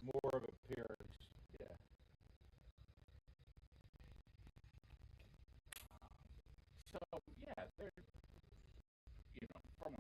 more of appearance. Yeah. So yeah, they're from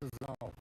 is off.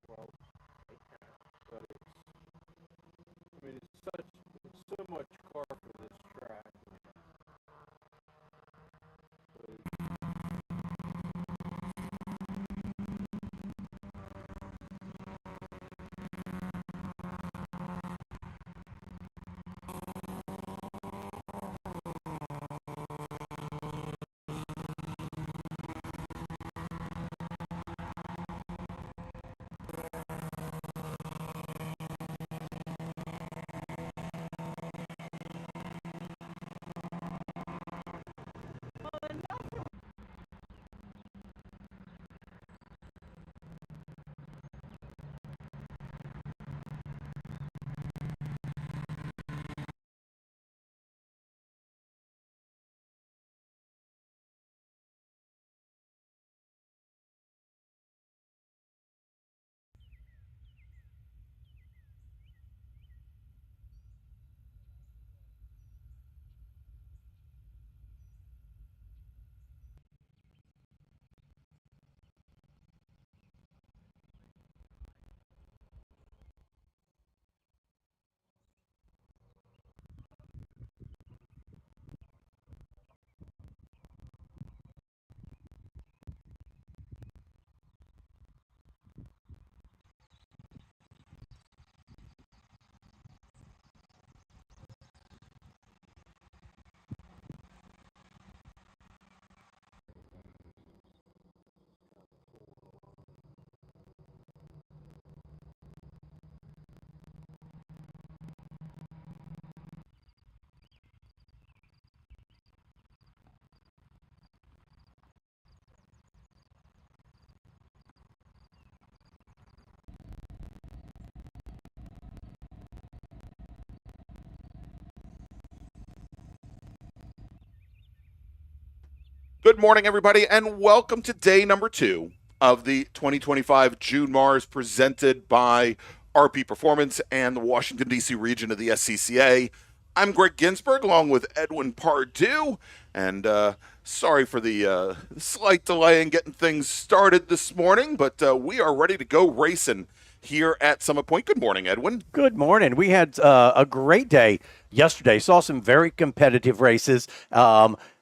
Well, but I mean, it's so much car for this track. Good morning, everybody, and welcome to day number 2 of the 2025 June MARRS presented by RP Performance and the Washington, D.C. region of the SCCA. I'm Greg Ginsberg, along with Edwin Pardue, and sorry for the slight delay in getting things started this morning, but we are ready to go racing here at Summit Point. Good morning, Edwin. Good morning. We had a great day yesterday. Saw some very competitive races.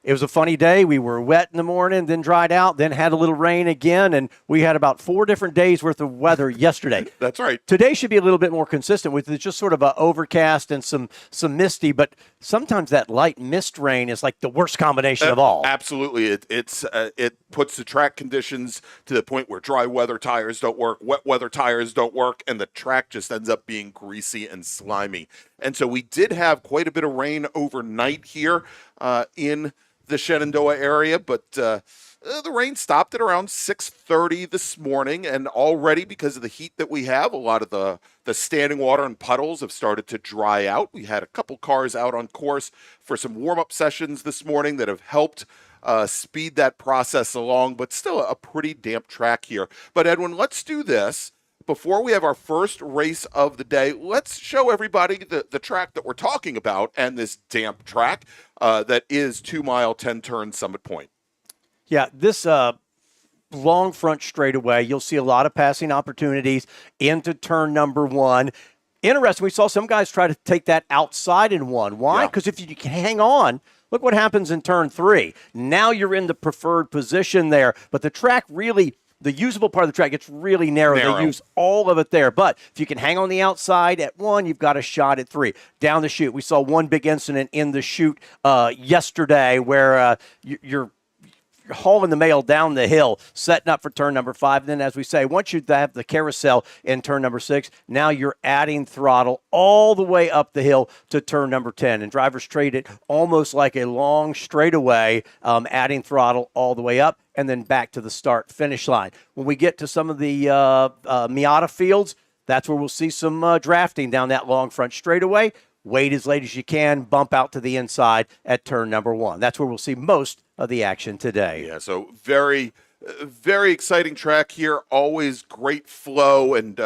It was a funny day. We were wet in the morning, then dried out, then had a little rain again, and we had about 4 different days worth of weather yesterday. That's right. Today should be a little bit more consistent with just sort of a overcast and some misty, but sometimes that light mist rain is like the worst combination of all. Absolutely. It puts the track conditions to the point where dry weather tires don't work, wet weather tires don't work, and the track just ends up being greasy and slimy. And so we did have quite a bit of rain overnight here in the Shenandoah area, but the rain stopped at around 6:30 this morning, and already because of the heat that we have, a lot of the standing water and puddles have started to dry out. We had a couple cars out on course for some warm-up sessions this morning that have helped speed that process along, but still a pretty damp track here. But Edwin, let's do this. Before we have our first race of the day, let's show everybody the track that we're talking about and this damp track that is 2 mile, 10 turn Summit Point. Yeah, this long front straightaway, you'll see a lot of passing opportunities into turn number 1. Interesting, we saw some guys try to take that outside in one. Why? Because if you can hang on, Look what happens in turn 3. Now you're in the preferred position there, but the track really, the usable part of the track gets really narrow. They use all of it there. But if you can hang on the outside at 1, you've got a shot at 3. Down the chute, we saw one big incident in the chute yesterday where you're hauling the mail down the hill, setting up for turn number 5. And then, as we say, once you have the carousel in turn number 6, now you're adding throttle all the way up the hill to turn number 10. And drivers treat it almost like a long straightaway, adding throttle all the way up and then back to the start-finish line. When we get to some of the Miata fields, that's where we'll see some drafting down that long front straightaway. Wait as late as you can, bump out to the inside at turn number 1. That's where we'll see most of the action today. Yeah, so very exciting track here. Always great flow, and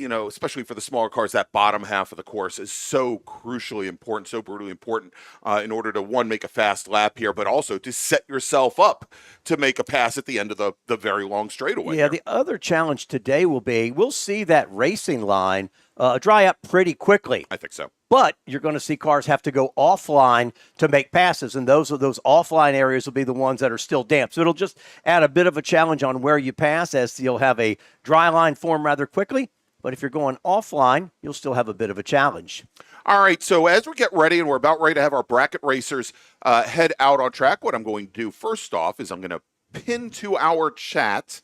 especially for the smaller cars, that bottom half of the course is so crucially important, so brutally important in order to, one, make a fast lap here, but also to set yourself up to make a pass at the end of the very long straightaway. Yeah, the other challenge today will be, we'll see that racing line dry up pretty quickly. I think so. But you're going to see cars have to go offline to make passes, and those offline areas will be the ones that are still damp. So it'll just add a bit of a challenge on where you pass, as you'll have a dry line form rather quickly. But if you're going offline, you'll still have a bit of a challenge. All right, so as we get ready, and we're about ready to have our bracket racers head out on track, what I'm going to do first off is I'm going to pin to our chat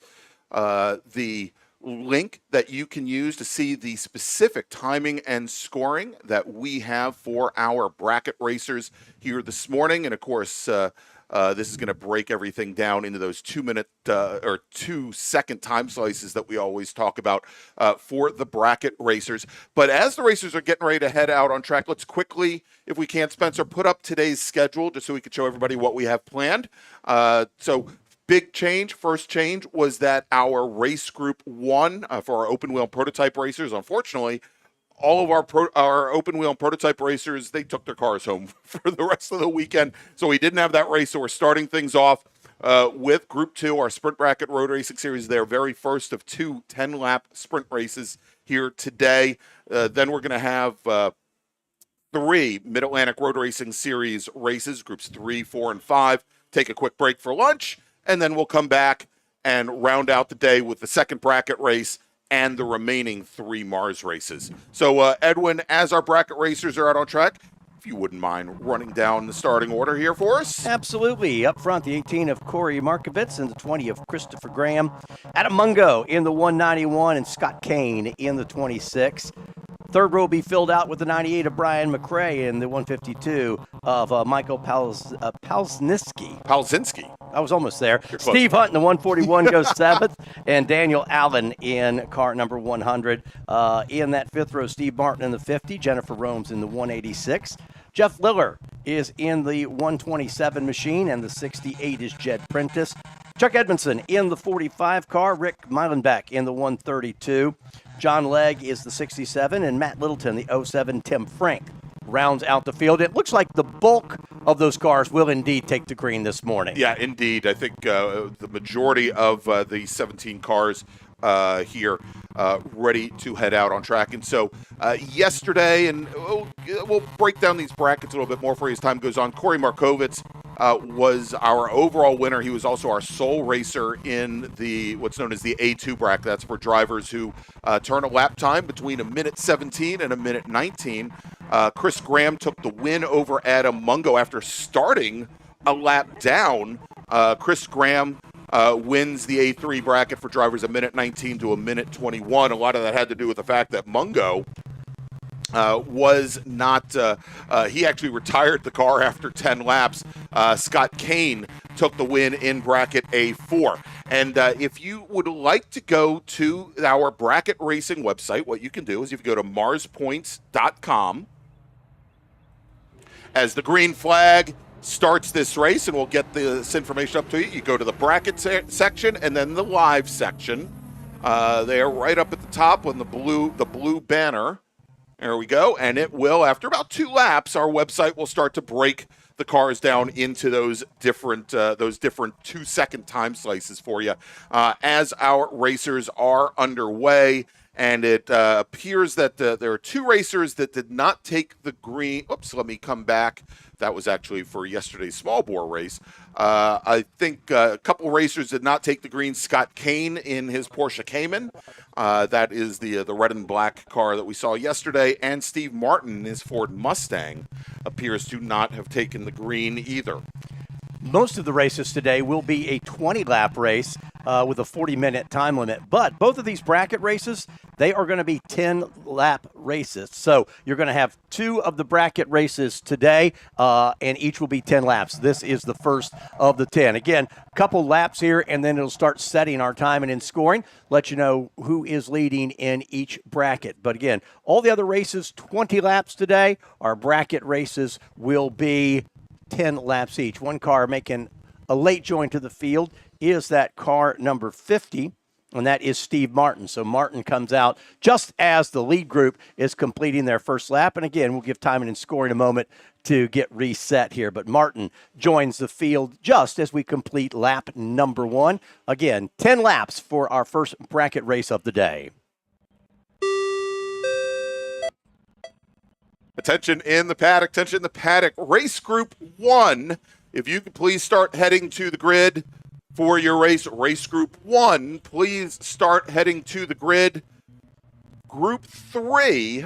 the link that you can use to see the specific timing and scoring that we have for our bracket racers here this morning. And of course, this is going to break everything down into those 2-minute or 2-second time slices that we always talk about for the bracket racers. But as the racers are getting ready to head out on track, let's quickly, if we can, Spencer, put up today's schedule just so we can show everybody what we have planned. So big change, first change, was that our race group 1 for our open wheel and prototype racers, unfortunately, all of our open wheel and prototype racers, they took their cars home for the rest of the weekend. So we didn't have that race. So we're starting things off with Group 2, our Sprint Bracket Road Racing Series, their very first of 2 10-lap sprint races here today. Then we're going to have 3 Mid-Atlantic Road Racing Series races, Groups 3, 4, and 5. Take a quick break for lunch, and then we'll come back and round out the day with the second bracket race and the remaining 3 MARRS races. So, Edwin, as our bracket racers are out on track, if you wouldn't mind running down the starting order here for us. Absolutely. Up front, the 18 of Corey Markovitz and the 20 of Christopher Graham. Adam Mungo in the 191 and Scott Kane in the 26. Third row will be filled out with the 98 of Brian McRae and the 152 of Michael Palzinski. I was almost there. Steve Hunt in the 141 goes 7th, and Daniel Allen in car number 100. In that 5th row, Steve Martin in the 50, Jennifer Romes in the 186. Jeff Liller is in the 127 machine, and the 68 is Jed Prentice. Chuck Edmondson in the 45 car, Rick Meilenbeck in the 132. John Legg is the 67, and Matt Littleton, the 07, Tim Frank, rounds out the field. It looks like the bulk of those cars will indeed take the green this morning. Yeah, indeed. I think the majority of the 17 cars here ready to head out on track. And so yesterday, and we'll break down these brackets a little bit more for you as time goes on, Corey Markovitz was our overall winner. He was also our sole racer in the what's known as the A2 bracket. That's for drivers who turn a lap time between 1:17 and 1:19. Chris Graham took the win over Adam Mungo after starting a lap down. Chris Graham wins the A3 bracket for drivers 1:19 to 1:21. A lot of that had to do with the fact that Mungo was not, he actually retired the car after 10 laps. Scott Kane took the win in bracket A4. And if you would like to go to our bracket racing website, what you can do is you can go to MARRSpoints.com. As the green flag starts this race, and we'll get this information up to you, you go to the bracket section and then the live section. They are right up at the top on the blue banner. There we go. And it will, after about 2 laps, our website will start to break the cars down into those different 2-second time slices for you as our racers are underway. and it appears that there are 2 racers that did not take the green. Oops, let me come back. That was actually for yesterday's small bore race. I think a couple racers did not take the green. Scott Kane in his Porsche Cayman. That is the red and black car that we saw yesterday. And Steve Martin in his Ford Mustang appears to not have taken the green either. Most of the races today will be a 20-lap race with a 40-minute time limit. But both of these bracket races, they are going to be 10-lap races. So you're going to have 2 of the bracket races today, and each will be 10 laps. This is the first of the 10. Again, a couple laps here, and then it'll start setting our time and in scoring, let you know who is leading in each bracket. But again, all the other races, 20 laps today. Our bracket races will be 10 laps each. One car making a late join to the field is that car number 50, and that is Steve Martin. So Martin comes out just as the lead group is completing their first lap. And again, we'll give time and scoring a moment to get reset here. But Martin joins the field just as we complete lap number 1. Again, 10 laps for our first bracket race of the day. Attention in the paddock, attention in the paddock. Race Group 1, if you could please start heading to the grid for your race. Race Group 1, please start heading to the grid. Group 3,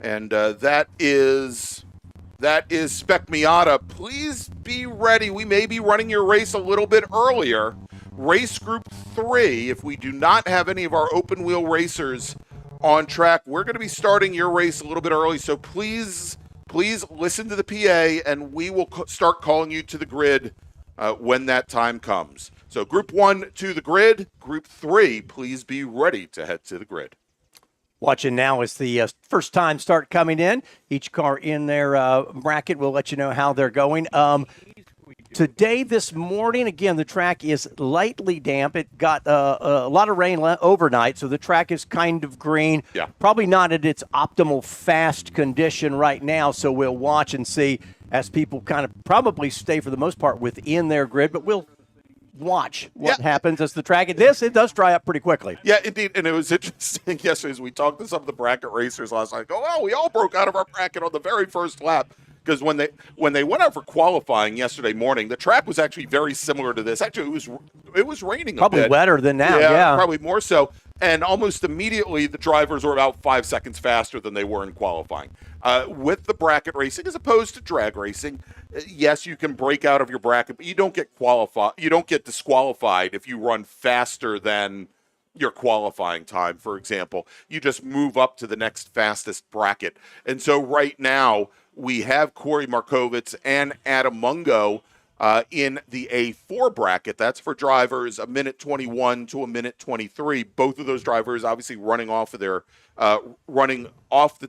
and that is Spec Miata. Please be ready. We may be running your race a little bit earlier. Race Group 3, if we do not have any of our open wheel racers on track, we're going to be starting your race a little bit early, so please listen to the PA, and we will start calling you to the grid when that time comes. So Group 1 to the grid. Group 3, please be ready to head to the grid. Watching now as the first time start coming in. Each car in their bracket will let you know how they're going. Today, this morning, again, the track is lightly damp. It got a lot of rain overnight, so the track is kind of green. Yeah. Probably not at its optimal fast condition right now, so we'll watch and see as people kind of probably stay, for the most part, within their grid, but we'll watch what happens as the track. It does dry up pretty quickly. Yeah, indeed, and it was interesting yesterday as we talked to some of the bracket racers last night. We all broke out of our bracket on the very first lap. Because when they went out for qualifying yesterday morning, the track was actually very similar to this. Actually, it was raining a bit. Probably wetter than now, yeah. Probably more so. And almost immediately, the drivers were about 5 seconds faster than they were in qualifying. With the bracket racing, as opposed to drag racing, yes, you can break out of your bracket, but you don't get disqualified if you run faster than your qualifying time, for example. You just move up to the next fastest bracket. And so right now, we have Corey Markovitz and Adam Mungo in the A4 bracket. That's for drivers a minute 21 to a minute 23. Both of those drivers obviously running off the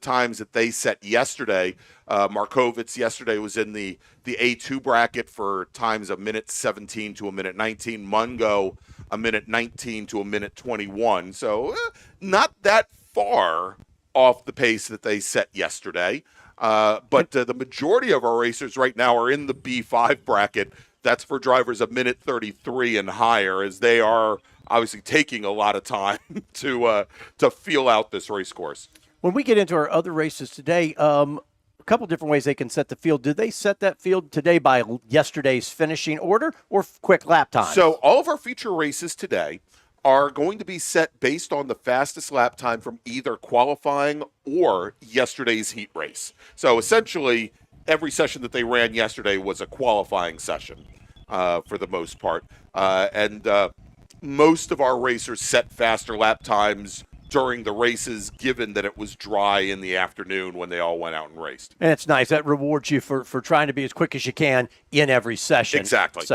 times that they set yesterday. Markovitz yesterday was in the A2 bracket for times a minute 17 to a minute 19. Mungo a minute 19 to a minute 21. So not that far off the pace that they set yesterday. But the majority of our racers right now are in the B5 bracket. That's for drivers a minute 33 and higher, as they are obviously taking a lot of time to feel out this race course. When we get into our other races today, a couple different ways they can set the field. Did they set that field today by yesterday's finishing order or quick lap time? So all of our feature races today are going to be set based on the fastest lap time from either qualifying or yesterday's heat race. So essentially, every session that they ran yesterday was a qualifying session for the most part. And most of our racers set faster lap times during the races, given that it was dry in the afternoon when they all went out and raced. And it's nice. That rewards you for trying to be as quick as you can in every session. Exactly.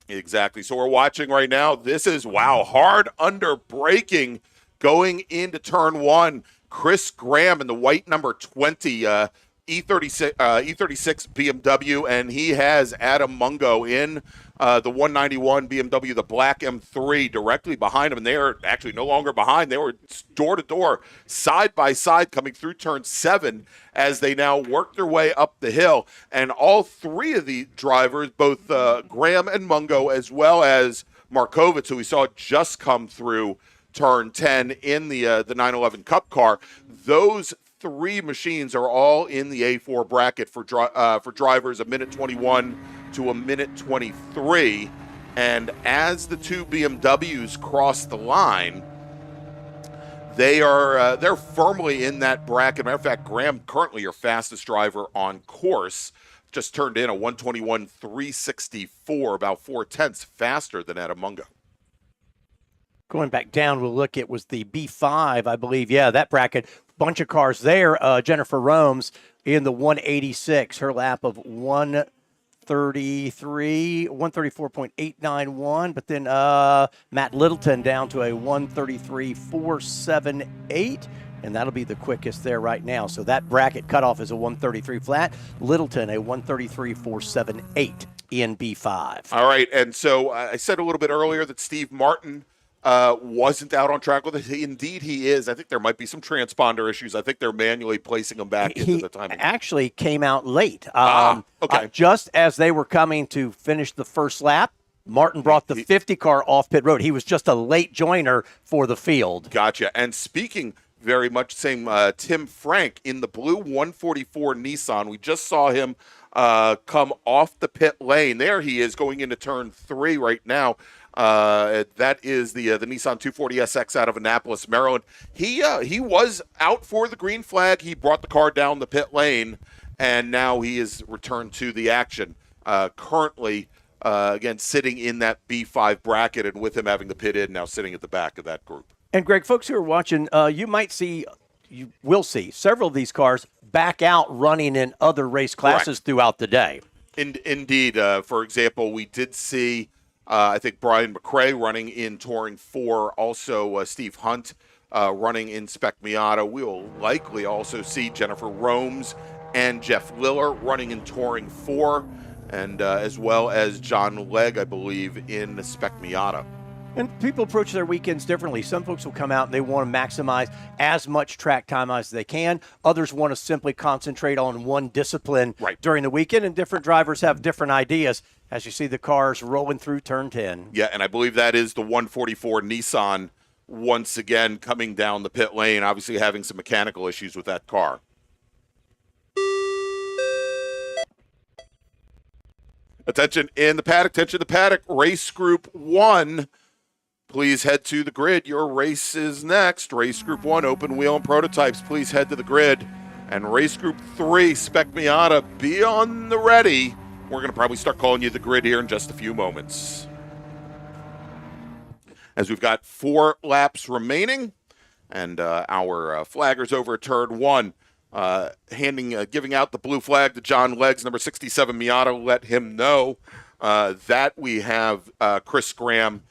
Exactly. So we're watching right now. This is, hard under braking going into turn 1. Chris Graham in the white number 20 E36 BMW, and he has Adam Mungo in the 191 BMW, the black M3, directly behind him. And they are actually no longer behind. They were door to door, side by side, coming through turn 7 as they now work their way up the hill. And all three of the drivers, both Graham and Mungo, as well as Markovitz, who we saw just come through turn 10 in the 911 Cup car. Those three machines are all in the A4 bracket for drivers a minute 21 to a minute 23. And as the two BMWs cross the line, they're firmly in that bracket. Matter of fact, Graham, currently your fastest driver on course, just turned in a 121.364, about 4/10 faster than Adam Mungo. Going back down, we'll look, it was the B5, I believe. Yeah, that bracket, bunch of cars there. Jennifer Romes in the 186, her lap of 134.891, but then Matt Littleton down to a 133.478, and that'll be the quickest there right now. So that bracket cutoff is a 133 flat. Littleton a 133.478 in B5. All right, and so I said a little bit earlier that Steve Martin wasn't out on track with it. Indeed, he is. I think there might be some transponder issues. I think they're manually placing him back into the timing. He actually came out late. Okay. Just as they were coming to finish the first lap, Martin brought the 50 car off pit road. He was just a late joiner for the field. Gotcha. And speaking very much same, Tim Frank in the blue 144 Nissan. We just saw him come off the pit lane. There he is going into turn 3 right now. That is the Nissan 240SX out of Annapolis, Maryland. He was out for the green flag. He brought the car down the pit lane, and now he is returned to the action. Currently, again, sitting in that B5 bracket, and with him having the pit in, now sitting at the back of that group. And Greg, folks who are watching, you will see several of these cars back out running in other race classes throughout the day. Indeed. For example, we did see I think Brian McRae running in Touring 4, also Steve Hunt running in Spec Miata. We will likely also see Jennifer Romes and Jeff Liller running in Touring 4, and as well as John Legg, I believe, in the Spec Miata. And people approach their weekends differently. Some folks will come out and they want to maximize as much track time as they can. Others want to simply concentrate on one discipline during the weekend, and different drivers have different ideas as you see the cars rolling through turn 10. Yeah, and I believe that is the 144 Nissan once again coming down the pit lane, obviously having some mechanical issues with that car. Attention in the paddock, race group 1. Please head to the grid. Your race is next. Race Group 1, open wheel and prototypes. Please head to the grid. And Race Group 3, Spec Miata, be on the ready. We're going to probably start calling you the grid here in just a few moments. As we've got 4 laps remaining, and our flaggers over at turn 1, giving out the blue flag to John Leggs, number 67 Miata. Let him know that we have Chris Graham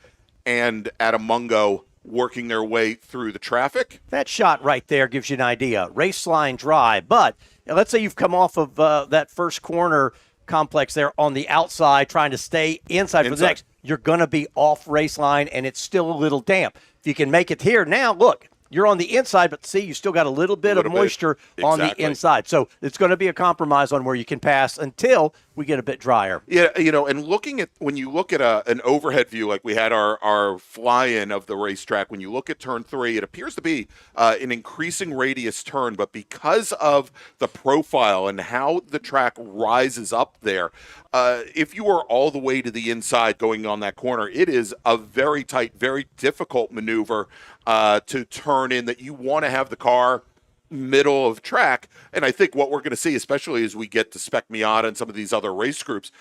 and Adam Mungo working their way through the traffic. That shot right there gives you an idea. Race line dry, but let's say you've come off of that first corner complex there on the outside trying to stay inside for the next. You're going to be off race line, and it's still a little damp. If you can make it here, now look, you're on the inside, but see, you still got a little bit of moisture on the inside. So it's going to be a compromise on where you can pass until we get a bit drier. Yeah, and looking at, when you look at an overhead view, like we had our fly-in of the racetrack, when you look at turn 3, it appears to be an increasing radius turn, but because of the profile and how the track rises up there, if you are all the way to the inside going on that corner, it is a very tight, very difficult maneuver to turn in, that you want to have the car middle of track. And I think what we're going to see, especially as we get to Spec Miata and some of these other race groups,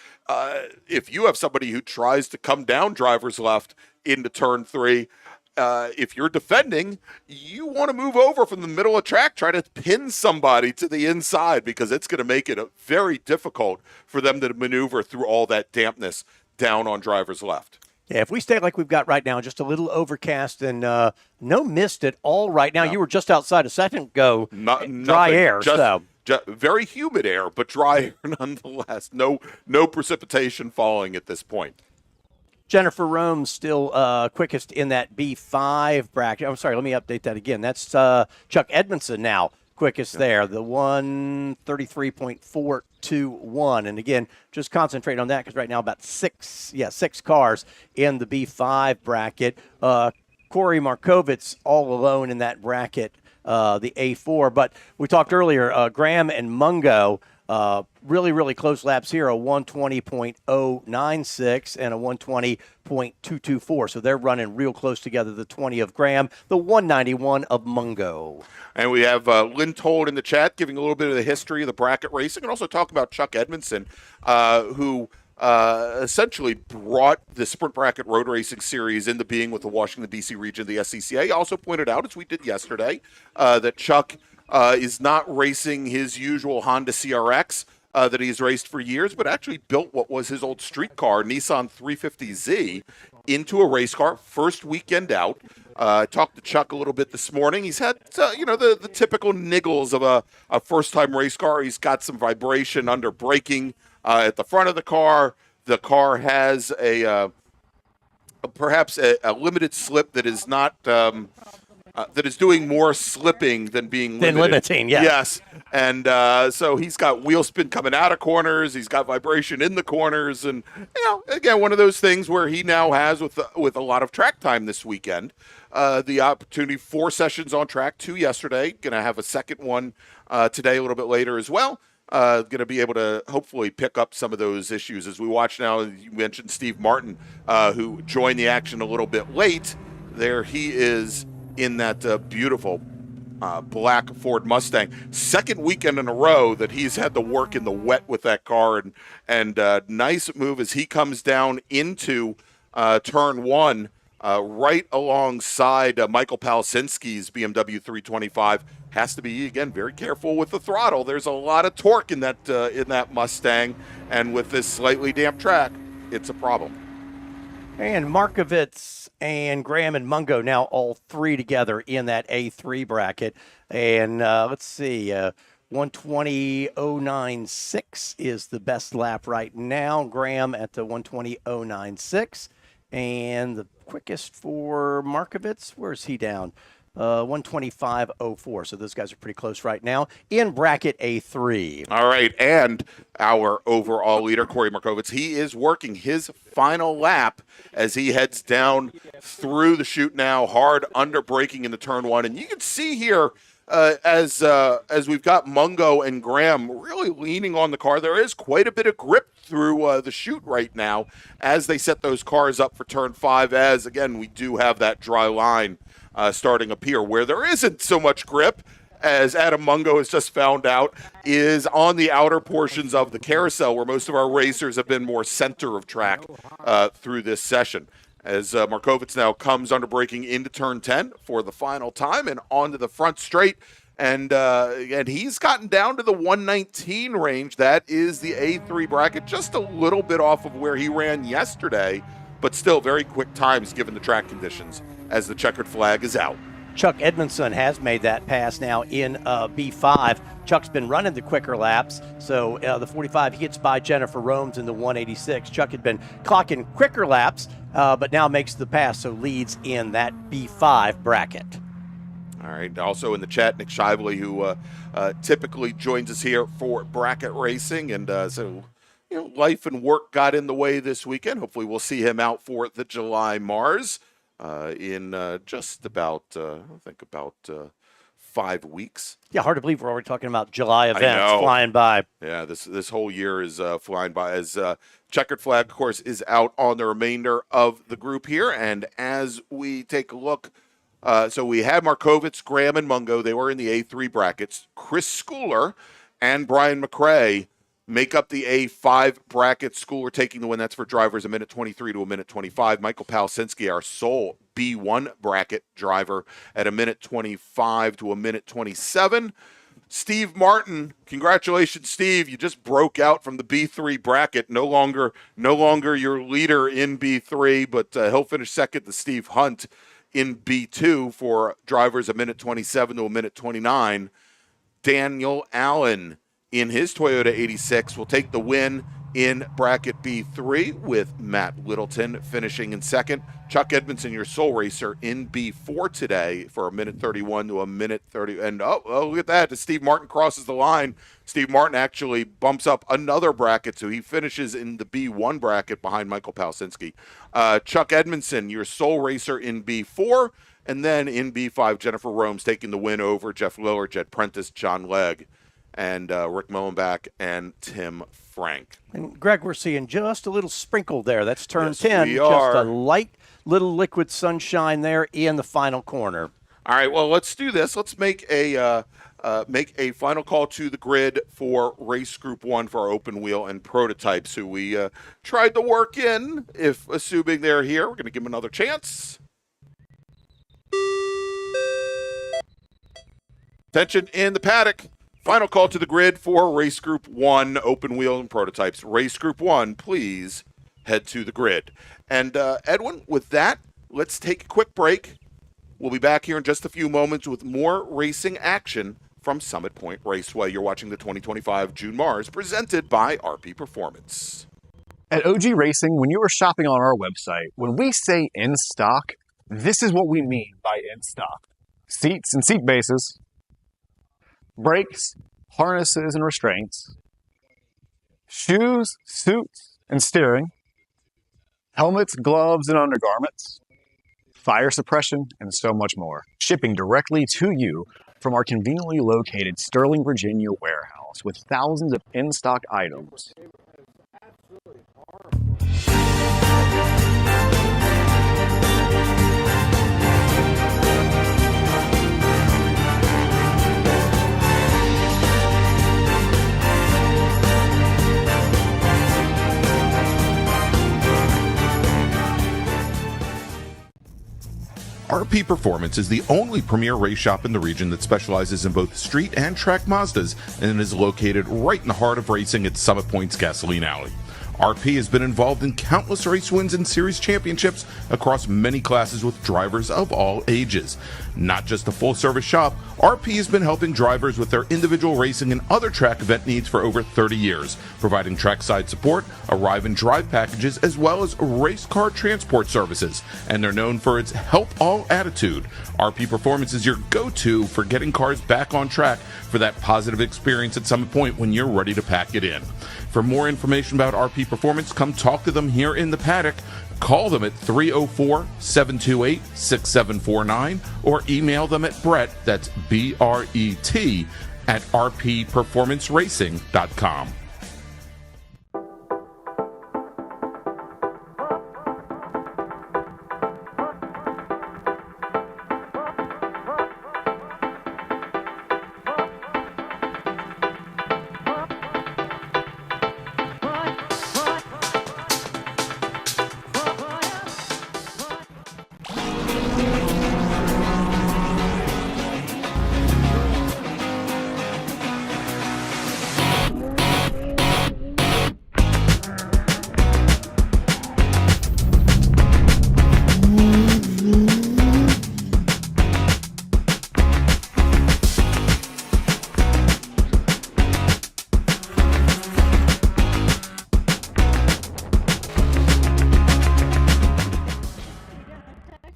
if you have somebody who tries to come down driver's left into turn 3, if you're defending, you want to move over from the middle of track, try to pin somebody to the inside, because it's going to make it very difficult for them to maneuver through all that dampness down on driver's left. Yeah, if we stay like we've got right now, just a little overcast and no mist at all right now. No. You were just outside a second ago. Dry air. Just very humid air, but dry air nonetheless. No precipitation falling at this point. Jennifer Rome's still quickest in that B5 bracket. I'm sorry, let me update that again. That's Chuck Edmondson now quickest there, the 1:33.421. And again, just concentrate on that because right now about six cars in the B5 bracket. Corey Markovitz all alone in that bracket, the A4. But we talked earlier, Graham and Mungo, really, really close laps here, a 1:20.096 and a 1:20.224. So they're running real close together, the 20 of Graham, the 191 of Mungo. And we have Lynn Told in the chat giving a little bit of the history of the bracket racing and also talking about Chuck Edmondson, who essentially brought the Sprint Bracket Road Racing Series into being with the Washington, D.C. region of the SCCA. He also pointed out, as we did yesterday, that Chuck is not racing his usual Honda CRX that he's raced for years, but actually built what was his old street car, Nissan 350Z, into a race car, first weekend out. I talked to Chuck a little bit this morning. He's had, the typical niggles of a first-time race car. He's got some vibration under braking at the front of the car. The car has perhaps a limited slip that is not that is doing more slipping than being limited. Than limiting, yeah. Yes. And so he's got wheel spin coming out of corners. He's got vibration in the corners. And, again, one of those things where he now has, with a lot of track time this weekend, the opportunity, 4 sessions on track, 2 yesterday. Going to have a second one today a little bit later as well. Going to be able to hopefully pick up some of those issues. As we watch now, you mentioned Steve Martin, who joined the action a little bit late. There he is in that beautiful black Ford Mustang. Second weekend in a row that he's had to work in the wet with that car. And nice move as he comes down into turn 1 right alongside Michael Palsinski's BMW 325. Has to be, again, very careful with the throttle. There's a lot of torque in that Mustang. And with this slightly damp track, it's a problem. And Markovitz and Graham and Mungo now all 3 together in that A3 bracket. And let's see, 1:20.096 is the best lap right now. Graham at the 1:20.096. And the quickest for Markovitz, where's he down? 1:25.04. So those guys are pretty close right now in bracket A3. All right, and our overall leader, Corey Markovitz, he is working his final lap as he heads down through the chute now, hard under braking into turn 1. And you can see here, as we've got Mungo and Graham really leaning on the car, there is quite a bit of grip through the chute right now as they set those cars up for turn 5, as, again, we do have that dry line starting up here. Where there isn't so much grip, as Adam Mungo has just found out, is on the outer portions of the carousel, where most of our racers have been more center of track through this session. As Markovitz now comes under braking into turn 10 for the final time and onto the front straight. And he's gotten down to the 119 range. That is the A3 bracket, just a little bit off of where he ran yesterday, but still very quick times given the track conditions as the checkered flag is out. Chuck Edmondson has made that pass now in B5. Chuck's been running the quicker laps, so the 45 he gets by Jennifer Romes in the 186. Chuck had been clocking quicker laps, but now makes the pass, so leads in that B5 bracket. All right. Also in the chat, Nick Shively, who typically joins us here for bracket racing, and so life and work got in the way this weekend. Hopefully, we'll see him out for the July MARRS in just about, about 5 weeks. Yeah, hard to believe we're already talking about July events flying by. Yeah, this whole year is flying by. As checkered flag, of course, is out on the remainder of the group here, and as we take a look. So we had Markovitz, Graham, and Mungo. They were in the A3 brackets. Chris Schooler and Brian McRae make up the A5 bracket. Schooler taking the win. That's for drivers 1:23 to 1:25. Michael Palsinski, our sole B1 bracket driver, at 1:25 to 1:27. Steve Martin, congratulations, Steve. You just broke out from the B3 bracket. No longer your leader in B3, but he'll finish second to Steve Hunt in B2 for drivers 1:27 to 1:29. Daniel Allen in his Toyota 86 will take the win In bracket B3 with Matt Littleton finishing in second. Chuck Edmondson, your sole racer, in B4 today for a minute 31 to a minute 30. And oh, look at that. As Steve Martin crosses the line, Steve Martin actually bumps up another bracket, so he finishes in the B1 bracket behind Michael Palsinski. Chuck Edmondson, your sole racer in B4. And then in B5, Jennifer Romes taking the win over Jeff Lillard, Jed Prentice, John Legg, and Rick Moenbach and Tim Frank. And Greg, we're seeing just a little sprinkle there. That's turn Yes, 10. we Just are. a light little liquid sunshine there in the final corner. All right, well, let's do this. Let's make a final call to the grid for race group 1 for our open wheel and prototypes who we tried to work in. If assuming they're here, we're going to give them another chance. Attention in the paddock. Final call to the grid for race group 1, open wheel and prototypes. Race group 1, please head to the grid. And Edwin, with that, let's take a quick break. We'll be back here in just a few moments with more racing action from Summit Point Raceway. You're watching the 2025 June MARRS presented by RP Performance. At OG Racing, when you are shopping on our website, when we say in stock, this is what we mean by in stock. Seats and seat bases, brakes, harnesses and restraints, shoes, suits, and steering, helmets, gloves, and undergarments, fire suppression, and so much more. Shipping directly to you from our conveniently located Sterling, Virginia warehouse with thousands of in-stock items. RP Performance is the only premier race shop in the region that specializes in both street and track Mazdas and is located right in the heart of racing at Summit Point's Gasoline Alley. RP has been involved in countless race wins and series championships across many classes with drivers of all ages. Not just a full-service shop, RP has been helping drivers with their individual racing and other track event needs for over 30 years, providing trackside support, arrive and drive packages, as well as race car transport services. And they're known for its help all attitude. RP Performance is your go-to for getting cars back on track for that positive experience at Summit Point when you're ready to pack it in. For more information about RP Performance, come talk to them here in the paddock. Call them at 304-728-6749 or email them at Brett, that's B-R-E-T, at rpperformanceracing.com.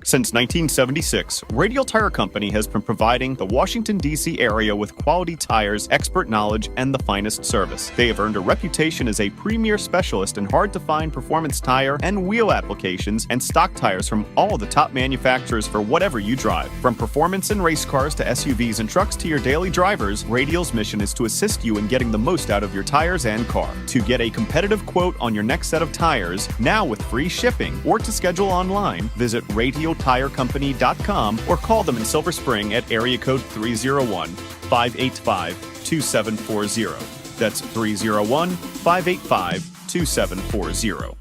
Since 1976, Radial Tire Company has been providing the Washington, D.C. area with quality tires, expert knowledge, and the finest service. They have earned a reputation as a premier specialist in hard-to-find performance tire and wheel applications and stock tires from all the top manufacturers for whatever you drive. From performance and race cars to SUVs and trucks to your daily drivers, Radial's mission is to assist you in getting the most out of your tires and car. To get a competitive quote on your next set of tires, now with free shipping, or to schedule online, visit RadialTireCompany.com or call them in Silver Spring at area code 301-585-2740. That's 301-585-2740.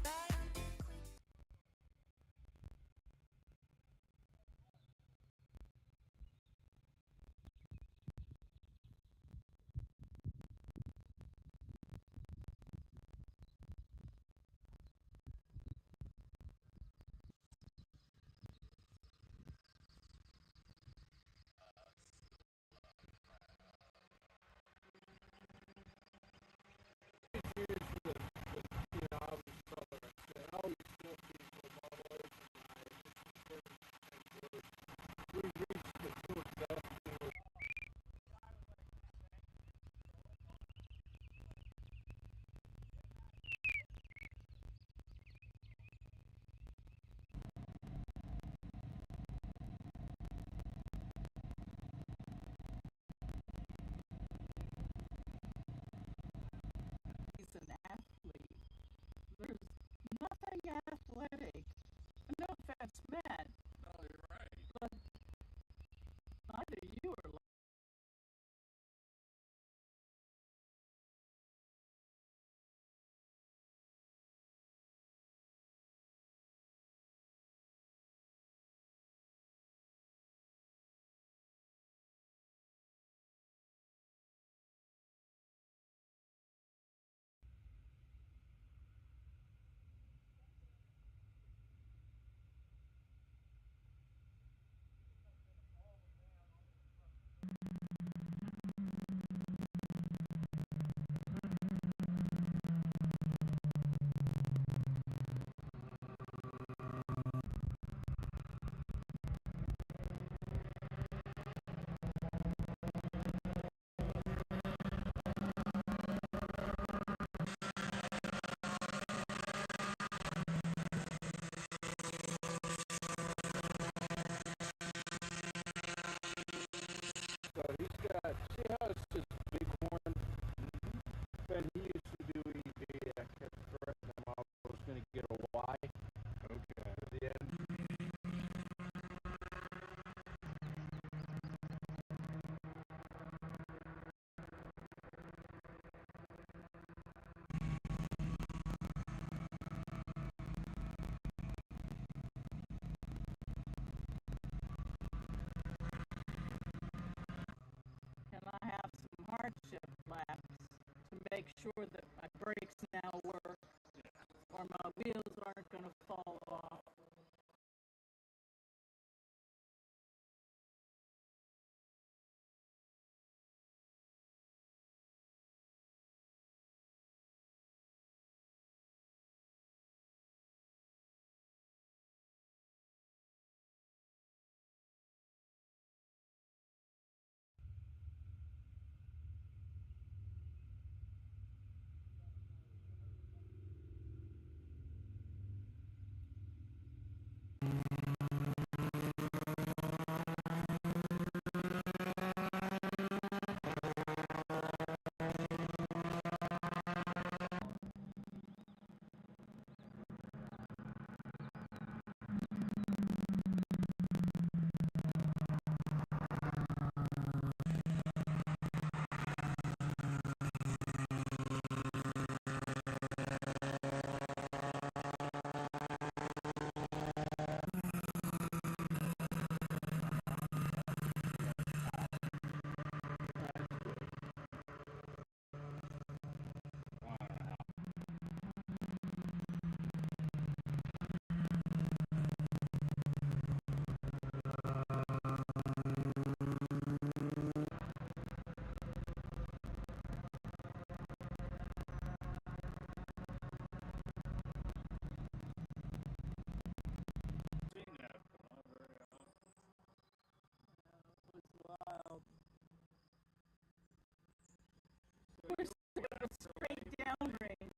play. No offense, Matt. No, you're right. But neither you or So he's got, see how it's this big horn? When he used to do EV, I kept correcting him. I was going to get a Y. Okay. At the end. can I have some hardship laps to make sure that my brakes now work or my wheels aren't going to fall off? We're straight down range.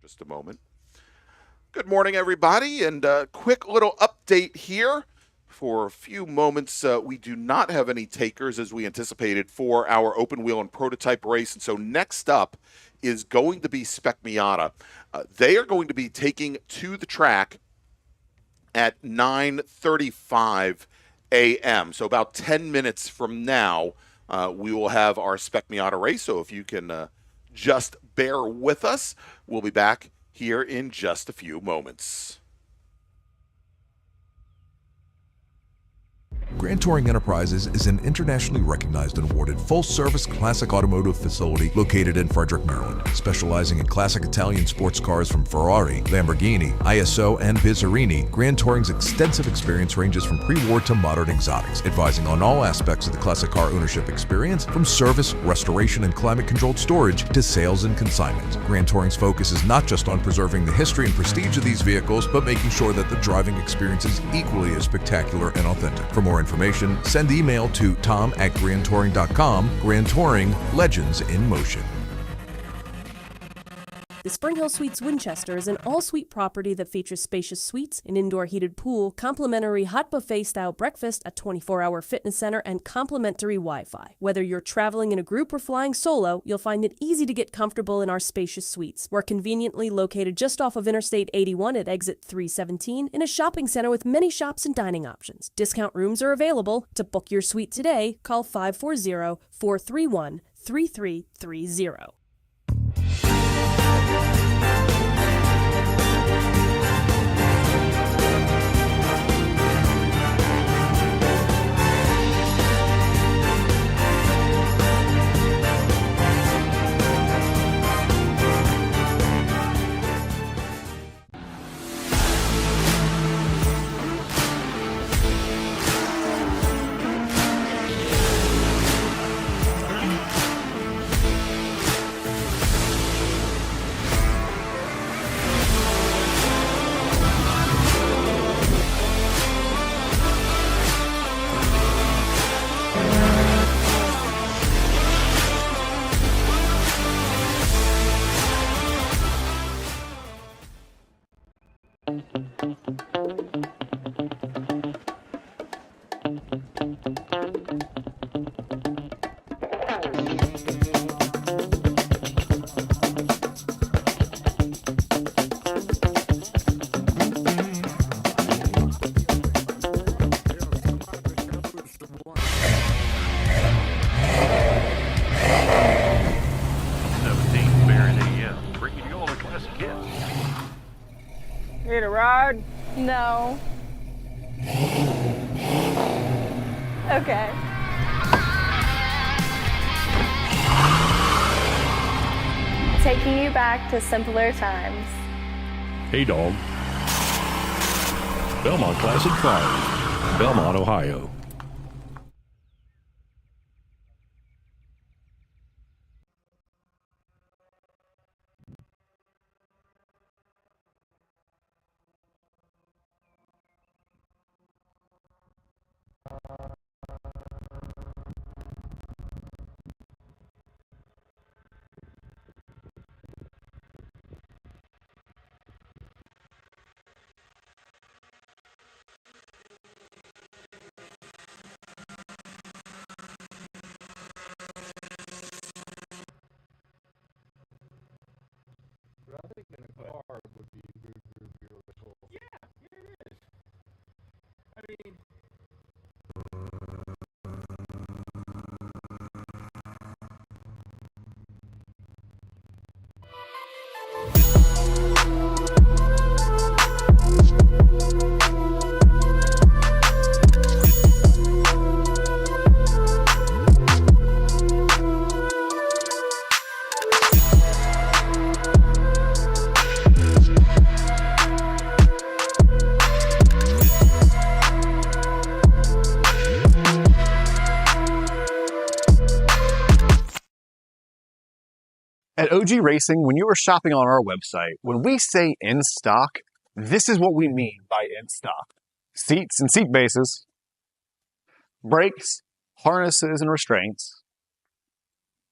Just a moment. Good morning, everybody, and a quick little update here. For a few moments, we do not have any takers as we anticipated for our open wheel and prototype race, and so next up is going to be Spec Miata. They are going to be taking to the track at 9:35 a.m. So about 10 minutes from now, we will have our Spec Miata race. So if you can just bear with us, we'll be back here in just a few moments. Grand Touring Enterprises is an internationally recognized and awarded full-service classic automotive facility located in Frederick, Maryland. Specializing in classic Italian sports cars from Ferrari, Lamborghini, ISO, and Bizzarini, Grand Touring's extensive experience ranges from pre-war to modern exotics, advising on all aspects of the classic car ownership experience, from service, restoration, and climate-controlled storage to sales and consignment. Grand Touring's focus is not just on preserving the history and prestige of these vehicles, but making sure that the driving experience is equally as spectacular and authentic. For more more information, send email to tom@grandtouring.com. Grand Touring, legends in motion. The Spring Hill Suites Winchester is an all-suite property that features spacious suites, an indoor heated pool, complimentary hot buffet-style breakfast, a 24-hour fitness center, and complimentary Wi-Fi. Whether you're traveling in a group or flying solo, you'll find it easy to get comfortable in our spacious suites. We're conveniently located just off of Interstate 81 at exit 317 in a shopping center with many shops and dining options. Discount rooms are available. To book your suite today, call 540-431-3330. Need a ride? No. Okay. Taking you back to simpler times. Hey, dog. Belmont Classic Fires, Belmont, Ohio. But I think in a car would be really cool. Yeah, it is. I mean, At OG Racing, when you are shopping on our website, when we say in stock, this is what we mean by in stock. Seats and seat bases, brakes, harnesses and restraints,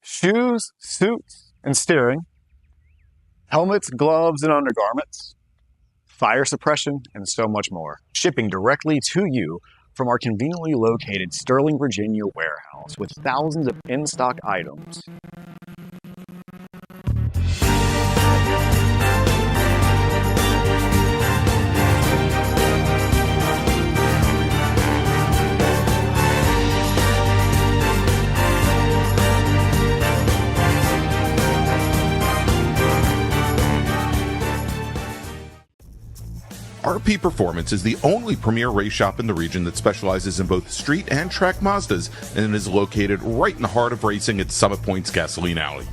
shoes, suits, and steering, helmets, gloves, and undergarments, fire suppression, and so much more. Shipping directly to you from our conveniently located Sterling, Virginia warehouse with thousands of in-stock items. RP Performance is the only premier race shop in the region that specializes in both street and track Mazdas and is located right in the heart of racing at Summit Point's Gasoline Alley.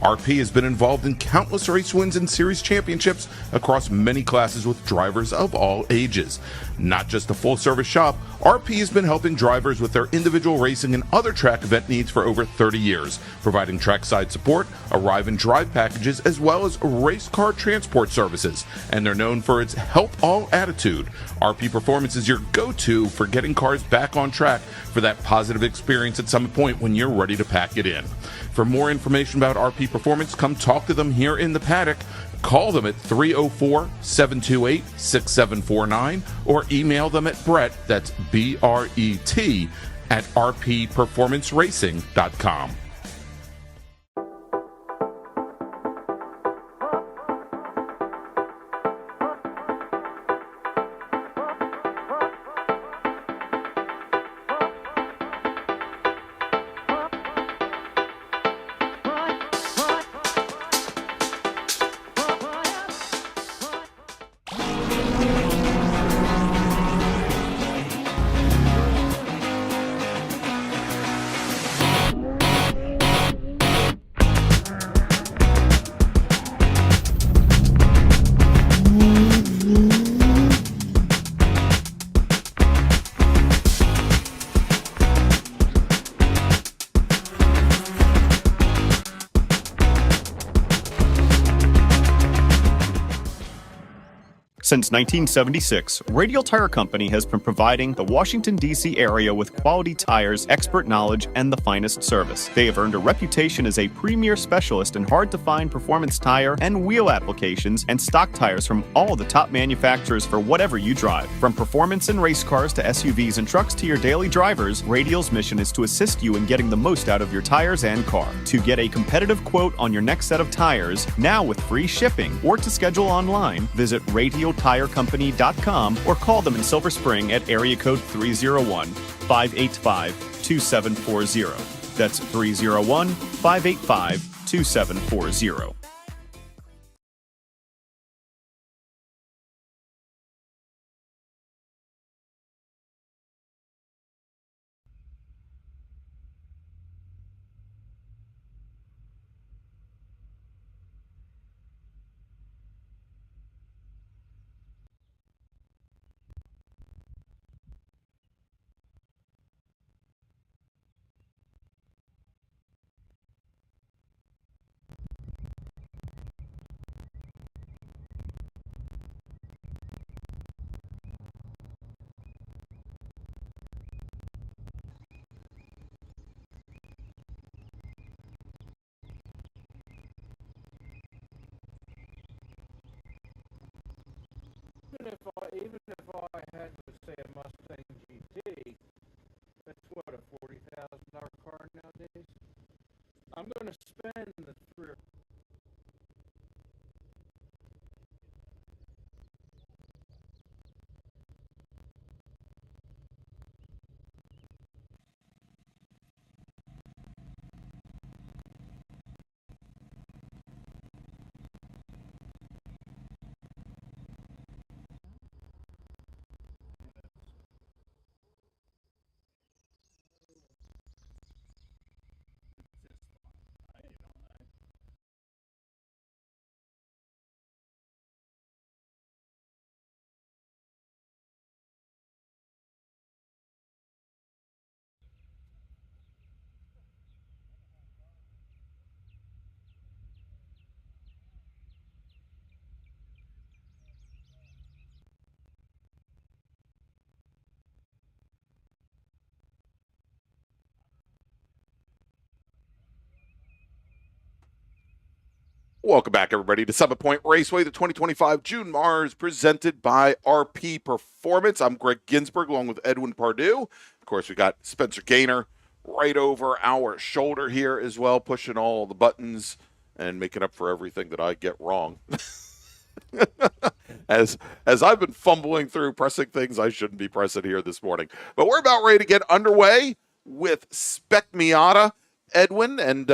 RP has been involved in countless race wins and series championships across many classes with drivers of all ages. Not just a full-service shop, RP has been helping drivers with their individual racing and other track event needs for over 30 years, providing trackside support, arrive and drive packages, as well as race car transport services. And they're known for its help all attitude. RP Performance is your go-to for getting cars back on track for that positive experience at some point when you're ready to pack it in. For more information about RP Performance, come talk to them here in the paddock. Call them at 304-728-6749 or email them at Brett, that's B-R-E-T, at rpperformanceracing.com. Since 1976, Radial Tire Company has been providing the Washington, D.C. area with quality tires, expert knowledge, and the finest service. They have earned a reputation as a premier specialist in hard-to-find performance tire and wheel applications and stock tires from all the top manufacturers for whatever you drive. From performance and race cars to SUVs and trucks to your daily drivers, Radial's mission is to assist you in getting the most out of your tires and car. To get a competitive quote on your next set of tires, now with free shipping, or to schedule online, visit RadialTireCompany.com or call them in Silver Spring at area code 301-585-2740. That's 301-585-2740. Even if I had to say a Mustang GT, that's what, a $40,000 car nowadays? I'm going to spend the three or Welcome back, everybody, to Summit Point Raceway, the 2025 June MARRS presented by RP Performance. I'm Greg Ginsburg, along with Edwin Pardue. Of course, we got Spencer Gaynor right over our shoulder here as well, pushing all the buttons and making up for everything that I get wrong. as I've been fumbling through pressing things I shouldn't be pressing here this morning. But we're about ready to get underway with Spec Miata, Edwin, and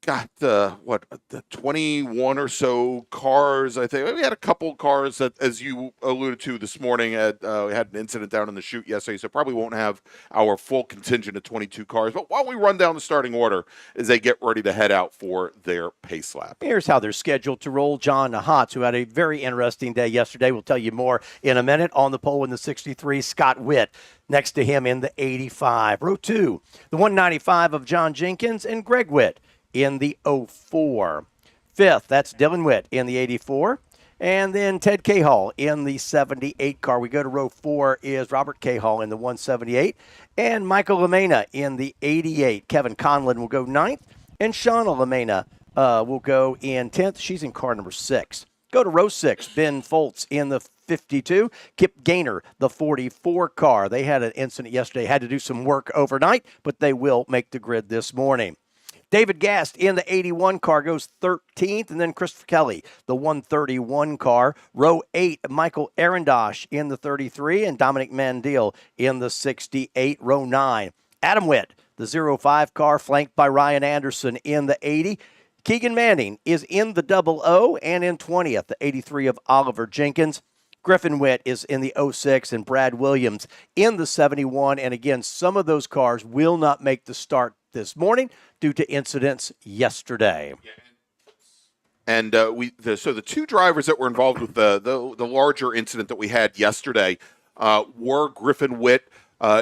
got the 21 or so cars. I think we had a couple cars that, as you alluded to this morning, we had an incident down in the chute yesterday, so probably won't have our full contingent of 22 cars. But while we run down the starting order as they get ready to head out for their pace lap. Here's how they're scheduled to roll. John Hotz, who had a very interesting day yesterday, we'll tell you more in a minute. On the pole in the 63, Scott Witt. Next to him in the 85. Row 2, the 195 of John Jenkins and Greg Witt in the 04. Fifth, that's Dylan Witt in the 84. And then Ted Cahall in the 78 car. We go to row 4 is Robert Cahall in the 178. And Michael Lamena in the 88. Kevin Conlon will go 9th. And Shauna Lamena will go in 10th. She's in car number 6. Go to row 6, Ben Foltz in the 52. Kip Gaynor, the 44 car. They had an incident yesterday, had to do some work overnight, but they will make the grid this morning. David Gast in the 81 car goes 13th, and then Christopher Kelly, the 131 car. Row 8, Michael Arendosh in the 33, and Dominic Mandil in the 68. Row 9, Adam Witt, the 05 car, flanked by Ryan Anderson in the 80. Keegan Manning is in the 00 and in 20th, the 83 of Oliver Jenkins. Griffin Witt is in the 06 and Brad Williams in the 71. And again, some of those cars will not make the start this morning due to incidents yesterday. And so the two drivers that were involved with the larger incident that we had yesterday were Griffin Witt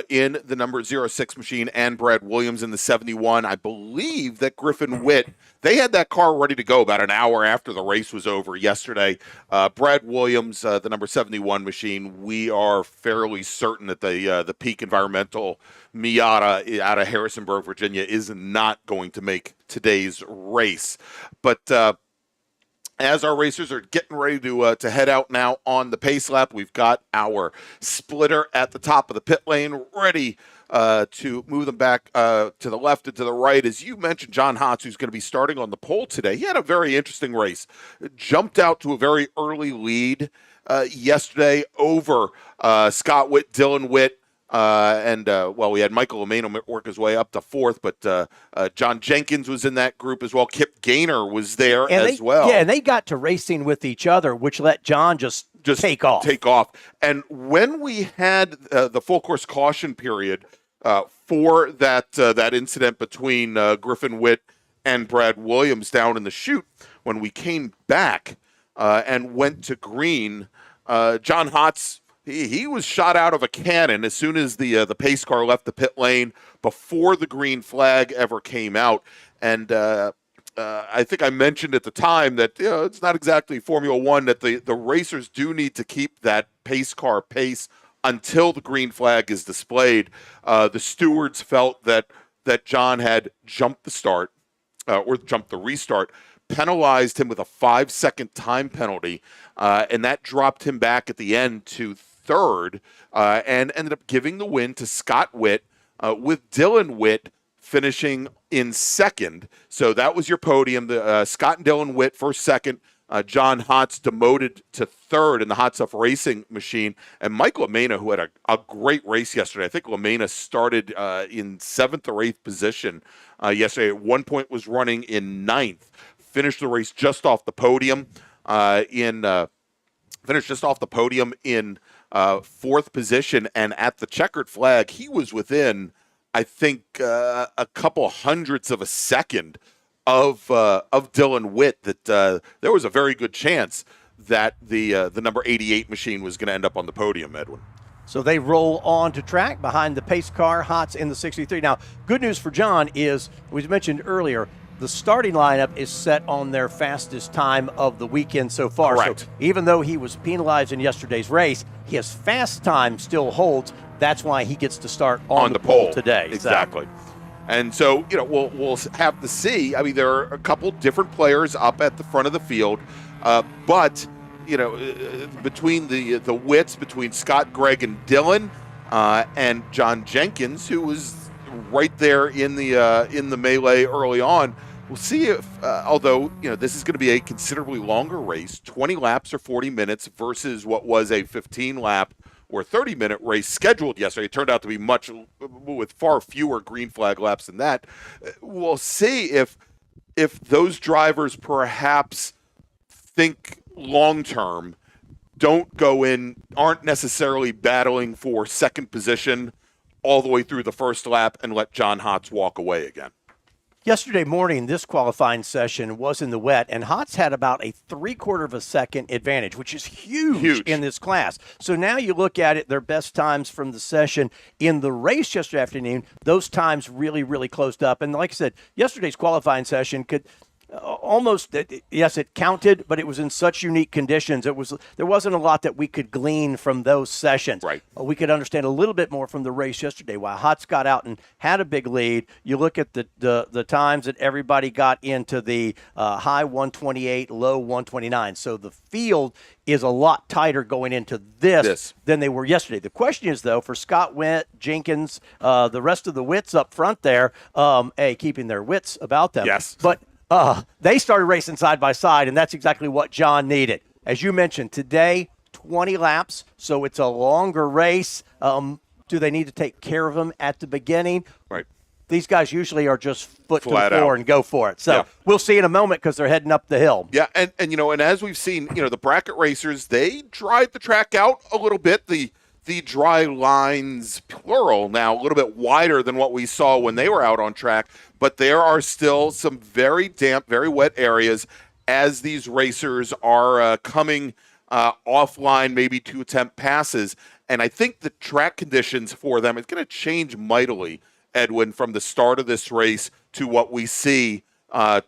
in the number 06 machine and Brad Williams in the 71. I believe that Griffin Witt, they had that car ready to go about an hour after the race was over yesterday. Brad Williams, the number 71 machine, we are fairly certain that the Peak Environmental Miata out of Harrisonburg, Virginia, is not going to make today's race. But as our racers are getting ready to head out now on the pace lap, we've got our splitter at the top of the pit lane ready to move them back to the left and to the right. As you mentioned, John Hotz, who's going to be starting on the pole today, he had a very interesting race. Jumped out to a very early lead yesterday over Scott Witt, Dylan Witt, and we had Michael Lamena work his way up to 4th, but John Jenkins was in that group as well. Kip Gaynor was there as well. Yeah, and they got to racing with each other, which let John just take off. And when we had the full course caution period for that incident between Griffin Witt and Brad Williams down in the chute, when we came back and went to green, John Hotz, he was shot out of a cannon as soon as the pace car left the pit lane before the green flag ever came out. And I think I mentioned at the time that it's not exactly Formula One, that the racers do need to keep that pace car pace until the green flag is displayed. The stewards felt that John had jumped the start or jumped the restart, penalized him with a 5-second time penalty, and that dropped him back at the end to 3rd, and ended up giving the win to Scott Witt, with Dylan Witt finishing in 2nd. So that was your podium. Scott and Dylan Witt first, 2nd. John Hotz demoted to 3rd in the Hot Stuff Racing machine. And Mike Lamena, who had a great race yesterday. I think Lamena started in 7th or 8th position yesterday. At one point was running in 9th. Finished the race just off the podium in 4th position. And at the checkered flag, he was within, I think, a couple hundredths of a second of Dylan Witt, that there was a very good chance that the number 88 machine was going to end up on the podium, Edwin. So they roll on to track behind the pace car, Hotz in the 63. Now, good news for John is, we mentioned earlier, the starting lineup is set on their fastest time of the weekend so far. Correct. So even though he was penalized in yesterday's race, his fast time still holds. That's why he gets to start on the pole today. Exactly. And so, we'll have to see. I mean, there are a couple different players up at the front of the field, but between the wits between Scott, Greg, and Dylan, and John Jenkins, who was right there in the melee early on. We'll see if, although, this is going to be a considerably longer race, 20 laps or 40 minutes versus what was a 15-lap or 30-minute race scheduled yesterday. It turned out to be with far fewer green flag laps than that. We'll see if if those drivers perhaps think long term, don't go in, aren't necessarily battling for second position all the way through the first lap and let John Hotz walk away again. Yesterday morning, this qualifying session was in the wet, and Hotz had about a 3/4 of a second advantage, which is huge in this class. So now you look at it, their best times from the session in the race yesterday afternoon, those times really, really closed up. And like I said, yesterday's qualifying session could almost, yes, it counted, but it was in such unique conditions. There wasn't a lot that we could glean from those sessions. Right. We could understand a little bit more from the race yesterday. While Hotz got out and had a big lead, you look at the times that everybody got into the high 128, low 129. So the field is a lot tighter going into this than they were yesterday. The question is, though, for Scott Witt, Jenkins, the rest of the wits up front there, keeping their wits about them. Yes. But they started racing side by side, and that's exactly what John needed. As you mentioned, today, 20 laps, so it's a longer race. Do they need to take care of them at the beginning? Right. These guys usually are just foot Flat to the floor out and go for it. So we'll see in a moment because they're heading up the hill. Yeah, and as we've seen, the bracket racers, they dried the track out a little bit. The dry lines, plural, now a little bit wider than what we saw when they were out on track, but there are still some very damp, very wet areas as these racers are coming offline, maybe to attempt passes. And I think the track conditions for them is going to change mightily, Edwin, from the start of this race to what we see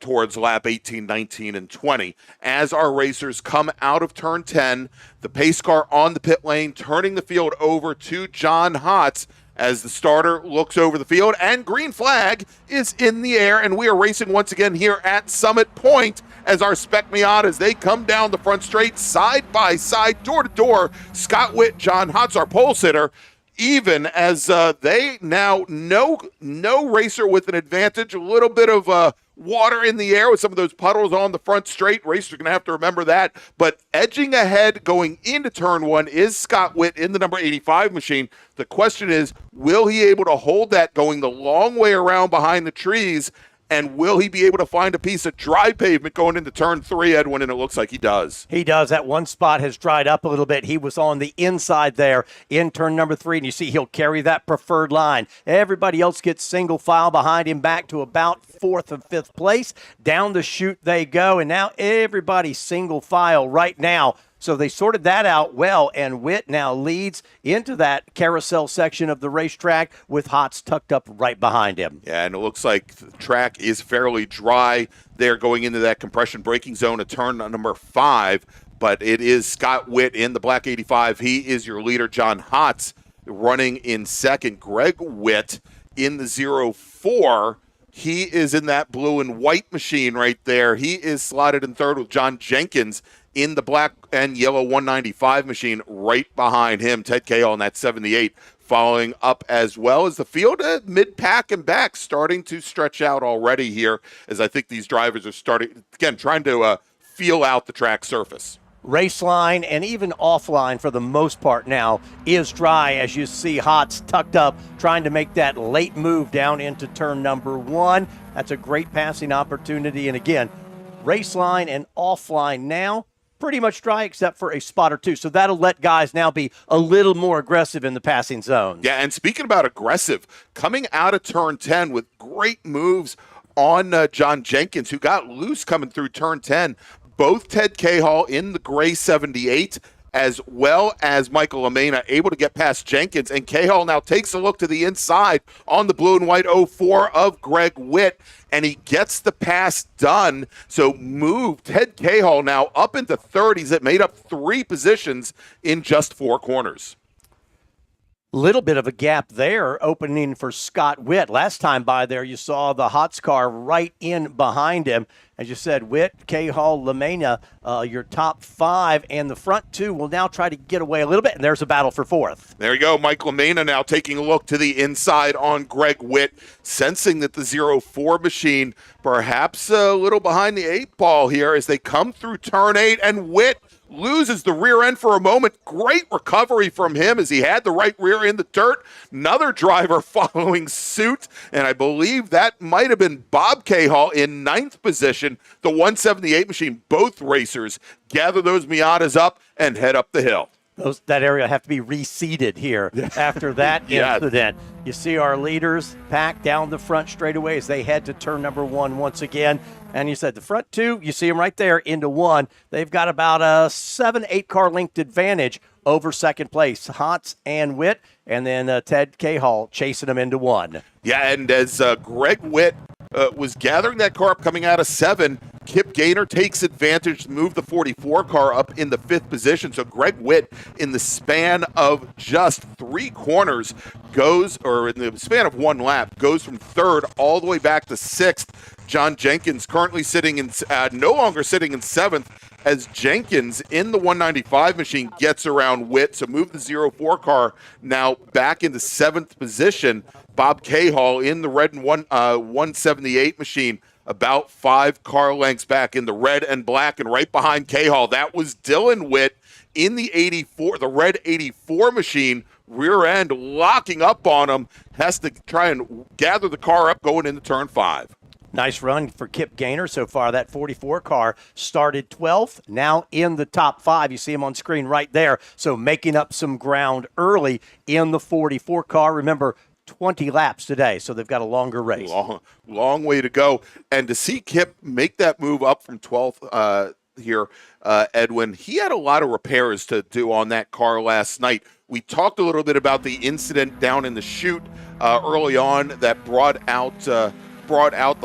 towards lap 18, 19, and 20. As our racers come out of turn 10, the pace car on the pit lane, turning the field over to John Hotz as the starter looks over the field, and green flag is in the air, and we are racing once again here at Summit Point as our Spec Miatas, they come down the front straight, side by side, door to door. Scott Witt, John Hotz, our pole sitter, even as they now no racer with an advantage, a little bit of water in the air with some of those puddles on the front straight. Racers are going to have to remember that. But edging ahead going into turn one is Scott Witt in the number 85 machine. The question is, will he able to hold that going the long way around behind the trees? And will he be able to find a piece of dry pavement going into turn 3, Edwin? And it looks like he does. He does. That one spot has dried up a little bit. He was on the inside there in turn number 3, and you see he'll carry that preferred line. Everybody else gets single file behind him back to about 4th and 5th place. Down the chute they go, and now everybody's single file right now. So they sorted that out well, and Witt now leads into that carousel section of the racetrack with Hotz tucked up right behind him. Yeah, and it looks like the track is fairly dry there going into that compression braking zone at turn number 5, but it is Scott Witt in the black 85. He is your leader. John Hotz running in second. Greg Witt in the 04. He is in that blue and white machine right there. He is slotted in third with John Jenkins in the black and yellow 195 machine right behind him. Ted Cahill in that 78 following up, as well as the field mid-pack and back starting to stretch out already here, as I think these drivers are starting, again, trying to feel out the track surface. Race line and even offline for the most part now is dry, as you see Hotz tucked up trying to make that late move down into turn number 1. That's a great passing opportunity. And again, race line and offline now pretty much dry except for a spot or two. So that'll let guys now be a little more aggressive in the passing zones. Yeah, and speaking about aggressive, coming out of turn 10 with great moves on John Jenkins, who got loose coming through turn 10. Both Ted Cahill in the gray 78, as well as Michael Lamena, able to get past Jenkins. And Cahill now takes a look to the inside on the blue and white 04 of Greg Witt, and he gets the pass done. So move Ted Cahill now up into 30s. It made up 3 positions in just 4 corners. Little bit of a gap there opening for Scott Witt. Last time by there, you saw the Hotz car right in behind him. As you said, Witt, Cahill, Lamena, your top 5, and the front 2 will now try to get away a little bit, and there's a battle for 4th. There you go. Mike Lamena now taking a look to the inside on Greg Witt, sensing that the 04 machine perhaps a little behind the 8 ball here as they come through turn 8, and Witt loses the rear end for a moment. Great recovery from him as he had the right rear in the dirt. Another driver following suit, and I believe that might have been Bob Cahall in 9th position. The 178 machine, both racers gather those Miatas up and head up the hill. That area have to be reseeded here after that incident. You see our leaders pack down the front straightaway as they head to turn number 1 once again. And you said the front 2, you see them right there into 1. They've got about a 7-8 car length advantage over second place, Hotz and Witt, and then Ted Cahall chasing them into 1. Yeah, and as Greg Witt was gathering that car up coming out of 7, Kip Gaynor takes advantage to move the 44 car up in the 5th position. So Greg Witt, in the span of just 3 corners, in the span of 1 lap, goes from 3rd all the way back to 6th. John Jenkins currently no longer sitting in 7th, as Jenkins in the 195 machine gets around Witt. So move the 04 car now back into 7th position. Bob Cahall in the red and 178 machine, about 5 car lengths back in the red and black, and right behind Cahall, that was Dylan Witt in the red 84 machine, rear end locking up on him, has to try and gather the car up going into turn 5. Nice run for Kip Gaynor so far. That 44 car started 12th, now in the top 5. You see him on screen right there. So making up some ground early in the 44 car. Remember, 20 laps today, so they've got a longer race. Long way to go. And to see Kip make that move up from 12th here, Edwin, he had a lot of repairs to do on that car last night. We talked a little bit about the incident down in the chute early on that brought out the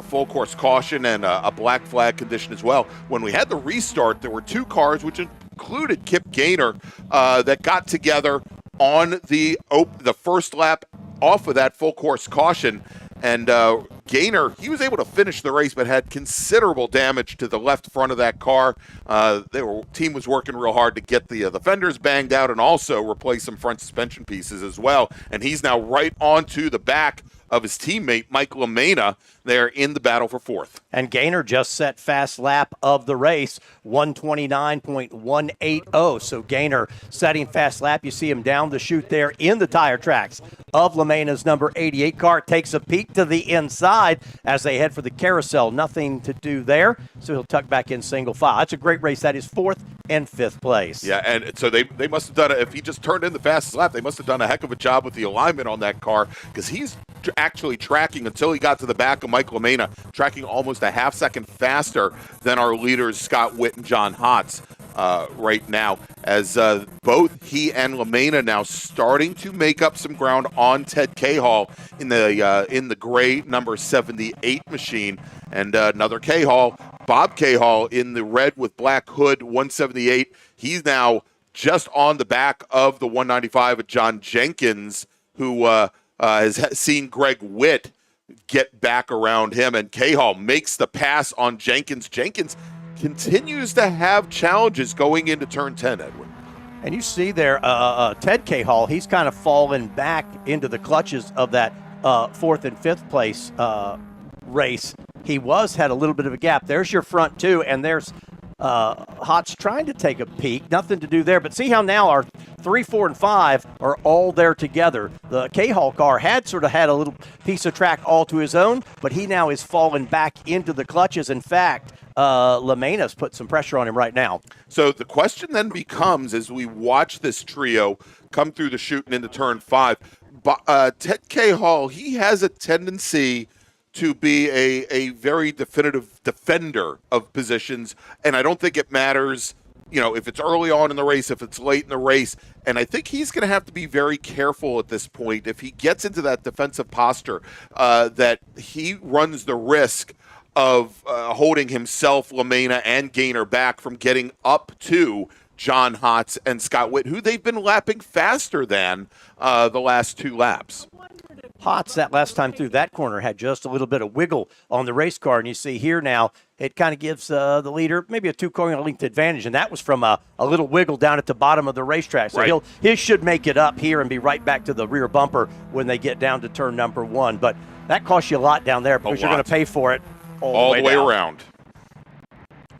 full course caution and a black flag condition as well. When we had the restart, there were 2 cars, which included Kip Gaynor, that got together on the first lap off of that full course caution. And Gaynor, he was able to finish the race, but had considerable damage to the left front of that car. Team was working real hard to get the fenders banged out and also replace some front suspension pieces as well. And he's now right onto the back of his teammate, Mike LaMena, there in the battle for 4th. And Gaynor just set fast lap of the race, 129.180. So Gaynor setting fast lap. You see him down the chute there in the tire tracks of LaMena's number 88 car. Takes a peek to the inside as they head for the carousel. Nothing to do there, so he'll tuck back in single file. That's a great race. That is 4th and 5th place. Yeah, and so they must have done it. If he just turned in the fastest lap, they must have done a heck of a job with the alignment on that car, because he's actually tracking until he got to the back of Mike LaMena, tracking almost a half second faster than our leaders Scott Witt and John Hotz right now, as both he and LaMena now starting to make up some ground on Ted Cahall in the gray number 78 machine, and another Cahall, Bob Cahall, in the red with black hood 178. He's now just on the back of the 195 of John Jenkins, who has seen Greg Witt get back around him, and Cahall makes the pass on Jenkins. Jenkins continues to have challenges going into turn 10, Edwin. And you see there, Ted Cahall, he's kind of fallen back into the clutches of that 4th and 5th place race. He had a little bit of a gap. There's your front 2, and there's Hotz trying to take a peek. Nothing to do there, but see how now our 3, 4, and 5 are all there together. The Cahall car had a little piece of track all to his own, but he now is falling back into the clutches. In fact, LaMena's put some pressure on him right now. So the question then becomes, as we watch this trio come through the chute and into turn 5, Ted Cahall, he has a tendency to be a very definitive defender of positions, and I don't think it matters, if it's early on in the race, if it's late in the race. And I think he's going to have to be very careful at this point if he gets into that defensive posture, that he runs the risk of holding himself, LaMena, and Gaynor back from getting up to John Hotz and Scott Witt, who they've been lapping faster than the last 2 laps. Hotz, that last time through that corner, had just a little bit of wiggle on the race car, and you see here now it kind of gives the leader maybe a 2-car length advantage, and that was from a little wiggle down at the bottom of the racetrack. So right. he should make it up here and be right back to the rear bumper when they get down to turn number 1. But that costs you a lot down there because you're going to pay for it all the way around.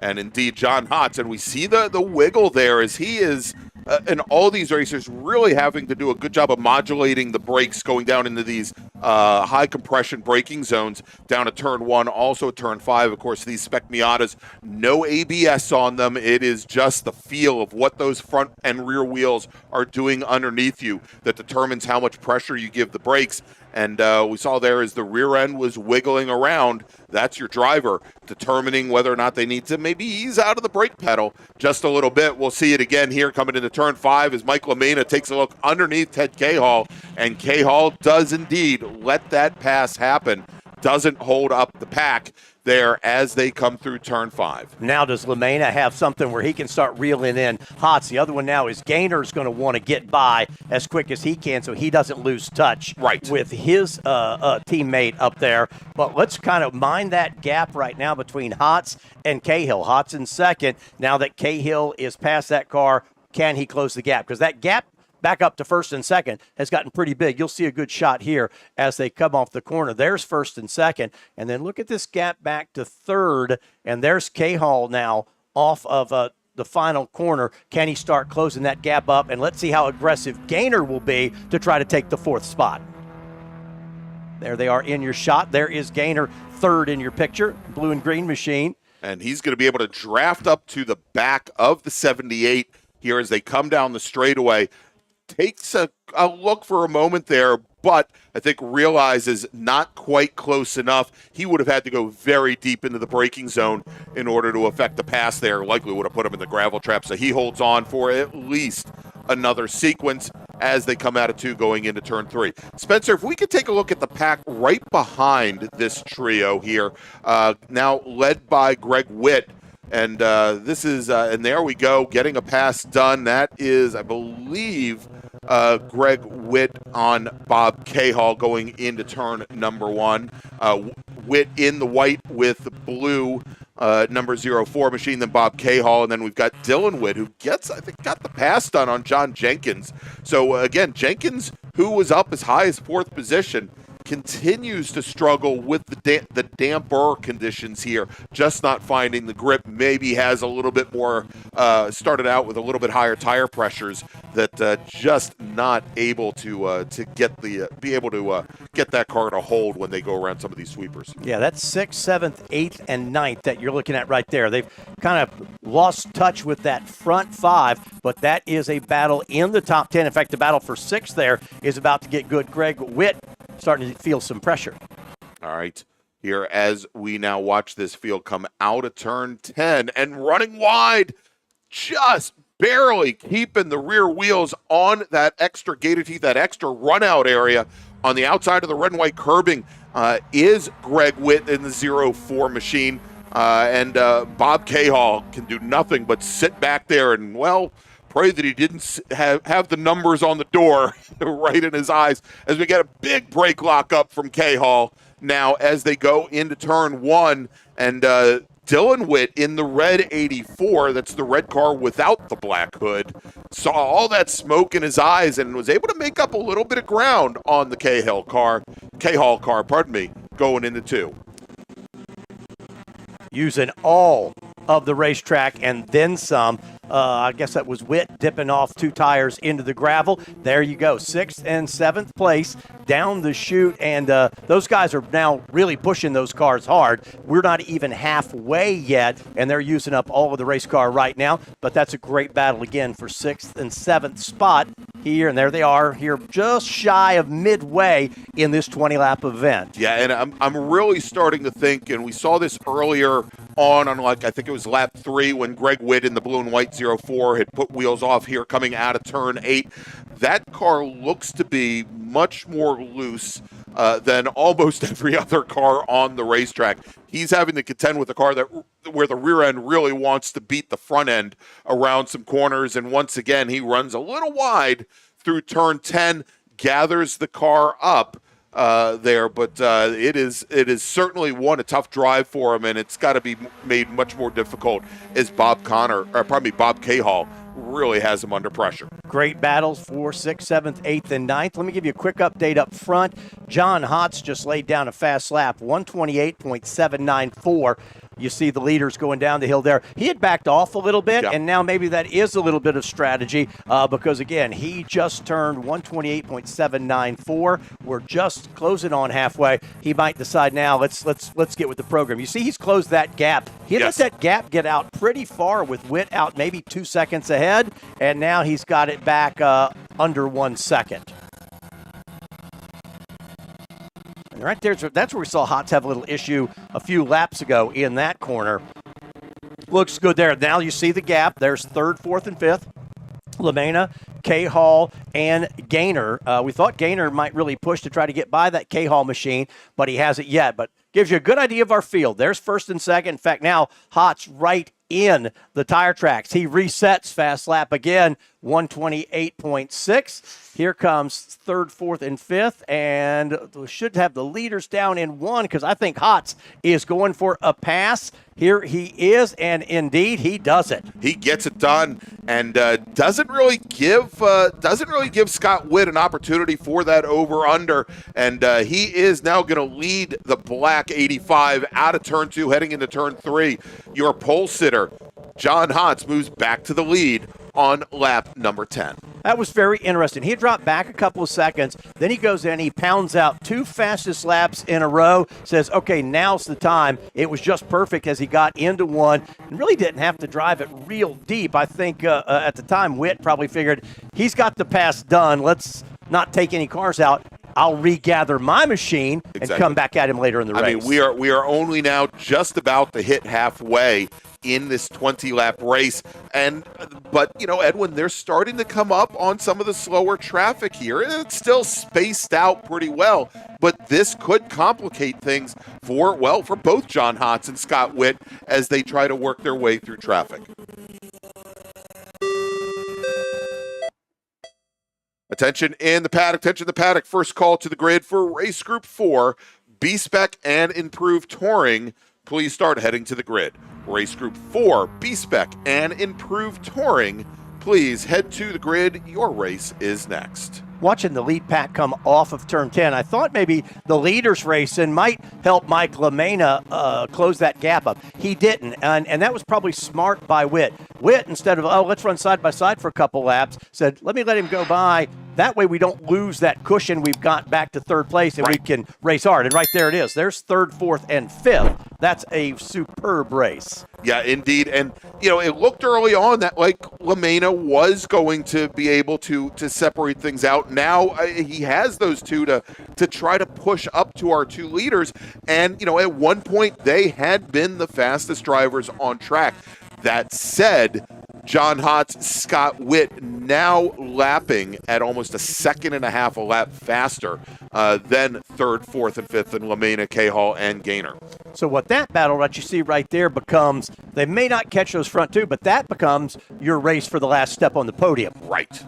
And indeed, John Hotz, and we see the wiggle there as he is, and all these racers really having to do a good job of modulating the brakes going down into these high compression braking zones down to turn 1, also turn 5. Of course, these spec Miatas, no ABS on them. It is just the feel of what those front and rear wheels are doing underneath you that determines how much pressure you give the brakes. And we saw there as the rear end was wiggling around, that's your driver determining whether or not they need to maybe ease out of the brake pedal just a little bit. We'll see it again here coming into turn 5 as Mike LaMena takes a look underneath Ted Cahall, and Cahall does indeed let that pass happen, doesn't hold up the pack there as they come through turn 5. Now does LaMena have something where he can start reeling in Hotz? The other one now is Gaynor's going to want to get by as quick as he can so he doesn't lose touch with his teammate up there. But let's kind of mind that gap right now between Hotz and Cahill. Hotz in second. Now that Cahill is past that car, can he close the gap? Because that gap back up to first and second has gotten pretty big. You'll see a good shot here as they come off the corner. There's first and second. And then look at this gap back to third. And there's Cahall now off of the final corner. Can he start closing that gap up? And let's see how aggressive Gaynor will be to try to take the 4th spot. There they are in your shot. There is Gaynor third in your picture, blue and green machine. And he's going to be able to draft up to the back of the 78 here as they come down the straightaway. Takes a look for a moment there, but I think realizes not quite close enough. He would have had to go very deep into the braking zone in order to affect the pass there. Likely would have put him in the gravel trap, so he holds on for at least another sequence as they come out of 2 going into turn 3. Spencer, if we could take a look at the pack right behind this trio here, now led by Greg Witt. And this is, and there we go, getting a pass done. That is, I believe, Greg Witt on Bob Cahall going into turn number 1. Witt in the white with blue, number 04 machine, then Bob Cahall. And then we've got Dylan Witt, who gets, I think, got the pass done on John Jenkins. So, again, Jenkins, who was up as high as 4th position, continues to struggle with the damper conditions here, just not finding the grip. Maybe has a little bit more, started out with a little bit higher tire pressures that just not able to get be able to get that car to hold when they go around some of these sweepers. Yeah, that's 6th, 7th, 8th, and 9th that you're looking at right there. They've kind of lost touch with that front 5, but that is a battle in the top 10. In fact, the battle for 6th there is about to get good. Greg Witt starting to feel some pressure. All right, here as we now watch this field come out of turn 10 and running wide, just barely keeping the rear wheels on that extra gator teeth, that extra run out area on the outside of the red and white curbing is Greg Witt in the 04 machine. And Bob Cahall can do nothing but sit back there and, well, pray that he didn't have the numbers on the door right in his eyes as we get a big brake lock up from Cahall now as they go into turn 1. And Dylan Witt in the red 84, that's the red car without the black hood, saw all that smoke in his eyes and was able to make up a little bit of ground on the Cahall car, going into 2. Using all of the racetrack and then some. I guess that was Witt dipping off 2 tires into the gravel. There you go, 6th and 7th place down the chute, and those guys are now really pushing those cars hard. We're not even halfway yet, and they're using up all of the race car right now, but that's a great battle again for 6th and 7th spot here, and there they are here just shy of midway in this 20-lap event. Yeah, and I'm really starting to think, and we saw this earlier on like, I think it was lap 3 when Greg Witt in the blue and white 04 had put wheels off here coming out of turn 8. That car looks to be much more loose than almost every other car on the racetrack. He's having to contend with a car where the rear end really wants to beat the front end around some corners, and once again he runs a little wide through turn 10, gathers the car up there, but it is certainly a tough drive for him, and it's got to be made much more difficult as Bob Cahall really has him under pressure. Great battles for 6th, 7th, 8th, and 9th. Let me give you a quick update up front. John Hotz just laid down a fast lap, 128.794. You see the leaders going down the hill there. He had backed off a little bit, and now maybe that is a little bit of strategy because, again, he just turned 128.794. We're just closing on halfway. He might decide now, let's get with the program. You see he's closed that gap. He let that gap get out pretty far with Witt out maybe 2 seconds ahead, and now he's got it back under 1 second. And right there, that's where we saw Hotz have a little issue a few laps ago in that corner. Looks good there. Now you see the gap. There's third, fourth, and fifth. LaMena, K-Hall, and Gaynor. We thought Gaynor might really push to try to get by that K-Hall machine, but he hasn't yet. But gives you a good idea of our field. There's first and second. In fact, now Hotz right in the tire tracks. He resets fast lap again, 128.6. Here comes third, fourth, and fifth, and we should have the leaders down in one because I think Hotz is going for a pass. Here he is, and indeed he does it. He gets it done, and doesn't really give Scott Witt an opportunity for that over/under, and he is now going to lead the black 85 out of turn 2, heading into turn 3. Your pole sitter, John Hotz, moves back to the lead on lap number 10. That was very interesting. He dropped back a couple of seconds. Then he goes in, he pounds out 2 fastest laps in a row, says, okay, now's the time. It was just perfect as he got into one and really didn't have to drive it real deep. I think at the time, Witt probably figured he's got the pass done. Let's not take any cars out. I'll regather my machine and come back at him later in the race. I mean, we are only now just about to hit halfway in this 20-lap race. But, Edwin, they're starting to come up on some of the slower traffic here. It's still spaced out pretty well, but this could complicate things for both John Hotz and Scott Witt as they try to work their way through traffic. Attention in the paddock. First call to the grid for race group 4, B-Spec and Improved Touring. Please start heading to the grid. Race group 4, B-Spec and Improved Touring. Please head to the grid. Your race is next. Watching the lead pack come off of turn 10, I thought maybe the leaders racing might help Mike LaMena close that gap up. He didn't, and that was probably smart by Witt. Witt, instead of, let's run side by side for a couple laps, said, let me let him go by. That way we don't lose that cushion we've got back to third place, and we can race hard. And right there it is. There's third, fourth, and fifth. That's a superb race. Yeah, indeed. And, it looked early on that, LaMena was going to be able to separate things out. Now he has those two to try to push up to our 2 leaders. And, at one point they had been the fastest drivers on track. That said, John Hotz, Scott Witt now lapping at almost a second and a half a lap faster than third, fourth, and fifth in LaMena, K-Hall, and Gaynor. So what that battle that you see right there becomes, they may not catch those front 2, but that becomes your race for the last step on the podium. Right.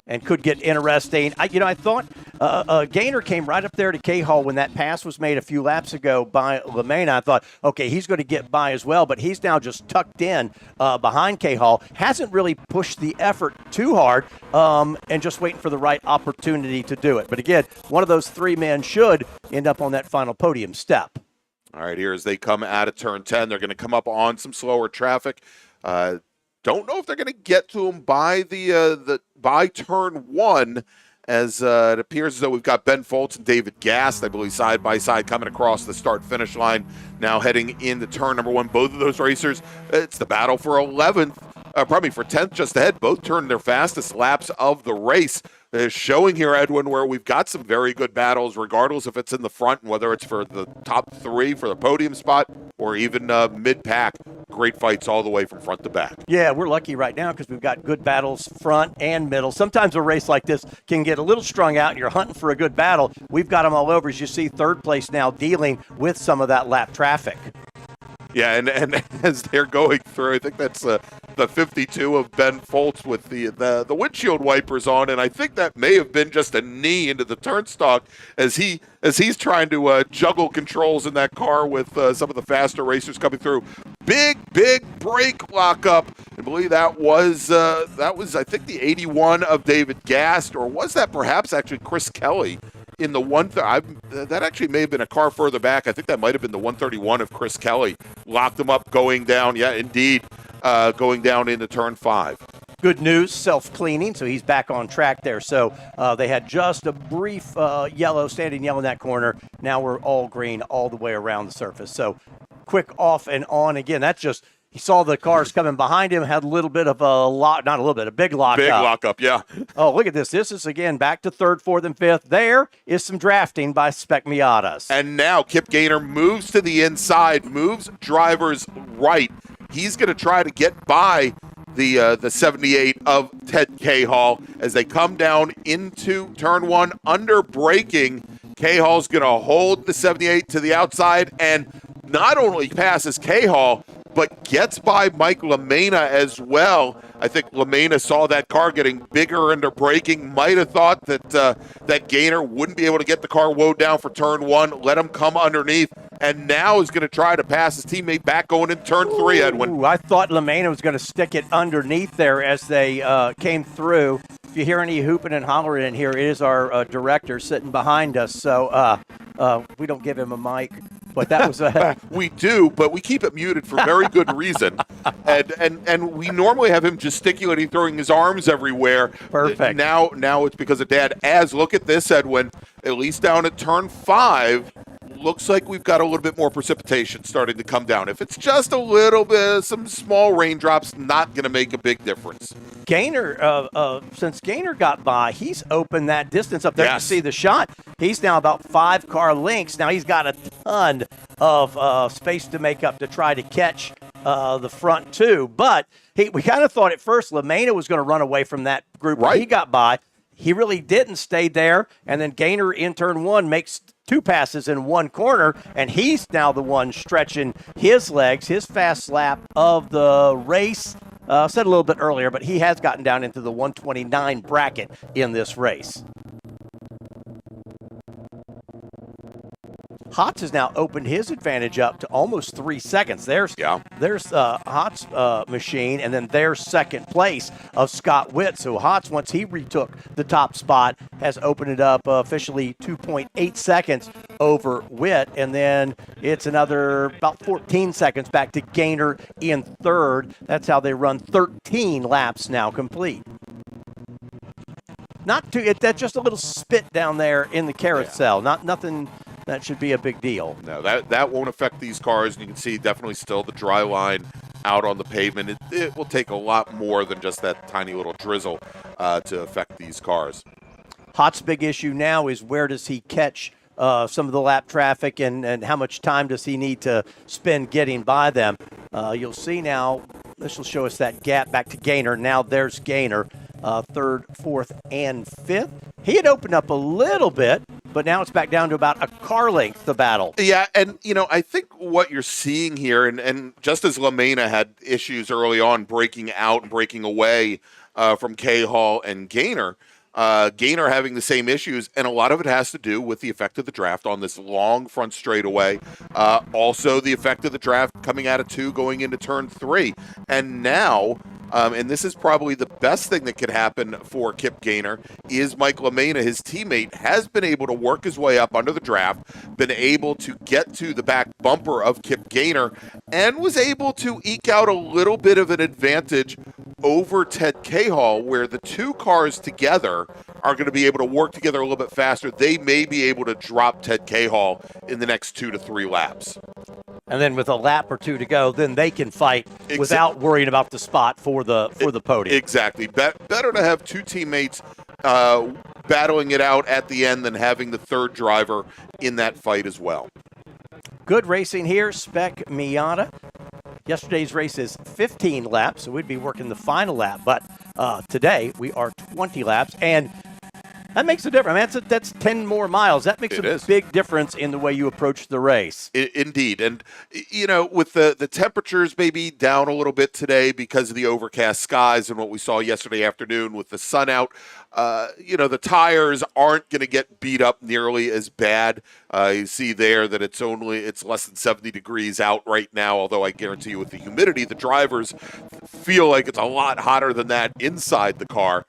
And could get interesting. I thought Gaynor came right up there to K-Hall when that pass was made a few laps ago by LaMena. I thought, okay, he's going to get by as well, but he's now just tucked in behind K-Hall. Hasn't really pushed the effort too hard and just waiting for the right opportunity to do it. But again, one of those 3 men should end up on that final podium step. All right, here as they come out of turn 10, they're going to come up on some slower traffic. Don't know if they're going to get to him by by turn 1, as it appears as though we've got Ben Foltz and David Gast, I believe, side by side coming across the start-finish line. Now heading into turn number 1. Both of those racers, it's the battle for 11th. For 10th just ahead. Both turned their fastest laps of the race. Showing here, Edwin, where we've got some very good battles, regardless if it's in the front, and whether it's for the top 3 for the podium spot or even mid-pack. Great fights all the way from front to back. Yeah, we're lucky right now because we've got good battles front and middle. Sometimes a race like this can get a little strung out and you're hunting for a good battle. We've got them all over. As you see, third place now dealing with some of that lap traffic. Yeah, and as they're going through, I think that's the 52 of Ben Foltz with the windshield wipers on, and I think that may have been just a knee into the turnstock as he's trying to juggle controls in that car with some of the faster racers coming through. Big brake lockup. I believe that was I think the 81 of David Gast, or was that perhaps actually Chris Kelly? in the that actually may have been a car further back. I think that might have been the 131 of Chris Kelly. Locked him up going down. Yeah, indeed, going down into turn 5. Good news, self-cleaning, so he's back on track there. So they had just a brief standing yellow in that corner. Now we're all green all the way around the surface. So quick off and on again. That's just, he saw the cars coming behind him, had a little bit of a big lock Big up. lock up, yeah. Oh, look at this. This is, again, back to 3rd, 4th, and 5th. There is some drafting by Spec Miatas. And now Kip Gaynor moves to the inside, moves drivers right. He's going to try to get by the 78 of Ted Cahall as they come down into turn 1 under braking. Cahall's going to hold the 78 to the outside and not only passes Cahall, but gets by Mike LaMena as well. I think LaMena saw that car getting bigger under braking, might have thought that Gaynor wouldn't be able to get the car woed down for turn 1, let him come underneath, and now is going to try to pass his teammate back going in turn 3, Edwin. Ooh, I thought LaMena was going to stick it underneath there as they came through. If you hear any hooping and hollering in here, it is our director sitting behind us, so we don't give him a mic. But that was we do, but we keep it muted for very good reason. And we normally have him gesticulating, throwing his arms everywhere. Perfect. Now it's because of Dad. As look at this, Edwin, at least down at turn 5, looks like we've got a little bit more precipitation starting to come down. If it's just a little bit, some small raindrops, not going to make a big difference. Gaynor, since Gaynor got by, he's opened that distance up there. Yes. You see the shot. He's now about 5 car lengths. Now he's got a ton of space to make up to try to catch the front 2. But we kind of thought at first LaMena was going to run away from that group. Right. He got by. He really didn't stay there. And then Gaynor in turn 1 makes 2 passes in 1 corner, and he's now the one stretching his legs, his fast lap of the race. Said a little bit earlier, but he has gotten down into the 129 bracket in this race. Hotz has now opened his advantage up to almost 3 seconds. There's Hotz machine, and then there's second place of Scott Witt. So Hotz, once he retook the top spot, has opened it up officially 2.8 seconds over Witt, and then it's another about 14 seconds back to Gaynor in 3rd. That's how they run 13 laps now complete. That's just a little spit down there in the carousel. Nothing. That should be a big deal. No, that won't affect these cars. And you can see definitely still the dry line out on the pavement. It will take a lot more than just that tiny little drizzle to affect these cars. Hotz's big issue now is where does he catch some of the lap traffic and how much time does he need to spend getting by them. You'll see now, this will show us that gap back to Gaynor. Now there's Gaynor, 3rd, 4th, and 5th. He had opened up a little bit, but now it's back down to about a car length, the battle. Yeah, and, I think what you're seeing here, and just as LaMena had issues early on breaking out and breaking away from Cahall and Gaynor, Gaynor having the same issues, and a lot of it has to do with the effect of the draft on this long front straightaway. Also, the effect of the draft coming out of 2 going into turn 3. And now, and this is probably the best thing that could happen for Kip Gaynor, is Mike LaMena, his teammate, has been able to work his way up under the draft, been able to get to the back bumper of Kip Gaynor, and was able to eke out a little bit of an advantage over Ted Cahall, where the 2 cars together are going to be able to work together a little bit faster. They may be able to drop Ted Cahall in the next 2 to 3 laps. And then with a lap or 2 to go, then they can fight without worrying about the spot for the podium. Exactly. Better to have 2 teammates battling it out at the end than having the 3rd driver in that fight as well. Good racing here, Spec Miata. Yesterday's race is 15 laps, so we'd be working the final lap. But today we are 20 laps, and that makes a difference. That's 10 more miles. That makes a big difference in the way you approach the race. Indeed. And, with the temperatures maybe down a little bit today because of the overcast skies and what we saw yesterday afternoon with the sun out, the tires aren't going to get beat up nearly as bad. You see there that it's less than 70 degrees out right now, although I guarantee you with the humidity, the drivers feel like it's a lot hotter than that inside the car.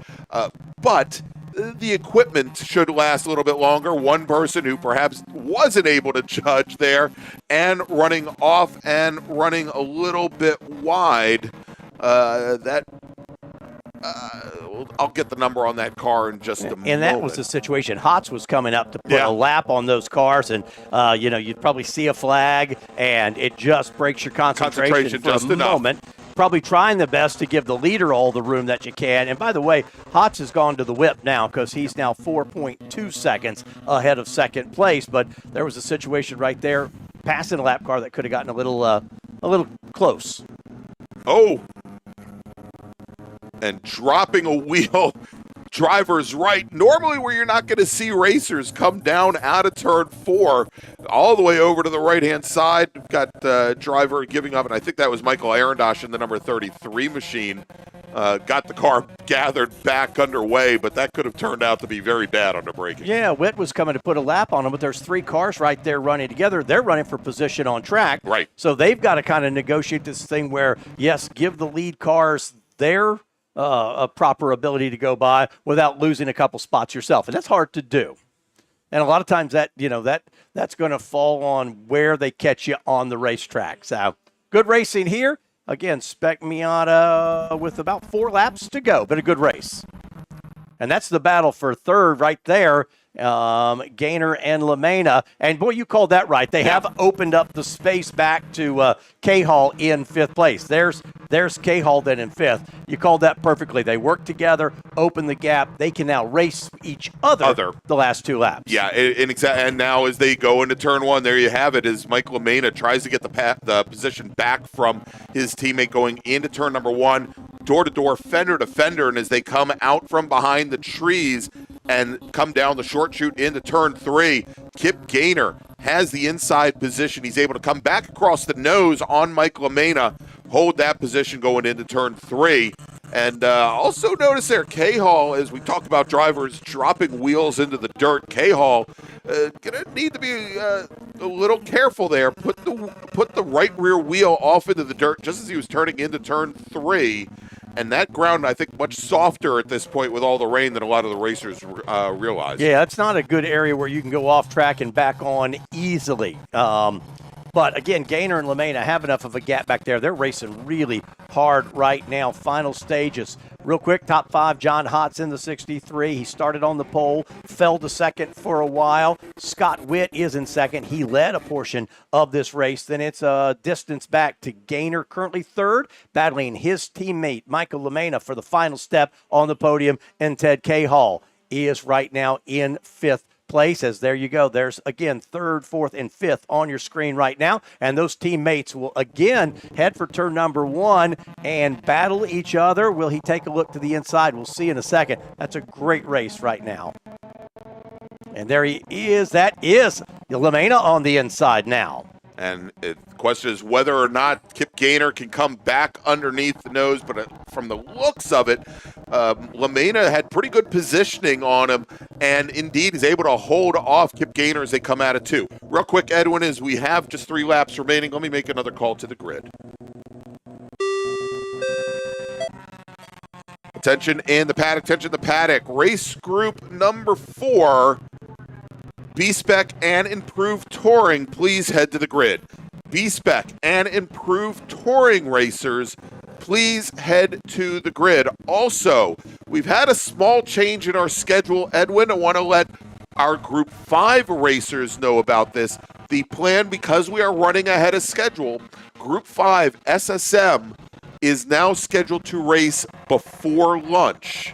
But the equipment should last a little bit longer. One person who perhaps wasn't able to judge there and running off and running a little bit wide. I'll get the number on that car in just a moment. And that was the situation. Hotz was coming up to put a lap on those cars, and you'd probably see a flag, and it just breaks your concentration for just a moment. Probably trying the best to give the leader all the room that you can. And by the way, Hotz has gone to the whip now because he's now 4.2 seconds ahead of second place. But there was a situation right there, passing a lap car that could have gotten a little close. Oh. And dropping a wheel, driver's right. Normally where you're not going to see racers come down out of turn 4 all the way over to the right-hand side. We've got driver giving up, and I think that was Michael Arendosh in the number 33 machine. Got the car gathered back underway, but that could have turned out to be very bad under braking. Yeah, Witt was coming to put a lap on him, but there's 3 cars right there running together. They're running for position on track. Right. So they've got to kind of negotiate this thing where, yes, give the lead cars their a proper ability to go by without losing a couple spots yourself. And that's hard to do. And a lot of times that's going to fall on where they catch you on the racetrack. So good racing here. Again, Spec Miata with about 4 laps to go, but a good race. And that's the battle for third right there. Gaynor and LaMena. And boy, you called that right. They have opened up the space back to K-Hall in 5th place. There's K-Hall then in 5th. You called that perfectly. They work together, open the gap. They can now race each other. The last 2 laps. Yeah, and now as they go into turn 1, there you have it, as Mike LaMena tries to get the position back from his teammate going into turn number 1, door-to-door, fender-to-fender, and as they come out from behind the trees and come down the short chute into turn 3, Kip Gaynor has the inside position. He's able to come back across the nose on Mike LaMena, hold that position going into turn 3. And also notice there, K-Hall, as we talk about drivers dropping wheels into the dirt, K-Hall going to need to be a little careful there. Put the right rear wheel off into the dirt just as he was turning into turn 3. And that ground, I think, much softer at this point with all the rain than a lot of the racers realize. Yeah, that's not a good area where you can go off track and back on easily. But again, Gaynor and LaMena have enough of a gap back there. They're racing really hard right now. Final stages. Real quick, top 5, John Hotz in the 63. He started on the pole, fell to second for a while. Scott Witt is in second. He led a portion of this race. Then it's a distance back to Gaynor, currently 3rd, battling his teammate, Michael LaMena, for the final step on the podium. And Ted K-Hall is right now in 5th place, as there you go. There's again 3rd, 4th, and 5th on your screen right now, and those teammates will again head for turn number 1 and battle each other. Will he take a look to the inside? We'll see in a second. That's a great race right now. And there he is. That is LaMena on the inside now. And the question is whether or not Kip Gaynor can come back underneath the nose. But from the looks of it, LaMena had pretty good positioning on him, and indeed is able to hold off Kip Gaynor as they come out of 2. Real quick, Edwin, as we have just 3 laps remaining, let me make another call to the grid. Attention in the paddock, attention the paddock. Race group number 4. B-Spec and Improved Touring, please head to the grid. B-Spec and Improved Touring racers, please head to the grid. Also, we've had a small change in our schedule. Edwin, I want to let our Group 5 racers know about this. The plan, because we are running ahead of schedule, Group 5 SSM is now scheduled to race before lunch.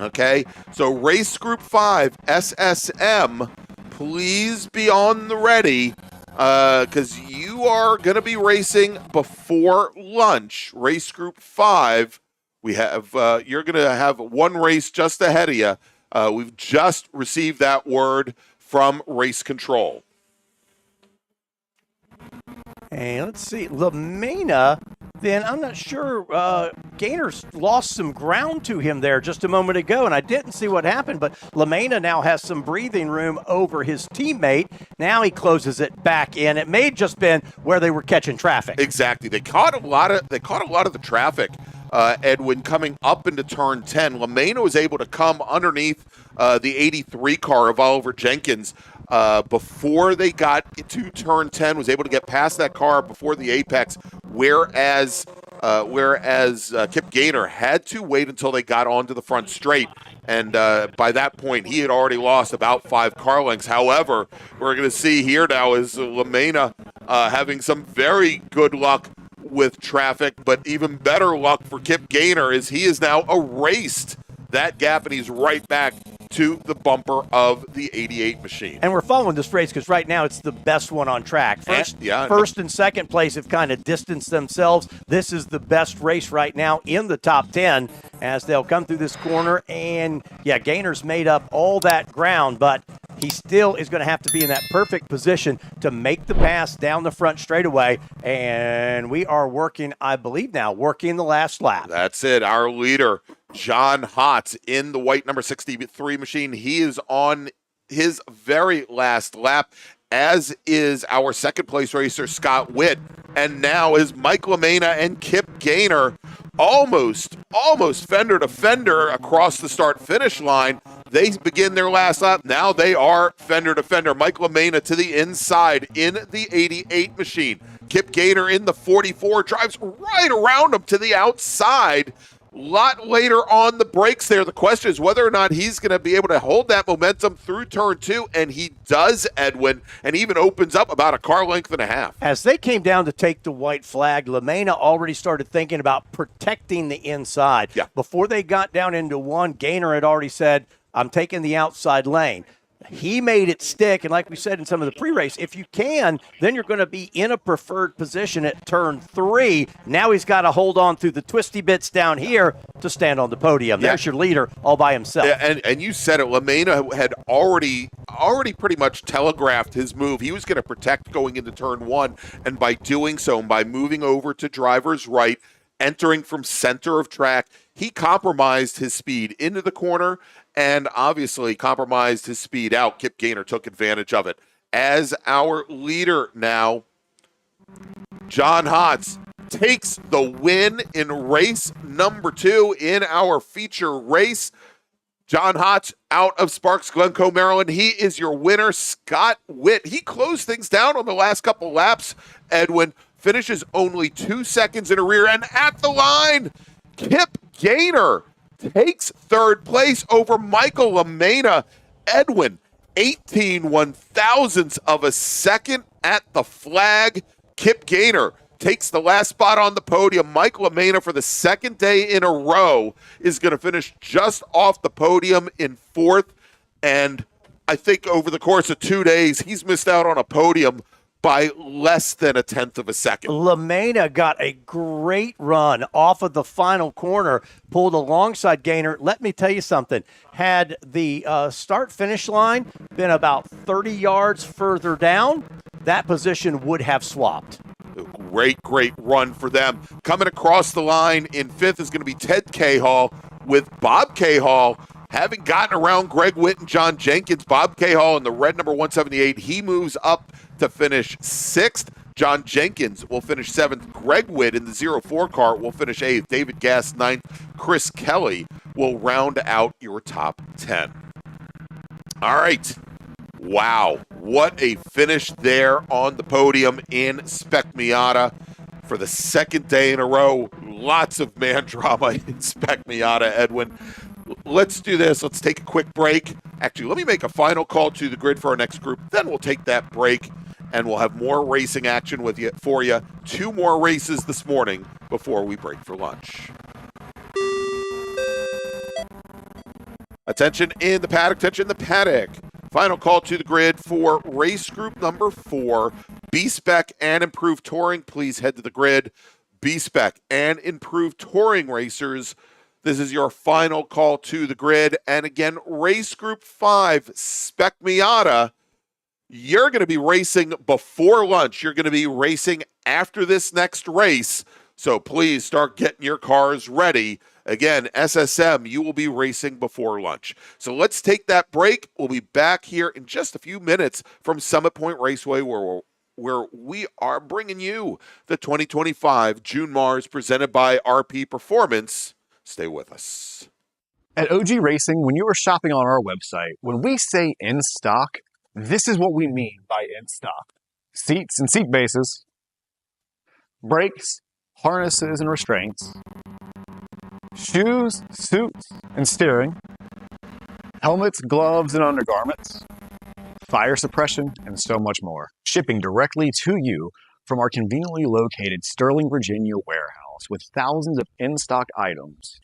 Okay, so race Group 5 SSM, please be on the ready because you are going to be racing before lunch. Race Group 5, we have you're going to have 1 race just ahead of you. We've just received that word from race control. And let's see, LaMena, then I'm not sure. Gaynor's lost some ground to him there just a moment ago, and I didn't see what happened, but LaMena now has some breathing room over his teammate. Now he closes it back in. It may have just been where they were catching traffic. Exactly. They caught a lot of the traffic Edwin, coming up into turn 10. LaMena was able to come underneath the 83 car of Oliver Jenkins before they got to turn 10, was able to get past that car before the apex, whereas Kip Gaynor had to wait until they got onto the front straight. And by that point, he had already lost about 5 car lengths. However, we're going to see here now is LaMena having some very good luck with traffic, but even better luck for Kip Gaynor is he has now erased that gap, and he's right back to the bumper of the 88 machine. And we're following this race because right now it's the best one on track. First and second place have kind of distanced themselves. This is the best race right now in the top 10 as they'll come through this corner. And, yeah, Gaynor's made up all that ground, but he still is going to have to be in that perfect position to make the pass down the front straightaway. And we are working, I believe now, working the last lap. That's it. Our leader, John Hotz, in the white number 63 machine. He is on his very last lap, as is our second place racer, Scott Witt. And now is Mike LaMena and Kip Gaynor almost fender to fender across the start-finish line. They begin their last lap. Now they are fender to fender. Mike LaMena to the inside in the 88 machine. Kip Gaynor in the 44 drives right around him to the outside. A lot later on the brakes there. The question is whether or not he's going to be able to hold that momentum through turn 2, and he does, Edwin, and even opens up about a car length and a half. As they came down to take the white flag, LaMena already started thinking about protecting the inside. Yeah. Before they got down into 1, Gaynor had already said, I'm taking the outside lane. He made it stick, and like we said in some of the pre-race, if you can, then you're going to be in a preferred position at turn 3. Now he's got to hold on through the twisty bits down here to stand on the podium. Yeah. There's your leader all by himself. Yeah, and you said it. LaMena had already pretty much telegraphed his move. He was going to protect going into turn 1, and by doing so, and by moving over to driver's right, entering from center of track, he compromised his speed into the corner and obviously compromised his speed out. Kip Gaynor took advantage of it. As our leader now, John Hotz takes the win in race number 2 in our feature race. John Hotz out of Sparks, Glencoe, Maryland. He is your winner. Scott Witt, he closed things down on the last couple laps, Edwin. Finishes only 2 seconds in a rear, and at the line, Kip Gaynor takes third place over Michael LaMena. Edwin, 18 1,000ths of a second at the flag. Kip Gaynor takes the last spot on the podium. Mike LaMena, for the second day in a row, is going to finish just off the podium in 4th. And I think over the course of 2 days, he's missed out on a podium by less than a tenth of a second. LaMena got a great run off of the final corner, pulled alongside Gaynor. Let me tell you something. Had the start-finish line been about 30 yards further down, that position would have swapped. Great run for them. Coming across the line in 5th is going to be Ted Cahall, with Bob Cahall having gotten around Greg Witt and John Jenkins. Bob Cahall in the red number 178, he moves up to finish 6th. John Jenkins will finish 7th. Greg Witt in the 04 car will finish 8th. David Gass 9th. Chris Kelly will round out your top 10. All right. Wow. What a finish there on the podium in Spec Miata for the second day in a row. Lots of man drama in Spec Miata, Edwin. Let's do this. Let's take a quick break. Actually, let me make a final call to the grid for our next group. Then we'll take that break, and we'll have more racing action for you. 2 more races this morning before we break for lunch. Attention in the paddock. Attention in the paddock. Final call to the grid for race group number 4. B-Spec and Improved Touring. Please head to the grid. B-Spec and Improved Touring racers. This is your final call to the grid. And again, race group 5, Spec Miata. You're going to be racing before lunch. You're going to be racing after this next race. So please start getting your cars ready. Again, SSM, you will be racing before lunch. So let's take that break. We'll be back here in just a few minutes from Summit Point Raceway, where where we are bringing you the 2025 June MARRS presented by RP Performance. Stay with us. At OG Racing, when you are shopping on our website, when we say in stock, this is what we mean by in stock. Seats and seat bases, brakes, harnesses and restraints, shoes, suits, and steering, helmets, gloves, and undergarments, fire suppression, and so much more. Shipping directly to you from our conveniently located Sterling, Virginia warehouse with thousands of in-stock items.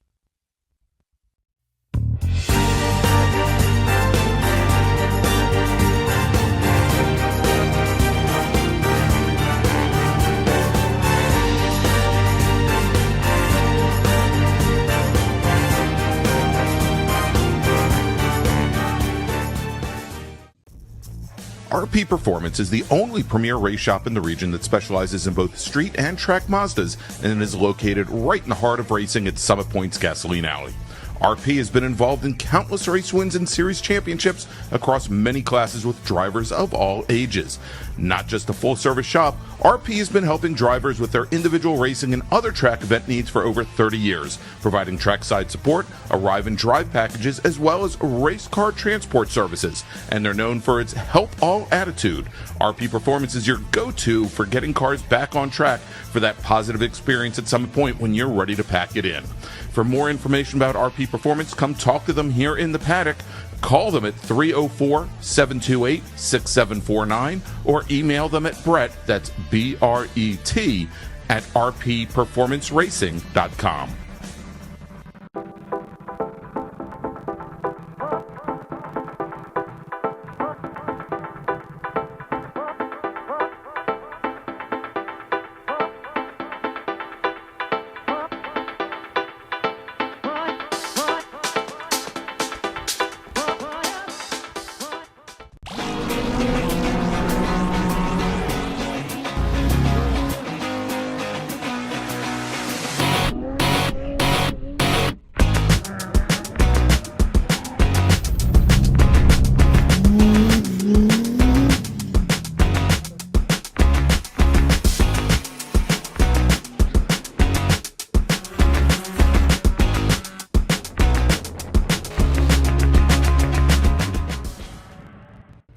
RP Performance is the only premier race shop in the region that specializes in both street and track Mazdas and is located right in the heart of racing at Summit Point's Gasoline Alley. RP has been involved in countless race wins and series championships across many classes with drivers of all ages. Not just a full-service shop, RP has been helping drivers with their individual racing and other track event needs for over 30 years, providing trackside support, arrive and drive packages, as well as race car transport services. And they're known for its help all attitude. RP Performance is your go-to for getting cars back on track for that positive experience at Summit Point when you're ready to pack it in. For more information about RP Performance, come talk to them here in the paddock. Call them at 304-728-6749 or email them at Brett, that's B-R-E-T, at rpperformanceracing.com.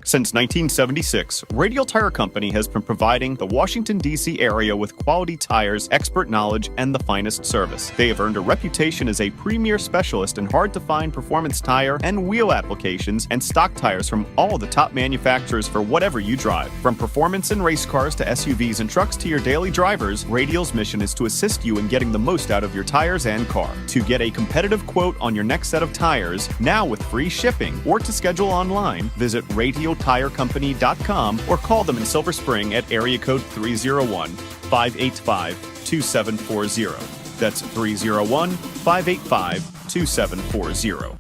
Since 1976, Radial Tire Company has been providing the Washington, D.C. area with quality tires, expert knowledge, and the finest service. They have earned a reputation as a premier specialist in hard-to-find performance tire and wheel applications and stock tires from all the top manufacturers for whatever you drive. From performance and race cars to SUVs and trucks to your daily drivers, Radial's mission is to assist you in getting the most out of your tires and car. To get a competitive quote on your next set of tires, now with free shipping, or to schedule online, visit RadialTireCompany.com or call them in Silver Spring at area code 301-585-2740. That's 301-585-2740.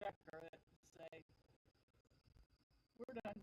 checker it and say, we're done.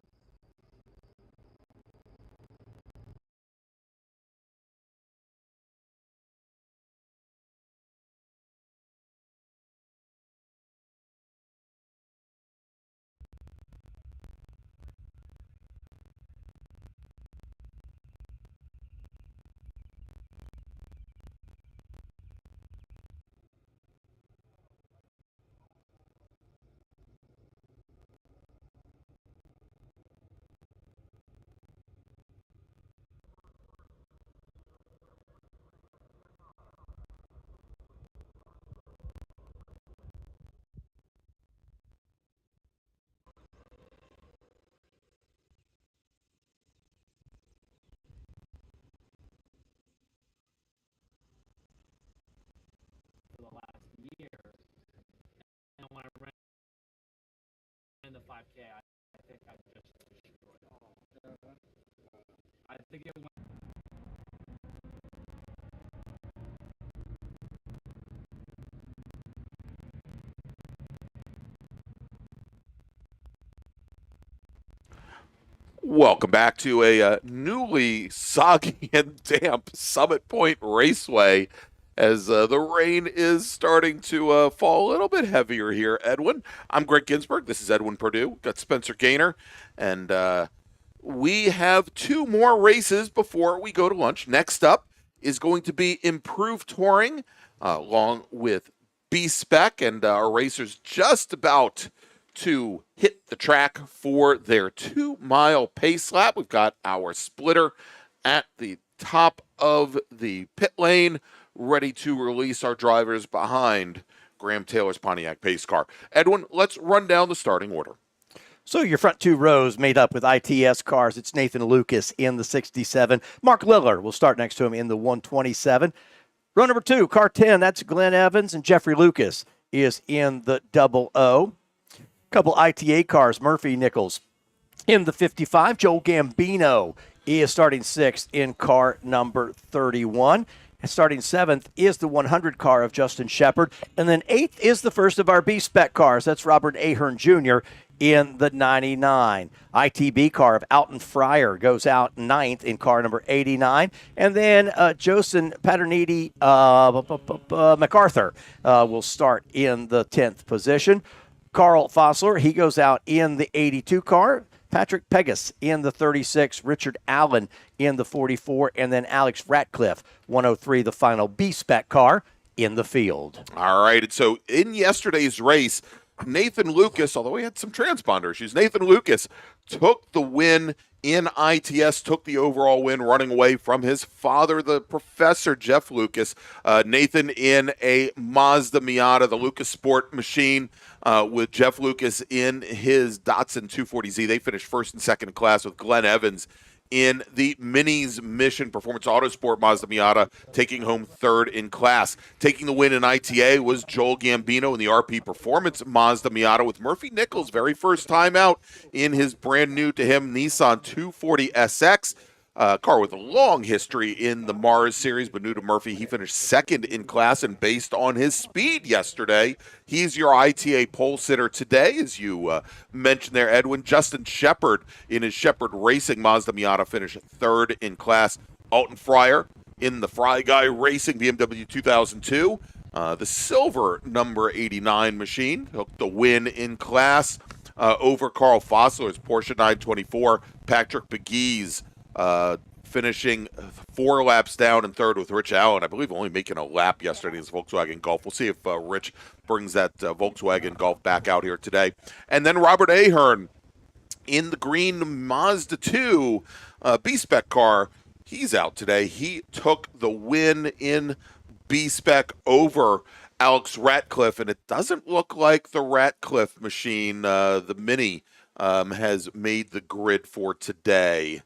For the last year, and when I ran the 5K, I think I just destroyed it. I think it went. Welcome back to a newly soggy and damp Summit Point Raceway as the rain is starting to fall a little bit heavier here, Edwin. I'm Greg Ginsburg. This is Edwin Perdue. Got Spencer Gaynor. And we have two more races before we go to lunch. Next up is going to be Improved Touring along with B-Spec. And our racers just about to hit the track for their 2-mile pace lap. We've got our splitter at the top of the pit lane, ready to release our drivers behind Graham Taylor's Pontiac pace car. Edwin, let's run down the starting order. So your front two rows made up with ITS cars. It's Nathan Lucas in the 67. Mark Liller will start next to him in the 127. Row number 2, car 10, that's Glenn Evans, and Jeffrey Lucas is in the 00. Couple ITA cars, Murphy Nichols in the 55. Joel Gambino is starting 6th in car number 31. And starting 7th is the 100 car of Justin Shepard. And then 8th is the first of our B-Spec cars. That's Robert Ahern Jr. in the 99. ITB car of Alton Fryer goes out 9th in car number 89. And then Josen Paterniti MacArthur will start in the 10th position. Carl Fossler, he goes out in the 82 car. Patrick Pegas in the 36. Richard Allen in the 44. And then Alex Ratcliffe, 103, the final B-Spec car in the field. All right. And so in yesterday's race, Nathan Lucas, although he had some transponder issues, Nathan Lucas took the win in ITS, took the overall win, running away from his father, the Professor Jeff Lucas. Nathan in a Mazda Miata, the Lucas Sport machine, with Jeff Lucas in his Datsun 240Z. They finished first and second in class, with Glenn Evans in the Minis Mission Performance Autosport Mazda Miata, taking home third in class. Taking the win in ITA was Joel Gambino in the RP Performance Mazda Miata, with Murphy Nichols' very first time out in his brand new to him Nissan 240SX. Car with a long history in the MARRS series, but new to Murphy. He finished second in class, and based on his speed yesterday, he's your ITA pole sitter today, as you mentioned there, Edwin. Justin Shepard in his Shepard Racing Mazda Miata finished third in class. Alton Fryer in the Fry Guy Racing BMW 2002. The silver number 89 machine took the win in class over Carl Fossler's Porsche 924. Patrick Begues finishing 4 laps down in third with Rich Allen. I believe only making a lap yesterday in his Volkswagen Golf. We'll see if Rich brings that Volkswagen Golf back out here today. And then Robert Ahern in the green Mazda 2 B-Spec car. He's out today. He took the win in B-Spec over Alex Ratcliffe, and it doesn't look like the Ratcliffe machine, the Mini, has made the grid for today.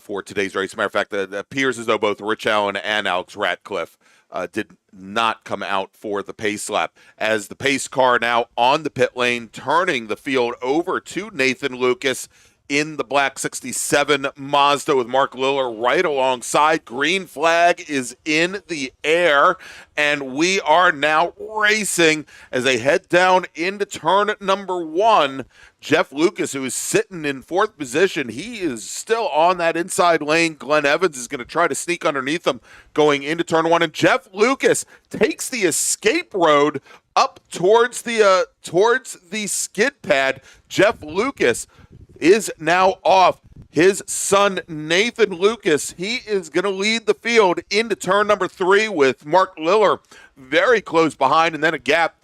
For today's race. As a matter of fact, it appears as though both Rich Allen and Alex Ratcliffe did not come out for the pace lap. As the pace car now on the pit lane, turning the field over to Nathan Lucas in the black 67 Mazda with Mark Liller right alongside. Green flag is in the air, and we are now racing as they head down into turn number 1. Jeff Lucas, who is sitting in 4th position, he is still on that inside lane. Glenn Evans is going to try to sneak underneath him going into turn 1, and Jeff Lucas takes the escape road up towards the skid pad. Jeff Lucas is now off. His son, Nathan Lucas, he is going to lead the field into turn number 3 with Mark Liller very close behind, and then a gap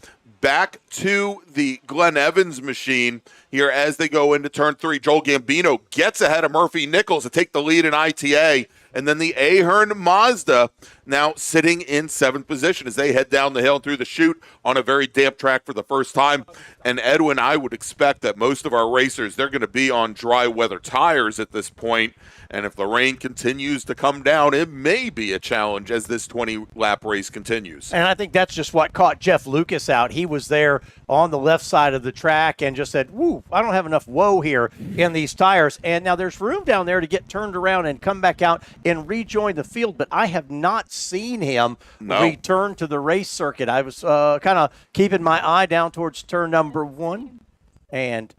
back to the Glenn Evans machine here as they go into turn 3. Joel Gambino gets ahead of Murphy Nichols to take the lead in ITA, and then the Ahern Mazda now sitting in 7th position as they head down the hill through the chute on a very damp track for the first time. And Edwin, I would expect that most of our racers, they're going to be on dry weather tires at this point. And if the rain continues to come down, it may be a challenge as this 20-lap race continues. And I think that's just what caught Jeff Lucas out. He was there on the left side of the track and just said, woo, I don't have enough woe here in these tires. And now there's room down there to get turned around and come back out and rejoin the field, but I have not seen him return to the race circuit. I was kind of keeping my eye down towards turn number 1, and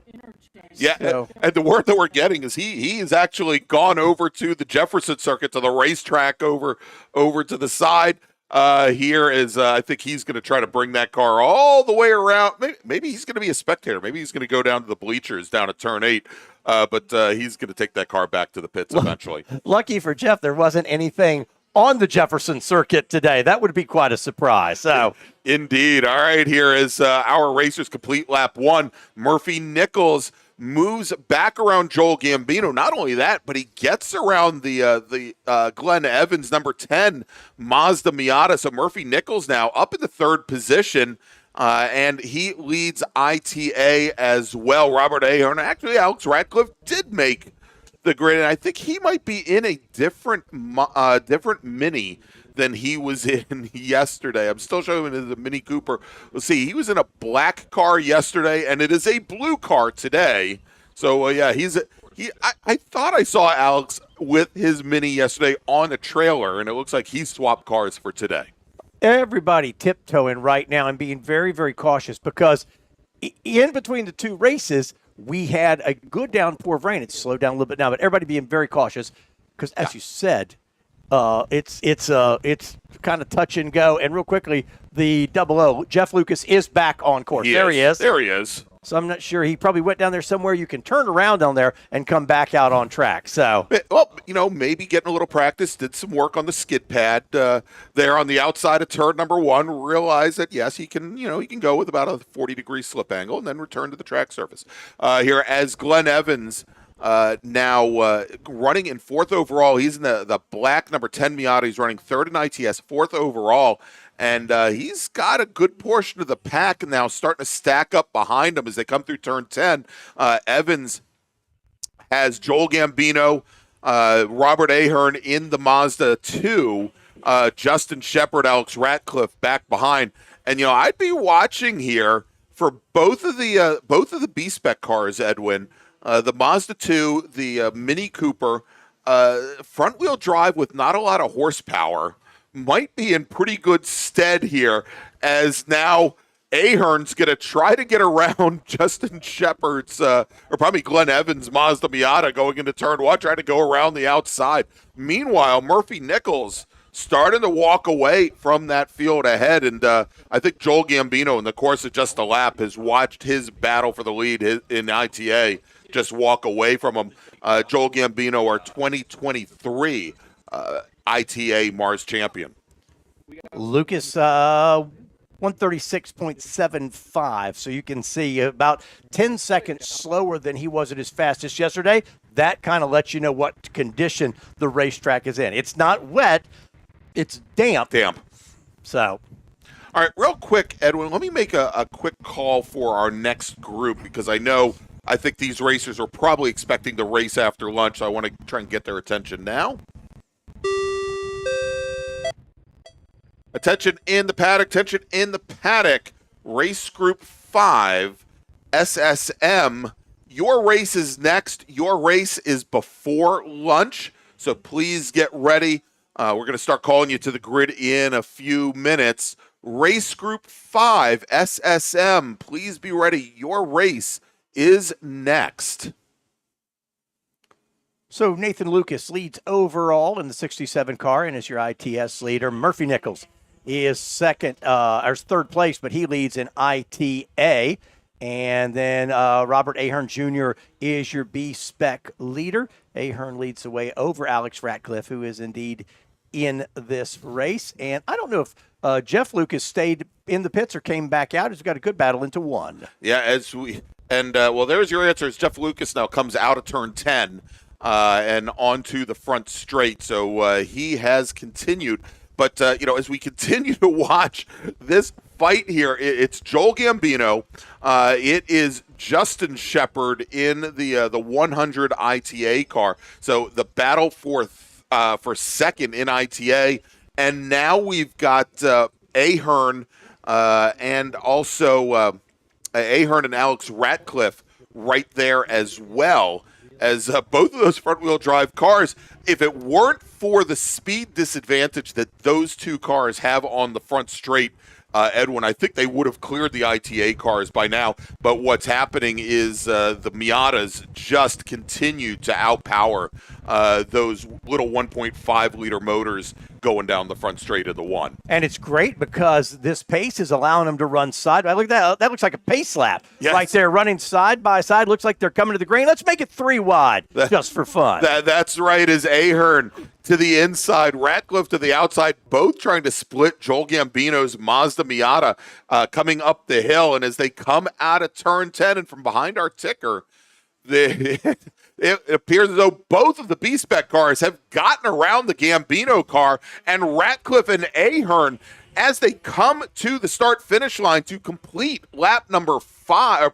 and the word that we're getting is he has actually gone over to the Jefferson circuit, to the racetrack over to the side. Here is I think he's going to try to bring that car all the way around. Maybe he's going to be a spectator. Maybe he's going to go down to the bleachers down at turn 8. But he's going to take that car back to the pits eventually. Lucky for Jeff, there wasn't anything on the Jefferson circuit today. That would be quite a surprise. So, indeed. All right, here is our racers complete lap 1. Murphy Nichols moves back around Joel Gambino. Not only that, but he gets around the Glenn Evans number 10 Mazda Miata. So Murphy Nichols now up in the 3rd position. And he leads ITA as well. Robert Ahern, actually Alex Ratcliffe did make the grid, and I think he might be in a different Mini than he was in yesterday. I'm still showing him the Mini Cooper. We'll see. He was in a black car yesterday, and it is a blue car today. So I thought I saw Alex with his Mini yesterday on a trailer, and it looks like he swapped cars for today. Everybody tiptoeing right now and being very, very cautious because in between the 2 races, we had a good downpour of rain. It's slowed down a little bit now, but everybody being very cautious because, as you said, it's kind of touch and go. And real quickly, the 00, Jeff Lucas is back on course. There he is. There he is. So I'm not sure. He probably went down there somewhere. You can turn around down there and come back out on track. So, well, maybe getting a little practice, did some work on the skid pad there on the outside of turn number 1. Realize that yes, he can go with about a 40-degree slip angle and then return to the track surface. Here as Glenn Evans now running in 4th overall. He's in the black number 10 Miata. He's running 3rd in ITS, 4th overall. And he's got a good portion of the pack now starting to stack up behind him as they come through turn 10. Evans has Joel Gambino, Robert Ahern in the Mazda 2, Justin Shepard, Alex Ratcliffe back behind. And, I'd be watching here for both of the B-Spec cars, Edwin. The Mazda 2, the Mini Cooper, front-wheel drive with not a lot of horsepower, might be in pretty good stead here as now Ahern's going to try to get around Justin Shepard's, or probably Glenn Evans' Mazda Miata going into turn 1, trying to go around the outside. Meanwhile, Murphy Nichols starting to walk away from that field ahead, and I think Joel Gambino, in the course of just a lap, has watched his battle for the lead in ITA just walk away from him. Joel Gambino, our 2023 ITA MARRS champion. Lucas, 136.75, so you can see about 10 seconds slower than he was at his fastest yesterday. That kind of lets you know what condition the racetrack is in. It's not wet, it's damp. So, all right, real quick, Edwin, let me make a quick call for our next group because I think these racers are probably expecting the race after lunch, so I want to try and get their attention now. Attention in the paddock. Race Group 5, SSM, your race is next. Your race is before lunch, so please get ready. We're going to start calling you to the grid in a few minutes. Race Group 5, SSM, please be ready. Your race is next. So Nathan Lucas leads overall in the 67 car and is your ITS leader. Murphy Nichols is third place, but he leads in ITA. And then Robert Ahern Jr. is your B-Spec leader. Ahern leads the way over Alex Ratcliffe, who is indeed in this race. And I don't know if Jeff Lucas stayed in the pits or came back out. He's got a good battle into one. Yeah, there's your answer. Jeff Lucas now comes out of turn 10 and onto the front straight. So he has continued. But, as we continue to watch this fight here, it's Joel Gambino. It is Justin Shepard in the 100 ITA car. So the battle for second in ITA. And now we've got Ahern and also Ahern and Alex Ratcliffe right there as well, as both of those front-wheel drive cars, if it weren't for the speed disadvantage that those two cars have on the front straight, Edwin, I think they would have cleared the ITA cars by now. But what's happening is the Miatas just continue to outpower those little 1.5-liter motors going down the front straight of the one. And it's great because this pace is allowing them to run side by. Look at that. That looks like a pace lap right there, running side by side. Looks like they're coming to the green. Let's make it 3 wide just for fun. That's right, as Ahern to the inside, Ratcliffe to the outside, both trying to split Joel Gambino's Mazda Miata coming up the hill. And as they come out of turn 10 and from behind our ticker, it appears as though both of the B-Spec cars have gotten around the Gambino car, and Ratcliffe and Ahern, as they come to the start-finish line to complete lap number 4,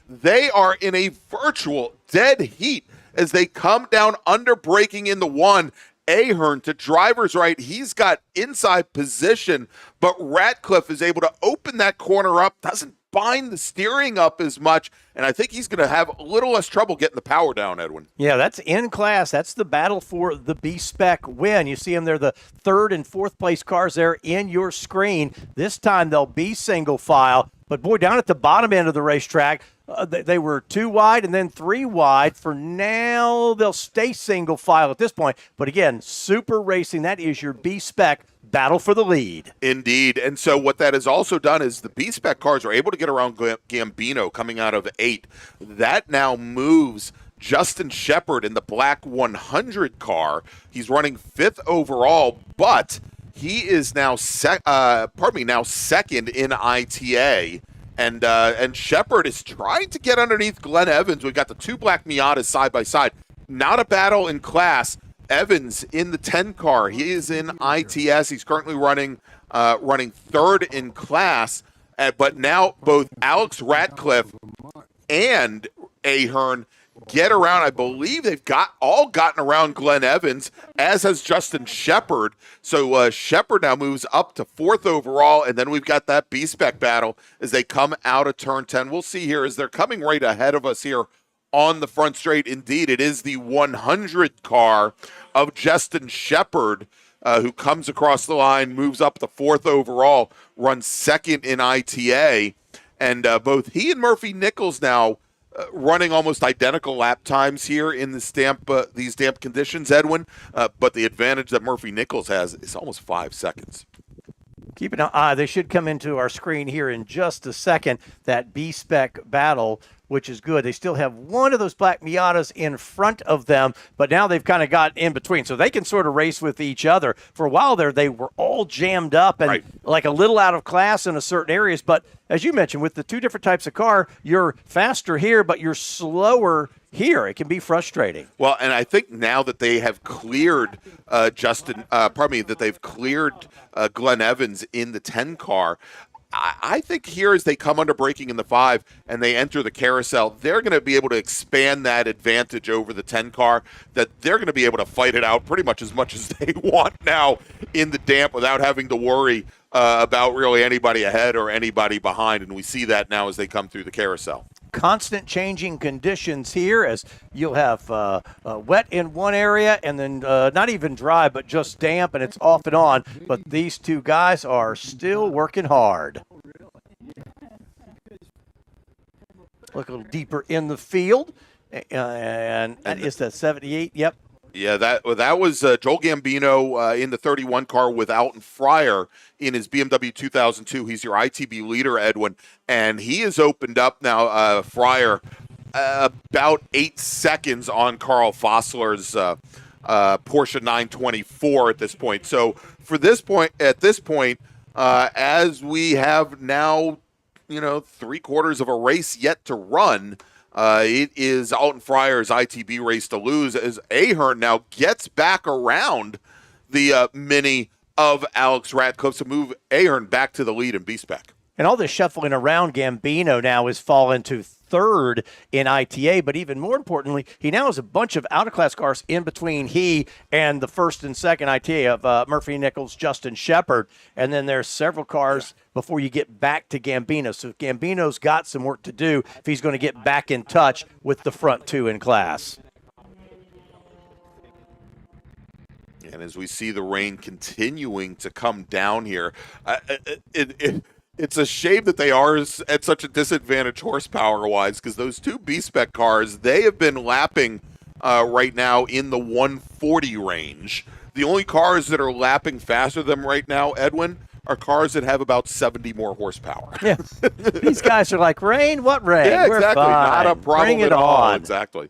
they are in a virtual dead heat as they come down under braking in the one. Ahern to driver's right, he's got inside position, but Ratcliffe is able to open that corner up, doesn't bind the steering up as much, and I think he's going to have a little less trouble getting the power down, Edwin. Yeah, that's in class. That's the battle for the B-Spec win. You see them, they're the third and fourth place cars there in your screen. This time they'll be single file, but boy, down at the bottom end of the racetrack, they were 2 wide and then 3 wide. For now, they'll stay single file at this point. But again, super racing, that is your B-Spec battle for the lead. Indeed. And so what that has also done is the B-Spec cars are able to get around Gambino coming out of 8. That now moves Justin Shepard in the black 100 car. He's running 5th overall, but he is now second in ITA. And Shepard is trying to get underneath Glenn Evans. We've got the 2 black Miatas side by side. Not a battle in class. Evans in the 10 car. He is in ITS. He's currently running 3rd in class. But now both Alex Ratcliffe and Ahern get around. I believe they've all gotten around Glenn Evans, as has Justin Shepard. So Shepard now moves up to 4th overall, and then we've got that B-Spec battle as they come out of turn 10. We'll see here as they're coming right ahead of us here on the front straight. Indeed, it is the 100 car of Justin Shepard who comes across the line, moves up to 4th overall, runs 2nd in ITA, and both he and Murphy Nichols now running almost identical lap times here in these damp conditions, Edwin. But the advantage that Murphy Nichols has is almost 5 seconds. Keep an eye. They should come into our screen here in just a second. That B-Spec battle, which is good. They still have one of those black Miatas in front of them, but now they've kind of got in between, so they can sort of race with each other. For a while there, they were all jammed up and like a little out of class in certain areas. But as you mentioned, with the 2 different types of car, you're faster here, but you're slower here. It can be frustrating. Well, and I think now that they have cleared that they've cleared Glenn Evans in the 10 car, I think here as they come under braking in the 5 and they enter the carousel, they're going to be able to expand that advantage over the 10 car, that they're going to be able to fight it out pretty much as they want now in the damp without having to worry about really anybody ahead or anybody behind. And we see that now as they come through the carousel. constant changing conditions here, as you'll have wet in one area and then not even dry, but just damp, and it's off and on. But these two guys are still working hard. Look a little deeper in the field, and that is the 78. Yep. Yeah, that was Joel Gambino in the 31 car with Alton Fryer in his BMW 2002. He's your ITB leader, Edwin, and he has opened up now. Fryer about 8 seconds on Carl Fossler's Porsche 924 at this point. So at this point, as we have now, 3/4 of a race yet to run. It is Alton Fryer's ITB race to lose as Ahern now gets back around the Mini of Alex Ratcliffe to move Ahern back to the lead in B-Spec. And all this shuffling around, Gambino now has fallen to third in ITA, but even more importantly, he now has a bunch of out-of-class cars in between he and the first and second ITA of Murphy Nichols, Justin Shepard, and then there's several cars before you get back to Gambino. So Gambino's got some work to do if he's going to get back in touch with the front two in class. And as we see the rain continuing to come down here, it's a shame that they are at such a disadvantage horsepower-wise, because those two B-Spec cars, they have been lapping right now in the 140 range. The only cars that are lapping faster than them right now, Edwin, are cars that have about 70 more horsepower. Yeah, these guys are like, rain? What rain? Yeah, We're exactly. fine. Not a problem Bring it at all. on. Exactly.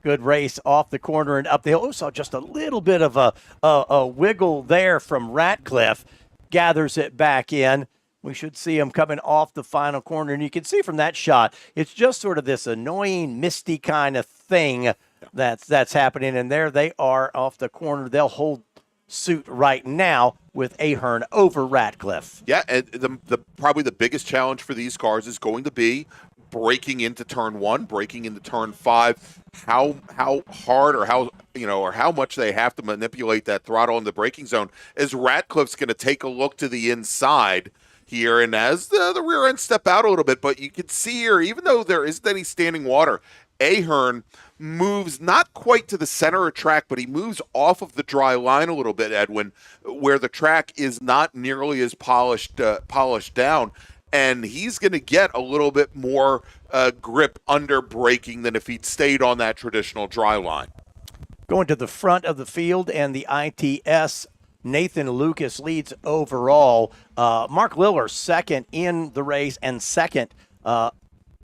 Good race off the corner and up the hill. Oh, saw just a little bit of a wiggle there from Ratcliffe. Gathers it back in. We should see him coming off the final corner. And you can see from that shot, it's just sort of this annoying, misty kind of thing that's happening. And there they are off the corner. They'll hold suit right now with Ahern over Ratcliffe. Yeah, and the probably the biggest challenge for these cars is going to be breaking into turn 1, breaking into turn 5. How hard or how much they have to manipulate that throttle in the braking zone, as Ratcliffe's going to take a look to the inside here, and as the rear end step out a little bit, but you can see here, even though there isn't any standing water, Ahern moves not quite to the center of track, but he moves off of the dry line a little bit, Edwin, where the track is not nearly as polished down, and he's going to get a little bit more grip under braking than if he'd stayed on that traditional dry line. Going to the front of the field and the ITS, Nathan Lucas leads overall. Mark Liller second in the race and second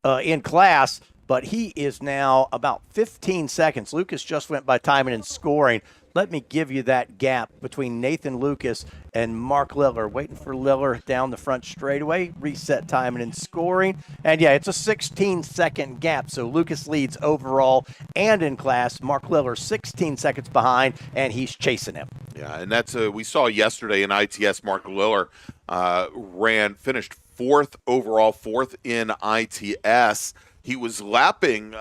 in class, but he is now about 15 seconds. Lucas just went by timing and scoring. Let me give you that gap between Nathan Lucas and Mark Liller. Waiting for Liller down the front straightaway. Reset timing and scoring. And yeah, it's a 16-second gap. So Lucas leads overall and in class. Mark Liller 16 seconds behind, and he's chasing him. Yeah, and that's we saw yesterday in ITS. Mark Liller finished fourth overall, fourth in ITS. He was lapping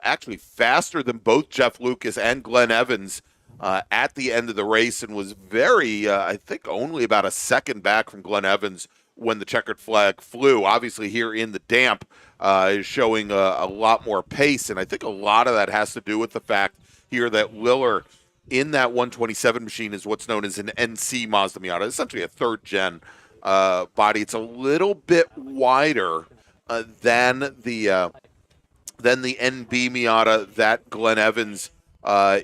actually faster than both Jeff Lucas and Glenn Evans at the end of the race, and was very, I think, only about a second back from Glenn Evans when the checkered flag flew. Obviously, here in the damp, is showing a lot more pace, and I think a lot of that has to do with the fact here that Liller in that 127 machine is what's known as an NC Mazda Miata, essentially a third-gen body. It's a little bit wider than the NB Miata that Glenn Evans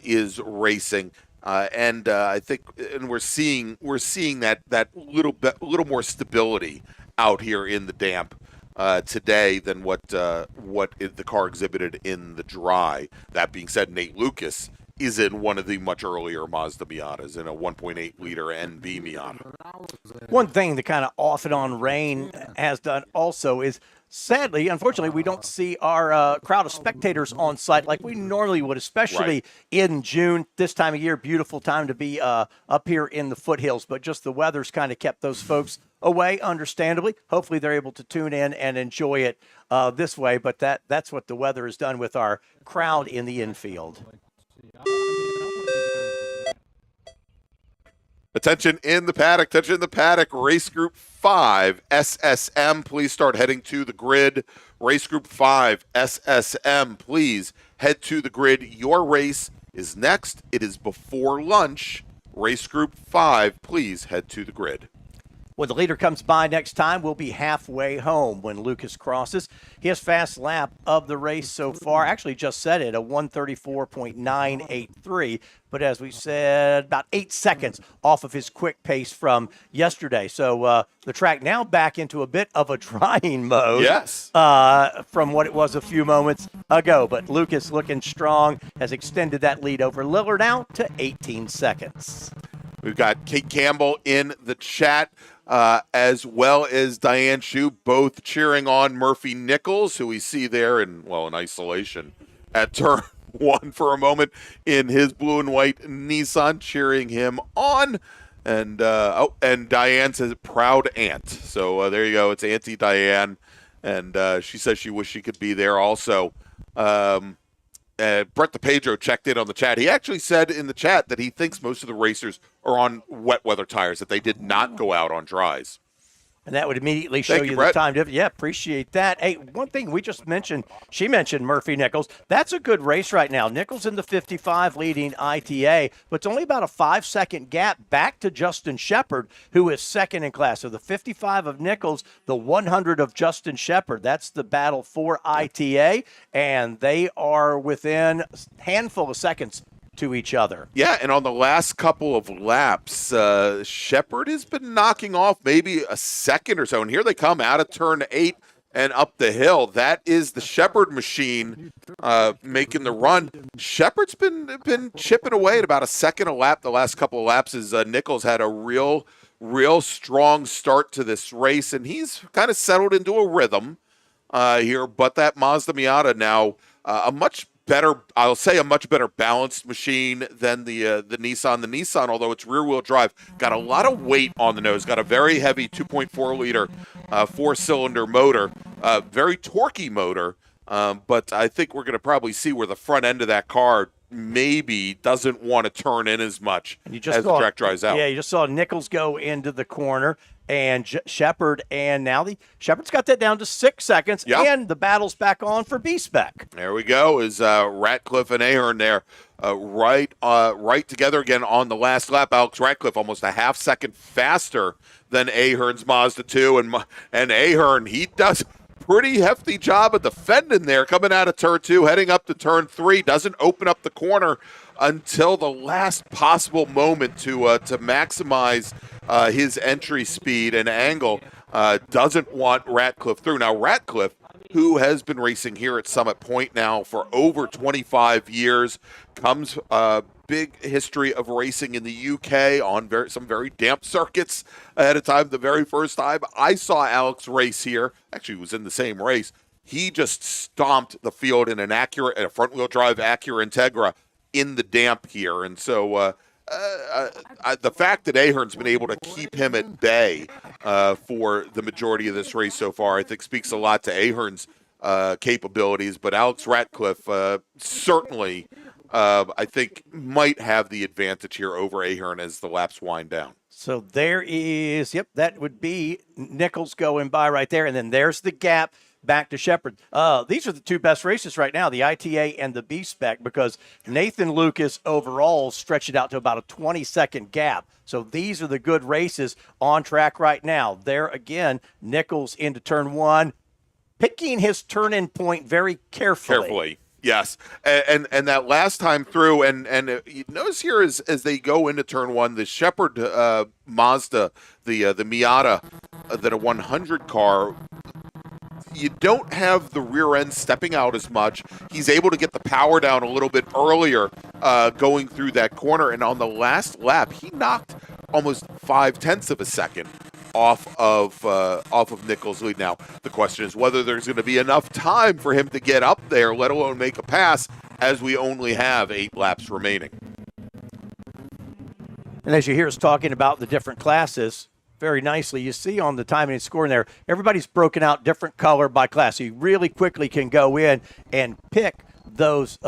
is racing, and I think, and we're seeing that little more stability out here in the damp today than what the car exhibited in the dry. That being said, Nate Lucas is in one of the much earlier Mazda Miatas, in a 1.8 liter NB Miata. One thing the kind of off and on rain has done also is, sadly, unfortunately, we don't see our crowd of spectators on site like we normally would, especially in June, this time of year. Beautiful time to be up here in the foothills, but just the weather's kind of kept those folks away, understandably. Hopefully they're able to tune in and enjoy it this way, but that's what the weather has done with our crowd in the infield. Attention in the paddock, attention in the paddock. Race Group 5, SSM, please start heading to the grid. Race Group 5, SSM, please head to the grid. Your race is next. It is before lunch. Race Group 5, please head to the grid. When the leader comes by next time, we'll be halfway home when Lucas crosses. His fast lap of the race so far, actually just set it, a 1:34.983. But as we said, about 8 seconds off of his quick pace from yesterday. So the track now back into a bit of a drying mode. Yes. From what it was a few moments ago. But Lucas looking strong, has extended that lead over Lillard out to 18 seconds. We've got Kate Campbell in the chat, as well as Diane Shu, both cheering on Murphy Nichols, who we see there in isolation at turn 1 for a moment in his blue and white Nissan, cheering him on. And Diane says, proud aunt. So there you go. It's Auntie Diane. And she says she wished she could be there also. Brett DePedro checked in on the chat. He actually said in the chat that he thinks most of the racers are on wet weather tires, that they did not go out on dries. And that would immediately show you the Brett. time difference. Yeah, appreciate that. Hey, one thing we just mentioned, she mentioned Murphy Nichols. That's a good race right now. Nichols in the 55 leading ITA, but it's only about a 5-second gap back to Justin Shepard, who is second in class. So the 55 of Nichols, the 100 of Justin Shepard. That's the battle for ITA, and they are within a handful of seconds to each other. Yeah, and on the last couple of laps, Shepard has been knocking off maybe a second or so. And here they come out of turn 8 and up the hill. That is the Shepard machine making the run. Shepard's been chipping away at about a second a lap the last couple of laps as Nichols had a real strong start to this race. And he's kind of settled into a rhythm here. But that Mazda Miata now a much better balanced machine than the Nissan. The Nissan, although it's rear-wheel drive, got a lot of weight on the nose, got a very heavy 2.4-liter four-cylinder motor, very torquey motor, but I think we're going to probably see where the front end of that car maybe doesn't want to turn in as much as the track dries out. Yeah, you just saw Nichols go into the corner, and Shepard, and now Shepard's got that down to 6 seconds, and the battle's back on for B-Spec. There we go, is Ratcliffe and Ahern there right together again on the last lap. Alex Ratcliffe almost a half second faster than Ahern's Mazda 2, and Ahern, he does pretty hefty job of defending there, coming out of turn 2, heading up to turn 3, doesn't open up the corner until the last possible moment to maximize his entry speed and angle. Doesn't want Ratcliffe through. Now, Ratcliffe, who has been racing here at Summit Point now for over 25 years, comes big history of racing in the UK on some very damp circuits ahead of time. The very first time I saw Alex race here, actually was in the same race, he just stomped the field in a front-wheel drive Acura Integra in the damp here. And so the fact that Ahern's been able to keep him at bay for the majority of this race so far, I think speaks a lot to Ahern's capabilities. But Alex Ratcliffe certainly, I think, might have the advantage here over Ahern as the laps wind down. So there is, that would be Nichols going by right there. And then there's the gap back to Shepard. These are the two best races right now, the ITA and the B-Spec, because Nathan Lucas overall stretched it out to about a 20-second gap. So these are the good races on track right now. There again, Nichols into turn 1, picking his turn-in point very carefully. Yes, and that last time through, and you notice here as they go into turn 1, the Shepard Mazda, the Miata, that a 100 car, you don't have the rear end stepping out as much. He's able to get the power down a little bit earlier going through that corner. And on the last lap, he knocked almost 0.5 of a second off of Nichols' lead. Now, the question is whether there's going to be enough time for him to get up there, let alone make a pass, as we only have 8 laps remaining. And as you hear us talking about the different classes, very nicely, you see on the timing and scoring there, everybody's broken out different color by class. So you really quickly can go in and pick those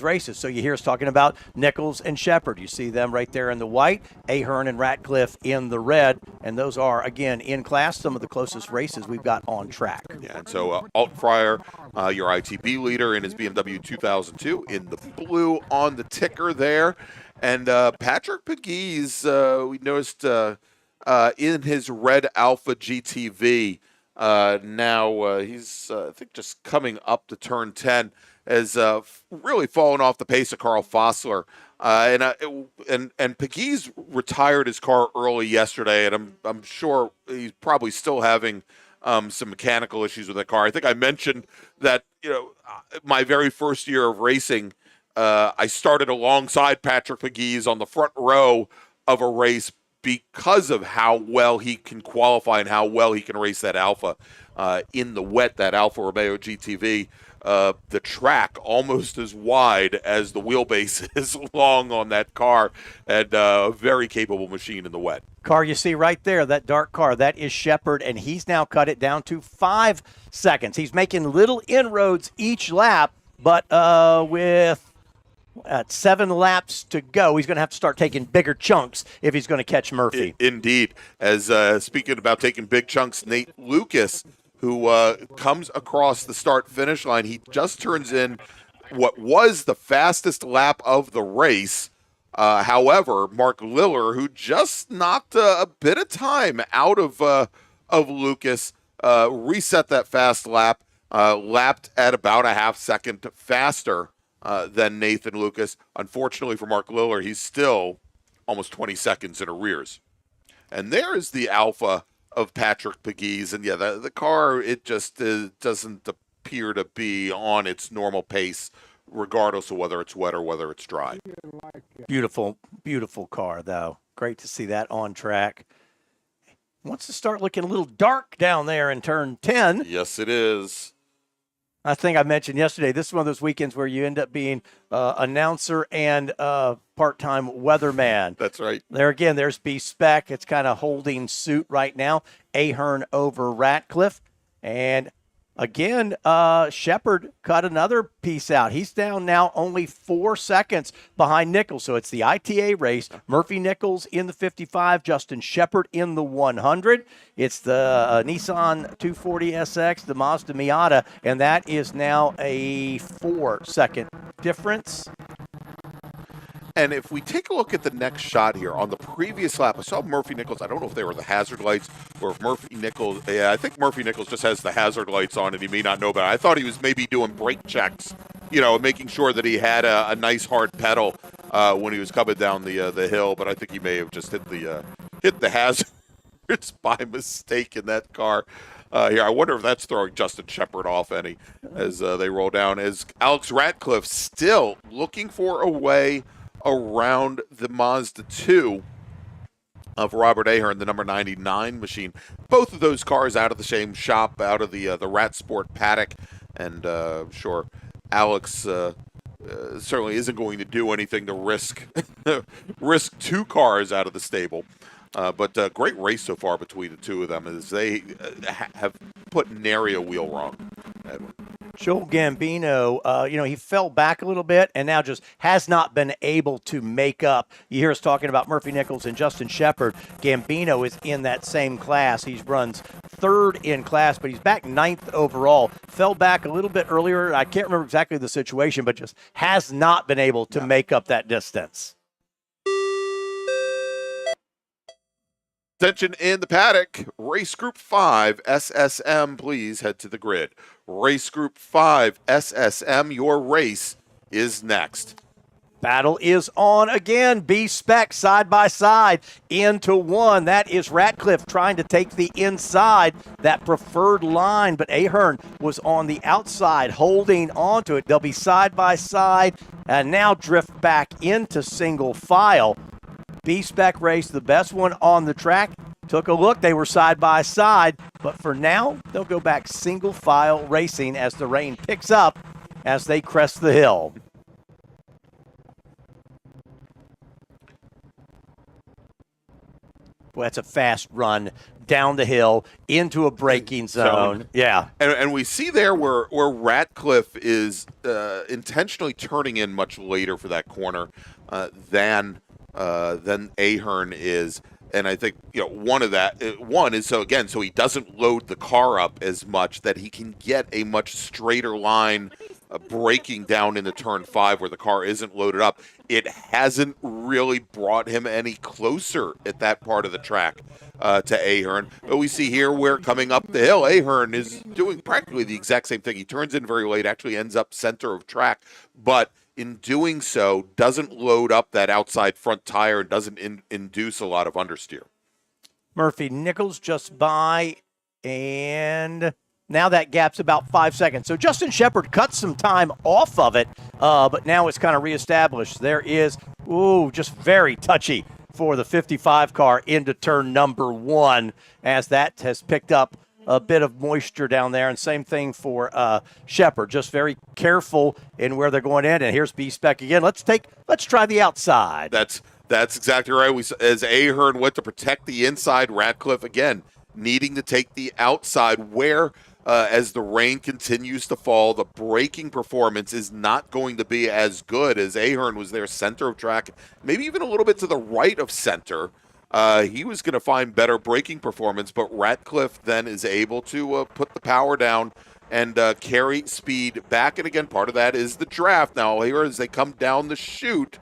races. So you hear us talking about Nichols and Shepard. You see them right there in the white, Ahern and Ratcliffe in the red, and those are, again, in class, some of the closest races we've got on track. Yeah, and so Alt Fryer, your ITB leader in his BMW 2002 in the blue on the ticker there. And Patrick Pegues, we noticed in his red Alpha GTV, now he's, I think, just coming up to turn 10, has really fallen off the pace of Carl Fossler. And Pegues retired his car early yesterday, and I'm sure he's probably still having some mechanical issues with that car. I think I mentioned that, my very first year of racing, I started alongside Patrick Pegues on the front row of a race because of how well he can qualify and how well he can race that Alpha in the wet, that Alfa Romeo GTV. The track almost as wide as the wheelbase is long on that car, and a very capable machine in the wet. Car you see right there, that dark car, that is Shepard, and he's now cut it down to 5 seconds. He's making little inroads each lap, but with 7 laps to go, he's going to have to start taking bigger chunks if he's going to catch Murphy. Indeed. As speaking about taking big chunks, Nate Lucas, who comes across the start-finish line, he just turns in what was the fastest lap of the race. However, Mark Liller, who just knocked a bit of time out of Lucas, reset that fast lap, lapped at about a half second faster than Nathan Lucas. Unfortunately for Mark Liller, he's still almost 20 seconds in arrears. And there is the Alpha of Patrick Pegues. And yeah, the car, it just doesn't appear to be on its normal pace, regardless of whether it's wet or whether it's dry. Beautiful, beautiful car, though. Great to see that on track. Wants to start looking a little dark down there in turn 10. Yes, it is. I think I mentioned yesterday, this is one of those weekends where you end up being announcer and part-time weatherman. That's right. There again, there's B-Spec. It's kind of holding suit right now. Ahern over Ratcliffe. And again, Shepard cut another piece out. He's down now only 4 seconds behind Nichols. So it's the ITA race. Murphy Nichols in the 55, Justin Shepard in the 100. It's the Nissan 240SX, the Mazda Miata, and that is now a 4-second difference. And if we take a look at the next shot here, on the previous lap, I saw Murphy Nichols. I don't know if they were the hazard lights or if Murphy Nichols, I think Murphy Nichols just has the hazard lights on and he may not know about it. I thought he was maybe doing brake checks, making sure that he had a nice hard pedal when he was coming down the hill, but I think he may have just hit the hazards by mistake in that car. Here, I wonder if that's throwing Justin Shepard off any as they roll down. As Alex Ratcliffe still looking for a way around the Mazda 2 of Robert Ahern, the number 99 machine. Both of those cars out of the same shop, out of the Rat Sport paddock, and sure, Alex certainly isn't going to do anything to risk 2 cars out of the stable. But great race so far between the two of them as they have put nary a wheel wrong. Edwin. Joel Gambino, he fell back a little bit and now just has not been able to make up. You hear us talking about Murphy Nichols and Justin Shepard. Gambino is in that same class. He runs 3rd in class, but he's back 9th overall. Fell back a little bit earlier. I can't remember exactly the situation, but just has not been able to make up that distance. Attention in the paddock. Race Group 5 SSM, please head to the grid. Race Group 5 SSM, your race is next. Battle is on again. B-Spec side by side into 1. That is Ratcliffe trying to take the inside, that preferred line, but Ahern was on the outside holding on to it. They'll be side by side and now drift back into single file. B-Spec race, the best one on the track. Took a look, they were side by side, but for now, they'll go back single file racing as the rain picks up as they crest the hill. Well, that's a fast run down the hill into a braking zone. Yeah. And we see there where Ratcliffe is intentionally turning in much later for that corner than Ahern is. And I think, one is so he doesn't load the car up as much, that he can get a much straighter line braking down into turn 5 where the car isn't loaded up. It hasn't really brought him any closer at that part of the track to Ahern. But we see here where coming up the hill, Ahern is doing practically the exact same thing. He turns in very late, actually ends up center of track, but in doing so, doesn't load up that outside front tire and doesn't induce a lot of understeer. Murphy Nichols just by, and now that gap's about 5 seconds. So Justin Shepard cut some time off of it, but now it's kind of reestablished. There is, just very touchy for the 55 car into turn number 1, as that has picked up a bit of moisture down there, and same thing for Shepard. Just very careful in where they're going in. And here's B-Spec again. Let's try the outside. That's exactly right. As Ahern went to protect the inside, Ratcliffe again needing to take the outside, where as the rain continues to fall, the braking performance is not going to be as good, as Ahern was there center of track, maybe even a little bit to the right of center. He was going to find better braking performance, but Ratcliffe then is able to put the power down and carry speed back. And again, part of that is the draft. Now, here as they come down the chute,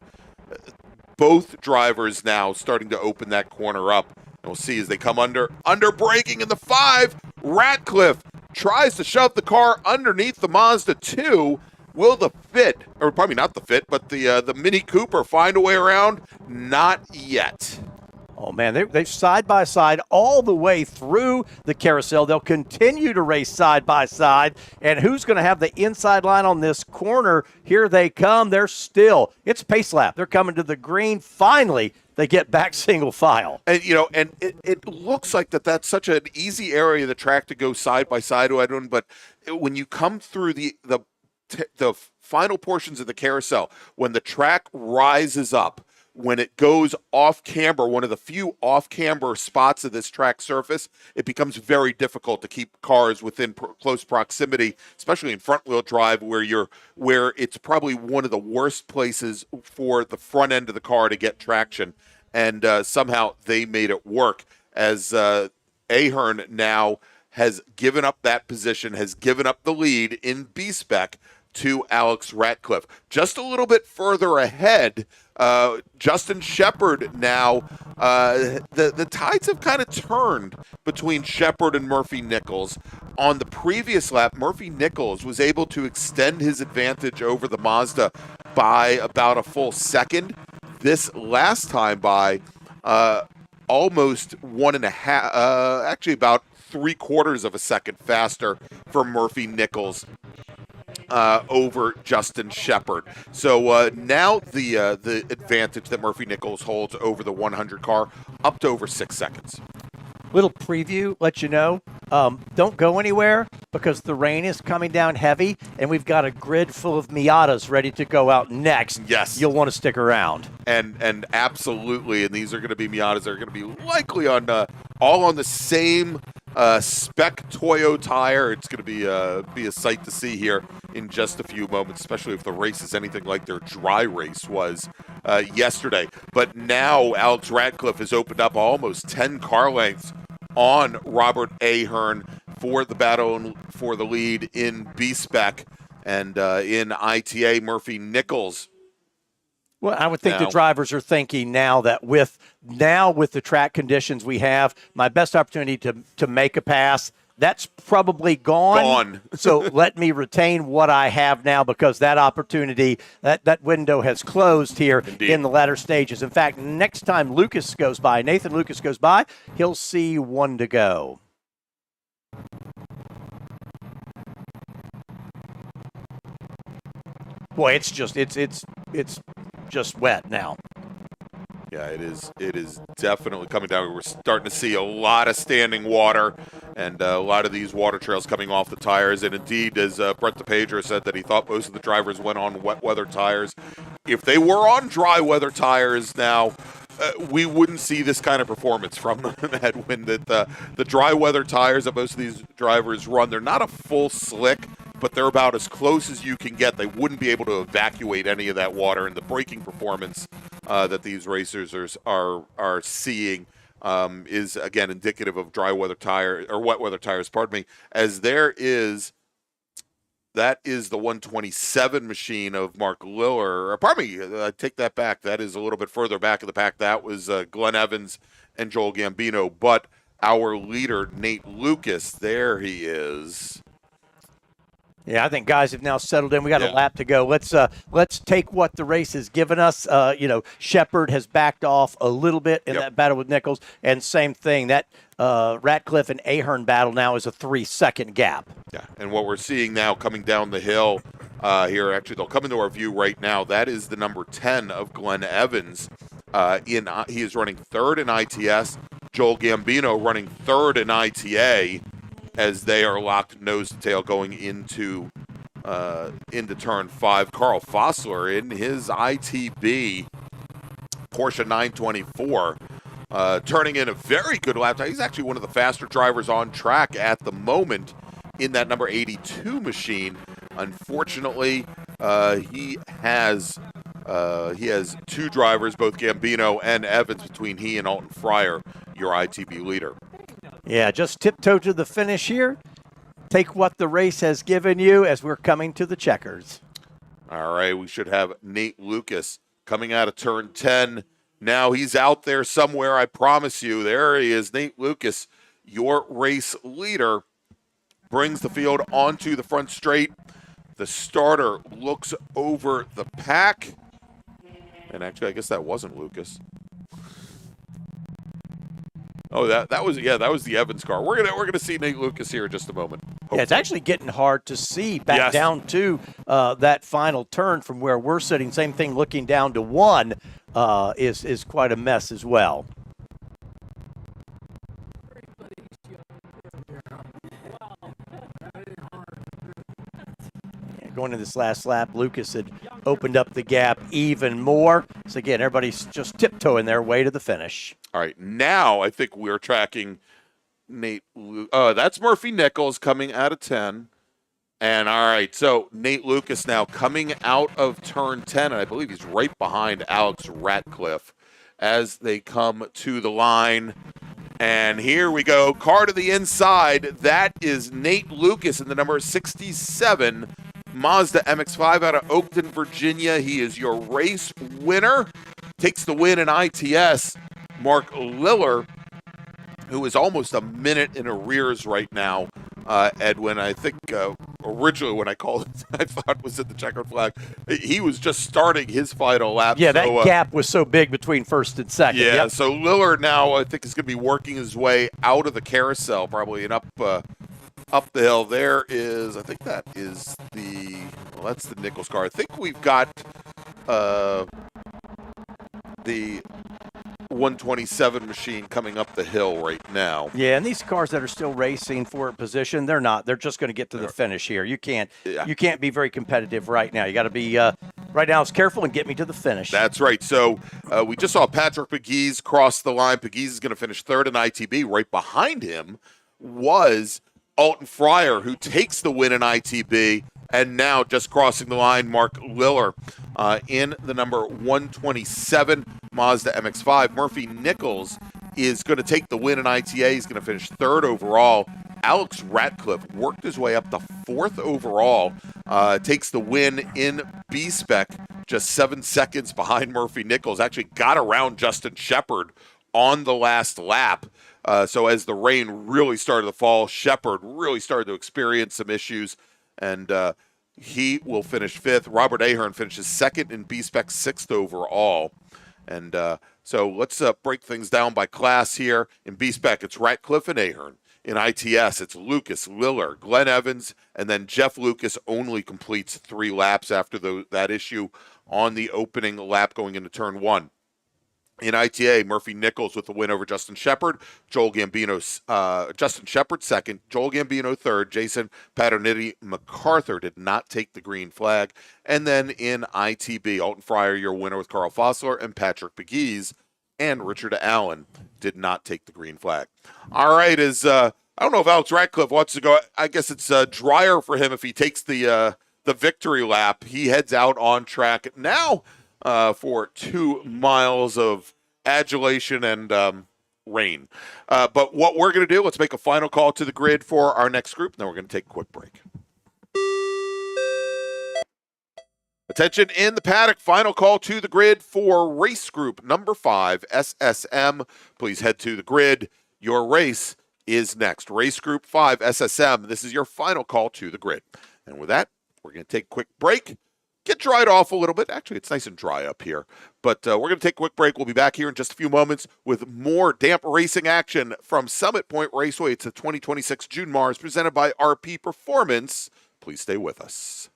both drivers now starting to open that corner up. And we'll see as they come under braking in the 5. Ratcliffe tries to shove the car underneath the Mazda 2. Will the Fit, or probably not the Fit, but the Mini Cooper find a way around? Not yet. Oh, man, they're side by side all the way through the carousel. They'll continue to race side by side. And who's going to have the inside line on this corner? Here they come. It's pace lap. They're coming to the green. Finally, they get back single file. And, it looks like that's such an easy area of the track to go side by side. But when you come through the final portions of the carousel, when the track rises up, when it goes off camber, one of the few off camber spots of this track surface, it becomes very difficult to keep cars within close proximity, especially in front wheel drive, where it's probably one of the worst places for the front end of the car to get traction. And somehow they made it work, as Ahern now has given up that position, has given up the lead in B-Spec to Alex Ratcliffe. Just a little bit further ahead, Justin Shepard now, the tides have kind of turned between Shepard and Murphy Nichols. On the previous lap, Murphy Nichols was able to extend his advantage over the Mazda by about a full second. This last time by almost 1.5, actually about 3/4 of a second faster for Murphy Nichols over Justin Shepard. So now the advantage that Murphy Nichols holds over the 100 car up to over 6 seconds. Little preview, let you know, don't go anywhere because the rain is coming down heavy, and we've got a grid full of Miatas ready to go out next. Yes. You'll want to stick around. And absolutely, and these are going to be Miatas that are going to be likely on all on the same spec Toyo tire. It's going to be a sight to see here in just a few moments, especially if the race is anything like their dry race was yesterday. But now Alex Ratcliffe has opened up almost 10 car lengths on Robert Ahern for the battle for the lead in B-Spec, and in ITA, Murphy Nichols. Well, I would think the drivers are thinking now that with the track conditions we have, my best opportunity to make a pass, that's probably gone. So let me retain what I have now, because that opportunity, that window has closed here in the latter stages. In fact, next time Nathan Lucas goes by, he'll see one to go. Boy, it's just wet now. Yeah, it is definitely coming down. We're starting to see a lot of standing water and a lot of these water trails coming off the tires. And indeed, as Brett DePedro said, that he thought most of the drivers went on wet weather tires. If they were on dry weather tires now, we wouldn't see this kind of performance from them, Edwin. That the dry weather tires that most of these drivers run, they're not a full slick, but they're about as close as you can get. They wouldn't be able to evacuate any of that water, and the braking performance that these racers are seeing is again indicative of dry weather tire or wet weather tires. Pardon me, as there is. That is the 127 machine of Mark Liller. Pardon me, I take that back. That is a little bit further back in the pack. That was Glenn Evans and Joel Gambino. But our leader, Nate Lucas, there he is. Yeah, I think guys have now settled in. We got a lap to go. Let's take what the race has given us. Shepard has backed off a little bit in that battle with Nichols, and same thing. That Ratcliffe and Ahern battle now is a 3-second gap. Yeah, and what we're seeing now coming down the hill here, actually they'll come into our view right now. That is the number 10 of Glenn Evans. He is running third in ITS. Joel Gambino running third in ITA. As they are locked nose to tail going into turn 5. Carl Fossler in his ITB Porsche 924, turning in a very good lap time. He's actually one of the faster drivers on track at the moment in that number 82 machine. Unfortunately, he has two drivers, both Gambino and Evans, between he and Alton Fryer, your ITB leader. Yeah, just tiptoe to the finish here. Take what the race has given you as we're coming to the checkers. All right, we should have Nate Lucas coming out of turn 10. Now he's out there somewhere, I promise you. There he is, Nate Lucas, your race leader, brings the field onto the front straight. The starter looks over the pack. And actually, I guess that wasn't Lucas. Oh, that was the Evans car. We're gonna see Nate Lucas here in just a moment. Hopefully. Yeah, it's actually getting hard to see back down to that final turn from where we're sitting. Same thing, looking down to 1 is quite a mess as well. Going into this last lap, Lucas had opened up the gap even more. So again, everybody's just tiptoeing their way to the finish. All right, now I think we're tracking Nate. That's Murphy Nichols coming out of 10. And all right, so Nate Lucas now coming out of turn 10, and I believe he's right behind Alex Ratcliffe as they come to the line. And here we go, car to the inside. That is Nate Lucas in the number 67 Mazda MX-5 out of Oakton, Virginia. He is your race winner. Takes the win in ITS. Mark Liller, who is almost a minute in arrears right now, Edwin. I think originally when I called it, I thought was at the checkered flag. He was just starting his final lap. Yeah, that gap was so big between first and second. Yeah, so Liller now I think is going to be working his way out of the carousel probably and up the hill. There is, I think that is that's the Nichols car. I think we've got the 127 machine coming up the hill right now. Yeah, and these cars that are still racing for a position, they're not. They're just going to get to the finish here. You can't be very competitive right now. You got to be right now. It's careful and get me to the finish. That's right. So we just saw Patrick Pegues cross the line. Pegues is going to finish third in ITB. Right behind him was Alton Fryer, who takes the win in ITB. And now just crossing the line, Mark Liller in the number 127 Mazda MX-5. Murphy Nichols is going to take the win in ITA. He's going to finish third overall. Alex Ratcliffe worked his way up to fourth overall. Takes the win in B-Spec, just 7 seconds behind Murphy Nichols. Actually got around Justin Shepard on the last lap. So as the rain really started to fall, Shepard really started to experience some issues. And he will finish fifth. Robert Ahern finishes second in B-Spec, sixth overall. And so let's break things down by class here. In B-Spec, it's Ratcliffe and Ahern. In ITS, it's Lucas, Liller, Glenn Evans, and then Jeff Lucas only completes 3 laps after that issue on the opening lap going into turn 1. In ITA, Murphy Nichols with the win over Justin Shepard. Justin Shepard second. Joel Gambino third. Jason Paternity MacArthur did not take the green flag. And then in ITB, Alton Fryer, your winner with Carl Fossler, and Patrick Pegues and Richard Allen did not take the green flag. All right, I don't know if Alex Radcliffe wants to go. I guess it's drier for him if he takes the victory lap. He heads out on track now for 2 miles of adulation and rain. But what we're going to do, let's make a final call to the grid for our next group, and then we're going to take a quick break. Attention in the paddock, final call to the grid for race group number 5, SSM. Please head to the grid. Your race is next. Race group 5, SSM. This is your final call to the grid. And with that, we're going to take a quick break. Get dried off a little bit. Actually, it's nice and dry up here. But we're going to take a quick break. We'll be back here in just a few moments with more damp racing action from Summit Point Raceway. It's the 2026 June MARRS presented by RP Performance. Please stay with us.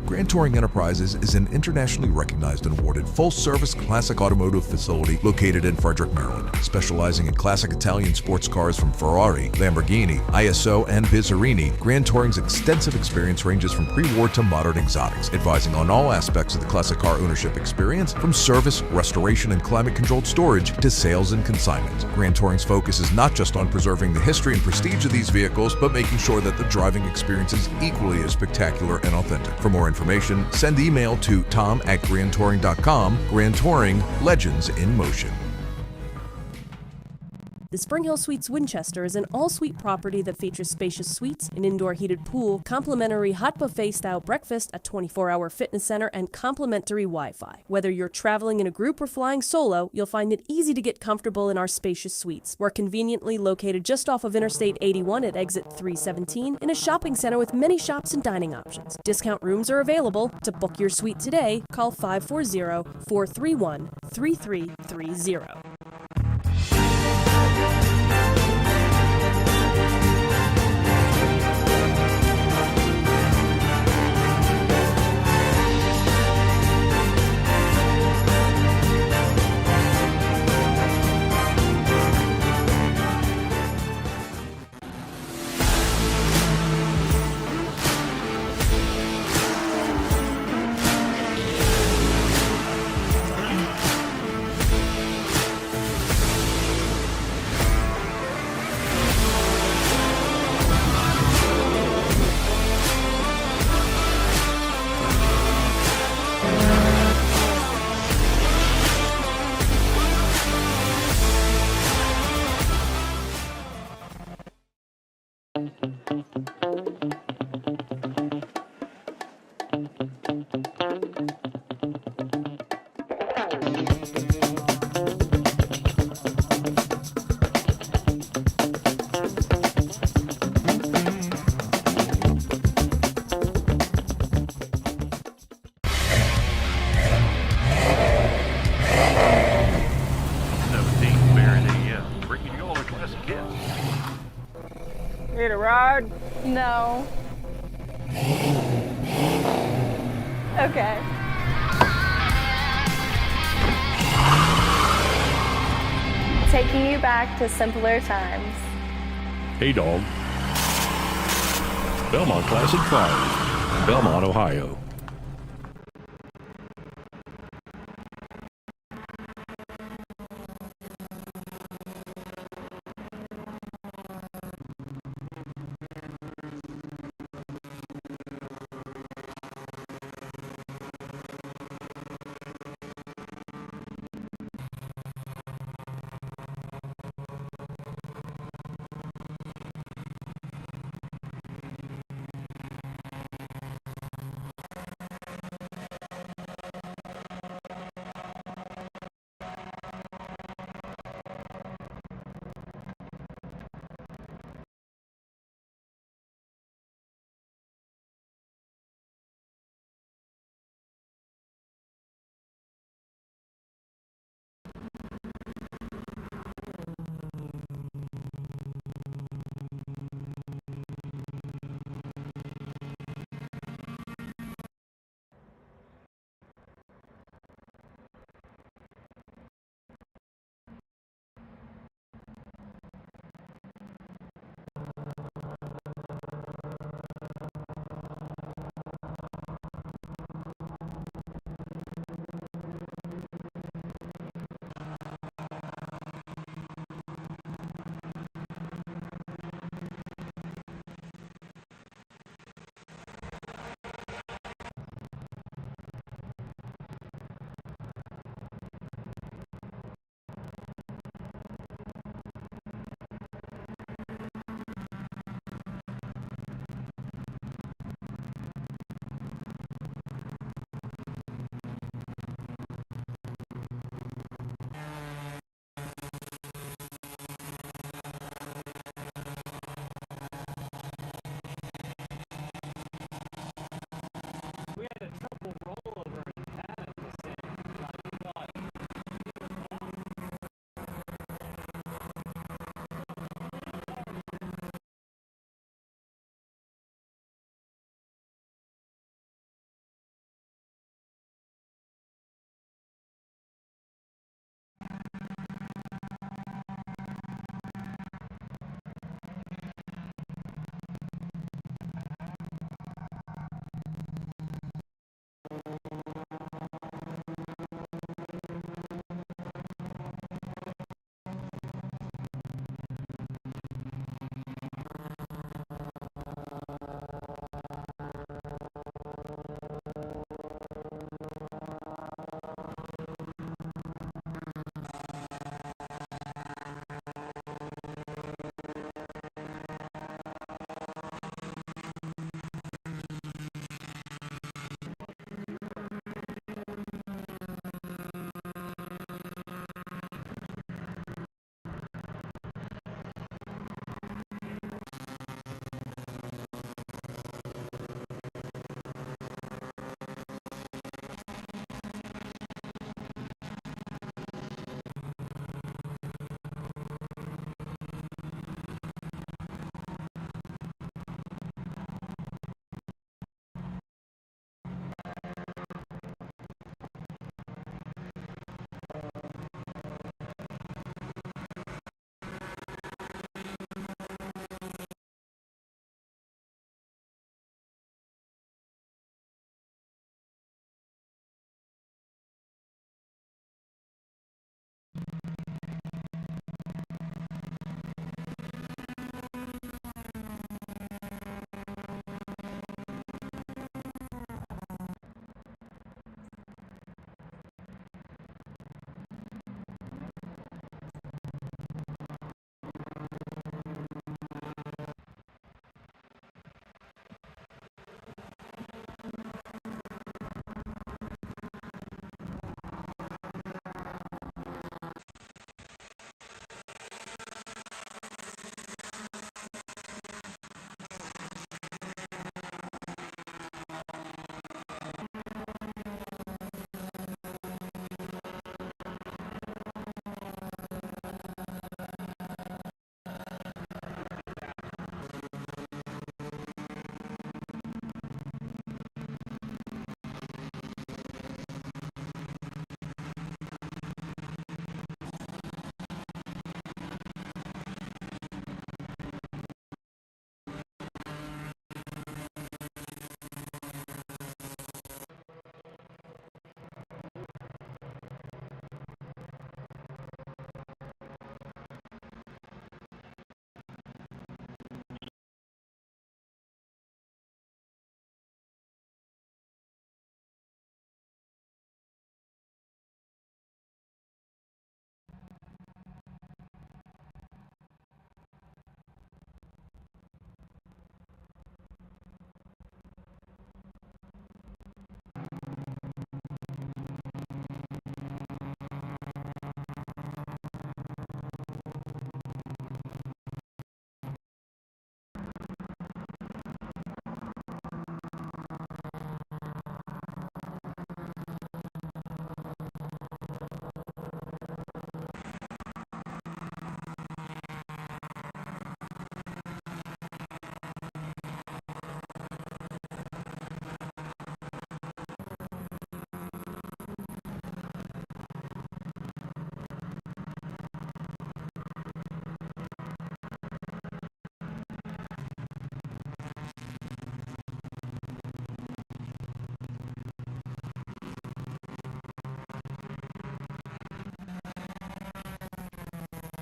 Grand Touring Enterprises is an internationally recognized and awarded full-service classic automotive facility located in Frederick, Maryland. Specializing in classic Italian sports cars from Ferrari, Lamborghini, ISO, and Bizzarini, Grand Touring's extensive experience ranges from pre-war to modern exotics, advising on all aspects of the classic car ownership experience, from service, restoration, and climate-controlled storage to sales and consignment. Grand Touring's focus is not just on preserving the history and prestige of these vehicles, but making sure that the driving experience is equally as spectacular and authentic. For more information, send email to tom@grandtouring.com. Grand Touring, legends in motion. The Spring Hill Suites Winchester is an all-suite property that features spacious suites, an indoor heated pool, complimentary hot buffet-style breakfast, a 24-hour fitness center, and complimentary Wi-Fi. Whether you're traveling in a group or flying solo, you'll find it easy to get comfortable in our spacious suites. We're conveniently located just off of Interstate 81 at exit 317 in a shopping center with many shops and dining options. Discount rooms are available. To book your suite today, call 540-431-3330. Need a ride? No. Okay. Taking you back to simpler times. Hey, dog. Belmont Classic Cars, Belmont, Ohio.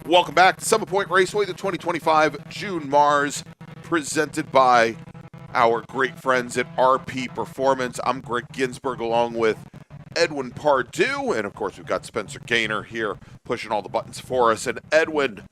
Welcome back to Summit Point Raceway, the 2025 June MARRS, presented by our great friends at RP Performance. I'm Greg Ginsburg along with Edwin Pardue, and of course we've got Spencer Gaynor here pushing all the buttons for us. And Edwin,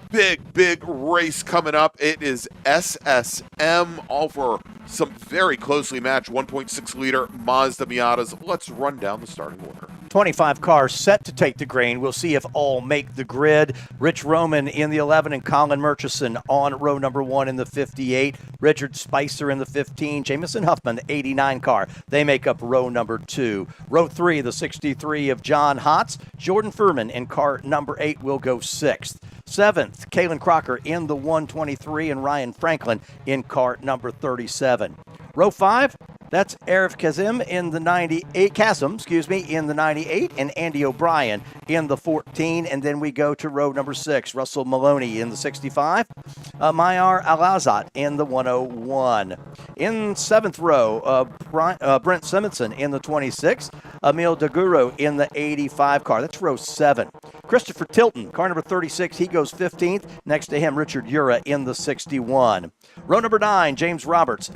big race coming up. It is SSM, all for some very closely matched 1.6 liter Mazda Miatas. Let's run down the starting order. 25 cars set to take the green. We'll see if all make the grid. Rich Roman in the 11 and Colin Murchison on row number 1 in the 58. Richard Spicer in the 15. Jamison Huffman, 89 car. They make up row number 2. Row 3, the 63 of John Hotz. Jordan Furman in car number 8 will go 6th. 7th, Kalen Crocker in the 123 and Ryan Franklin in car number 37. Row 5, that's Arif Kazim in the 98, in the 98, and Andy O'Brien in the 14. And then we go to row number 6, Russell Maloney in the 65, Mayar Alazat in the 101. In 7th row, Brent Simonson in the 26, Emil Daguro in the 85 car. That's row 7. Christopher Tilton, car number 36, he goes 15th. Next to him, Richard Ura in the 61. Row number 9, Jim Roberts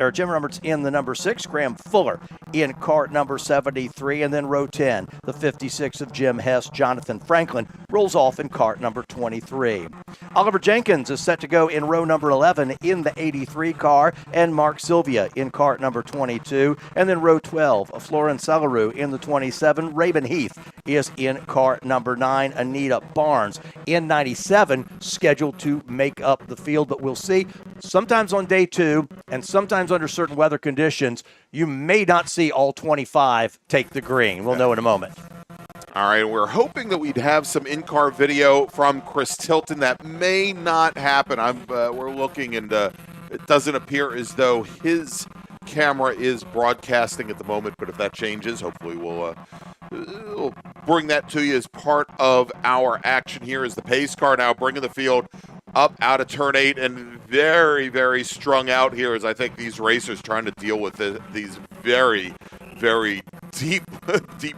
in the number 6, Graham Fuller in car number 73. And then row 10, the 56 of Jim Hess, Jonathan Franklin rolls off in car number 23. Oliver Jenkins is set to go in row number 11 in the 83 car, and Mark Sylvia in car number 22. And then row 12, Florence Salaru in the 27. Raven Heath is in car number 9. Anita Barnes in 97, scheduled to make up the field, but we'll see. Sometimes on day 2 and sometimes under certain weather conditions, you may not see all 25 take the green. We'll know in a moment. All right, we're hoping that we'd have some in-car video from Chris Tilton. That may not happen. We're looking, and it doesn't appear as though his camera is broadcasting at the moment, but if that changes, hopefully we'll bring that to you as part of our action here. As the pace car now bringing the field up out of turn 8, and very strung out here as I think these racers trying to deal with these very deep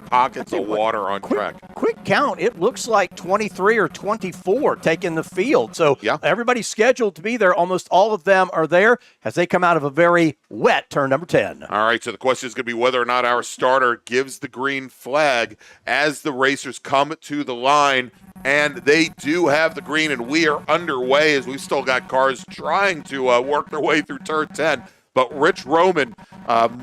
pockets of water on track. Quick count, it looks like 23 or 24 taking the field. So yeah, everybody's scheduled to be there. Almost all of them are there as they come out of a very wet turn number 10. All right, so the question is going to be whether or not our starter gives the green flag as the racers come to the line. And they do have the green, and we are underway as we've still got cars trying to work their way through turn 10. But Rich Roman,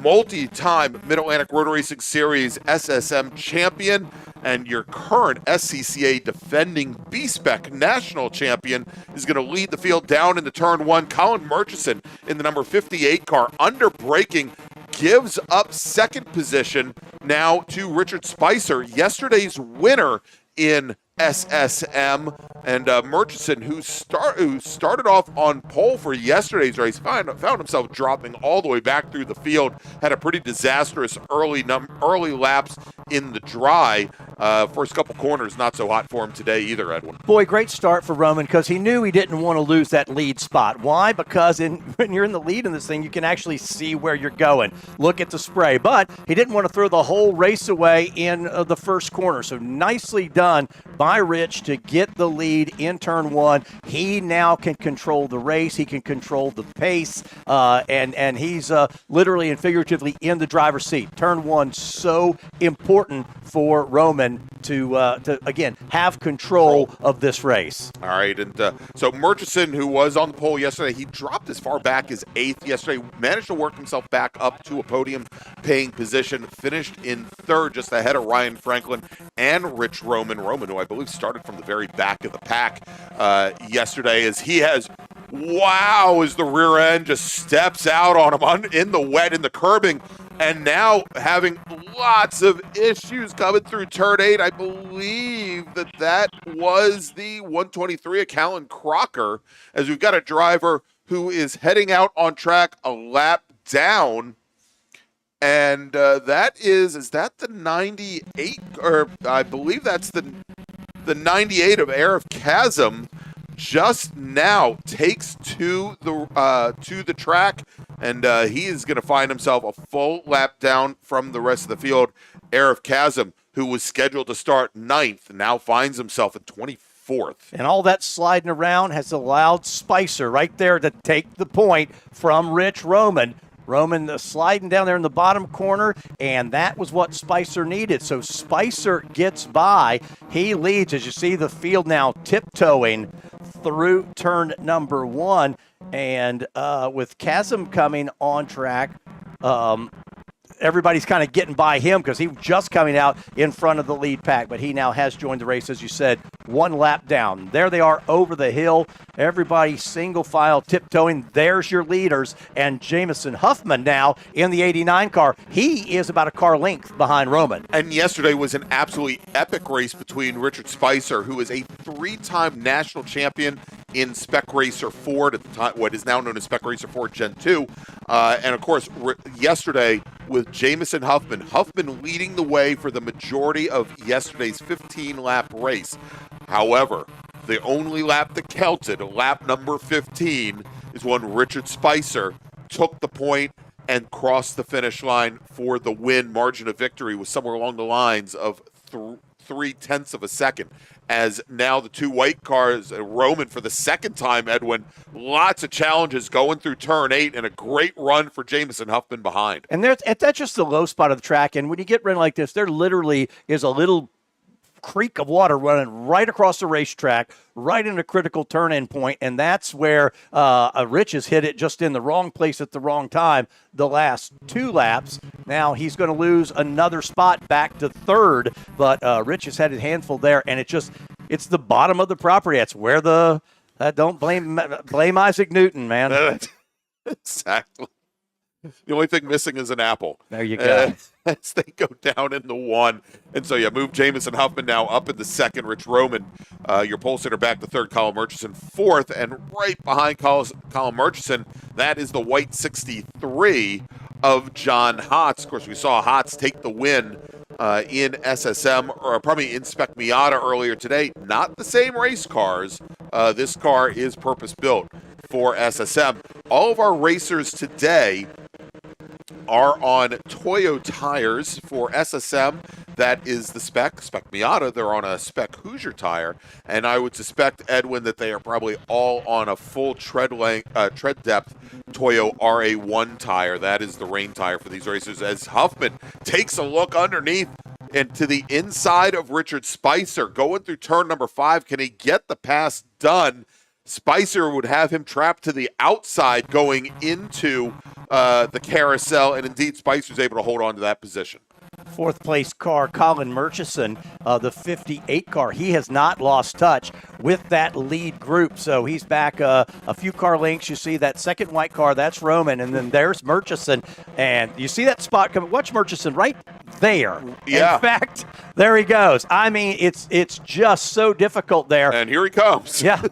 multi-time Mid-Atlantic Road Racing Series SSM champion and your current SCCA defending B-Spec national champion, is going to lead the field down into turn 1. Colin Murchison in the number 58 car, under braking, gives up second position now to Richard Spicer, yesterday's winner in SSM, and Murchison, who started off on pole for yesterday's race, found himself dropping all the way back through the field. Had a pretty disastrous early laps in the dry. First couple corners not so hot for him today either, Edwin. Boy, great start for Roman because he knew he didn't want to lose that lead spot. Why? Because when you're in the lead in this thing, you can actually see where you're going. Look at the spray. But he didn't want to throw the whole race away in the first corner. So nicely done by Rich to get the lead in turn 1. He now can control the race. He can control the pace. And he's literally and figuratively in the driver's seat. Turn 1, so important for Roman to again, have control of this race. All right, and so Murchison, who was on the pole yesterday, he dropped as far back as 8th yesterday, managed to work himself back up to a podium-paying position, finished in 3rd, just ahead of Ryan Franklin and Rich Roman, who I believe started from the very back of the pack yesterday, as he has, as the rear end just steps out on him in the wet, in the curbing, and now having lots of issues coming through turn 8. I believe that was the 123 of Callan Crocker, as we've got a driver who is heading out on track a lap down. And that is that the 98? Or I believe that's the 98 of Arif Kazim. Just now takes to the track, and he is going to find himself a full lap down from the rest of the field. Arif Kazim, who was scheduled to start 9th, now finds himself in 25th fourth. And all that sliding around has allowed Spicer right there to take the point from Rich Roman. Roman sliding down there in the bottom corner, and that was what Spicer needed. So Spicer gets by. He leads, as you see the field now tiptoeing through turn number 1. And with Chasm coming on track, everybody's kind of getting by him because he was just coming out in front of the lead pack, but he now has joined the race, as you said, 1 lap down. There they are over the hill. Everybody single file tiptoeing. There's your leaders. And Jamison Huffman now in the 89 car. He is about a car length behind Roman. And yesterday was an absolutely epic race between Richard Spicer, who is a 3-time national champion in Spec Racer Ford at the time, what is now known as Spec Racer Ford Gen 2. And of course, yesterday with Jamison Huffman leading the way for the majority of yesterday's 15-lap race. However, the only lap that counted, lap number 15, is when Richard Spicer took the point and crossed the finish line for the win. Margin of victory was somewhere along the lines of 0.3 of a second. As now the 2 white cars, Roman for the second time, Edwin, lots of challenges going through turn 8 and a great run for Jamison Huffman behind. And that's just the low spot of the track. And when you get run like this, there literally is a little creek of water running right across the racetrack, right in a critical turn-in point, and that's where Rich has hit it just in the wrong place at the wrong time the last 2 laps. Now he's going to lose another spot back to 3rd, but Rich has had his handful there, and it's the bottom of the property. That's where don't blame Isaac Newton, man. Exactly. The only thing missing is an apple. There you go. As they go down in the 1. And so, move Jamison Huffman now up in the 2nd. Rich Roman, your pole sitter, back to 3rd. Colin Murchison 4th. And right behind Colin Murchison, that is the white 63 of John Hotz. Of course, we saw Hotz take the win in SSM, or probably in Spec Miata earlier today. Not the same race cars. This car is purpose-built for SSM. All of our racers today are on Toyo tires for SSM. That is the Spec Miata. They're on a Spec Hoosier tire, and I would suspect, Edwin, that they are probably all on a full tread depth Toyo RA1 tire. That is the rain tire for these racers. As Huffman takes a look underneath and to the inside of Richard Spicer, going through turn number 5, can he get the pass done? Spicer would have him trapped to the outside going into the carousel, and indeed Spicer's able to hold on to that position. 4th place car, Colin Murchison, the 58 car. He has not lost touch with that lead group, so he's back a few car lengths. You see that 2nd white car, that's Roman, and then there's Murchison, and you see that spot coming. Watch Murchison right there. Yeah. In fact, there he goes. I mean, it's just so difficult there. And here he comes. Yeah.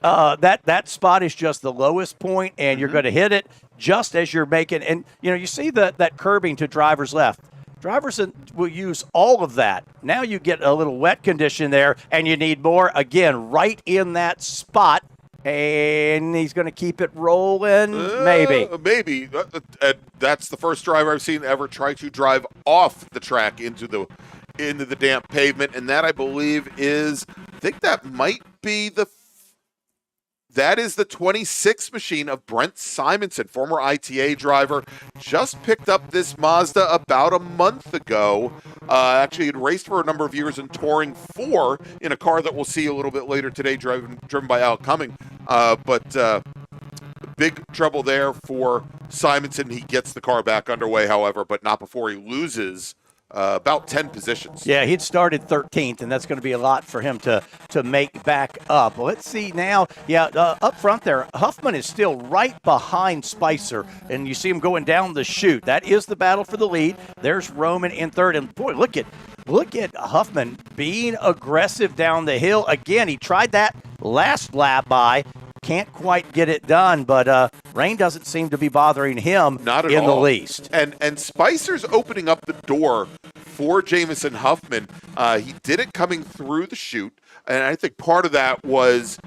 That spot is just the lowest point, and you're going to hit it just as you're making. And, you see that curbing to driver's left. Drivers will use all of that. Now you get a little wet condition there, and you need more. Again, right in that spot, and he's going to keep it rolling. Maybe. That's the first driver I've seen ever try to drive off the track into the damp pavement, and that, I believe, that is the 26 machine of Brent Simonson, former ITA driver. Just picked up this Mazda about a month ago. Actually, had raced for a number of years in Touring 4 in a car that we'll see a little bit later today, driven by Al Cumming. But big trouble there for Simonson. He gets the car back underway, however, but not before he loses about 10 positions. Yeah, he'd started 13th, and that's going to be a lot for him to make back up. Well, let's see now. Yeah, up front there, Huffman is still right behind Spicer, and you see him going down the chute. That is the battle for the lead. There's Roman in 3rd, and boy, look at Huffman being aggressive down the hill. Again, he tried that last lap by. Can't quite get it done, but rain doesn't seem to be bothering him Not at in all. the least. And Spicer's opening up the door for Jamison Huffman. He did it coming through the chute, and I think part of that was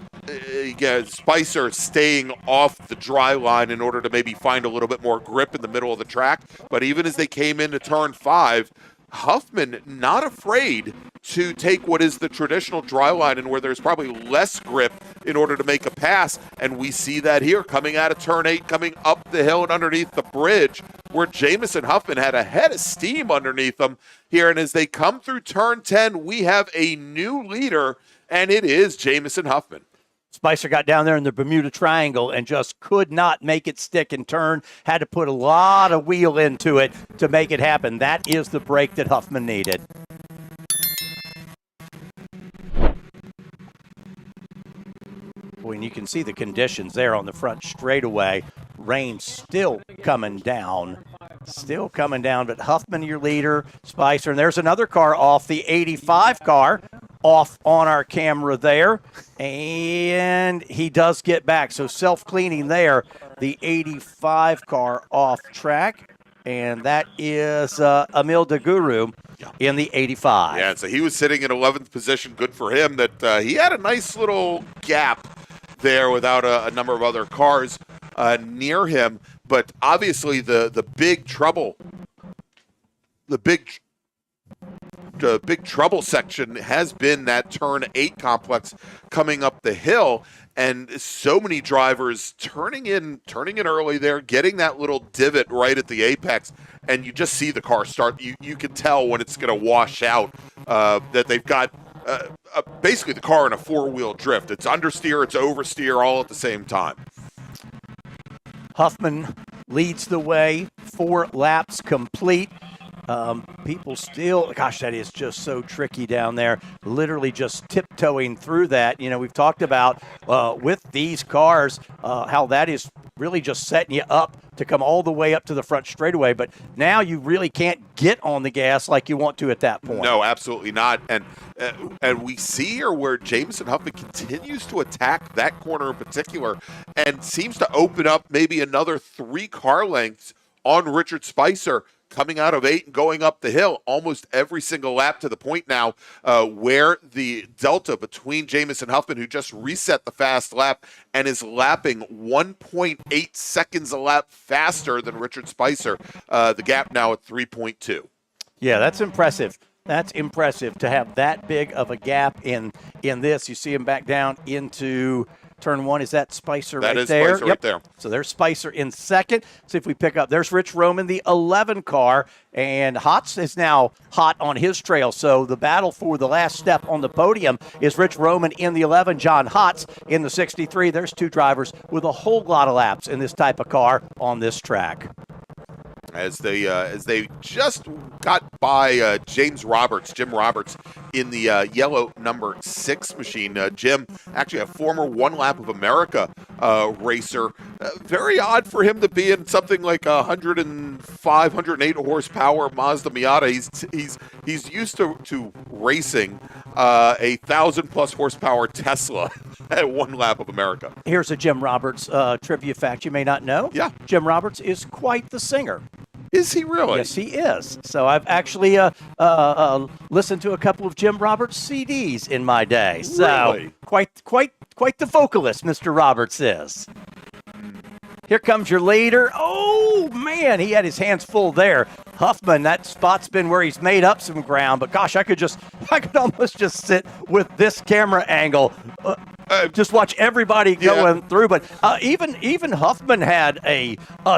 Spicer staying off the dry line in order to maybe find a little bit more grip in the middle of the track. But even as they came into turn 5, Huffman not afraid to take what is the traditional dry line and where there's probably less grip in order to make a pass. And we see that here coming out of turn 8, coming up the hill and underneath the bridge, where Jamison Huffman had a head of steam underneath them here. And as they come through turn 10, we have a new leader, and it is Jamison Huffman. Spicer got down there in the Bermuda Triangle and just could not make it stick and turn. Had to put a lot of wheel into it to make it happen. That is the break that Huffman needed. Boy, and you can see the conditions there on the front straightaway. Rain still coming down. Still coming down, but Huffman, your leader, Spicer. And there's another car off, the 85 car, off on our camera there. And he does get back. So self-cleaning there, the 85 car off track. And that is Emil DeGuru in the 85. Yeah, so he was sitting in 11th position. Good for him that he had a nice little gap there without a number of other cars near him. But obviously the big trouble, the big trouble section has been that turn 8 complex coming up the hill, and so many drivers turning in early there, getting that little divot right at the apex, and you just see the car start. You can tell when it's going to wash out that they've got basically the car in a 4-wheel drift. It's understeer, it's oversteer, all at the same time. Huffman leads the way, 4 laps complete. People still, gosh, that is just so tricky down there, literally just tiptoeing through that. You know, we've talked about with these cars how that is really just setting you up to come all the way up to the front straightaway, but now you really can't get on the gas like you want to at that point. No, absolutely not. And we see here where Jamison Huffman continues to attack that corner in particular and seems to open up maybe another 3 car lengths on Richard Spicer coming out of 8 and going up the hill almost every single lap, to the point now where the delta between Jamison Huffman, who just reset the fast lap and is lapping 1.8 seconds a lap faster than Richard Spicer, the gap now at 3.2. Yeah, that's impressive. That's impressive to have that big of a gap in this. You see him back down into turn 1. Is that Spicer right there? That is Spicer right there. So there's Spicer in second. See if we pick up. There's Rich Roman, the 11 car, and Hotz is now hot on his trail. So the battle for the last step on the podium is Rich Roman in the 11, John Hotz in the 63. There's 2 drivers with a whole lot of laps in this type of car on this track. As they just got by Jim Roberts in the yellow number 6 machine. Jim, actually a former One Lap of America racer. Very odd for him to be in something like 105, 108 horsepower Mazda Miata. He's used to racing a 1,000+ horsepower Tesla at One Lap of America. Here's a Jim Roberts trivia fact you may not know. Yeah. Jim Roberts is quite the singer. Is he really? Yes, he is. So I've actually listened to a couple of Jim Roberts CDs in my day. So really? Quite the vocalist, Mr. Roberts is. Here comes your leader. Oh, man, he had his hands full there. Huffman, that spot's been where he's made up some ground. But, gosh, I could almost just sit with this camera angle. Just watch everybody going through. But even Huffman had a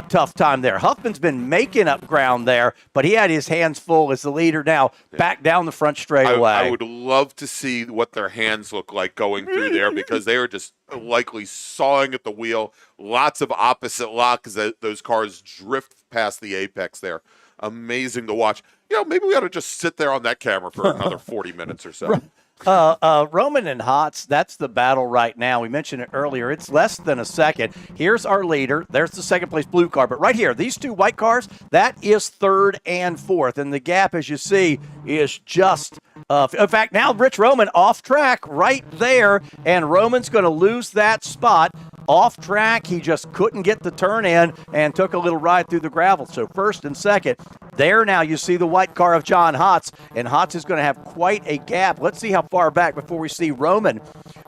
tough time there. Huffman's been making up ground there, but he had his hands full as the leader now back down the front straightaway. I would love to see what their hands look like going through there, because they are just likely sawing at the wheel. Lots of opposite lock as those cars drift past the apex there. Amazing to watch. Maybe we ought to just sit there on that camera for another 40 minutes or so. Roman and Hotz, that's the battle right now. We mentioned it earlier. It's less than a second. Here's our leader. There's the second place blue car. But right here, these 2 white cars, that is 3rd and 4th. And the gap, as you see, is just in fact, now Rich Roman off track right there. And Roman's going to lose that spot off track. He just couldn't get the turn in and took a little ride through the gravel. So first and second, there now you see the white car of John Hotz, and Hotz is going to have quite a gap. Let's see how far back before we see Roman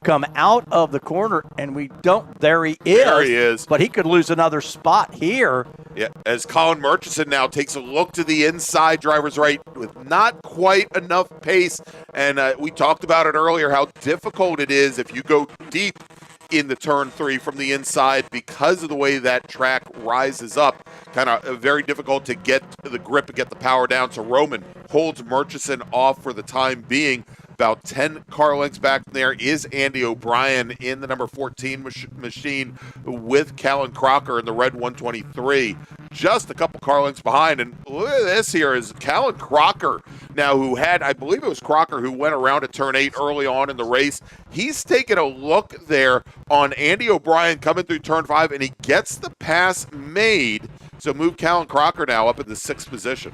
come out of the corner, and we don't. There he is. There he is. But he could lose another spot here. Yeah, as Colin Murchison now takes a look to the inside, driver's right, with not quite enough pace. And we talked about it earlier, how difficult it is if you go deep into turn 3 from the inside because of the way that track rises up. Kind of very difficult to get the grip and get the power down. So Roman holds Murchison off for the time being. About 10 car lengths back from there is Andy O'Brien in the number 14 machine with Callan Crocker in the red 123. Just a couple car lengths behind. And look at this here is Callan Crocker now, who had, I believe it was Crocker who went around at turn 8 early on in the race. He's taken a look there on Andy O'Brien coming through turn 5, and he gets the pass made. So move Callan Crocker now up in the 6th position.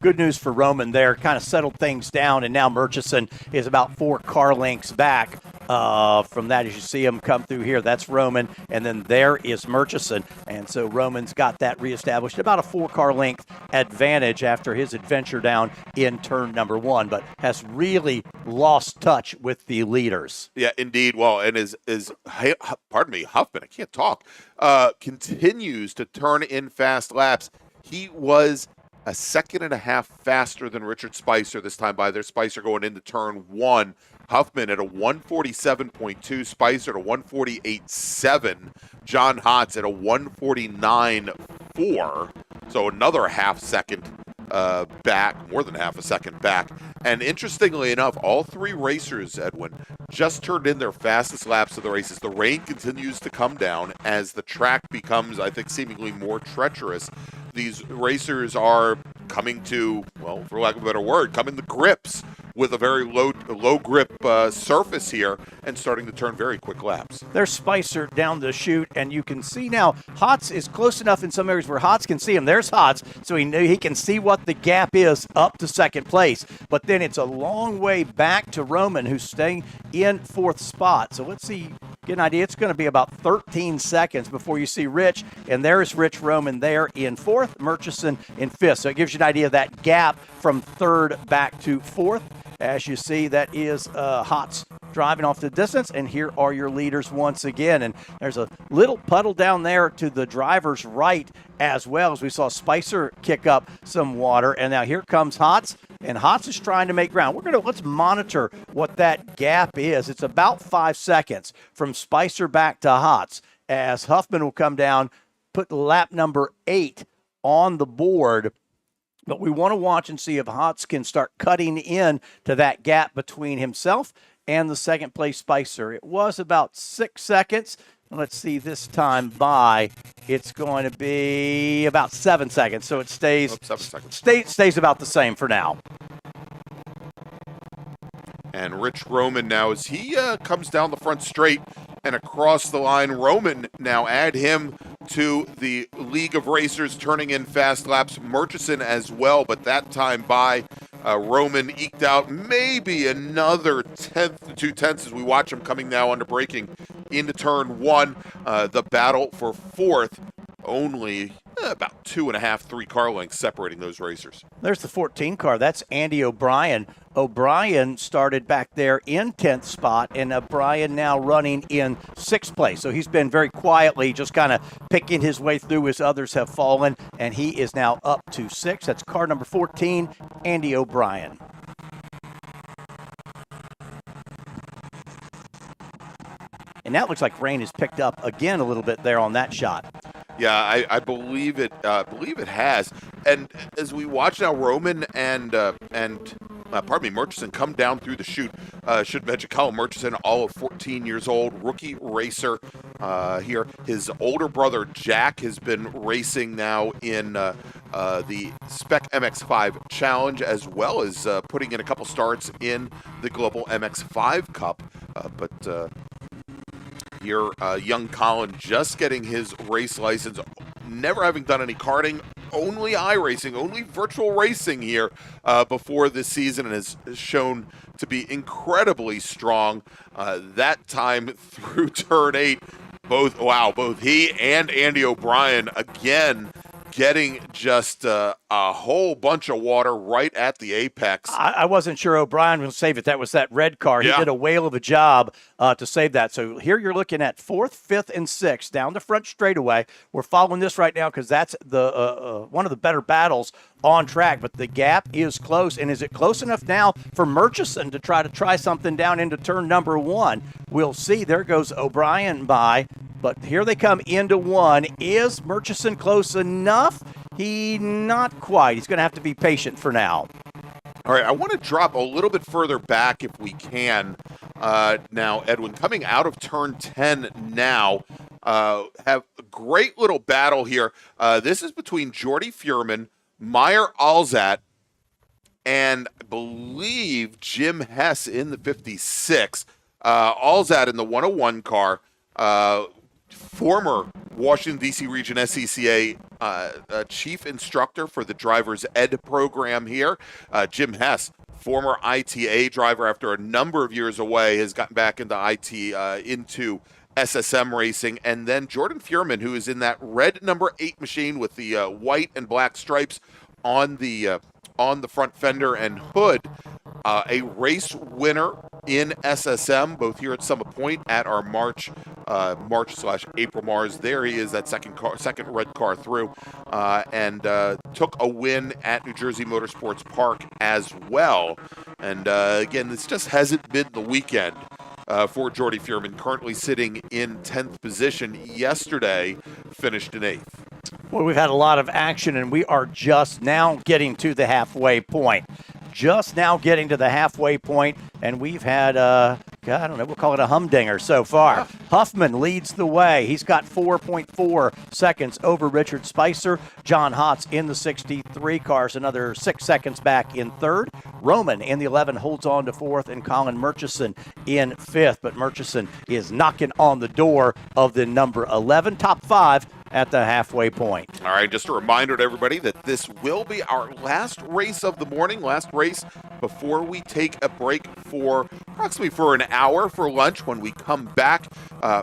Good news for Roman there, kind of settled things down, and now Murchison is about 4 car lengths back from that. As you see him come through here, that's Roman, and then there is Murchison. And so Roman's got that reestablished, about a 4 car length advantage after his adventure down in turn number 1, but has really lost touch with the leaders. Yeah, indeed. Well, and Huffman, I can't talk, continues to turn in fast laps. He was a second and a half faster than Richard Spicer this time by. There's Spicer going into turn 1. Huffman at a 147.2, Spicer at a 148.7, John Hotz at a 149.4. So another half second back, more than half a second back. And interestingly enough, all 3 racers, Edwin, just turned in their fastest laps of the races. The rain continues to come down as the track becomes, I think, seemingly more treacherous. These racers are coming to, well, for lack of a better word, coming to grips with a very low grip surface here and starting to turn very quick laps. There's Spicer down the chute, and you can see now Hotz is close enough in some areas where Hotz can see him. There's Hotz, so he can see what the gap is up to second place. But then it's a long way back to Roman, who's staying in 4th spot. So let's see, get an idea. It's going to be about 13 seconds before you see Rich, and there's Rich Roman there in 4th, Murchison in 5th. So it gives you an idea of that gap from 3rd back to 4th. As you see, that is Hotz driving off the distance, and here are your leaders once again. And there's a little puddle down there to the driver's right as well, as we saw Spicer kick up some water. And now here comes Hotz, and Hotz is trying to make ground. Let's monitor what that gap is. It's about 5 seconds from Spicer back to Hotz, as Huffman will come down, put lap number 8 on the board. But we want to watch and see if Hotz can start cutting in to that gap between himself and the second place Spicer. It was about 6 seconds. Let's see this time by. It's going to be about 7 seconds. So it stays stays about the same for now. And Rich Roman now, as he comes down the front straight and across the line, Roman now add him to the League of Racers turning in fast laps. Murchison as well, but that time by Roman eked out maybe another 1/10 to 2/10 as we watch him coming now under braking into turn 1. The battle for 4th, only about 2.5, 3 car lengths separating those racers. There's the 14 car. That's Andy O'Brien. O'Brien started back there in 10th spot, and O'Brien now running in 6th place. So he's been very quietly just kind of picking his way through as others have fallen, and he is now up to 6th. That's car number 14, Andy O'Brien. And that looks like rain has picked up again a little bit there on that shot. Yeah, I believe it. Believe it has. And as we watch now, Roman and Murchison come down through the chute. Should mention Colin Murchison, all of 14 years old, rookie racer here. His older brother Jack has been racing now in the Spec MX5 Challenge, as well as putting in a couple starts in the Global MX5 Cup. But here, young Colin just getting his race license, never having done any karting, only iRacing, only virtual racing here before this season, and has shown to be incredibly strong. That time through turn 8, Both he and Andy O'Brien again getting just a whole bunch of water right at the apex. I wasn't sure O'Brien would save it. That was that red car. He did a whale of a job to save that. So here you're looking at 4th, 5th, and 6th down the front straightaway. We're following this right now because that's the one of the better battles on track. But the gap is close. And is it close enough now for Murchison to try something down into turn number 1? We'll see. There goes O'Brien by. But here they come into 1. Is Murchison close enough? Not quite. He's going to have to be patient for now. All right, I want to drop a little bit further back if we can. Now, Edwin, coming out of turn 10 now, have a great little battle here. This is between Jordy Fuhrman, Meyer Alzat, and I believe Jim Hess in the 56. Alzat in the 101 car. Former Washington, D.C. Region SCCA chief instructor for the driver's ed program here. Jim Hess, former ITA driver after a number of years away, has gotten back into into SSM racing. And then Jordan Fuhrman, who is in that red number 8 machine with the white and black stripes on the front fender and hood. A race winner in SSM, both here at Summit Point at our March/April MARRS. There he is, that second red car through, and took a win at New Jersey Motorsports Park as well. And again, this just hasn't been the weekend for Jordy Fuhrman, currently sitting in 10th position. Yesterday, finished in 8th. Well, we've had a lot of action, and we are just now getting to the halfway point. Just now getting to the halfway point, and we've had, I don't know, we'll call it a humdinger so far. Huffman leads the way. He's got 4.4 seconds over Richard Spicer. John Hotz in the 63 cars, another 6 seconds back in 3rd. Roman in the 11 holds on to 4th, and Colin Murchison in 5th. But Murchison is knocking on the door of the number 11, top 5 at the halfway point. All right, just a reminder to everybody that this will be our last race of the morning, last race before we take a break for approximately an hour for lunch. When we come back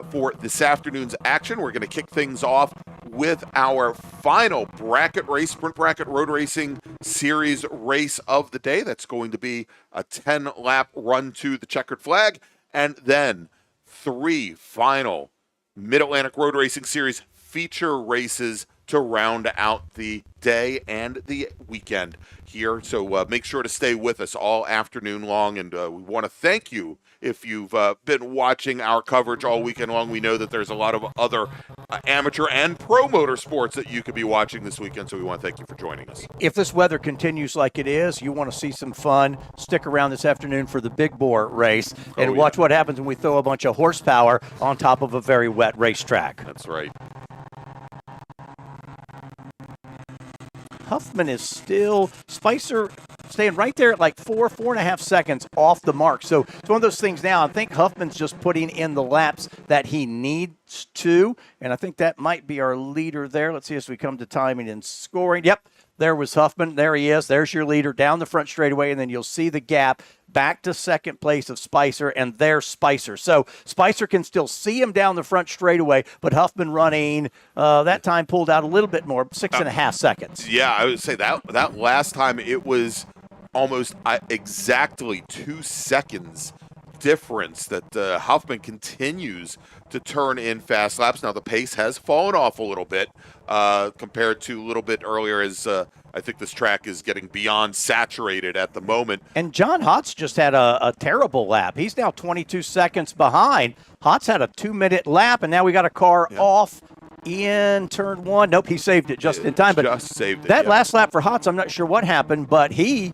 for this afternoon's action, we're going to kick things off with our final bracket race, Sprint Bracket Road Racing Series race of the day. That's going to be a 10-lap run to the checkered flag, and then 3 final Mid-Atlantic Road Racing Series feature races to round out the day and the weekend here. So make sure to stay with us all afternoon long. And we want to thank you if you've been watching our coverage all weekend long. We know that there's a lot of other amateur and pro motorsports that you could be watching this weekend. So we want to thank you for joining us. If this weather continues like it is, you want to see some fun, stick around this afternoon for the Big Bore race and watch what happens when we throw a bunch of horsepower on top of a very wet racetrack. That's right. Huffman is still, Spicer staying right there at like 4.5 seconds off the mark. So it's one of those things now. I think Huffman's just putting in the laps that he needs to, and I think that might be our leader there. Let's see as we come to timing and scoring. Yep, there was Huffman. There he is. There's your leader down the front straightaway, and then you'll see the gap back to second place of Spicer, and there's Spicer. So Spicer can still see him down the front straightaway, but Huffman running, that time pulled out a little bit more, 6.5 seconds. Yeah, I would say that last time it was almost exactly 2 seconds difference that Huffman continues to turn in fast laps. Now, the pace has fallen off a little bit compared to a little bit earlier as I think this track is getting beyond saturated at the moment. And John Hotz just had a terrible lap. He's now 22 seconds behind. Hotz had a 2-minute lap, and now we got a car off in turn 1. Nope, he saved it just in time. But just saved it. That last lap for Hotz, I'm not sure what happened, but he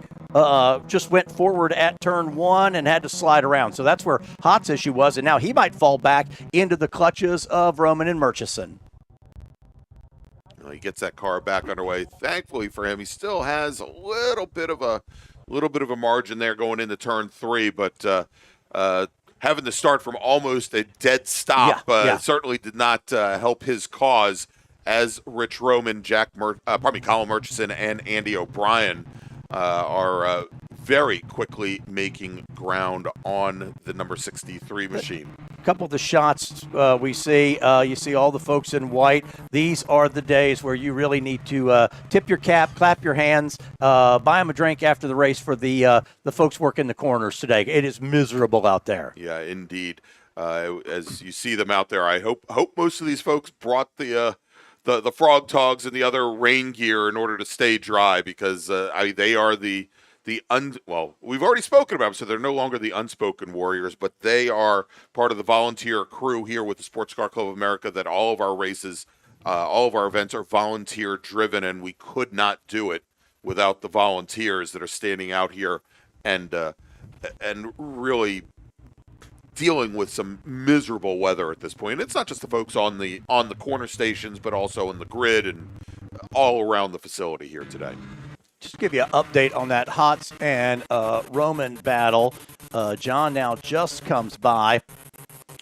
just went forward at turn 1 and had to slide around. So that's where Hotz's issue was, and now he might fall back into the clutches of Roman and Murchison. He gets that car back underway. Thankfully for him, he still has a little bit of a margin there going into turn 3, but having to start from almost a dead stop certainly did not help his cause, as Rich Roman, Colin Murchison, and Andy O'Brien are very quickly making ground on the number 63 machine. couple of the shots we see, you see all the folks in white. These are the days where you really need to tip your cap, clap your hands, buy them a drink after the race for the folks working the corners today. It is miserable out there. Yeah, indeed. As you see them out there, I hope most of these folks brought the frog togs and the other rain gear in order to stay dry, because they are well, we've already spoken about them, so they're no longer the unspoken warriors, but they are part of the volunteer crew here with the Sports Car Club of America, that all of our races, all of our events are volunteer driven, and we could not do it without the volunteers that are standing out here and really dealing with some miserable weather at this point. It's not just the folks on the corner stations, but also in the grid and all around the facility here today. Just to give you an update on that Hotz and Roman battle. John now just comes by,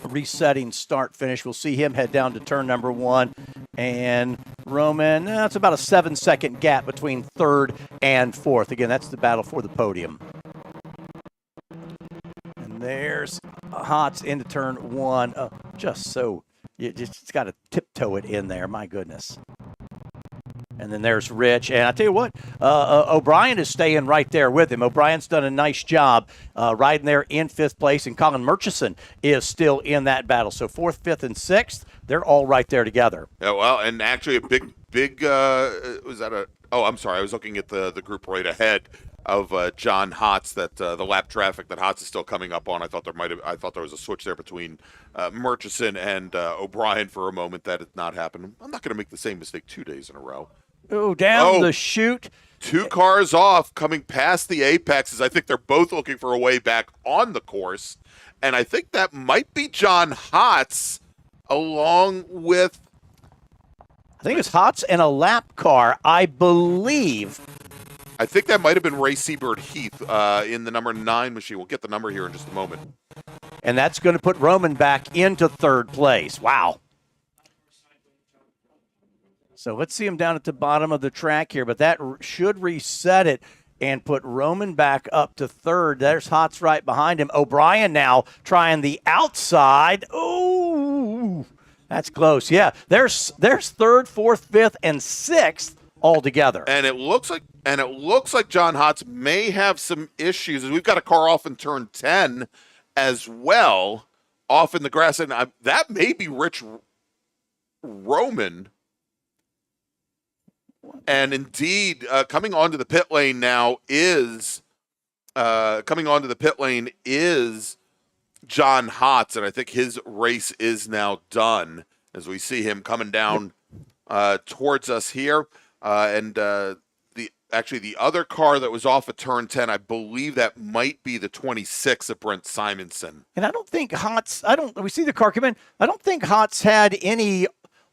resetting start finish. We'll see him head down to turn number 1. And Roman, it's about a 7-second gap between third and fourth. Again, that's the battle for the podium. And there's Hotz into turn 1. Just so, you just got to tiptoe it in there. My goodness. And then there's Rich. And I tell you what, O'Brien is staying right there with him. O'Brien's done a nice job riding there in 5th place. And Colin Murchison is still in that battle. So 4th, 5th, and 6th, they're all right there together. Yeah, well, and actually a big was that a – oh, I'm sorry. I was looking at the group right ahead of John Hotz, that the lap traffic that Hotz is still coming up on. I thought there was a switch there between Murchison and O'Brien for a moment. That did not happen. I'm not going to make the same mistake 2 days in a row. Oh, down the chute. 2 cars off, coming past the apexes. I think they're both looking for a way back on the course. And I think that might be John Hotz along with... I think it's Hotz and a lap car, I believe. I think that might have been Ray Seabird Heath in the number 9 machine. We'll get the number here in just a moment. And that's going to put Roman back into 3rd place. Wow. So let's see him down at the bottom of the track here, but that should reset it and put Roman back up to 3rd. There's Hotz right behind him. O'Brien now trying the outside. Ooh, that's close. Yeah, there's 3rd, 4th, 5th, and 6th all together. And it looks like John Hotz may have some issues. We've got a car off in turn 10 as well, off in the grass, and that may be Rich Roman. And indeed, coming onto the pit lane now is John Hotz, and I think his race is now done as we see him coming down towards us here. And the other car that was off of turn 10, I believe that might be the 26 of Brent Simonson. And I don't think Hotz. We see the car come in. I don't think Hotz had any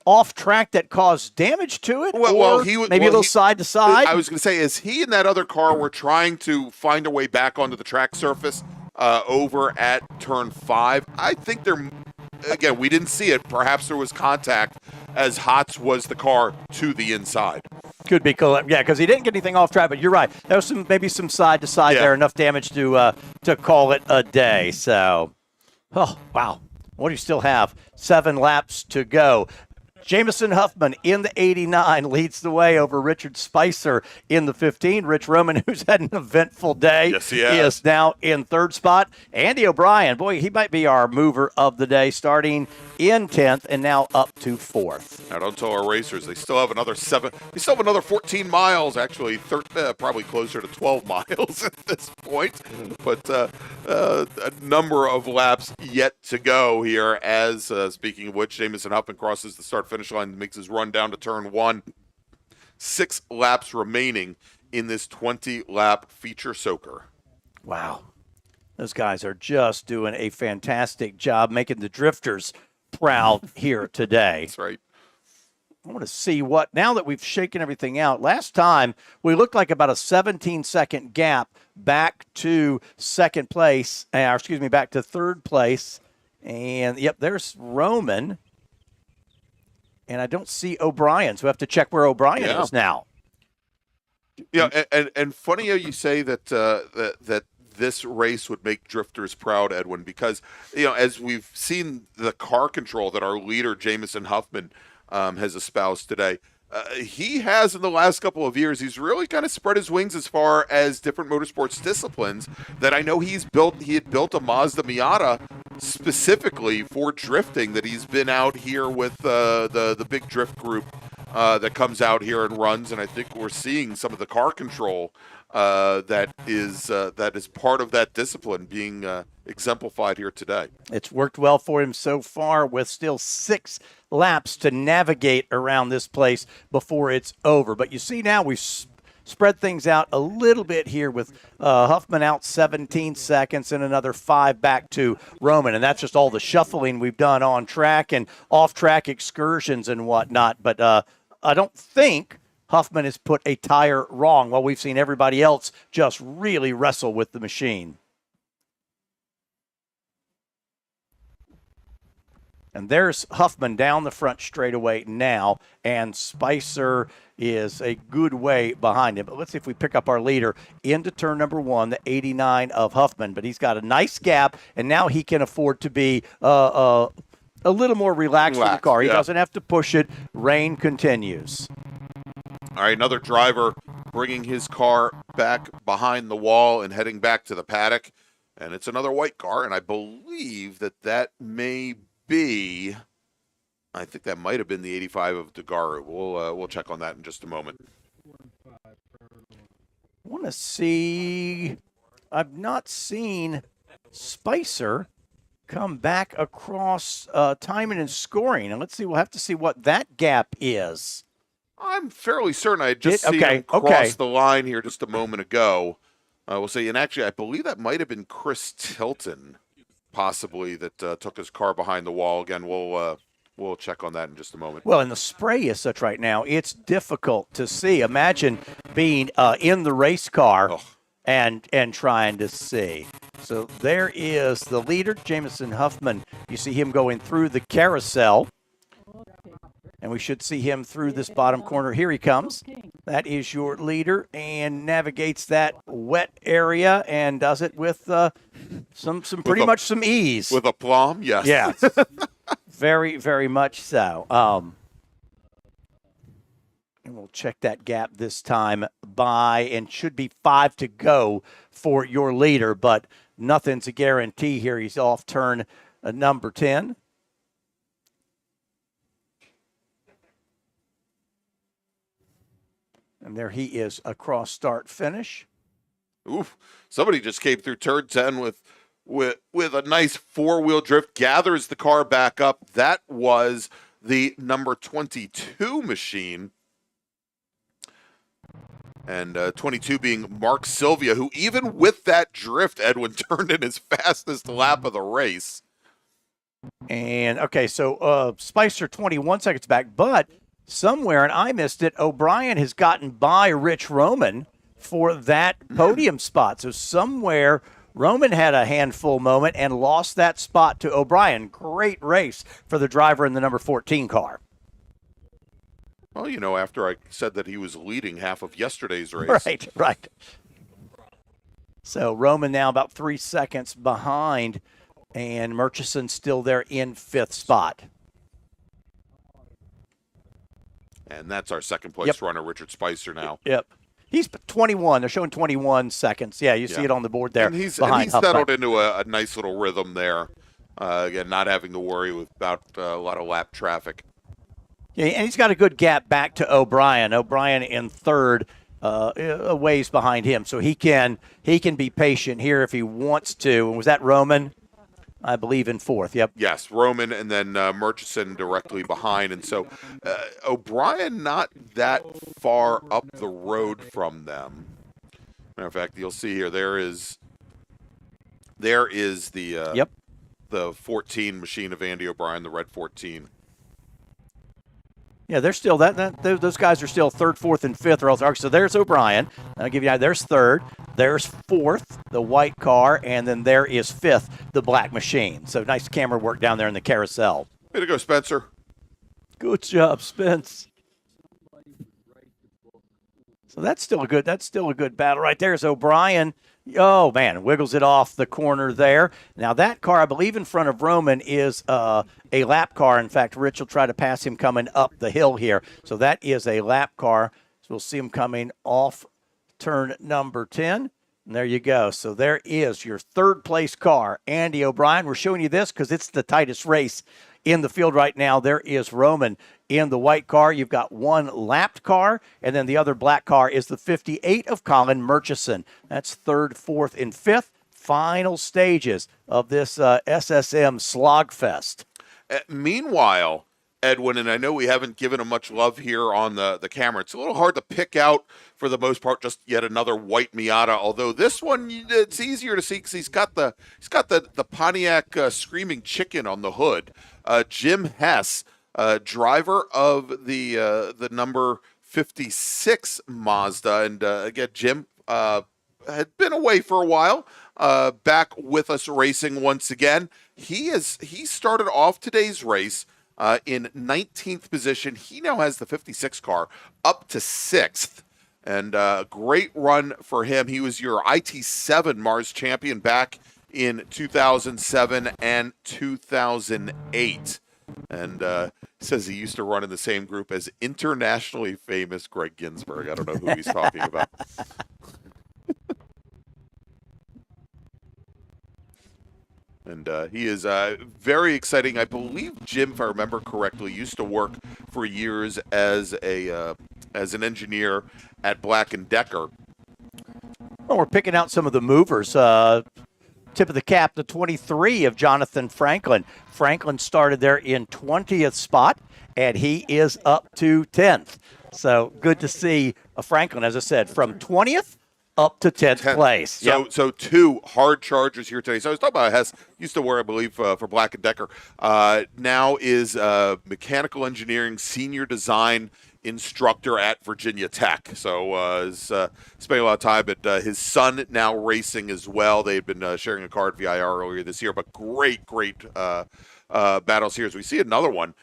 off track that caused damage to it? Well, he was maybe a little side to side. I was going to say, as he and that other car were trying to find a way back onto the track surface over at turn 5, I think again, we didn't see it. Perhaps there was contact as Hotz was the car to the inside. Could be cool. Yeah, because he didn't get anything off track, but you're right. There was maybe some side to side there, enough damage to call it a day. So, oh, wow. What do you still have? 7 laps to go. Jamison Huffman in the 89 leads the way over Richard Spicer in the 15. Rich Roman, who's had an eventful day, yes, he has. is now in 3rd spot. Andy O'Brien, boy, he might be our mover of the day, starting in 10th and now up to 4th. Now, don't tell our racers. They still have another 14 miles, actually, probably closer to 12 miles at this point. But a number of laps yet to go here as, speaking of which, Jamison Huffman crosses the start-finish line, makes his run down to turn 1. 6 laps remaining in this 20-lap feature soaker. Wow. Those guys are just doing a fantastic job making the drifters proud here today. That's right. I want to see now that we've shaken everything out. Last time, we looked like about a 17-second gap back to second place, back to 3rd place. And, yep, there's Roman. And I don't see O'Brien, so we have to check where O'Brien is now. Yeah, and funny how you say that this race would make drifters proud, Edwin, because, you know, as we've seen the car control that our leader, Jamison Huffman, has espoused today, he has in the last couple of years, he's really kind of spread his wings as far as different motorsports disciplines that I know he had built a Mazda Miata specifically for drifting, that he's been out here with the big drift group that comes out here and runs, and I think we're seeing some of the car control that is part of that discipline being exemplified here today. It's worked well for him so far, with still 6 laps to navigate around this place before it's over. But you see now we've spread things out a little bit here with Huffman out 17 seconds and another 5 back to Roman. And that's just all the shuffling we've done on track and off-track excursions and whatnot. But I don't think Huffman has put a tire wrong, while we've seen everybody else just really wrestle with the machine. And there's Huffman down the front straightaway now, and Spicer is a good way behind him. But let's see if we pick up our leader into turn number 1, the 89 of Huffman. But he's got a nice gap, and now he can afford to be a little more relaxed with the car. He doesn't have to push it. Rain continues. All right, another driver bringing his car back behind the wall and heading back to the paddock. And it's another white car, and I believe that may be, I think that might have been the 85 of Degaru. We'll check on that in just a moment. I want to see, I've not seen Spicer come back across timing and scoring. And let's see, we'll have to see what that gap is. I'm fairly certain I had just seen him cross the line here just a moment ago. We'll see, and actually I believe that might have been Chris Tilton, possibly, that took his car behind the wall. Again, we'll check on that in just a moment. Well, and the spray is such right now, it's difficult to see. Imagine being in the race car and trying to see. So there is the leader, Jamison Huffman. You see him going through the carousel, and we should see him through this bottom corner. Here he comes. That is your leader, and navigates that wet area and does it with some pretty much some ease. With aplomb, yes. Yes. Very, very much so. And we'll check that gap this time by, and should be 5 to go for your leader, but nothing's a guarantee here. He's off turn number 10. And there he is across start finish. Oof. Somebody just came through turn 10 with a nice 4-wheel drift, gathers the car back up. That was the number 22 machine. And 22 being Mark Sylvia, who even with that drift, Edwin, turned in his fastest lap of the race. And, okay, so Spicer 21 seconds back, but somewhere, and I missed it, O'Brien has gotten by Rich Roman for that podium spot. So somewhere Roman had a handful moment and lost that spot to O'Brien. Great race for the driver in the number 14 car. Well, you know, after I said that he was leading half of yesterday's race. Right. So Roman now about 3 seconds behind, and Murchison still there in 5th spot. And that's our second place runner, Richard Spicer, now. Yep. He's 21. They're showing 21 seconds. Yeah, you see it on the board there. And he's settled into a nice little rhythm there. Again, not having to worry about a lot of lap traffic. Yeah, and he's got a good gap back to O'Brien. O'Brien in 3rd, a ways behind him. So he can be patient here if he wants to. And was that Roman? I believe in 4th, yep. Yes, Roman, and then Murchison directly behind. And so O'Brien not that far up the road from them. Matter of fact, you'll see here, there is the the 14 machine of Andy O'Brien, the red 14. Yeah, they're still those guys are still 3rd, 4th, and 5th. Or else, so there's O'Brien. I'll give you there's 3rd, there's 4th, the white car, and then there is 5th, the black machine. So nice camera work down there in the carousel. Way to go, Spencer. Good job, Spence. So that's still a good battle right there. Is O'Brien. Oh, man, wiggles it off the corner there. Now, that car, I believe, in front of Roman is a lap car. In fact, Rich will try to pass him coming up the hill here. So that is a lap car. So we'll see him coming off turn number 10. And there you go. So there is your third-place car, Andy O'Brien. We're showing you this because it's the tightest race in the field right now. There is Roman in the white car. You've got one lapped car, and then the other black car is the 58 of Colin Murchison. That's third, fourth, and fifth. Final stages of this SSM Slogfest. Meanwhile, Edwin, and I know we haven't given him much love here on the camera. It's a little hard to pick out, for the most part, just yet another white Miata. Although this one, it's easier to see because he's got the Pontiac Screaming Chicken on the hood. Jim Hess, driver of the number 56 Mazda, and again, Jim had been away for a while. Back with us racing once again. He started off today's race in 19th position. He now has the 56 car up to 6th. And great run for him. He was your IT7 MARRS champion back in 2007 and 2008. And says he used to run in the same group as internationally famous Greg Ginsburg. I don't know who he's talking about. And he is very exciting. I believe Jim, if I remember correctly, used to work for years as an engineer at Black & Decker. Well, we're picking out some of the movers. Tip of the cap, the 23 of Jonathan Franklin. Franklin started there in 20th spot, and he is up to 10th. So good to see Franklin, as I said, from 20th up to 10th place. So two hard chargers here today. So I was talking about Hess, used to work, I believe, for Black & Decker. Now is mechanical engineering senior design instructor at Virginia Tech. So is spending a lot of time, but his son now racing as well. They've been sharing a car at VIR earlier this year, but great battles here as we see another one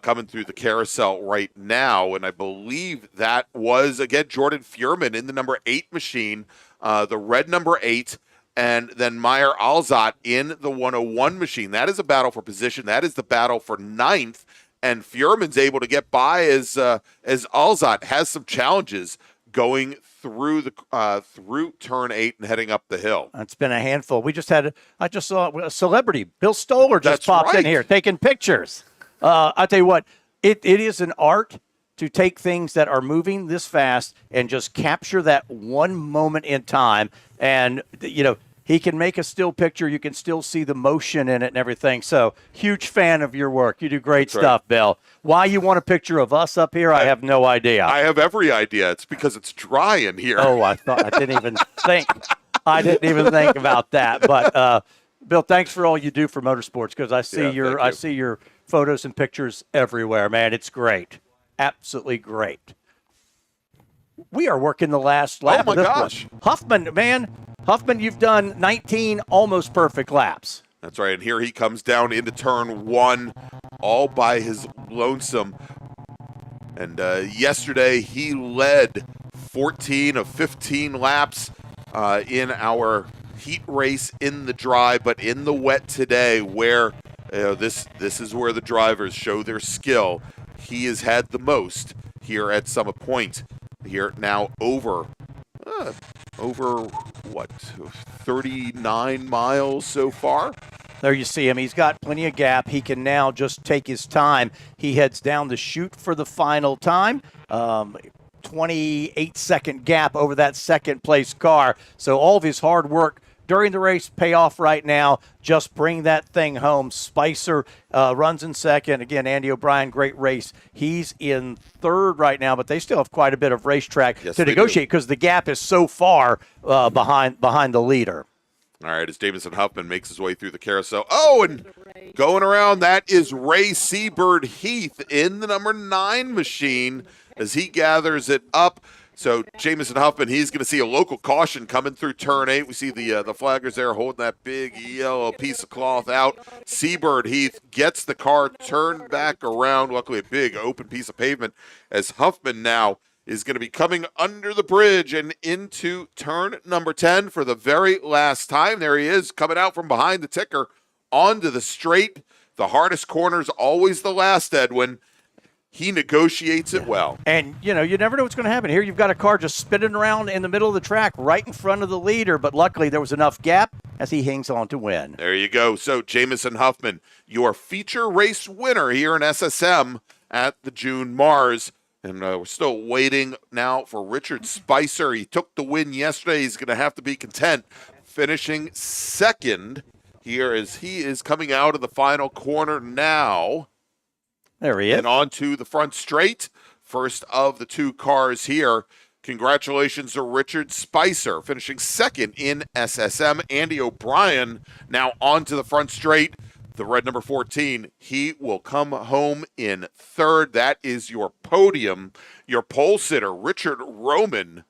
coming through the carousel right now. And I believe that was, again, Jordan Fuhrman in the number 8 machine, the red number 8, and then Meyer Alzot in the 101 machine. That is a battle for position. That is the battle for 9th. And Fuhrman's able to get by as Alzot has some challenges going through through turn 8 and heading up the hill. It's been a handful. I just saw a celebrity. Bill Stoller just popped in here taking pictures. I'll tell you what, it is an art to take things that are moving this fast and just capture that one moment in time. And, he can make a still picture. You can still see the motion in it and everything. So, huge fan of your work. You do great stuff, Bill. Why you want a picture of us up here, I have no idea. I have every idea. It's because it's dry in here. Oh, I didn't even think. I didn't even think about that. But, Bill, thanks for all you do for motorsports, because I see your photos and pictures everywhere, man. It's great. Absolutely great. We are working the last lap. Oh, my gosh. Huffman, you've done 19 almost perfect laps. That's right. And here he comes down into turn 1 all by his lonesome. And yesterday he led 14 of 15 laps in our heat race in the dry, but in the wet today, where this is where the drivers show their skill. He has had the most here at Summit Point. Here now over 39 miles so far. There you see him. He's got plenty of gap. He can now just take his time. He heads down the chute for the final time. 28-second gap over that second place car. So all of his hard work during the race pay off right now. Just bring that thing home. Spicer runs in second. Again, Andy O'Brien, great race. He's in third right now, but they still have quite a bit of racetrack to negotiate because the gap is so far behind the leader. All right, as Jamison Huffman makes his way through the carousel. Oh, and going around, that is Ray Seabird Heath in the number 9 machine as he gathers it up. So Jamison Huffman, he's going to see a local caution coming through turn 8. We see the flaggers there holding that big yellow piece of cloth out. Seabird Heath gets the car turned back around. Luckily, a big open piece of pavement as Huffman now is going to be coming under the bridge and into turn number 10 for the very last time. There he is, coming out from behind the ticker onto the straight. The hardest corner is always the last, Edwin. He negotiates it well. And, you never know what's going to happen. Here you've got a car just spinning around in the middle of the track right in front of the leader, but luckily there was enough gap as he hangs on to win. There you go. So Jamison Huffman, your feature race winner here in SSM at the June MARRS. And we're still waiting now for Richard Spicer. He took the win yesterday. He's going to have to be content finishing second here as he is coming out of the final corner now. There he is. And on to the front straight. First of the two cars here. Congratulations to Richard Spicer finishing second in SSM. Andy O'Brien now on to the front straight. The red number 14, he will come home in third. That is your podium. Your pole sitter, Richard Roman.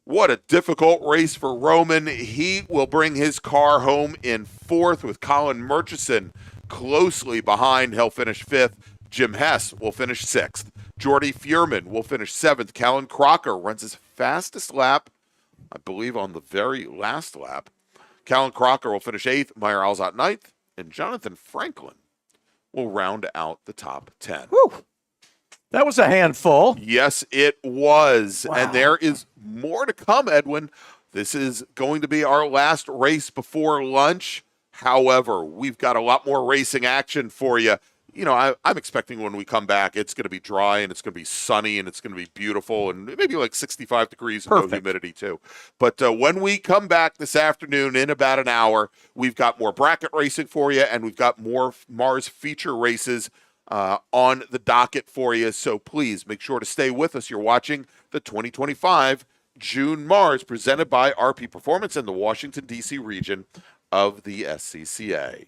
What a difficult race for Roman. He will bring his car home in fourth with Colin Murchison closely behind. He'll finish fifth. Jim Hess will finish sixth. Jordy Fuhrman will finish seventh. Callan Crocker runs his fastest lap, I believe, on the very last lap. Callan Crocker will finish eighth. Meyer Alzot ninth. And Jonathan Franklin will round out the top 10. Whew. That was a handful. Yes, it was. Wow. And there is more to come, Edwin. This is going to be our last race before lunch. However, we've got a lot more racing action for you. I'm expecting when we come back, it's going to be dry and it's going to be sunny and it's going to be beautiful and maybe like 65 degrees and no humidity too. But when we come back this afternoon in about an hour, we've got more bracket racing for you and we've got more MARRS feature races on the docket for you. So please make sure to stay with us. You're watching the 2025 June MARRS presented by RP Performance and the Washington, D.C. region of the SCCA.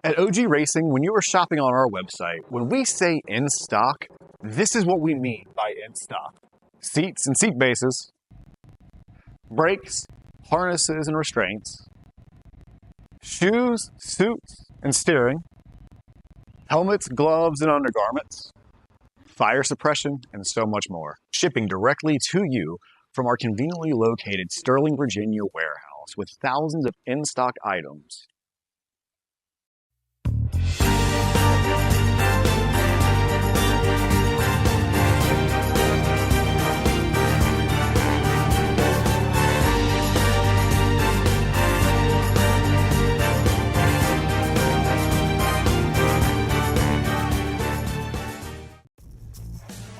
At OG Racing, when you are shopping on our website, when we say in stock, this is what we mean by in stock. Seats and seat bases, brakes, harnesses and restraints, shoes, suits and steering, helmets, gloves and undergarments, fire suppression, and so much more. Shipping directly to you from our conveniently located Sterling, Virginia warehouse with thousands of in-stock items.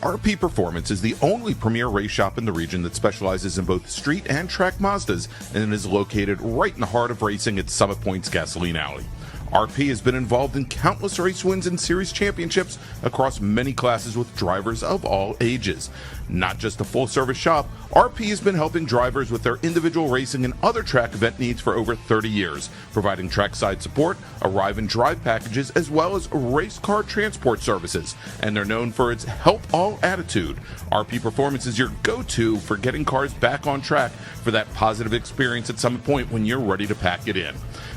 RP Performance is the only premier race shop in the region that specializes in both street and track Mazdas and is located right in the heart of racing at Summit Point's Gasoline Alley. RP has been involved in countless race wins and series championships across many classes with drivers of all ages. Not just a full-service shop, RP has been helping drivers with their individual racing and other track event needs for over 30 years, providing trackside support, arrive and drive packages, as well as race car transport services. And they're known for its help all attitude. RP Performance is your go-to for getting cars back on track for that positive experience at Summit Point when you're ready to pack it in.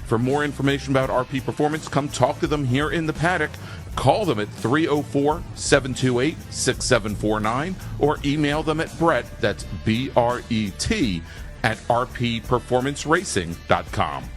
For more information about RP Performance, come talk to them here in the paddock. Call them at 304-728-6749 or email them at Brett, that's B-R-E-T, at rpperformanceracing.com.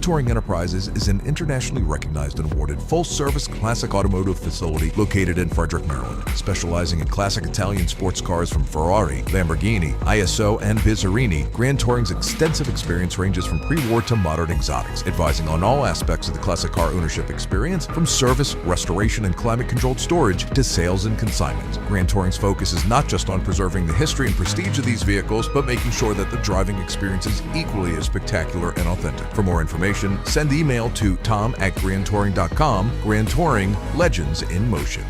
Grand Touring Enterprises is an internationally recognized and awarded full-service classic automotive facility located in Frederick, Maryland. Specializing in classic Italian sports cars from Ferrari, Lamborghini, ISO, and Bizzarini, Grand Touring's extensive experience ranges from pre-war to modern exotics, advising on all aspects of the classic car ownership experience, from service, restoration, and climate-controlled storage to sales and consignment. Grand Touring's focus is not just on preserving the history and prestige of these vehicles, but making sure that the driving experience is equally as spectacular and authentic. For more information, send email to tom@grandtouring.com. Grand Touring, legends in motion.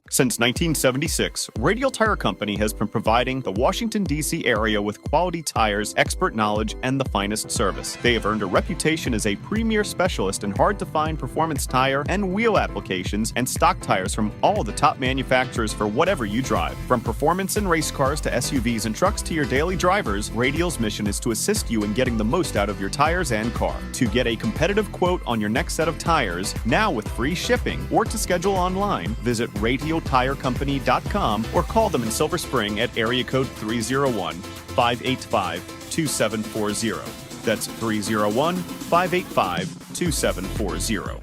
Since 1976, Radial Tire Company has been providing the Washington, D.C. area with quality tires, expert knowledge, and the finest service. They have earned a reputation as a premier specialist in hard-to-find performance tire and wheel applications and stock tires from all the top manufacturers for whatever you drive. From performance and race cars to SUVs and trucks to your daily drivers, Radial's mission is to assist you in getting the most out of your tires and car. To get a competitive quote on your next set of tires, now with free shipping, or to schedule online, visit RadialTireCompany.com or call them in Silver Spring at area code 301-585-2740. That's 301-585-2740.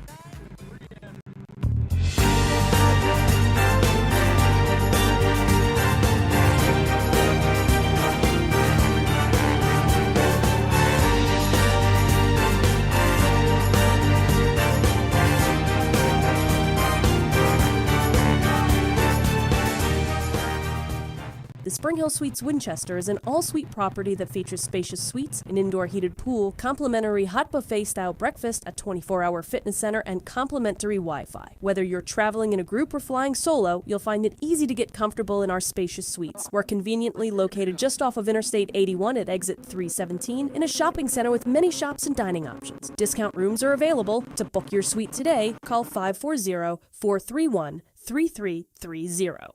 The Spring Hill Suites Winchester is an all-suite property that features spacious suites, an indoor heated pool, complimentary hot buffet-style breakfast, a 24-hour fitness center, and complimentary Wi-Fi. Whether you're traveling in a group or flying solo, you'll find it easy to get comfortable in our spacious suites. We're conveniently located just off of Interstate 81 at exit 317 in a shopping center with many shops and dining options. Discount rooms are available. To book your suite today, call 540-431-3330.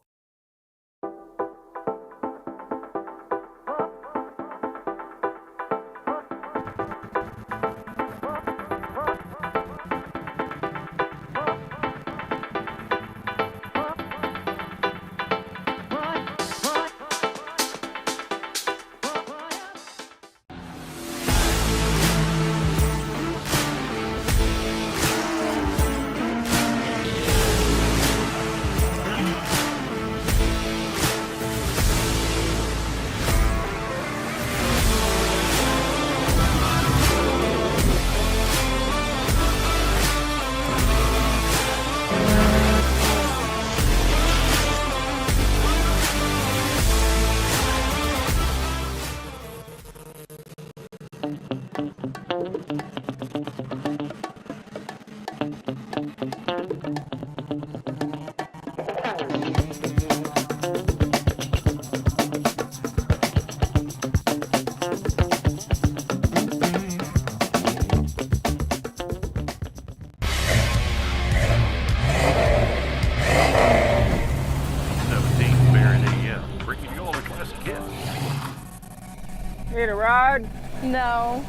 Need a ride? No.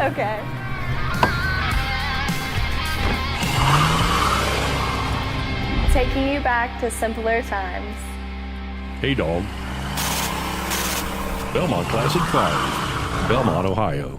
Okay. Taking you back to simpler times. Hey, dog. Belmont Classic Tires, Belmont, Ohio.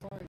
Fine.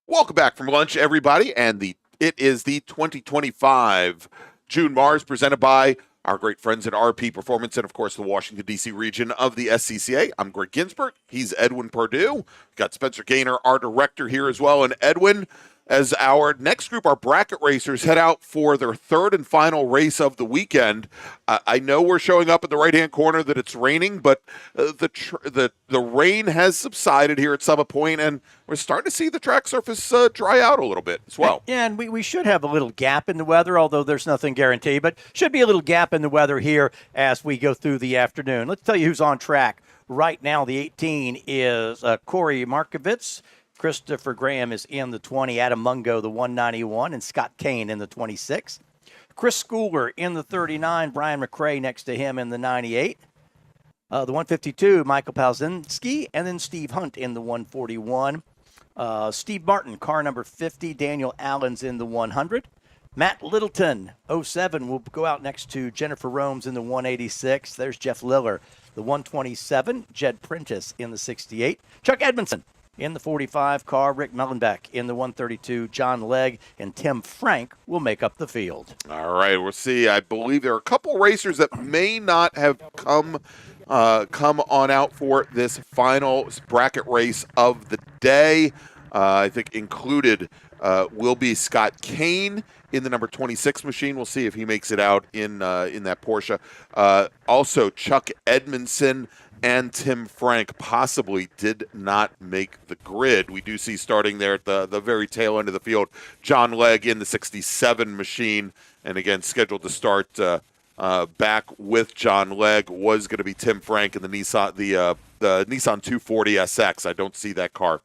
Welcome back from lunch, everybody, and it is the 2025 June MARRS presented by our great friends at RP Performance and, of course, the Washington, D.C. region of the SCCA. I'm Greg Ginsburg. He's Edwin Perdue. We've got Spencer Gaynor, our director, here as well. And Edwin, as our next group, our bracket racers, head out for their third and final race of the weekend. I know we're showing up in the right-hand corner that it's raining, but the rain has subsided here at Summit Point, and we're starting to see the track surface dry out a little bit as well. Yeah, and we should have a little gap in the weather, although there's nothing guaranteed, but should be a little gap in the weather here as we go through the afternoon. Let's tell you who's on track right now. The 18 is Corey Markovitz. Christopher Graham is in the 20, Adam Mungo the 191, and Scott Kane in the 26. Chris Schooler in the 39, Brian McRae next to him in the 98. The 152, Michael Palzinski, and then Steve Hunt in the 141. Steve Martin, car number 50, Daniel Allen's in the 100. Matt Littleton, 07, will go out next to Jennifer Romes in the 186. There's Jeff Liller, the 127. Jed Prentice in the 68. Chuck Edmondson in the 45 car. Rick Mellenbeck in the 132. John Legg and Tim Frank will make up the field. All right, we'll see. I believe there are a couple racers that may not have come on out for this final bracket race of the day. I think included will be Scott Kane in the number 26 machine. We'll see if he makes it out in that Porsche. Also, Chuck Edmondson and Tim Frank possibly did not make the grid. We do see starting there at the very tail end of the field, John Legg in the 67 machine, and again scheduled to start back with John Legg was going to be Tim Frank in the Nissan 240 SX. I don't see that car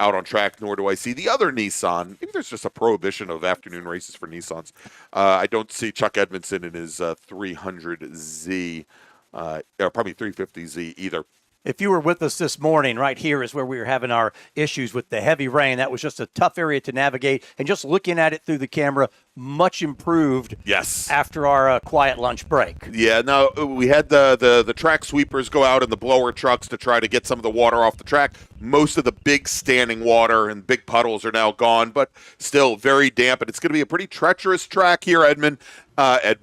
out on track, nor do I see the other Nissan. Maybe there's just a prohibition of afternoon races for Nissans. I don't see Chuck Edmondson in his 300Z. Or probably 350Z either. If you were with us this morning, right here is where we were having our issues with the heavy rain. That was just a tough area to navigate. And just looking at it through the camera, much improved. Yes. After our quiet lunch break. Yeah, no, we had the track sweepers go out in the blower trucks to try to get some of the water off the track. Most of the big standing water and big puddles are now gone, but still very damp. And it's going to be a pretty treacherous track here, Edwin, as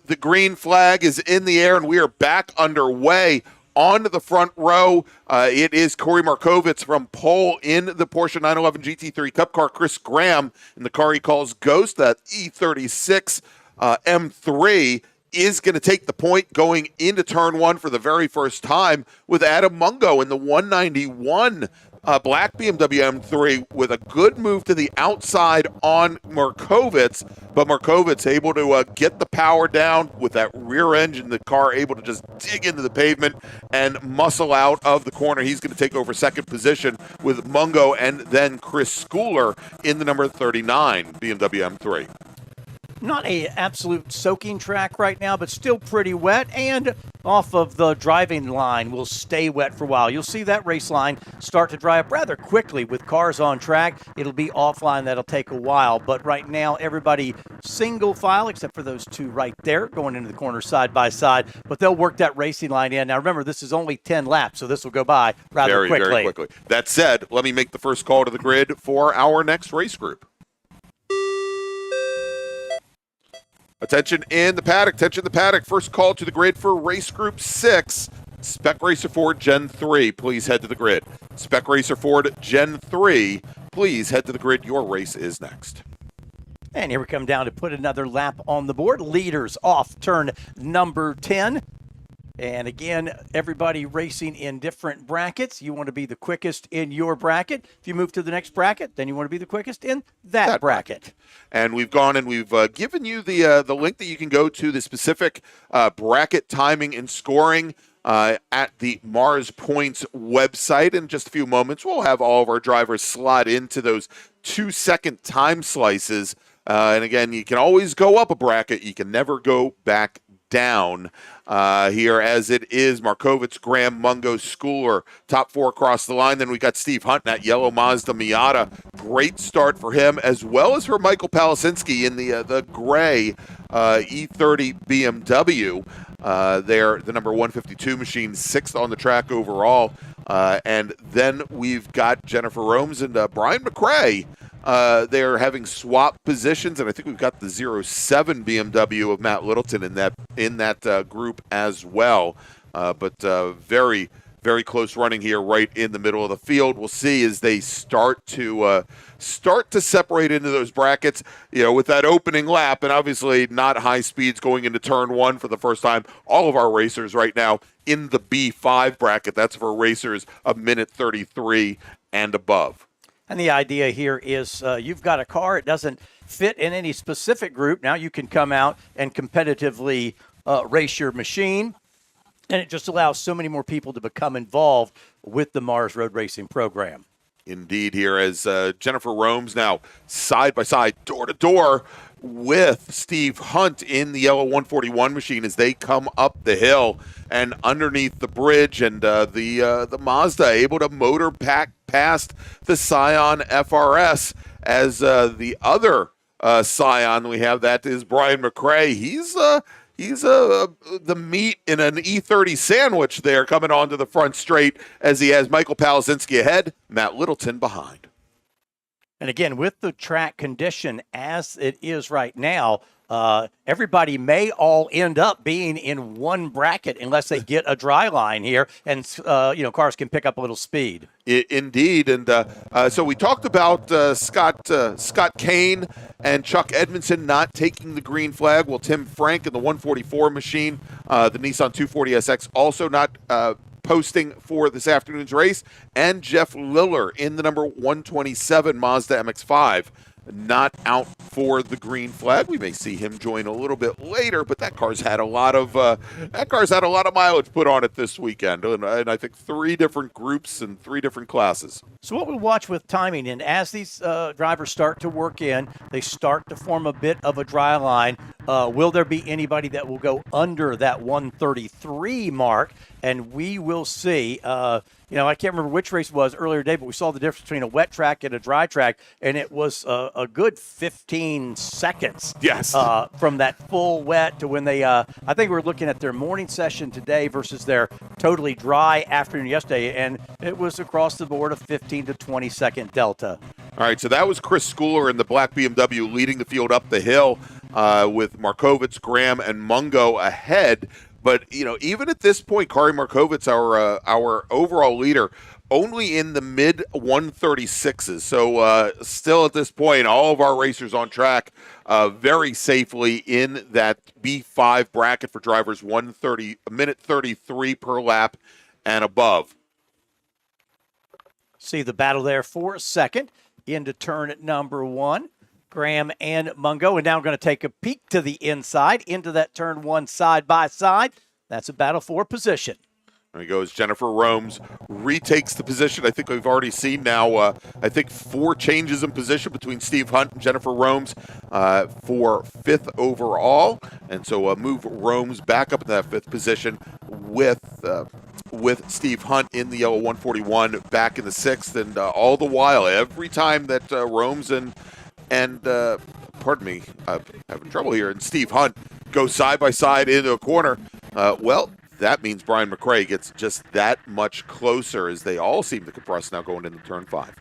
the green flag is in the air and we are back underway. On the front row, it is Corey Markovitz from pole in the Porsche 911 GT3 Cup car. Chris Graham in the car he calls Ghost, that E36 M3, is going to take the point going into turn one for the very first time with Adam Mungo in the 191 black BMW M3 with a good move to the outside on Markovitz, but Markovitz able to get the power down with that rear engine, the car able to just dig into the pavement and muscle out of the corner. He's going to take over second position with Mungo and then Chris Schooler in the number 39 BMW M3. Not a absolute soaking track right now, but still pretty wet, and off of the driving line will stay wet for a while. You'll see that race line start to dry up rather quickly with cars on track. It'll be offline. That'll take a while, but right now everybody single file except for those two right there going into the corner side by side, but they'll work that racing line in. Now remember, this is only 10 laps, so this will go by rather quickly. Very quickly. That said, let me make the first call to the grid for our next race group. Attention in the paddock. Attention in the paddock. First call to the grid for race group 6. Spec Racer Ford Gen 3, please head to the grid. Spec Racer Ford Gen 3, please head to the grid. Your race is next. And here we come down to put another lap on the board. Leaders off turn number 10. And again, everybody racing in different brackets. You want to be the quickest in your bracket. If you move to the next bracket, then you want to be the quickest in that bracket. And we've gone and we've given you the link that you can go to the specific bracket timing and scoring at the MARRS Points website. In just a few moments, we'll have all of our drivers slot into those 2-second time slices. And again, you can always go up a bracket. You can never go back down here, as it is Markovitz, Graham, Mungo, Schooler, top 4 across the line. Then we got Steve Hunt in that yellow Mazda Miata. Great start for him, as well as for Michael Palasinski in the gray E30 BMW. They're the number 152 machine, 6th on the track overall. And then we've got Jennifer Romes and Brian McRae. They're having swap positions, and I think we've got the 07 BMW of Matt Littleton in that group as well. But very, very close running here, right in the middle of the field. We'll see as they start to separate into those brackets, with that opening lap, and obviously not high speeds going into turn 1 for the first time. All of our racers right now in the B5 bracket. That's for racers a minute 33 and above. And the idea here is you've got a car, it doesn't fit in any specific group. Now you can come out and competitively race your machine, and it just allows so many more people to become involved with the MARRS road racing program. Indeed, here as Jennifer Romes now side by side, door to door with Steve Hunt in the yellow 141 machine as they come up the hill and underneath the bridge, and the Mazda able to motor pack past the Scion FRS as the other Scion we have, that is Brian McRae. He's the meat in an E30 sandwich there, coming onto the front straight as he has Michael Palasinski ahead, Matt Littleton behind. And again, with the track condition as it is right now, everybody may all end up being in one bracket unless they get a dry line here, and cars can pick up a little speed. Indeed, and so we talked about Scott Kane and Chuck Edmondson not taking the green flag. Well, Tim Frank in the 144 machine, the Nissan 240SX, also not posting for this afternoon's race, and Jeff Liller in the number 127 Mazda MX-5 not out for the green flag. We may see him join a little bit later, but that car's had a lot of mileage put on it this weekend, and I think 3 different groups and 3 different classes. So what we watch with timing, and as these drivers start to work in, they start to form a bit of a dry line. Will there be anybody that will go under that 133 mark? And we will see. I can't remember which race it was earlier today, but we saw the difference between a wet track and a dry track, and it was a good 15 seconds. Yes. From that full wet to when they, I think we were looking at their morning session today versus their totally dry afternoon yesterday, and it was across the board a 15 to 20 second delta. All right, so that was Chris Schooler in the black BMW leading the field up the hill with Markovitz, Graham, and Mungo ahead. But, even at this point, Kari Markovitz, our overall leader, only in the mid 136s. So still at this point, all of our racers on track very safely in that B5 bracket for drivers 1:30, a minute 33 per lap and above. See the battle there for a second into turn number 1. Graham and Mungo, and now we're going to take a peek to the inside into that turn 1 side by side. That's a battle for position. There he goes. Jennifer Romes retakes the position. I think we've already seen now, 4 changes in position between Steve Hunt and Jennifer Romes for 5th overall. And so move Romes back up in that 5th position with Steve Hunt in the yellow 141 back in the 6th. And all the while, every time that Romes and pardon me, I'm having trouble here, and Steve Hunt go side by side into a corner, that means Brian McRae gets just that much closer as they all seem to compress now going into turn 5.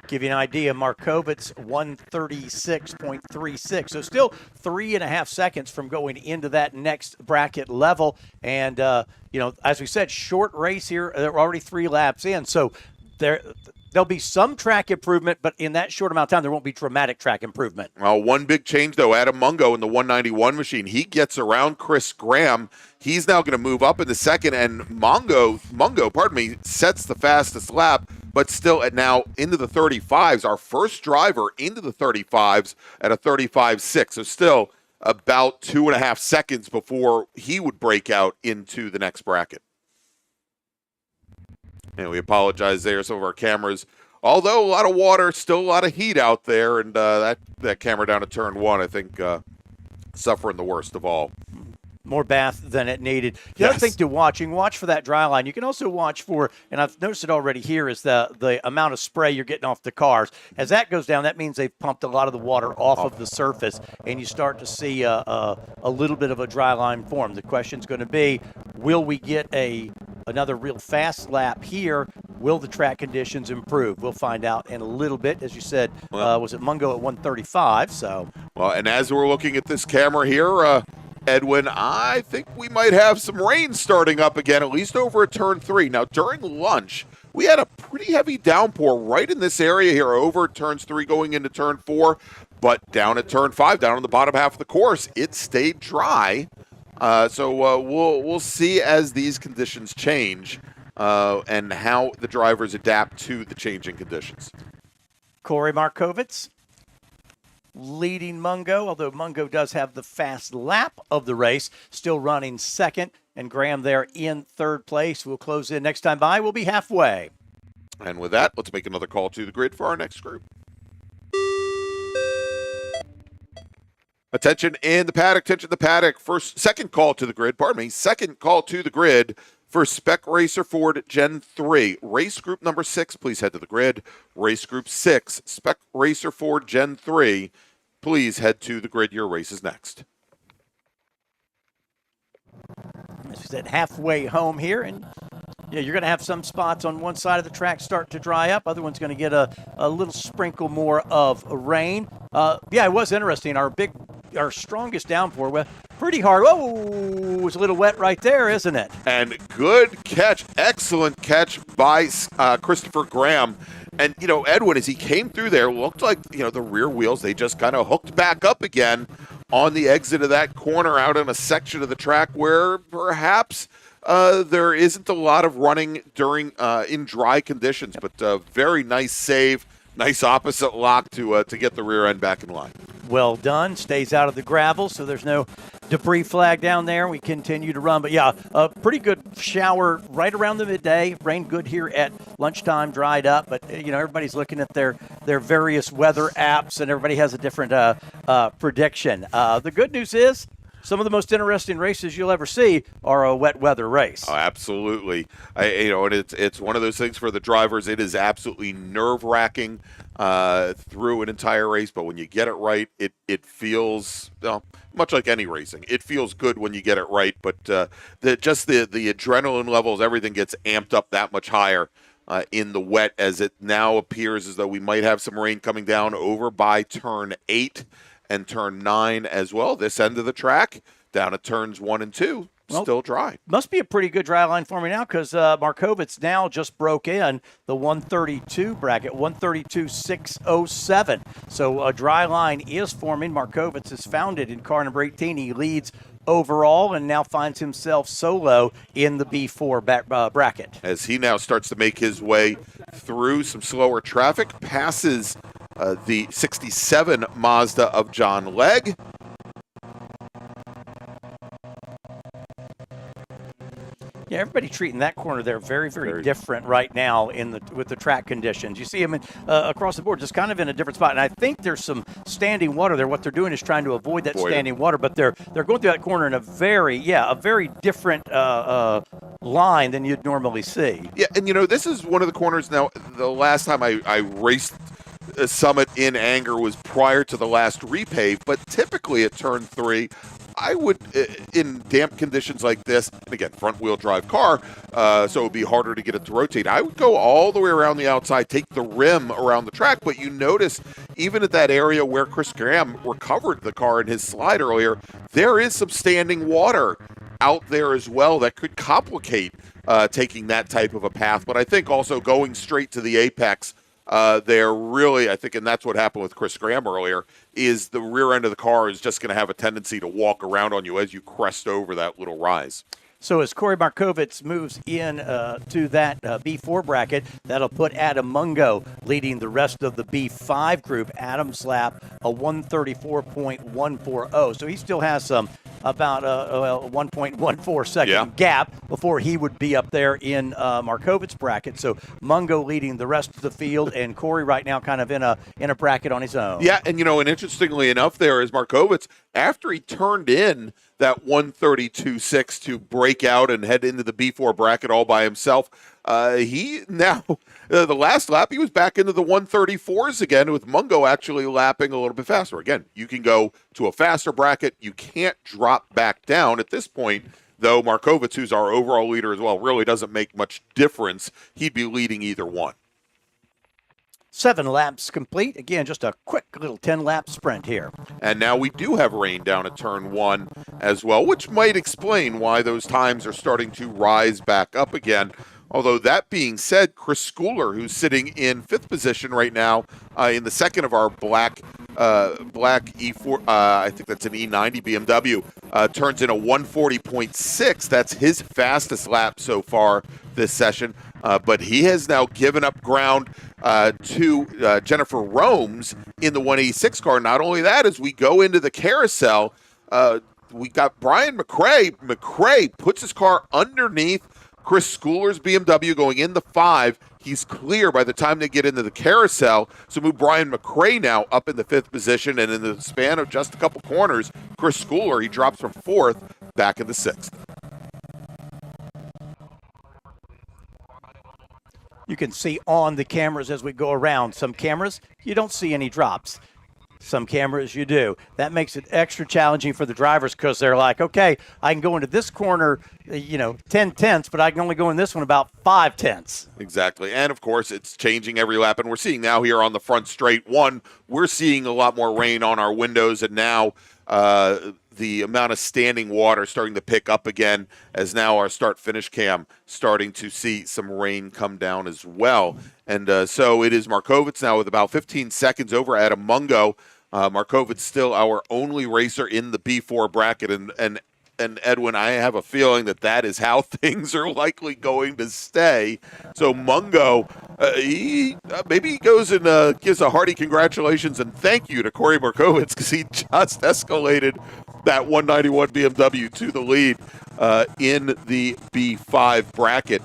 Give you an idea, Markovitz 136.36, so still 3.5 seconds from going into that next bracket level. And as we said, short race here. They're already 3 laps in, so there'll be some track improvement, but in that short amount of time, there won't be dramatic track improvement. Well, one big change, though, Adam Mungo in the 191 machine. He gets around Chris Graham. He's now going to move up in the 2nd, and Mungo, sets the fastest lap, but still now into the 35s. Our first driver into the 35s at a 35.6, so still about 2.5 seconds before he would break out into the next bracket. And we apologize there, some of our cameras. Although a lot of water, still a lot of heat out there, and that camera down at turn 1, I think, suffering the worst of all. more bath than it needed. The other thing to watch for that dry line. You can also watch for, and I've noticed it already here, is the amount of spray you're getting off the cars. As that goes down, that means they've pumped a lot of the water off of the surface, and you start to see a little bit of a dry line form. The question's going to be, will we get another real fast lap here? Will the track conditions improve? We'll find out in a little bit. As you said, was it Mungo at 135? So, well, and as we're looking at this camera here, Edwin, I think we might have some rain starting up again, at least over at turn 3. Now, during lunch, we had a pretty heavy downpour right in this area here over turns 3 going into turn 4, but down at turn 5, down on the bottom half of the course, it stayed dry. So we'll see as these conditions change and how the drivers adapt to the changing conditions. Corey Markovitz leading Mungo, although Mungo does have the fast lap of the race, still running second, and Graham there in third place. We'll close in next time by. We'll be halfway. And with that, let's make another call to the grid for our next group. Attention in the paddock, second call to the grid, second call to the grid for Spec Racer Ford Gen 3. Race group number 6, please head to the grid. Race group 6, Spec Racer Ford Gen 3. Please head to the grid. Your race is next. As we said, halfway home here, and yeah, you're going to have some spots on one side of the track start to dry up. Other one's going to get a little sprinkle more of rain. Yeah, it was interesting. Our strongest downpour, well, pretty hard. Oh, it's a little wet right there, isn't it? And good catch, excellent catch by Christopher Graham. And, Edwin, as he came through there, looked like, the rear wheels, they just kind of hooked back up again on the exit of that corner out on a section of the track where perhaps there isn't a lot of running during in dry conditions. But very nice save, nice opposite lock to get the rear end back in line. Well done. Stays out of the gravel, so there's no debris flag down there. We continue to run. But, yeah, a pretty good shower right around the midday. Rained good here at lunchtime, dried up. But, everybody's looking at their various weather apps, and everybody has a different prediction. The good news is some of the most interesting races you'll ever see are a wet weather race. Oh, absolutely. And it's one of those things for the drivers. It is absolutely nerve-wracking through an entire race, but when you get it right, it feels much like any racing. It feels good when you get it right, but the adrenaline levels, everything gets amped up that much higher in the wet, as it now appears as though we might have some rain coming down over by turn 8 and turn 9 as well. This end of the track, down at turns 1 and 2, still dry. Must be a pretty good dry line for me now, because Markovitz now just broke in the 132 bracket, 132.607. So a dry line is forming. Markovitz is found it in car number 18. He leads overall and now finds himself solo in the B4 bracket. As he now starts to make his way through some slower traffic, passes the 67 Mazda of John Legg. Yeah, everybody treating that corner there very, very different right now with the track conditions. You see them across the board, just kind of in a different spot. And I think there's some standing water there. What they're doing is trying to avoid that standing water, but they're going through that corner in a very different line than you'd normally see. Yeah, and this is one of the corners now. The last time I raced Summit in anger was prior to the last repave, but typically at turn 3, I would, in damp conditions like this, and again, front-wheel drive car, so it would be harder to get it to rotate. I would go all the way around the outside, take the rim around the track, but you notice even at that area where Chris Graham recovered the car in his slide earlier, there is some standing water out there as well that could complicate taking that type of a path. But I think also going straight to the apex, they're really, I think, and that's what happened with Chris Graham earlier, is the rear end of the car is just going to have a tendency to walk around on you as you crest over that little rise. So as Corey Markovitz moves in to that B4 bracket, that'll put Adam Mungo leading the rest of the B5 group. Adam's lap, a 134.140. So he still has some about a 1.14 second Yeah. gap before he would be up there in Markovit's bracket. So Mungo leading the rest of the field, and Corey right now kind of in a bracket on his own. Yeah, and and interestingly enough, there is Markovitz, after he turned in that 132.6 to break out and head into the B4 bracket all by himself, he now, the last lap, he was back into the 134s again, with Mungo actually lapping a little bit faster. Again, you can go to a faster bracket. You can't drop back down at this point, though Markovitz, who's our overall leader as well, really doesn't make much difference. He'd be leading either one. 7 laps complete. Again, just a quick little 10-lap sprint here. And now we do have rain down at turn 1 as well, which might explain why those times are starting to rise back up again. Although that being said, Chris Schooler, who's sitting in 5th position right now in the second of our black E4, I think that's an E90 BMW, turns in a 140.6. That's his fastest lap so far this session. But he has now given up ground to Jennifer Romes in the 186 car. Not only that, as we go into the carousel, we got Brian McRae. McRae puts his car underneath Chris Schooler's BMW going in the 5. He's clear by the time they get into the carousel. So move Brian McRae now up in the 5th position, and in the span of just a couple corners, Chris Schooler, he drops from 4th back in the 6th. You can see on the cameras as we go around. Some cameras, you don't see any drops. Some cameras you do. That makes it extra challenging for the drivers because they're like, okay, I can go into this corner, 10 tenths, but I can only go in this one about 5 tenths. Exactly. And, of course, it's changing every lap. And we're seeing now here on the front straight one, we're seeing a lot more rain on our windows. And now the amount of standing water starting to pick up again, as now our start-finish cam starting to see some rain come down as well. And so it is Markovitz now with about 15 seconds over Adam Mungo. Markovitz still our only racer in the B4 bracket. And Edwin, I have a feeling that is how things are likely going to stay. So Mungo, maybe he goes and gives a hearty congratulations and thank you to Corey Markovitz, because he just escalated that 191 BMW to the lead in the B5 bracket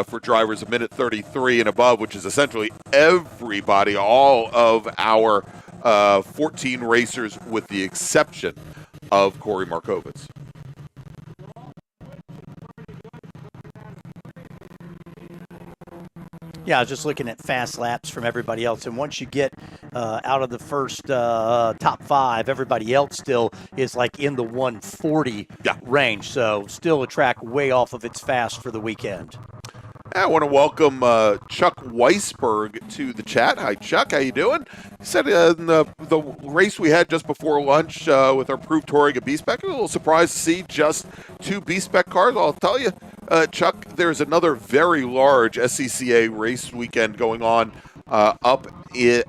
for drivers a minute 33 and above, which is essentially everybody, all of our 14 racers with the exception of Corey Markovitz. Yeah, I was just looking at fast laps from everybody else, and once you get out of the first top 5, everybody else still is like in the 140 range, so still a track way off of its fast for the weekend. I want to welcome Chuck Weisberg to the chat. Hi, Chuck. How you doing? He said in the race we had just before lunch with our Proof Touring at B-Spec, a little surprised to see just 2 B-Spec cars. I'll tell you, Chuck, there's another very large SCCA race weekend going on up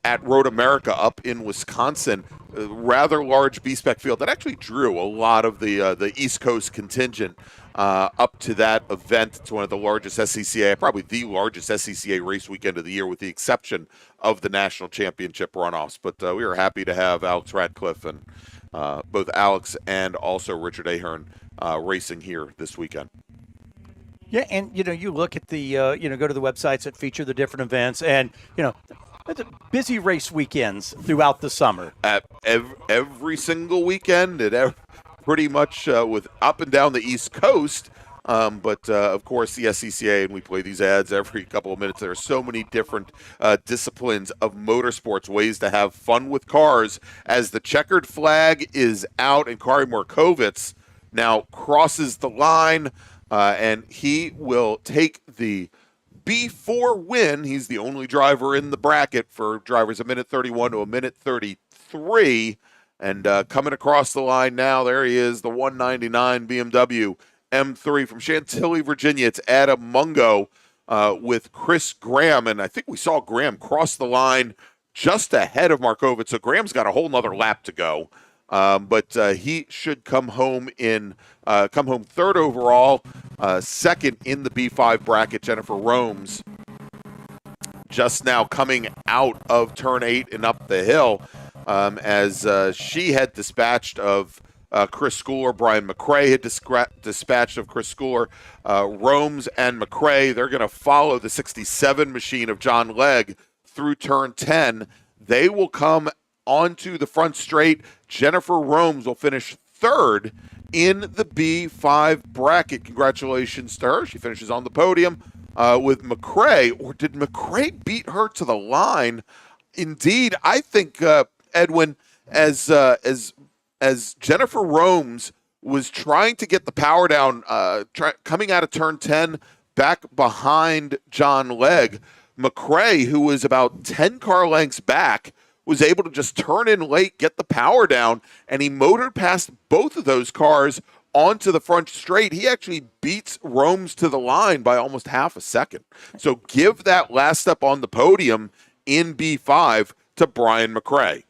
at Road America up in Wisconsin. A rather large B-Spec field that actually drew a lot of the East Coast contingent up to that event. It's one of the largest SCCA, probably the largest SCCA race weekend of the year, with the exception of the national championship runoffs. But we are happy to have Alex Radcliffe and both Alex and also Richard Ahern racing here this weekend. Yeah, and you look at the go to the websites that feature the different events, and it's busy race weekends throughout the summer. At every single weekend, pretty much with up and down the East Coast. But of course, the SCCA, and we play these ads every couple of minutes. There are so many different disciplines of motorsports, ways to have fun with cars. As the checkered flag is out, and Corey Markovitz now crosses the line, and he will take the B4 win. He's the only driver in the bracket for drivers a minute 31 to a minute 33. And coming across the line now, there he is, the 199 BMW M3 from Chantilly, Virginia. It's Adam Mungo with Chris Graham. And I think we saw Graham cross the line just ahead of Markovitz. So Graham's got a whole nother lap to go. But he should come home third overall, second in the B5 bracket. Jennifer Romes just now coming out of turn 8 and up the hill, as she had dispatched of Chris Schooler. Brian McRae had dispatched of Chris Schooler. Romes and McRae, they're going to follow the 67 machine of John Legg through turn 10. They will come onto the front straight. Jennifer Romes will finish third in the B5 bracket. Congratulations to her. She finishes on the podium with McRae. Or did McRae beat her to the line? Indeed, I think, Edwin, as Jennifer Romes was trying to get the power down, coming out of turn 10 back behind John Legg, McRae, who was about 10 car lengths back, was able to just turn in late, get the power down, and he motored past both of those cars onto the front straight. He actually beats Romes to the line by almost half a second. So give that last step on the podium in B5 to Brian McRae.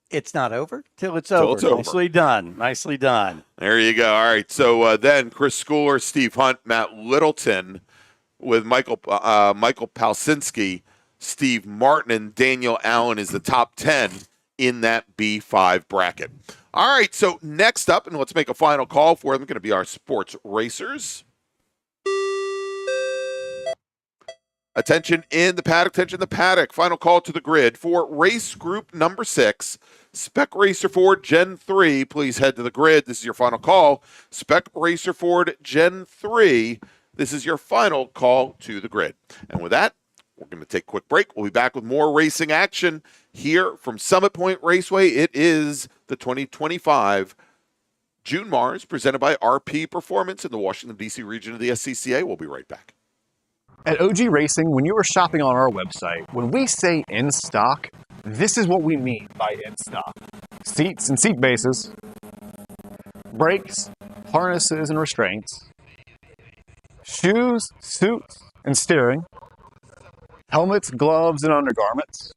It's not over till it's over. Nicely done. Nicely done. There you go. All right. So then Chris Schooler, Steve Hunt, Matt Littleton with Michael Palsinski, Steve Martin, and Daniel Allen is the top 10 in that B5 bracket. All right. So next up, and let's make a final call for them, going to be our sports racers. Attention in the paddock. Attention in the paddock. Final call to the grid for race group number 6. Spec Racer Ford Gen 3, please head to the grid. This is your final call. Spec Racer Ford Gen 3, this is your final call to the grid. And with that, we're going to take a quick break. We'll be back with more racing action here from Summit Point Raceway. It is the 2025 June MARRS presented by RP Performance in the Washington, D.C. region of the SCCA. We'll be right back. At OG Racing, when you are shopping on our website, when we say in stock, this is what we mean by in stock. Seats and seat bases, brakes, harnesses and restraints, shoes, suits and steering, helmets, gloves and undergarments,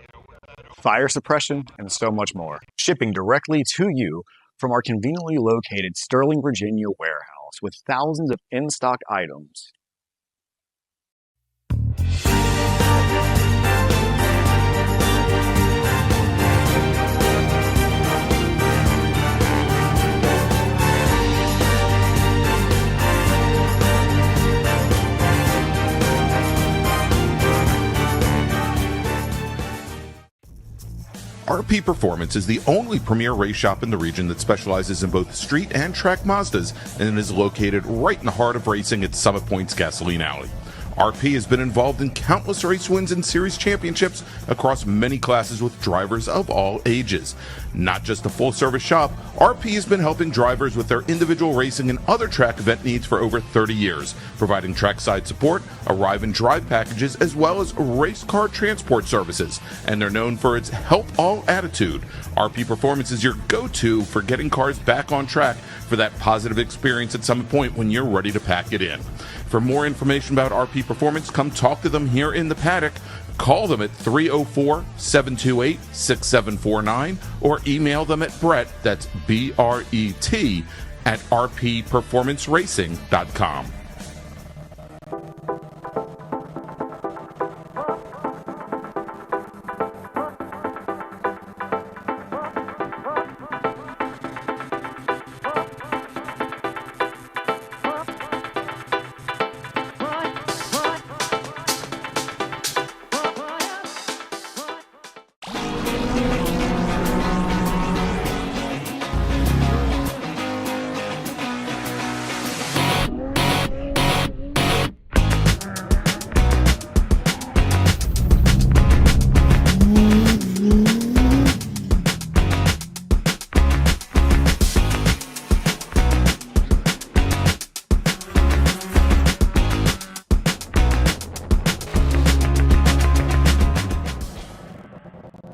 fire suppression, and so much more. Shipping directly to you from our conveniently located Sterling, Virginia warehouse with thousands of in-stock items. RP Performance is the only premier race shop in the region that specializes in both street and track Mazdas and is located right in the heart of racing at Summit Point's Gasoline Alley. RP has been involved in countless race wins and series championships across many classes with drivers of all ages. Not just a full-service shop, RP has been helping drivers with their individual racing and other track event needs for over 30 years, providing trackside support, arrive and drive packages, as well as race car transport services. And they're known for its help all attitude. RP Performance is your go-to for getting cars back on track for that positive experience at Summit Point when you're ready to pack it in. For more information about RP Performance, come talk to them here in the paddock. Call them at 304-728-6749 or email them at Brett, that's B-R-E-T, at rpperformanceracing.com.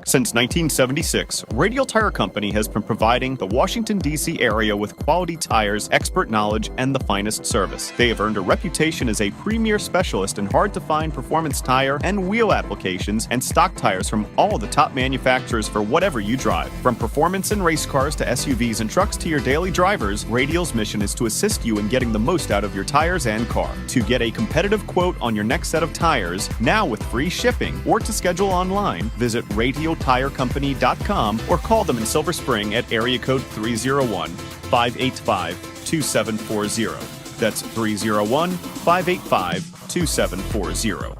Since 1976, Radial Tire Company has been providing the Washington, D.C. area with quality tires, expert knowledge, and the finest service. They have earned a reputation as a premier specialist in hard-to-find performance tire and wheel applications and stock tires from all the top manufacturers for whatever you drive. From performance and race cars to SUVs and trucks to your daily drivers, Radial's mission is to assist you in getting the most out of your tires and car. To get a competitive quote on your next set of tires, now with free shipping, or to schedule online, visit radialtire.com. MidwayTireCompany.com or call them in Silver Spring at area code 301-585-2740. That's 301-585-2740.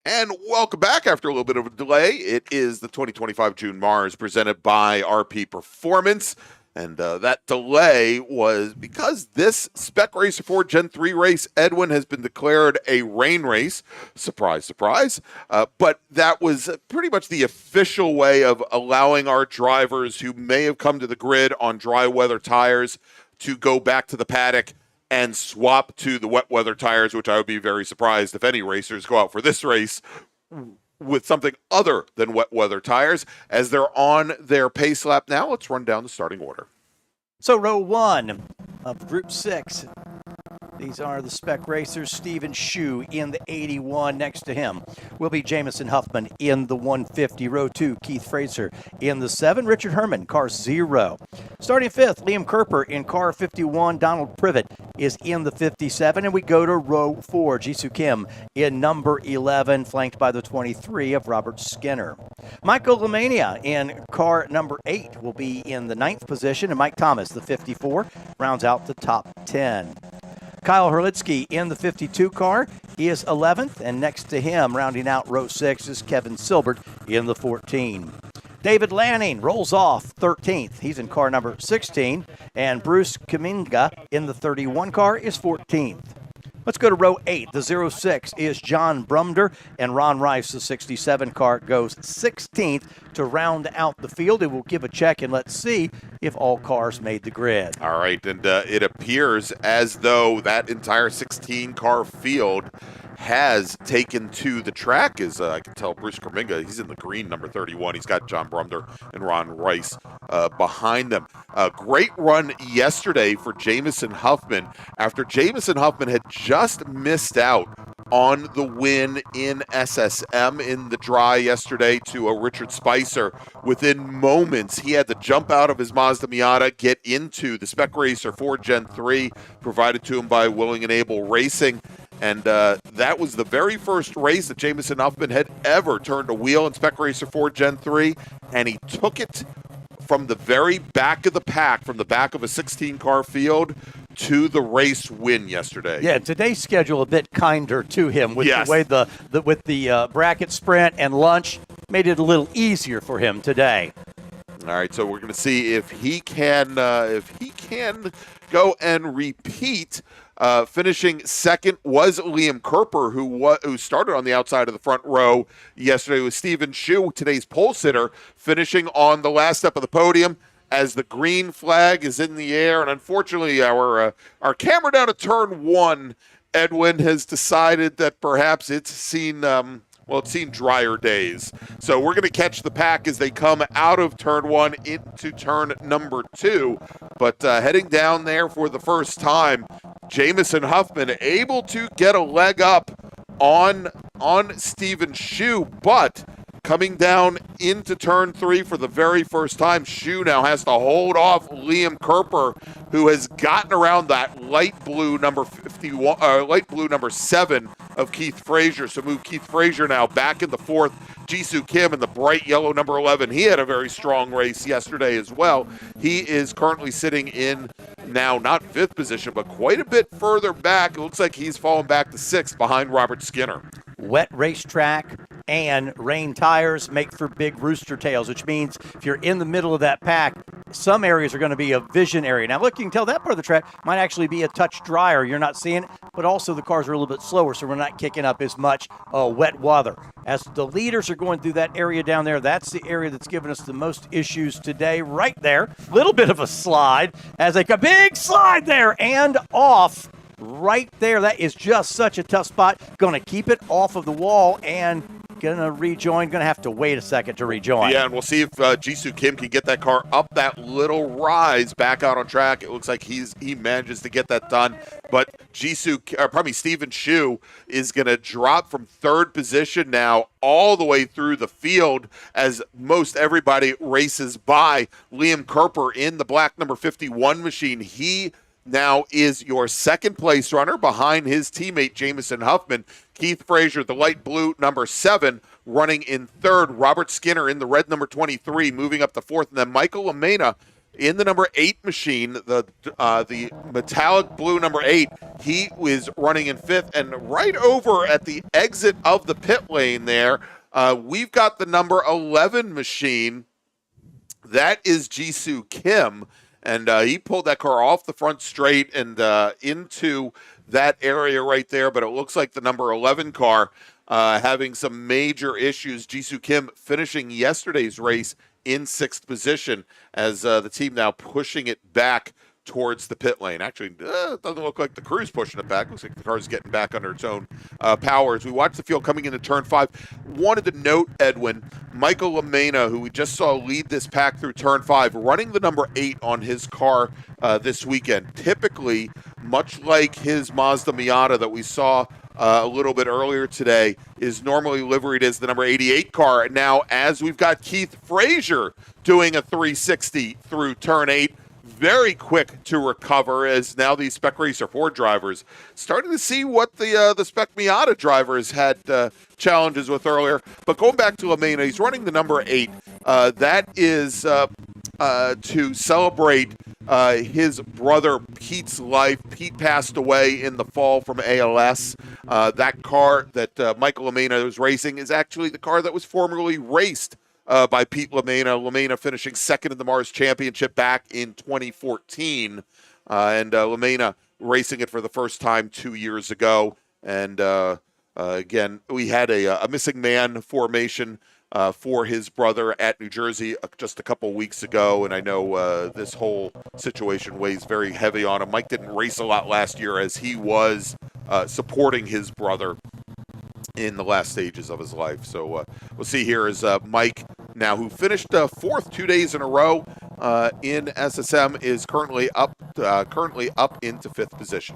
And welcome back after a little bit of a delay. It is the 2025 June MARRS presented by RP Performance. And that delay was because this Spec Racer 4 Gen 3 race, Edwin, has been declared a rain race. Surprise, surprise. But that was pretty much the official way of allowing our drivers who may have come to the grid on dry weather tires to go back to the paddock and swap to the wet weather tires, which I would be very surprised if any racers go out for this race with something other than wet weather tires. As they're on their pace lap now, let's run down the starting order. So row 1 of Group 6. These are the Spec Racers. Stephen Shue in the 81. Next to him will be Jamison Huffman in the 150. Row 2, Keith Fraser in the 7. Richard Herman, car 0. Starting 5th, Liam Kerper in car 51. Donald Privet is in the 57. And we go to row 4, Jisoo Kim in number 11, flanked by the 23 of Robert Skinner. Michael Lemania in car number 8 will be in the 9th position. And Mike Thomas, the 54, rounds out the top 10. Kyle Herlitsky in the 52 car is 11th, and next to him, rounding out row 6, is Kevin Silbert in the 14. David Lanning rolls off 13th. He's in car number 16, and Bruce Kaminga in the 31 car is 14th. Let's go to row 8. The 06 is John Brumder, and Ron Rice, the 67 car, goes 16th to round out the field. And we'll give a check and let's see if all cars made the grid. All right, and it appears as though that entire 16-car field has taken to the track. As I can tell, Bruce Kerminga, he's in the green, number 31. He's got John Brumder and Ron Rice behind them. A great run yesterday for Jamison Huffman after Jamison Huffman had just missed out on the win in SSM in the dry yesterday to a Richard Spicer. Within moments, he had to jump out of his Mazda Miata, get into the Spec Racer 4 Gen 3, provided to him by Willing and Able Racing. And that was the very first race that Jamison Huffman had ever turned a wheel in Spec Racer 4 Gen 3, and he took it from the very back of the pack, from the back of a 16-car field, to the race win yesterday. Yeah, today's schedule a bit kinder to him with the way the bracket sprint and lunch made it a little easier for him today. All right, so we're going to see if he can go and repeat. Finishing second was Liam Kerper, who started on the outside of the front row yesterday with Stephen Shue, today's pole sitter, finishing on the last step of the podium as the green flag is in the air. And unfortunately, our camera down at turn 1, Edwin, has decided that perhaps it's seen drier days. So we're going to catch the pack as they come out of turn 1 into turn number 2. But heading down there for the first time, Jamison Huffman able to get a leg up on Stephen Shue, but coming down into turn 3 for the very first time, Shue now has to hold off Liam Kerper, who has gotten around that light blue number 7 of Keith Fraser. So move Keith Fraser now back in the 4th. Jisoo Kim in the bright yellow number 11. He had a very strong race yesterday as well. He is currently sitting in now not 5th position, but quite a bit further back. It looks like he's fallen back to 6th behind Robert Skinner. Wet racetrack and rain tires make for big rooster tails, which means if you're in the middle of that pack, some areas are going to be a vision area. Now, look, you can tell that part of the track might actually be a touch drier. You're not seeing it, but also the cars are a little bit slower, so we're not kicking up as much wet weather. As the leaders are going through that area down there, that's the area that's given us the most issues today. Right there, little bit of a slide as a big slide there and off. Right there, that is just such a tough spot. Going to keep it off of the wall and going to rejoin. Going to have to wait a second to rejoin. Yeah, and we'll see if Jisoo Kim can get that car up that little rise back out on track. It looks like he manages to get that done. But Stephen Shue is going to drop from 3rd position now all the way through the field as most everybody races by Liam Kerper in the black number 51 machine. He now is your 2nd place runner behind his teammate Jamison Huffman. Keith Fraser, the light blue number 7, running in 3rd. Robert Skinner in the red number 23, moving up to 4th. And then Michael Lamena in the number 8 machine, the metallic blue number 8. He was running in 5th, and right over at the exit of the pit lane there, we've got the number 11 machine. That is Jisoo Kim, and he pulled that car off the front straight and into that area right there, but it looks like the number 11 car having some major issues. Jisoo Kim finishing yesterday's race in 6th position as the team now pushing it back towards the pit lane. Actually, it doesn't look like the crew's pushing it back. Looks like the car's getting back under its own power. As we watch the field coming into turn 5, wanted to note, Edwin, Michael Lamena, who we just saw lead this pack through turn 5, running the number 8 on his car this weekend. Typically, much like his Mazda Miata that we saw a little bit earlier today, is normally liveried as the number 88 car. And now, as we've got Keith Frazier doing a 360 through turn 8, very quick to recover, as now these Spec Racer 4 drivers starting to see what the Spec Miata drivers had challenges with earlier. But going back to Lamena, he's running the number 8. That is to celebrate his brother Pete's life. Pete passed away in the fall from ALS. That car that Michael Lamena was racing is actually the car that was formerly raced by Pete Lamena. Lamena finishing 2nd in the MARRS Championship back in 2014. And Lamena racing it for the first time 2 years ago. And again, we had a missing man formation for his brother at New Jersey just a couple weeks ago. And I know this whole situation weighs very heavy on him. Mike didn't race a lot last year as he was supporting his brother in the last stages of his life. So we'll see here as Mike, now who finished 4th 2 days in a row in SSM, is currently up into 5th position.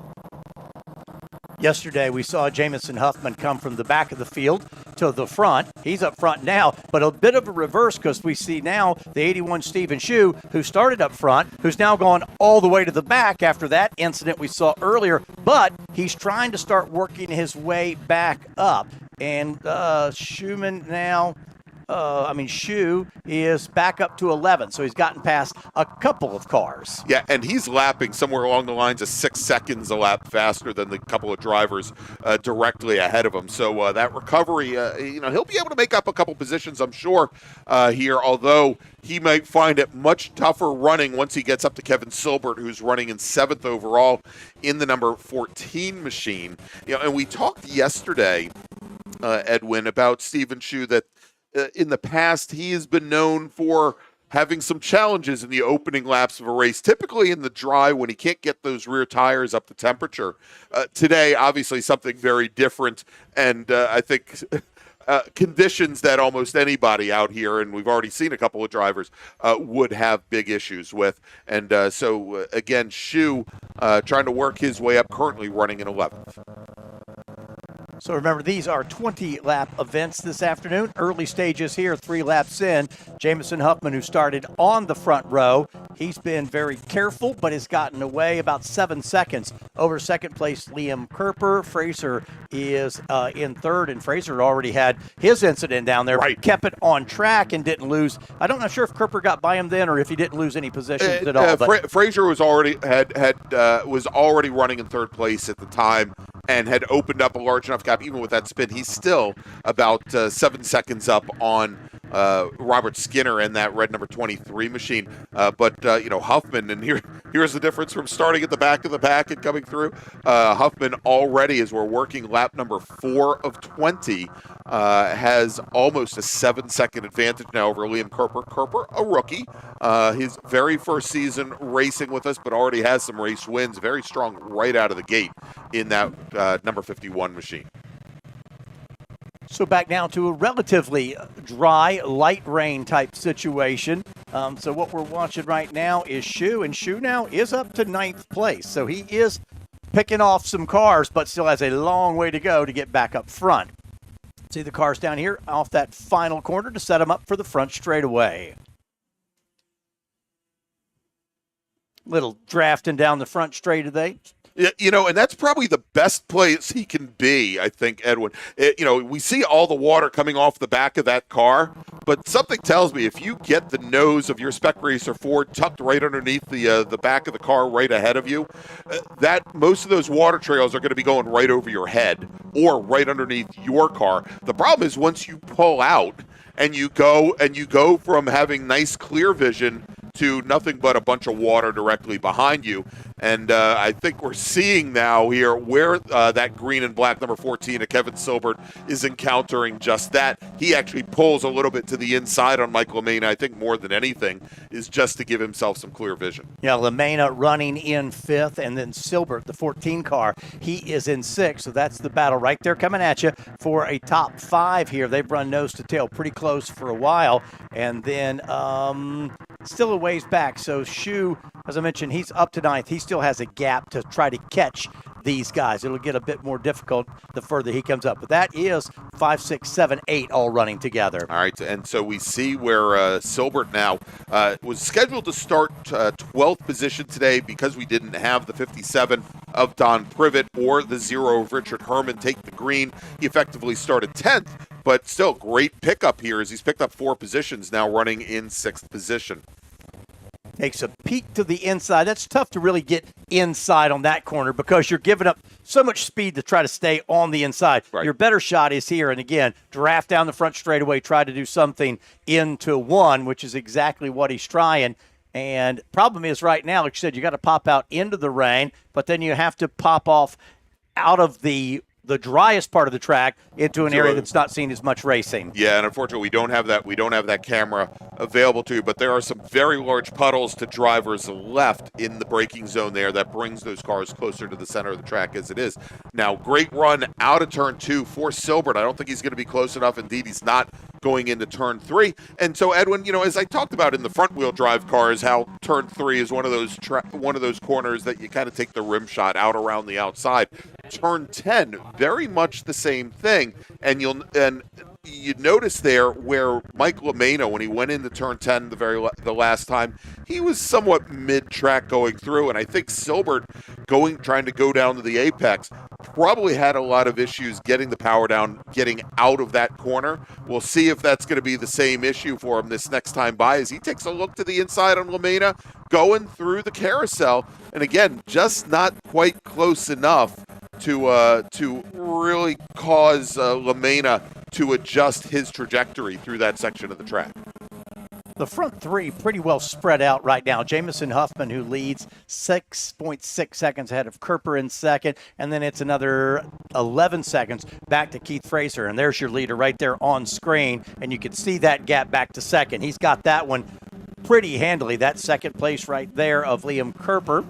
Yesterday, we saw Jamison Huffman come from the back of the field to the front. He's up front now, but a bit of a reverse because we see now the 81 Stephen Shue, who started up front, who's now gone all the way to the back after that incident we saw earlier, but he's trying to start working his way back up. And Schumann now, Shue is back up to 11, so he's gotten past a couple of cars. Yeah, and he's lapping somewhere along the lines of 6 seconds a lap faster than the couple of drivers directly ahead of him. So that recovery, he'll be able to make up a couple positions, I'm sure, here, although he might find it much tougher running once he gets up to Kevin Silbert, who's running in 7th overall in the number 14 machine. And we talked yesterday, Edwin, about Stephen Shue, that in the past, he has been known for having some challenges in the opening laps of a race, typically in the dry when he can't get those rear tires up to temperature. Today, obviously, something very different, and I think conditions that almost anybody out here, and we've already seen a couple of drivers, would have big issues with. And so, again, Shue trying to work his way up, currently running in 11th. So remember, these are 20-lap events this afternoon. Early stages here, 3 laps in. Jamison Huffman, who started on the front row, he's been very careful, but has gotten away about 7 seconds over second place Liam Kerper. Fraser is in 3rd, and Fraser already had his incident down there. Right. Kept it on track and didn't lose. I'm not sure if Kerper got by him then or if he didn't lose any positions at all. Fraser was already was already running in 3rd place at the time and had opened up a large enough gap. Even with that spin, he's still about 7 seconds up on Robert Skinner in that red number 23 machine. But Huffman, and here's the difference from starting at the back of the pack and coming through. Huffman already, as we're working lap number 4 of 20, has almost a 7-second advantage now over Liam Kerper. Kerper, a rookie, his very first season racing with us, but already has some race wins. Very strong right out of the gate in that number 51 machine. So back now to a relatively dry, light rain type situation. So what we're watching right now is Shue, and Shue now is up to 9th place. So he is picking off some cars, but still has a long way to go to get back up front. See the cars down here off that final corner to set them up for the front straightaway. Little drafting down the front straightaway. And that's probably the best place he can be, I think, Edwin. We see all the water coming off the back of that car, but something tells me if you get the nose of your Spec Racer Ford tucked right underneath the back of the car right ahead of you, that most of those water trails are going to be going right over your head or right underneath your car. The problem is once you pull out and you go from having nice clear vision to nothing but a bunch of water directly behind you. And I think we're seeing now here where that green and black number 14 of Kevin Silbert is encountering just that. He actually pulls a little bit to the inside on Mike LaMena, I think more than anything, is just to give himself some clear vision. Yeah, LaMena running in 5th, and then Silbert, the 14 car, he is in 6th. So that's the battle right there coming at you for a top 5 here. They've run nose to tail pretty close for a while. And then still a ways back. So Shu, as I mentioned, he's up to 9th. He still has a gap to try to catch these guys. It'll get a bit more difficult the further he comes up. But that is 5, 6, 7, 8 all running together. All right, and so we see where Silbert now was scheduled to start 12th position today because we didn't have the 57 of Don Privet or the 0 of Richard Herman take the green. He effectively started 10th, but still great pickup here as he's picked up 4 positions now running in 6th position. Takes a peek to the inside. That's tough to really get inside on that corner because you're giving up so much speed to try to stay on the inside. Right. Your better shot is here. And again, draft down the front straightaway, try to do something into 1, which is exactly what he's trying. And problem is right now, like you said, you got to pop out into the rain, but then you have to pop off out of the driest part of the track into an area that's not seen as much racing. Yeah, and unfortunately, we don't have that camera available to you, but there are some very large puddles to drivers left in the braking zone there that brings those cars closer to the center of the track as it is. Now, great run out of turn 2 for Silbert. I don't think he's going to be close enough. Indeed, he's not going into turn 3. And so, Edwin, as I talked about in the front-wheel drive cars, how turn 3 is one of those corners that you kind of take the rim shot out around the outside. Turn 10, very much the same thing. And you notice there where Mike LaMena, when he went into turn 10 the last time, he was somewhat mid-track going through, and I think Silbert trying to go down to the apex probably had a lot of issues getting the power down, getting out of that corner. We'll see if that's going to be the same issue for him this next time by as he takes a look to the inside on LaMena, going through the carousel, and again, just not quite close enough to really cause LaMena to adjust his trajectory through that section of the track. The front 3 pretty well spread out right now. Jamison Huffman, who leads 6.6 seconds ahead of Kerper in 2nd, and then it's another 11 seconds back to Keith Fraser. And there's your leader right there on screen, and you can see that gap back to 2nd. He's got that one pretty handily, that 2nd place right there of Liam Kerper.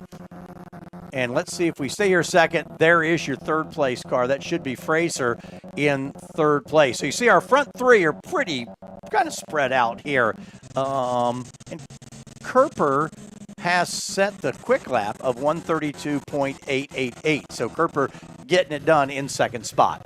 And let's see if we stay here 2nd. There is your 3rd place car. That should be Fraser in 3rd place. So you see our front 3 are pretty kind of spread out here. And Kerper has set the quick lap of 132.888. So Kerper getting it done in 2nd spot.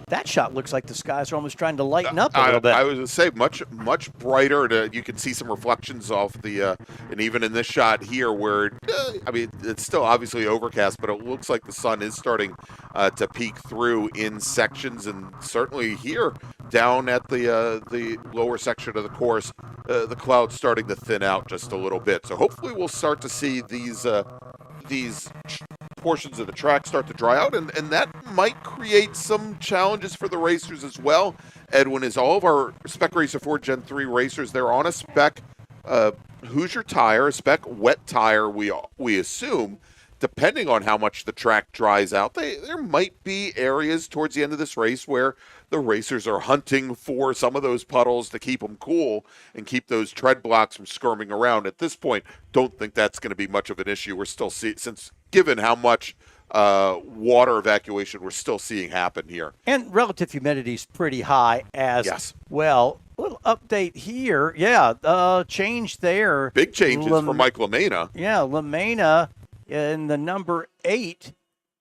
That shot looks like the skies are almost trying to lighten up a little bit. I was going to say much brighter. You can see some reflections off the, and even in this shot here where, it's still obviously overcast, but it looks like the sun is starting to peek through in sections, and certainly here down at the lower section of the course, the clouds starting to thin out just a little bit. So hopefully we'll start to see these portions of the track start to dry out, and that might create some challenges for the racers as well. Edwin, is all of our Spec Racer 4 Gen 3 racers, they're on a spec Hoosier tire, a spec wet tire, we assume. Depending on how much the track dries out, there might be areas towards the end of this race where the racers are hunting for some of those puddles to keep them cool and keep those tread blocks from skirming around. At this point, don't think that's going to be much of an issue. We're still since given how much water evacuation we're still seeing happen here. And relative humidity is pretty high as well. A little update here. Yeah, change there. Big changes for Mike LaMena. Yeah, LaMena in the number 8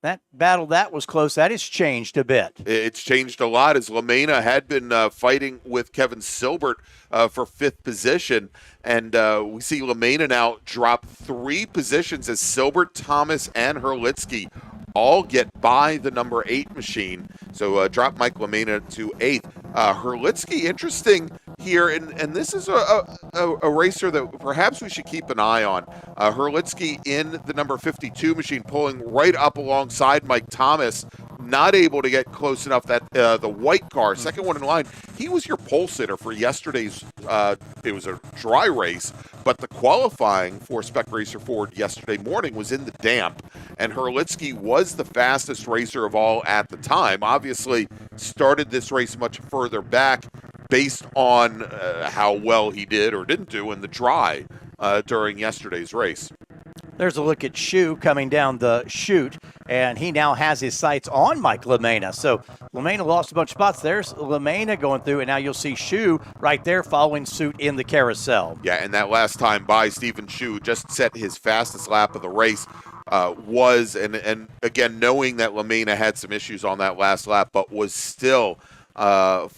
That battle, that was close. That has changed a bit. It's changed a lot as LaMena had been fighting with Kevin Silbert for 5th position. And we see LaMena now drop 3 positions as Silbert, Thomas, and Herlitsky all get by the number 8 machine. So drop Mike LaMena to 8th. Herlitsky, interesting here, and this is a racer that perhaps we should keep an eye on. Herlitsky in the number 52 machine, pulling right up alongside Mike Thomas, not able to get close enough. That the white car, second one in line, he was your pole sitter for yesterday's, it was a dry race, but the qualifying for Spec Racer Ford yesterday morning was in the damp, and Herlitsky was the fastest racer of all at the time. Obviously, started this race much further back based on how well he did or didn't do in the dry during yesterday's race. There's a look at Shu coming down the chute, and he now has his sights on Mike LaMena. So LaMena lost a bunch of spots. There's LaMena going through, and now you'll see Shu right there following suit in the carousel. Yeah, and that last time by, Stephen Shu just set his fastest lap of the race. And again, knowing that LaMena had some issues on that last lap, but was still, 6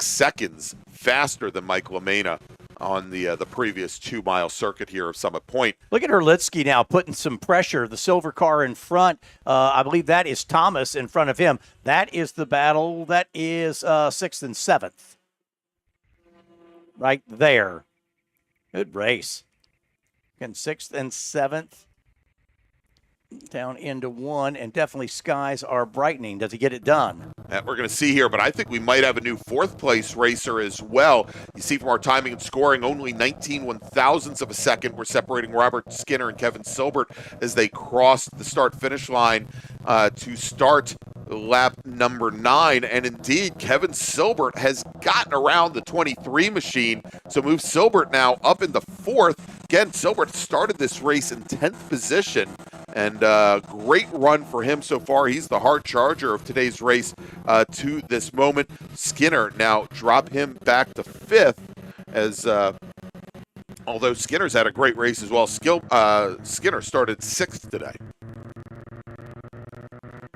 seconds faster than Mike LaMena on the previous 2-mile circuit here of Summit Point. Look at Herlitsky now putting some pressure. The silver car in front, I believe that is Thomas in front of him. That is the battle. That is 6th and 7th. Right there. Good race. Again, 6th and 7th. Down into 1, and definitely skies are brightening. Does he get it done? That we're going to see here, but I think we might have a new 4th place racer as well. You see from our timing and scoring, only 19 one-thousandths of a second were separating Robert Skinner and Kevin Silbert as they crossed the start-finish line to start lap number 9. And indeed, Kevin Silbert has gotten around the 23 machine, so moves Silbert now up into 4th. Again, Silbert started this race in 10th position, and great run for him so far. He's the hard charger of today's race to this moment. Skinner now drop him back to 5th, as although Skinner's had a great race as well. Skinner started 6th today.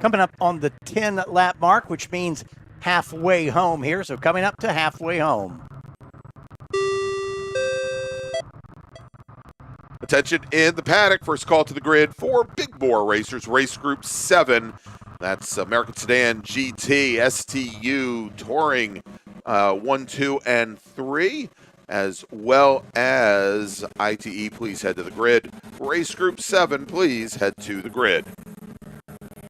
Coming up on the 10-lap mark, which means halfway home here. So coming up to halfway home. Attention in the paddock. First call to the grid for Big Bore Racers, Race Group 7. That's American Sedan, GT, STU, Touring 1, 2, and 3, as well as ITE. Please head to the grid. Race Group 7, please head to the grid.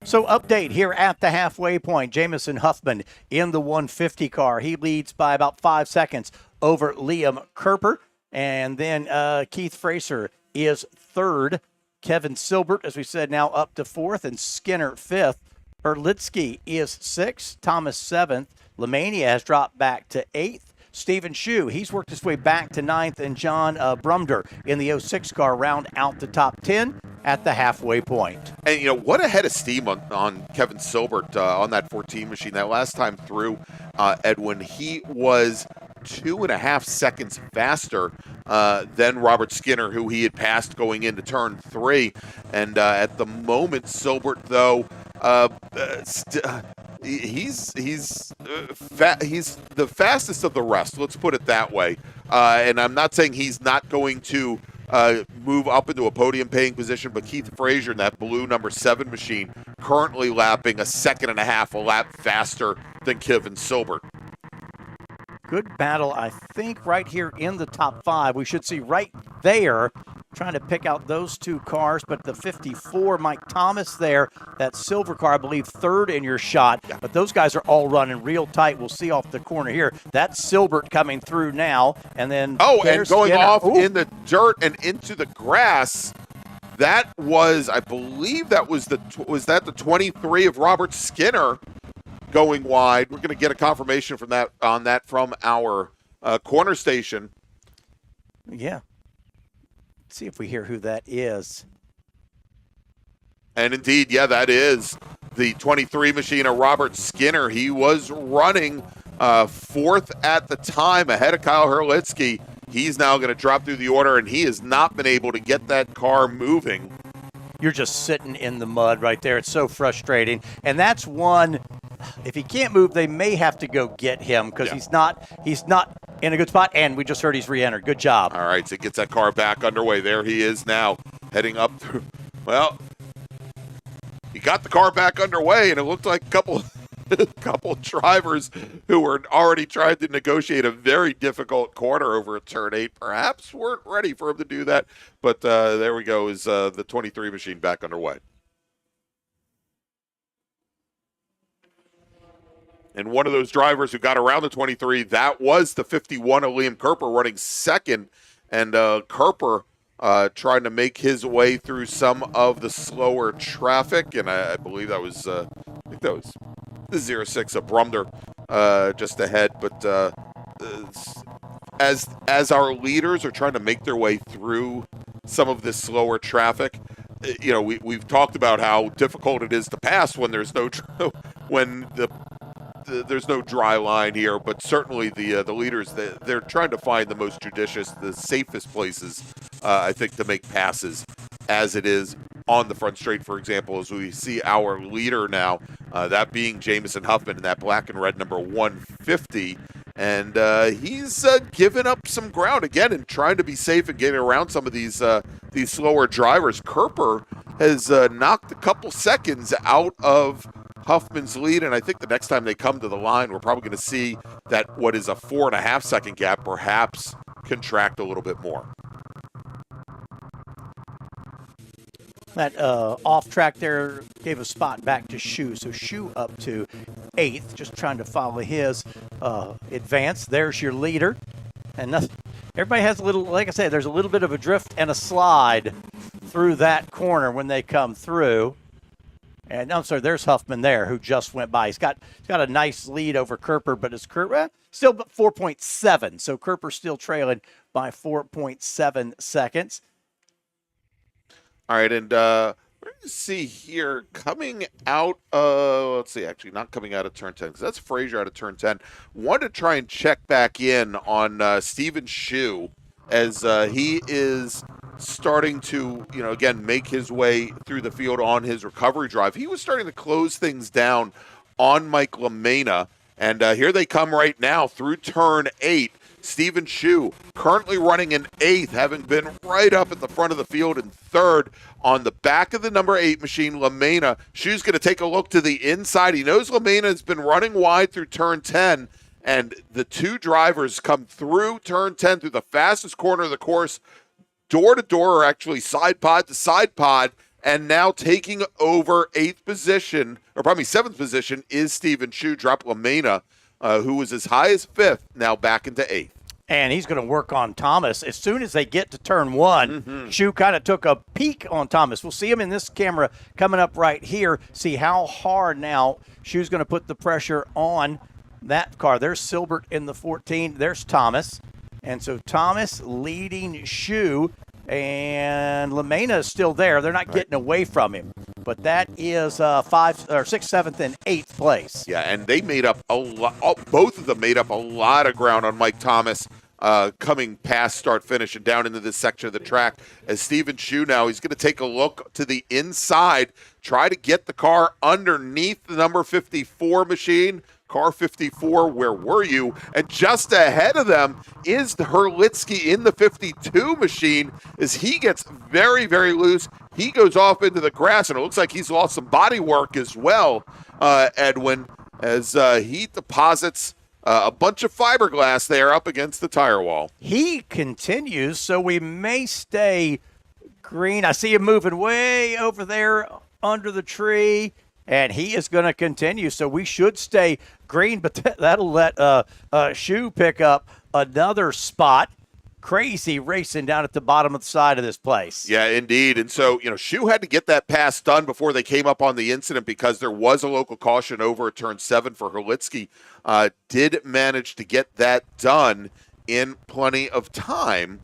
So update here at the halfway point. Jamison Huffman in the 150 car. He leads by about 5 seconds over Liam Kerper. And then Keith Fraser is 3rd. Kevin Silbert, as we said, now up to 4th. And Skinner 5th. Herlitsky is 6th. Thomas 7th. LaMena has dropped back to 8th. Stephen Shu, he's worked his way back to 9th. And John Brumder in the 06 car round out the top 10 at the halfway point. And, you know, what a head of steam on Kevin Silbert on that 14 machine. That last time through, Edwin, he was 2.5 seconds faster than Robert Skinner, who he had passed going into turn 3. And at the moment, Silbert, though, he's the fastest of the rest. Let's put it that way. And I'm not saying he's not going to move up into a podium paying position, but Keith Fraser in that blue number 7 machine currently lapping 1.5 seconds a lap faster than Kevin Silbert. Good battle, I think, right here in the top 5. We should see right there, trying to pick out those 2 cars, but the 54, Mike Thomas there, that silver car, I believe, 3rd in your shot. Yeah. But those guys are all running real tight. We'll see off the corner here. That's Silbert coming through now, and then and going off in the dirt and into the grass. That was, I believe, that was the 23 of Robert Skinner going wide. We're going to get a confirmation from that from our corner station. Yeah. Let's see if we hear who that is. And indeed, yeah, that is the 23 machine of Robert Skinner. He was running 4th at the time ahead of Kyle Herlitsky. He's now going to drop through the order, and he has not been able to get that car moving. you're just sitting in the mud right there. It's so frustrating. And that's one, if he can't move, they may have to go get him because he's not in a good spot. And we just heard he's re-entered. Good job. All right, so it gets that car back underway. There he is now, heading up through. Well, he got the car back underway, and it looked like a couple drivers who were already trying to negotiate a very difficult corner over at turn 8 perhaps weren't ready for him to do that. But there we go, is the 23 machine back underway. And one of those drivers who got around the 23, that was the 51 of Liam Kerper running second. And Kerper trying to make his way through some of the slower traffic. And I believe that was, I think that was the 06 of Brumder just ahead. But as our leaders are trying to make their way through some of this slower traffic, you know, we've talked about how difficult it is to pass when there's no there's no dry line here, but certainly the leaders, they're trying to find the most judicious, the safest places, I think, to make passes, as it is on the front straight, for example, as we see our leader now, that being Jamison Huffman in that black and red number 150. And he's given up some ground again and trying to be safe and getting around some of these slower drivers. Kerper has knocked a couple seconds out of Huffman's lead, and I think the next time they come to the line, we're probably going to see that what is a 4.5 second gap perhaps contract a little bit more. That off track there gave a spot back to Shu. So Shu up to 8th, just trying to follow his advance. There's your leader. And everybody has a little, like I said, there's a little bit of a drift and a slide through that corner when they come through. And I'm sorry, there's Huffman there who just went by. He's got a nice lead over Kerper, but it's Kerper still 4.7. So Kerper's still trailing by 4.7 seconds. All right, and we're going to see here coming out of, let's see, actually not coming out of turn 10, because that's Frazier out of turn 10. Wanted to try and check back in on Steven Shu as he is starting to, you know, again, make his way through the field on his recovery drive. He was starting to close things down on Mike LaMena, and here they come right now through turn 8. Steven Shu currently running in 8th, having been right up at the front of the field in 3rd on the back of the number 8 machine, LaMena. Shu's going to take a look to the inside. He knows LaMena has been running wide through turn 10, and the two drivers come through turn 10 through the fastest corner of the course, door to door, or actually side pod to side pod, and now taking over 8th position, or probably 7th position, is Steven Shu. Drop LaMena, who was as high as 5th, now back into 8th. And he's going to work on Thomas. As soon as they get to turn 1, Shu kind of took a peek on Thomas. We'll see him in this camera coming up right here. See how hard now Shu's going to put the pressure on that car. There's Silbert in the 14. There's Thomas. And so Thomas leading Shu, and LaMena is still there. They're not getting away from him. But that is 5th, or 6th, 7th, and 8th place. Yeah, and they made up a lot. Both of them made up a lot of ground on Mike Thomas coming past start finish and down into this section of the track. As Steven Shu now, he's going to take a look to the inside, try to get the car underneath the number 54 machine. Car 54, where were you? And just ahead of them is the Herlitsky in the 52 machine as he gets very, very loose. He goes off into the grass, and it looks like he's lost some body work as well, Edwin, as he deposits a bunch of fiberglass there up against the tire wall. He continues, so we may stay green. I see him moving way over there under the tree, and he is going to continue, so we should stay green, but that'll let Shu pick up another spot. Crazy racing down at the bottom of the side of this place. Yeah, indeed. And so, you know, Shu had to get that pass done before they came up on the incident because there was a local caution over at turn 7 for Herlitsky. Did manage to get that done in plenty of time.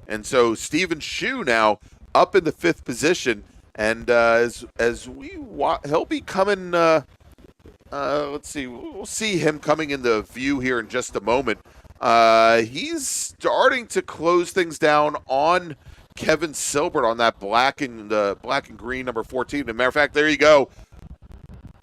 And so Steven Shu now up in the 5th position. And as he'll be coming, let's see, we'll see him coming into view here in just a moment. He's starting to close things down on Kevin Silbert on that black and green number 14. As a matter of fact, there you go.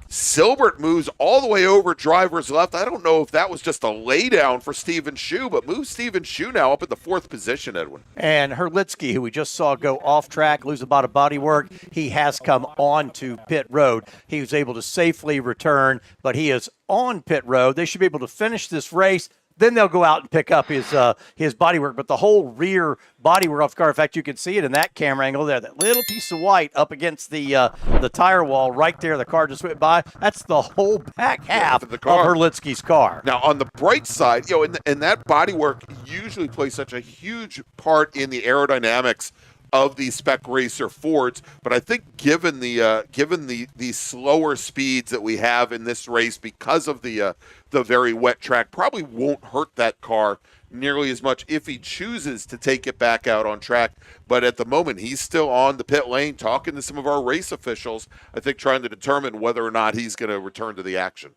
Silbert moves all the way over driver's left. I don't know if that was just a laydown for Steven Shu, but moves Steven Shu now up at the 4th position, Edwin. And Herlitsky, who we just saw go off track, lose a lot of body work, he has come on to pit road. He was able to safely return, but he is on pit road. They should be able to finish this race. Then they'll go out and pick up his bodywork. But the whole rear bodywork of the car, in fact, you can see it in that camera angle there. That little piece of white up against the tire wall right there. The car just went by. That's the whole back half of Herlitsky's car. Now, on the bright side, and that bodywork usually plays such a huge part in the aerodynamics of these spec racer Fords, but I think given the slower speeds that we have in this race because of the very wet track, probably won't hurt that car nearly as much if he chooses to take it back out on track. But at the moment, he's still on the pit lane talking to some of our race officials, I think trying to determine whether or not he's going to return to the action.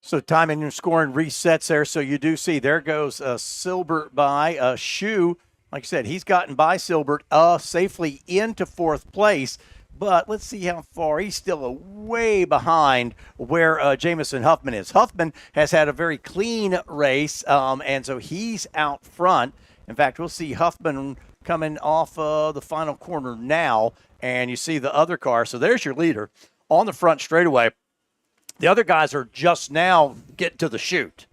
So timing and scoring resets there. So you do see there goes Silbert by Shu. Like I said, he's gotten by Silbert safely into 4th place. But let's see how far. He's still way behind where Jamison Huffman is. Huffman has had a very clean race, and so he's out front. In fact, we'll see Huffman coming off the final corner now, and you see the other car. So there's your leader on the front straightaway. The other guys are just now getting to the chute.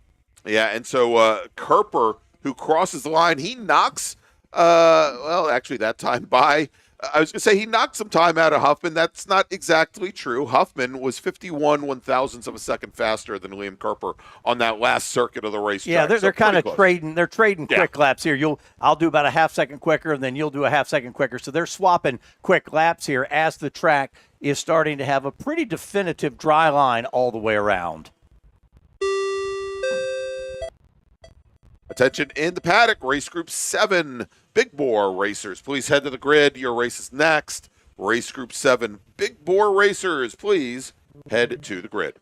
Yeah, and so Kerper, who crosses the line, he knocks actually that time by. I was going to say he knocked some time out of Huffman. That's not exactly true. Huffman was 51 1,000ths of a second faster than Liam Kerper on that last circuit of the racetrack. Yeah, they're kind of trading. They're trading Yeah. quick laps here. I'll do about a half second quicker, and then you'll do a half second quicker. So they're swapping quick laps here as the track is starting to have a pretty definitive dry line all the way around. Attention in the paddock, race group 7, Big Bore Racers. Please head to the grid. Your race is next. Race group 7, Big Bore Racers. Please head to the grid.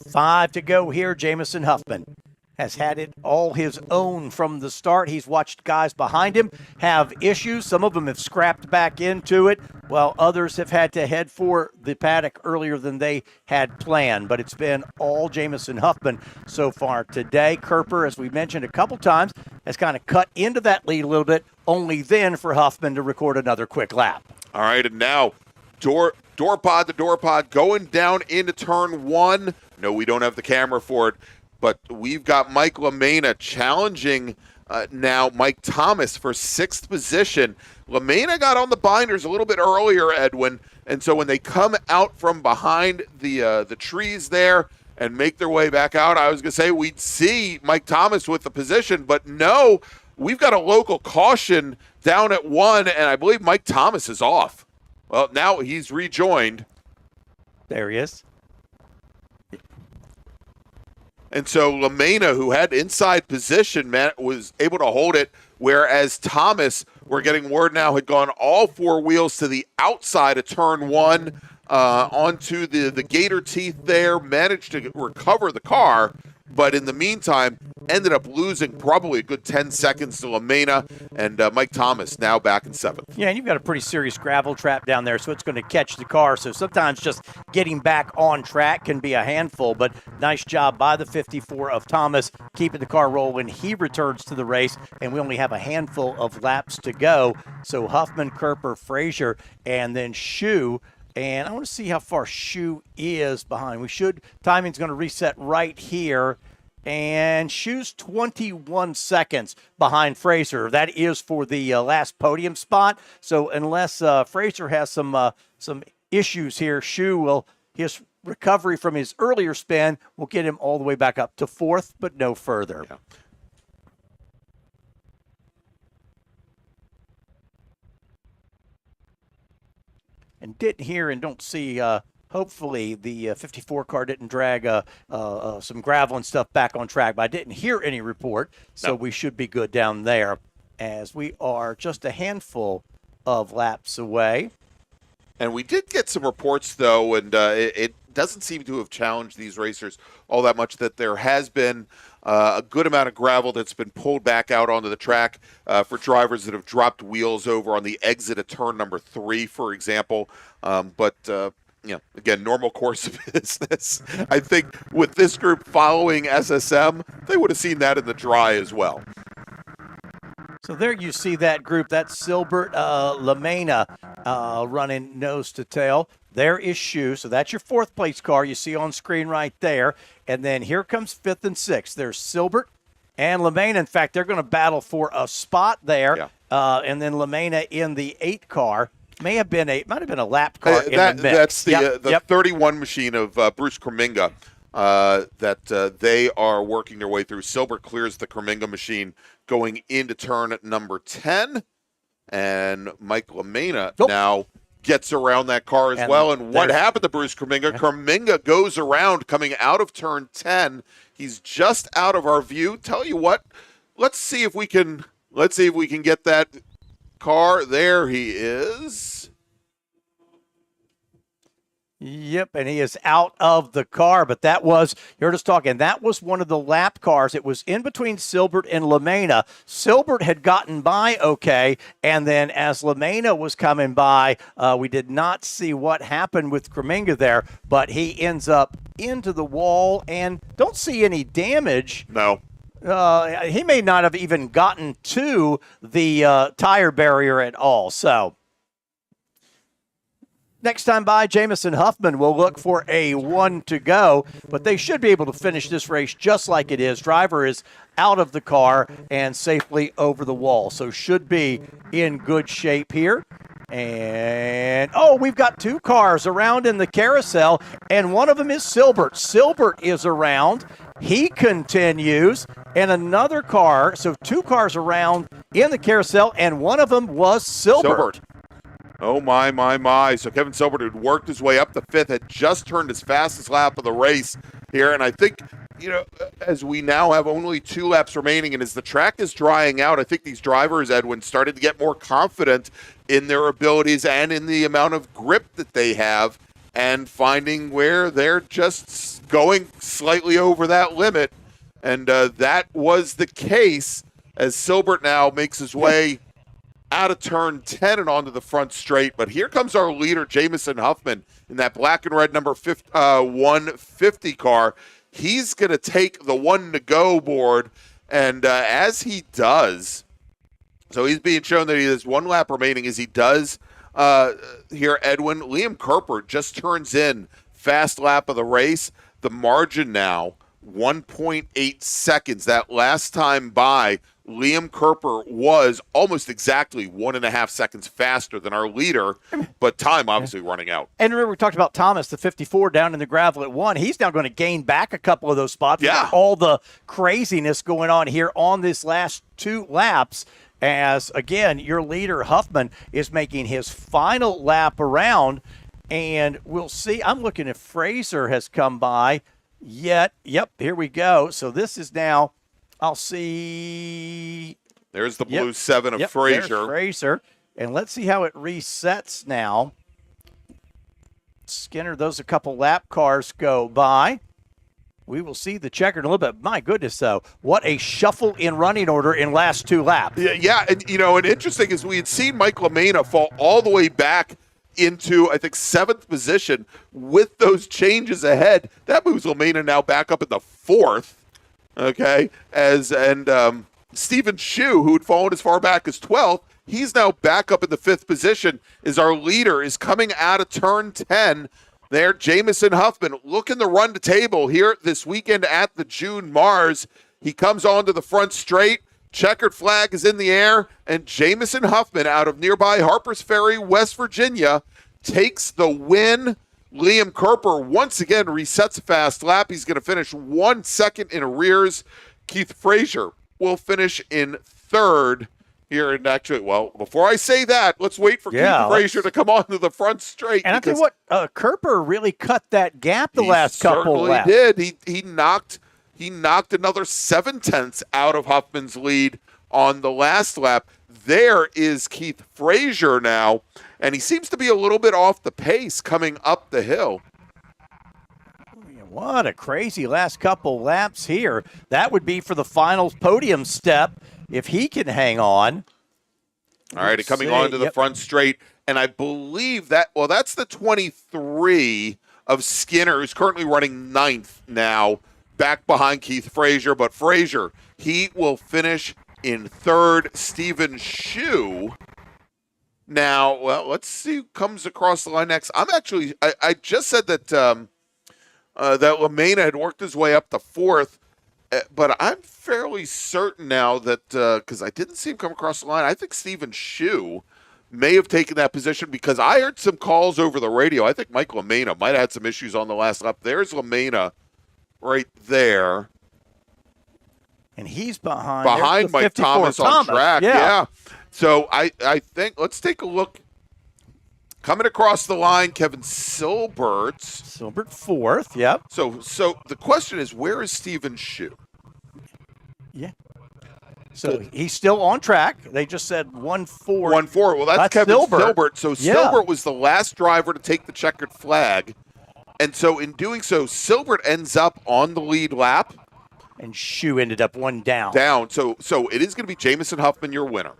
5 to go here. Jamison Huffman has had it all his own from the start. He's watched guys behind him have issues. Some of them have scrapped back into it, while others have had to head for the paddock earlier than they had planned. But it's been all Jamison Huffman so far today. Kerper, as we mentioned a couple times, has kind of cut into that lead a little bit, only then for Huffman to record another quick lap. All right, and now door pod to door pod going down into turn 1. No, we don't have the camera for it, but we've got Mike LaMena challenging now Mike Thomas for 6th position. LaMena got on the binders a little bit earlier, Edwin, and so when they come out from behind the trees there and make their way back out, I was going to say we'd see Mike Thomas with the position, but no, we've got a local caution down at 1, and I believe Mike Thomas is off. Well, now he's rejoined. There he is. And so LaMena, who had inside position, was able to hold it, whereas Thomas, we're getting word now, had gone all 4 wheels to the outside of turn 1 onto the gator teeth there, managed to recover the car, but in the meantime, ended up losing probably a good 10 seconds to LaMena, and Mike Thomas now back in 7th. Yeah, and you've got a pretty serious gravel trap down there, so it's going to catch the car. So sometimes just getting back on track can be a handful, but nice job by the 54 of Thomas, keeping the car rolling. He returns to the race, and we only have a handful of laps to go. So Huffman, Kerper, Frazier, and then Shu. And I want to see how far Shu is behind. Timing's going to reset right here. And Shu's 21 seconds behind Fraser. That is for the last podium spot. So unless Fraser has some issues here, his recovery from his earlier spin will get him all the way back up to 4th, but no further. Yeah. And didn't hear and don't see, hopefully the 54 car didn't drag some gravel and stuff back on track, but I didn't hear any report, so we should be good down there as we are just a handful of laps away. And we did get some reports, though, and it doesn't seem to have challenged these racers all that much, that there has been a good amount of gravel that's been pulled back out onto the track for drivers that have dropped wheels over on the exit of turn number 3, for example. But again, normal course of business. I think with this group following SSM, they would have seen that in the dry as well. So there you see that group. That's Silbert Lamena running nose to tail. There is Shu. So that's your 4th place car you see on screen right there. And then here comes 5th and 6th. There's Silbert and Lamena. In fact, they're going to battle for a spot there. Yeah. And then Lamena in the 8 car. Might have been a lap car in the mix. That's the 31 machine of Bruce Kreminga that they are working their way through. Silbert clears the Kreminga machine going into turn number 10, and Mike Lamena now gets around that car as well. And what happened to Bruce Kreminga? Kreminga goes around coming out of turn 10. He's just out of our view. Tell you what, let's see if we can get that car. There he is. Yep, and he is out of the car, but that was one of the lap cars. It was in between Silbert and Lamena. Silbert had gotten by okay, and then as Lamena was coming by, we did not see what happened with Kreminga there, but he ends up into the wall and don't see any damage. No. He may not have even gotten to the tire barrier at all, so... Next time by, Jamison Huffman will look for a 1 to go, but they should be able to finish this race just like it is. Driver is out of the car and safely over the wall, so should be in good shape here. And, we've got 2 cars around in the carousel, and one of them is Silbert. Silbert is around. He continues, and another car, so 2 cars around in the carousel, and one of them was Silbert. Oh, my. So Kevin Silbert, who'd worked his way up the 5th, had just turned his fastest lap of the race here. And I think, as we now have only 2 laps remaining and as the track is drying out, I think these drivers, Edwin, started to get more confident in their abilities and in the amount of grip that they have and finding where they're just going slightly over that limit. And that was the case as Silbert now makes his way out of turn 10 and onto the front straight. But here comes our leader, Jamison Huffman, in that black and red number 150 car. He's going to take the 1 to go board. And as he does, so he's being shown that he has 1 lap remaining. As he does here, Edwin, Liam Kerper just turns in fast lap of the race. The margin now, 1.8 seconds. That last time by, Liam Kerper was almost exactly 1.5 seconds faster than our leader, but time obviously running out. And remember, we talked about Thomas, the 54, down in the gravel at 1. He's now going to gain back a couple of those spots. Yeah. All the craziness going on here on this last 2 laps as, again, your leader, Huffman, is making his final lap around. And we'll see. I'm looking if Fraser has come by yet. Yep, here we go. So this is now... I'll see. There's the blue 7 of Fraser. There's Fraser. And let's see how it resets now. Skinner, those a couple lap cars go by. We will see the checker in a little bit. My goodness, though. What a shuffle in running order in last 2 laps. Yeah, and and interesting is we had seen Mike Lamena fall all the way back into, I think, 7th position with those changes ahead. That moves Lamena now back up in the 4th. Okay, Stephen Shu, who had fallen as far back as 12th, he's now back up in the 5th position as our leader is coming out of turn 10. There, Jamison Huffman looking to run the table here this weekend at the June MARRS. He comes onto the front straight. Checkered flag is in the air, and Jamison Huffman out of nearby Harpers Ferry, West Virginia, takes the win. Liam Kerper once again resets a fast lap. He's going to finish 1 second in arrears. Keith Frazier will finish in 3rd here. And actually, before I say that, let's wait for Keith Frazier to come onto the front straight. And I tell you what, Kerper really cut that gap the last couple laps. He certainly did. He knocked another 7/10 out of Huffman's lead on the last lap. There is Keith Frazier now. And he seems to be a little bit off the pace coming up the hill. What a crazy last couple laps here. That would be for the finals podium step if he can hang on. All right, coming on to the front straight. And I believe that, well, that's the 23 of Skinner, who's currently running 9th now, back behind Keith Frazier. But Frazier, he will finish in 3rd. Stephen Shue. Now, well, let's see who comes across the line next. I just said that that LaMena had worked his way up to 4th, but I'm fairly certain now that, because I didn't see him come across the line, I think Stephen Shue may have taken that position because I heard some calls over the radio. I think Mike LaMena might have had some issues on the last lap. There's LaMena right there. And he's behind Mike Thomas on track. Yeah. So I think, let's take a look. Coming across the line, Kevin Silbert. Silbert 4th, yep. So the question is, where is Stephen Shue? Yeah. So he's still on track. They just said 1-4. 1-4. Well, that's Kevin Silbert. So Silbert was the last driver to take the checkered flag. And so in doing so, Silbert ends up on the lead lap. And Shue ended up one down. So it is going to be Jamison Huffman, your winner.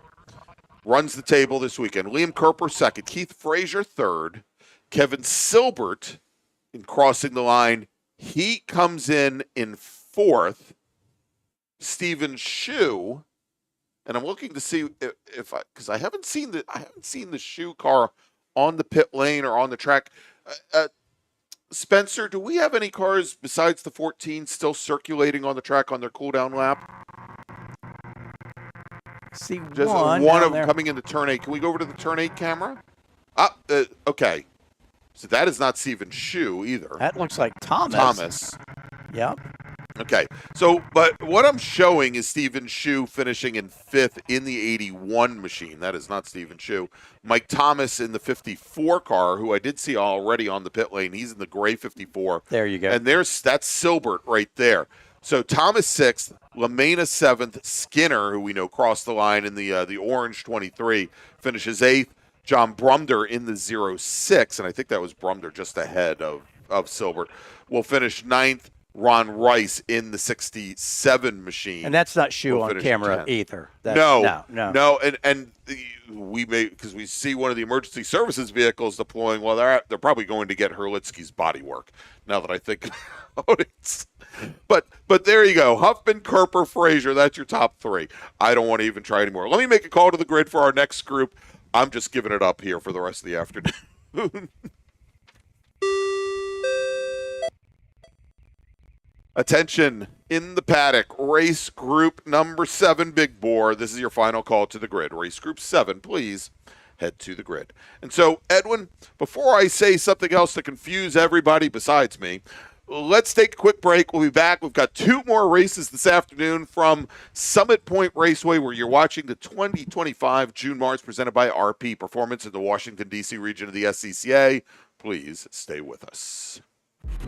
Runs the table this weekend. Liam Kerper 2nd. Keith Frazier 3rd. Kevin Silbert in crossing the line. He comes in 4th. Stephen Shue, and I'm looking to see if because I haven't seen the Shue car on the pit lane or on the track. Spencer, do we have any cars besides the 14 still circulating on the track on their cooldown lap? See just one of them coming into turn 8. Can we go over to the turn 8 camera? Okay. So that is not Stephen Shue either. That looks like Thomas. Yep. Okay. So, but what I'm showing is Stephen Shue finishing in 5th in the 81 machine. That is not Stephen Shue. Mike Thomas in the 54 car, who I did see already on the pit lane. He's in the gray 54. There you go. And that's Silbert right there. So Thomas 6th, LaMena 7th, Skinner, who we know crossed the line in the orange 23, finishes 8th. John Brumder in the 06, and I think that was Brumder just ahead of Silbert, will finish 9th. Ron Rice in the 67 machine. And that's not Shue on camera either. No. And we may, because we see one of the emergency services vehicles deploying. Well, they're probably going to get Hurlitsky's body work. Now that I think about it, but there you go. Huffman, Kerper, Frazier. That's your top 3. I don't want to even try anymore. Let me make a call to the grid for our next group. I'm just giving it up here for the rest of the afternoon. Attention in the paddock, race group number 7, Big Bore. This is your final call to the grid. Race group 7, please head to the grid. And so, Edwin, before I say something else to confuse everybody besides me, let's take a quick break. We'll be back. We've got 2 more races this afternoon from Summit Point Raceway, where you're watching the 2025 June MARRS presented by RP Performance in the Washington, D.C. region of the SCCA. Please stay with us.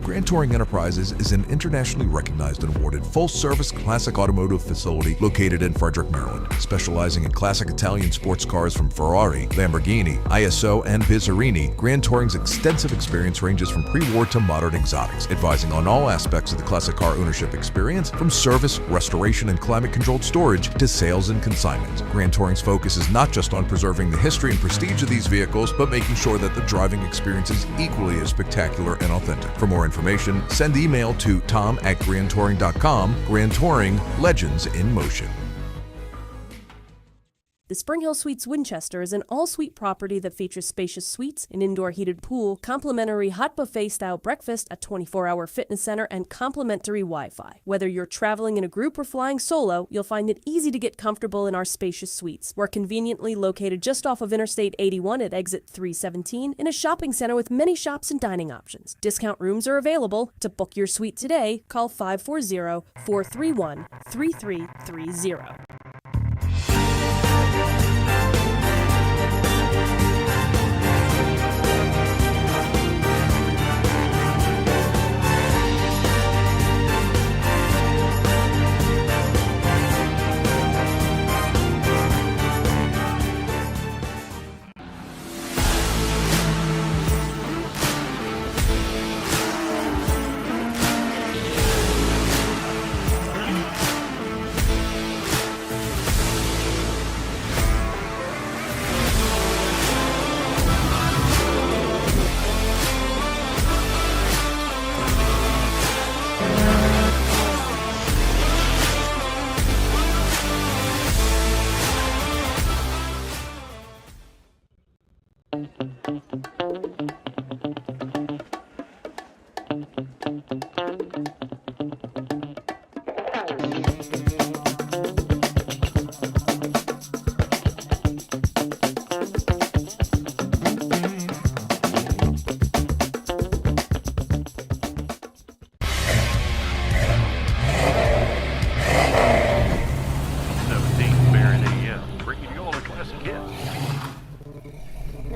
Grand Touring Enterprises is an internationally recognized and awarded full-service classic automotive facility located in Frederick, Maryland. Specializing in classic Italian sports cars from Ferrari, Lamborghini, ISO, and Bizzarini, Grand Touring's extensive experience ranges from pre-war to modern exotics, advising on all aspects of the classic car ownership experience, from service, restoration, and climate-controlled storage to sales and consignment. Grand Touring's focus is not just on preserving the history and prestige of these vehicles, but making sure that the driving experience is equally as spectacular and authentic. For more information, send email to tom@grandtouring.com. Grand Touring, legends in motion. The Spring Hill Suites Winchester is an all-suite property that features spacious suites, an indoor heated pool, complimentary hot buffet-style breakfast, a 24-hour fitness center, and complimentary Wi-Fi. Whether you're traveling in a group or flying solo, you'll find it easy to get comfortable in our spacious suites. We're conveniently located just off of Interstate 81 at exit 317 in a shopping center with many shops and dining options. Discount rooms are available. To book your suite today, call 540-431-3330.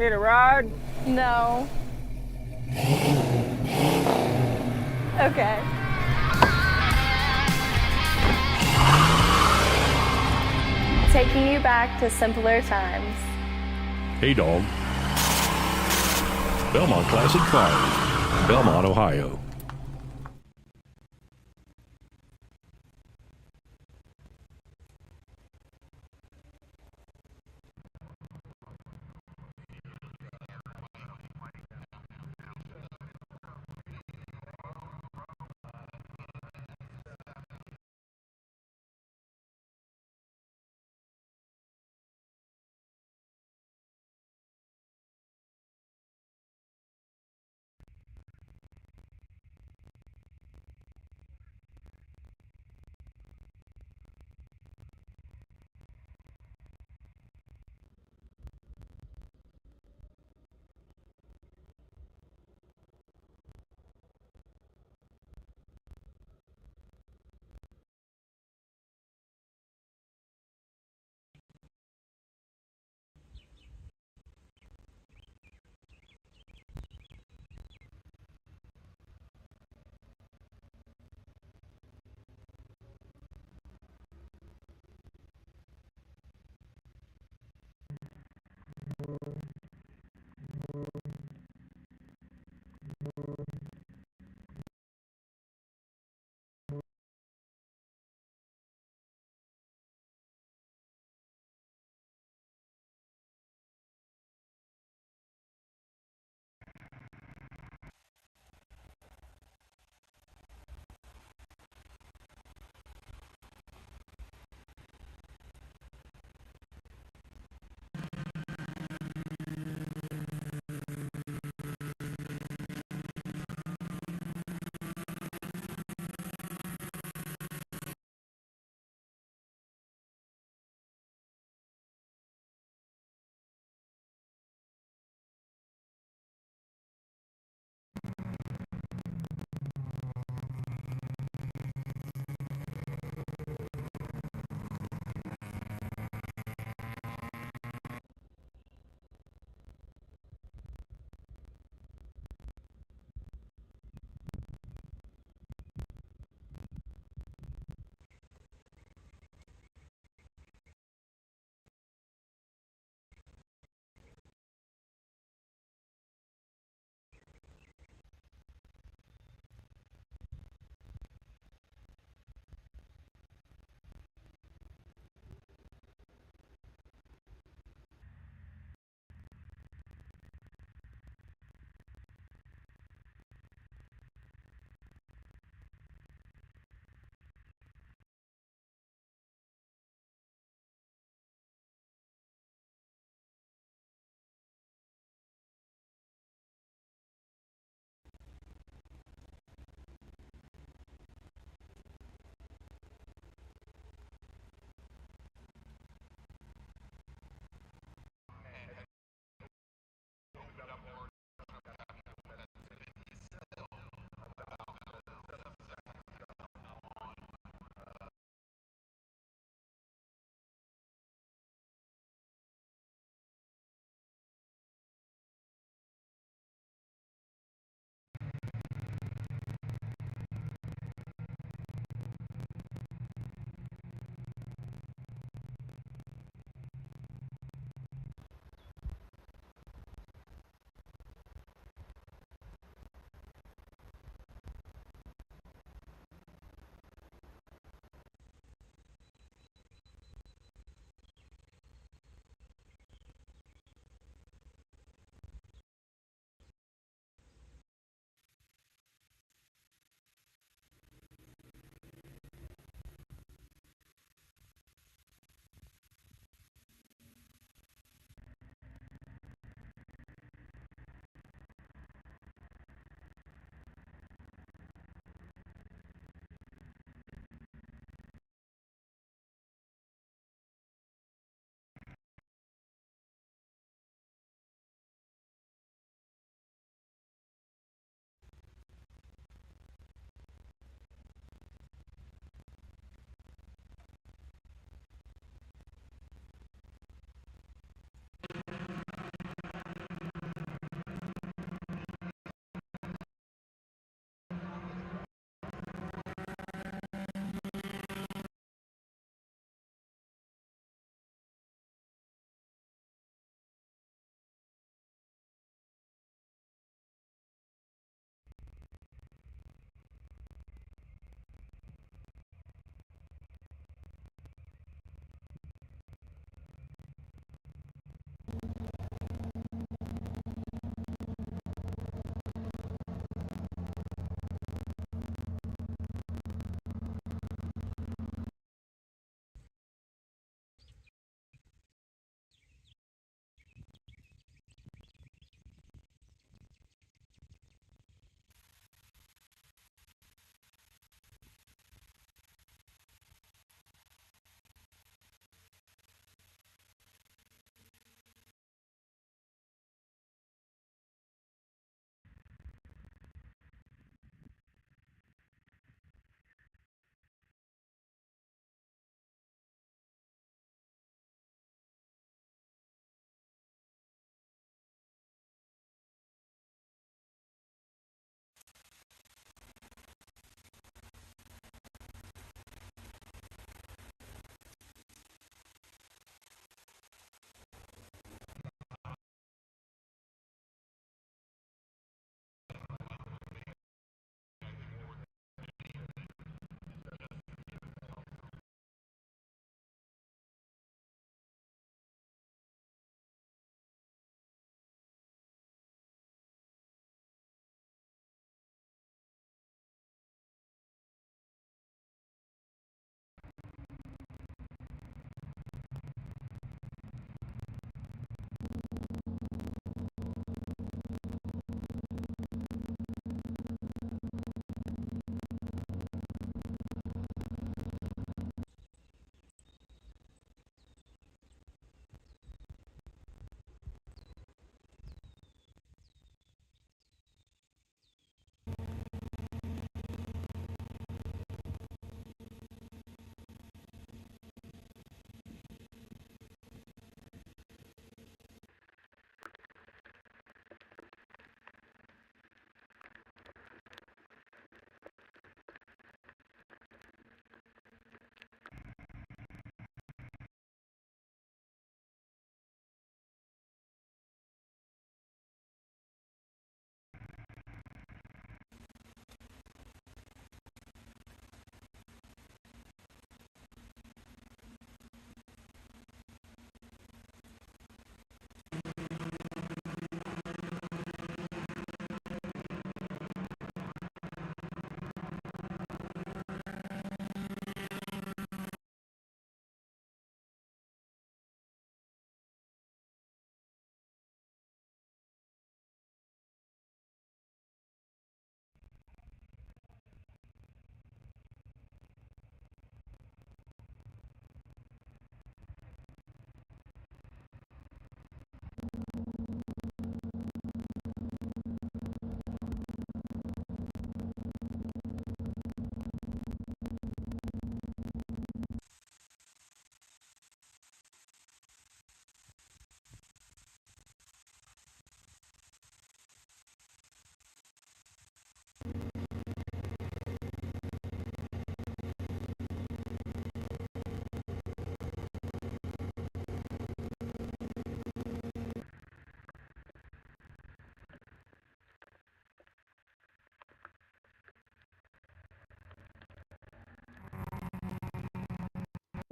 Need a ride? No. Okay. Taking you back to simpler times. Hey, dog. Belmont Classic Tires, Belmont, Ohio.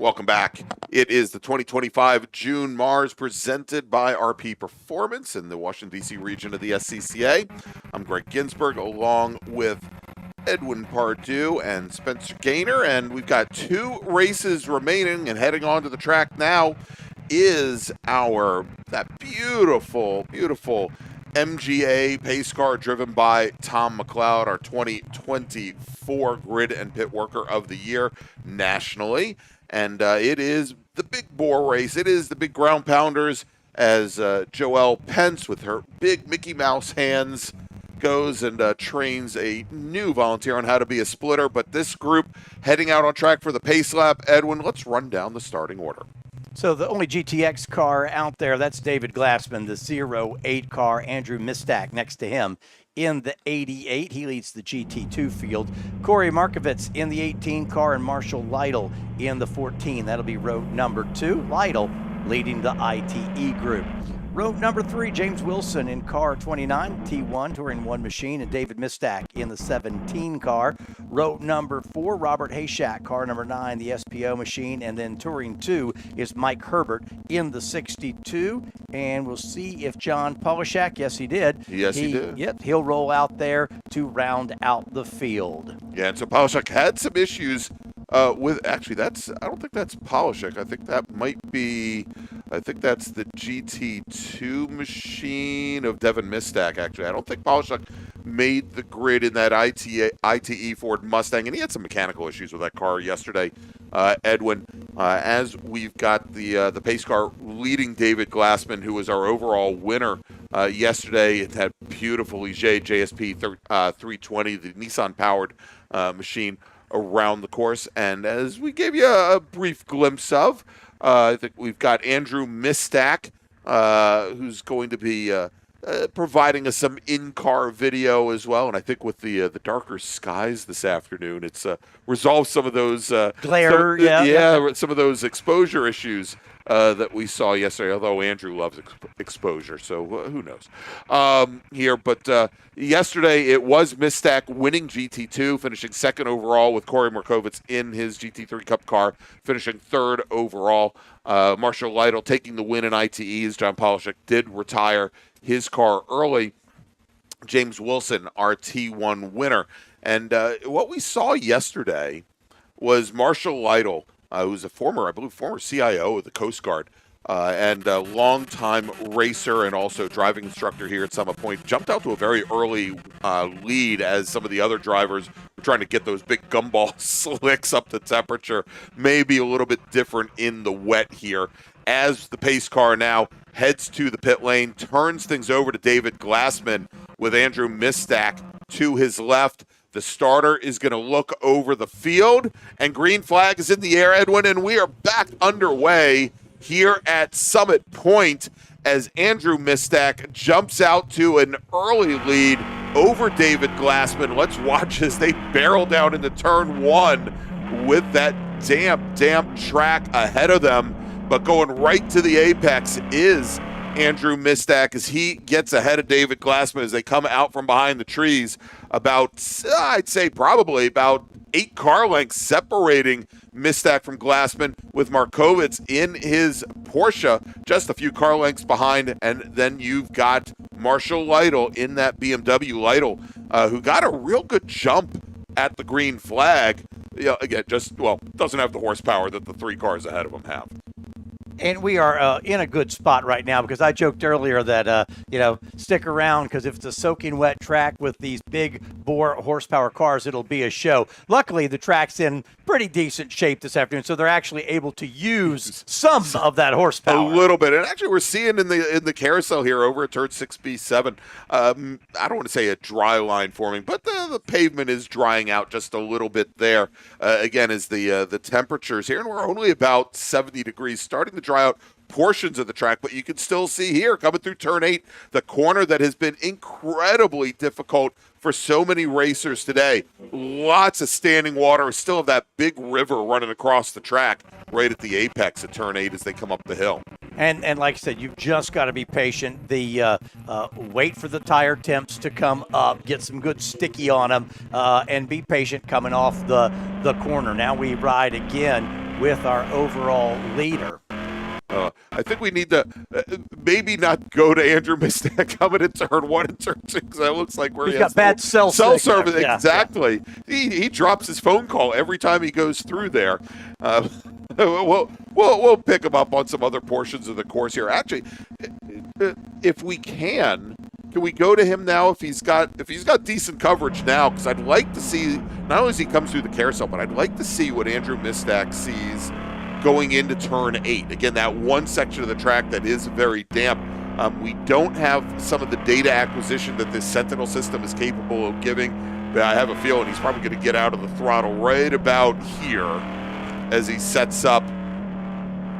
Welcome back. It is the 2025 June MARRS presented by RP Performance in the Washington, D.C. region of the SCCA. I'm Greg Ginsberg along with Edwin Pardue and Spencer Gaynor, and we've got 2 races remaining, and heading on to the track now is that beautiful MGA pace car driven by Tom McLeod, our 2024 Grid and Pit Worker of the Year nationally. And it is the big bore race. It is the big ground pounders as Joelle Pence, with her big Mickey Mouse hands, goes and trains a new volunteer on how to be a splitter. But this group heading out on track for the pace lap. Edwin, let's run down the starting order. So the only GTX car out there, that's David Glassman, the 08 car. Andrew Mistak next to him in the 88. He leads the GT2 field. Corey Markovitz in the 18 car, and Marshall Lytle in the 14. That'll be row number 2. Lytle leading the ITE group. Row number 3, James Wilson in car 29, T1 Touring 1 machine, and David Mistak in the 17 car. Row number 4, Robert Hayshak, car number 9, the SPO machine, and then Touring 2 is Mike Herbert in the 62. And we'll see if John Polishak, yes he did. Yes, he did. Yep, he'll roll out there to round out the field. Yeah, and so Polishak had some issues with, actually, I don't think that's Polishak. I think that might be, that's the GT2 machine of Devin Mistak, actually. I don't think Polishak made the grid in that ITE Ford Mustang, and he had some mechanical issues with that car yesterday, Edwin. As we've got the pace car leading David Glassman, who was our overall winner yesterday. It had beautiful Ligier JSP 320, the Nissan-powered machine, around the course. And as we gave you a brief glimpse of, I think we've got Andrew Mistak, who's going to be providing us some in-car video as well. And I think with the darker skies this afternoon, it's resolved some of those glare, some of those exposure issues that we saw yesterday, although Andrew loves exposure, so who knows here. But yesterday it was Mistak winning GT2, finishing 2nd overall, with Corey Markovitz in his GT3 Cup car finishing 3rd overall. Marshall Lytle taking the win in ITEs. John Polishak did retire his car early. James Wilson, our T1 winner. And what we saw yesterday was Marshall Lytle, who's a former CIO of the Coast Guard, and a longtime racer and also driving instructor here at Summit Point, jumped out to a very early lead as some of the other drivers were trying to get those big gumball slicks up to temperature. Maybe a little bit different in the wet here. As the pace car now heads to the pit lane, turns things over to David Glassman with Andrew Mistak to his left. The starter is going to look over the field, and green flag is in the air, Edwin, and we are back underway here at Summit Point as Andrew Mistak jumps out to an early lead over David Glassman. Let's watch as they barrel down into turn 1 with that damp track ahead of them. But going right to the apex is Andrew Mistak as he gets ahead of David Glassman as they come out from behind the trees. About, I'd say probably about 8 car lengths separating Mistak from Glassman, with Markovitz in his Porsche just a few car lengths behind. And then you've got Marshall Lytle in that BMW. Lytle, who got a real good jump at the green flag. Again, doesn't have the horsepower that the 3 cars ahead of him have. And we are in a good spot right now, because I joked earlier that, stick around, because if it's a soaking wet track with these big bore horsepower cars, it'll be a show. Luckily, the track's in pretty decent shape this afternoon, so they're actually able to use some of that horsepower. A little bit. And actually, we're seeing in the carousel here over at turn 6B7, I don't want to say a dry line forming, but the pavement is drying out just a little bit there. Again, as the temperatures here, and we're only about 70 degrees, starting to dry out portions of the track, but you can still see here coming through turn 8, the corner that has been incredibly difficult for so many racers today. Lots of standing water. Still have that big river running across the track right at the apex of turn 8 as they come up the hill. And like I said, you've just got to be patient. Wait for the tire temps to come up, get some good sticky on them, and be patient coming off the corner. Now we ride again with our overall leader. I think we need to maybe not go to Andrew Mistak coming in turn 1 and turn 2 because that looks like where He's he got has bad cell service. Yeah, exactly. Yeah. He drops his phone call every time he goes through there. We'll pick him up on some other portions of the course here. Actually, if we can we go to him now if he's got decent coverage now? Because I'd like to see not only as he comes through the carousel, but I'd like to see what Andrew Mistak sees going into turn 8. Again, that one section of the track that is very damp. We don't have some of the data acquisition that this Sentinel system is capable of giving, but I have a feeling he's probably going to get out of the throttle right about here as he sets up.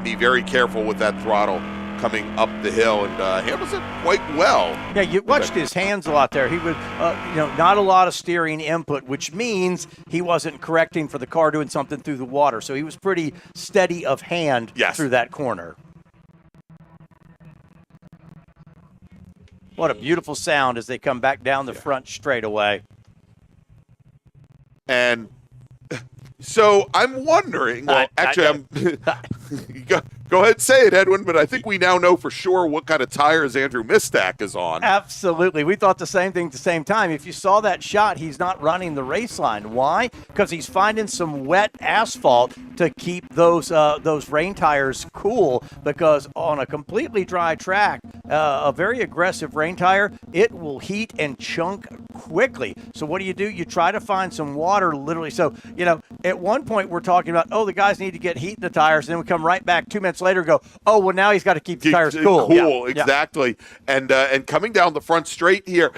Be very careful with that throttle coming up the hill, and handles it quite well. Yeah, you watched his hands a lot there. He would, not a lot of steering input, which means he wasn't correcting for the car doing something through the water. So he was pretty steady of hand through that corner. What a beautiful sound as they come back down the front straightaway. And so I'm wondering, well, actually, go ahead and say it, Edwin, but I think we now know for sure what kind of tires Andrew Mistak is on. Absolutely. We thought the same thing at the same time. If you saw that shot, he's not running the race line. Why? Because he's finding some wet asphalt to keep those rain tires cool, because on a completely dry track, a very aggressive rain tire, it will heat and chunk quickly. So what do? You try to find some water, literally. So, at one point we're talking about, the guys need to get heat in the tires, and then we come right back 2 minutes later and go, well, now he's got to keep the tires cool. Cool, exactly. Yeah. And coming down the front straight here,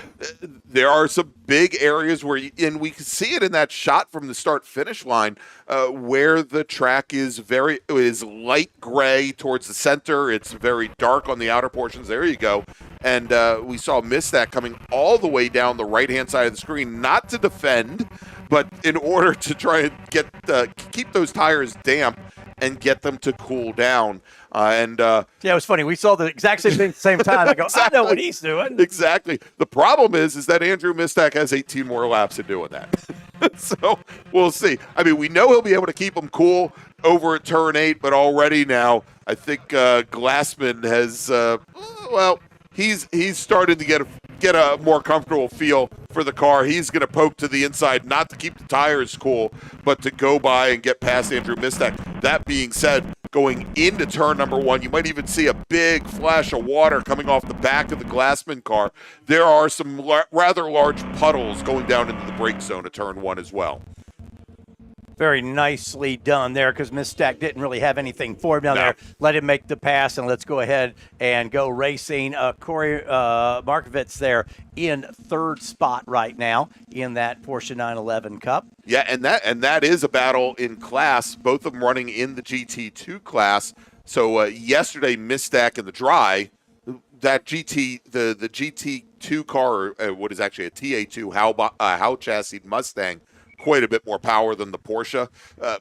there are some big areas where, and we can see it in that shot from the start-finish line, where the track is light gray towards the center. It's very dark on the outer portions. There you go. And we saw Mistak coming all the way down the right-hand side of the screen, not to defend, but in order to try and keep those tires damp and get them to cool down. It was funny. We saw the exact same thing at the same time. I go, exactly. I know what he's doing. Exactly. The problem is that Andrew Mistak has 18 more laps in doing that. So we'll see. I mean, we know he'll be able to keep them cool over at turn 8, but already now I think Glassman has, he's started to get a more comfortable feel for the car. He's going to poke to the inside, not to keep the tires cool, but to go by and get past Andrew Mistak. That being said, going into turn number 1, you might even see a big flash of water coming off the back of the Glassman car. There are some rather large puddles going down into the brake zone of turn 1 as well. Very nicely done there, because Mistak didn't really have anything for him down there. Let him make the pass, and let's go ahead and go racing. Corey Markovitz there in third spot right now in that Porsche 911 Cup. Yeah, and that is a battle in class, both of them running in the GT2 class. So yesterday, Mistak in the dry, that the GT2 car, what is actually a TA2 Howe chassis Mustang, quite a bit more power than the Porsche,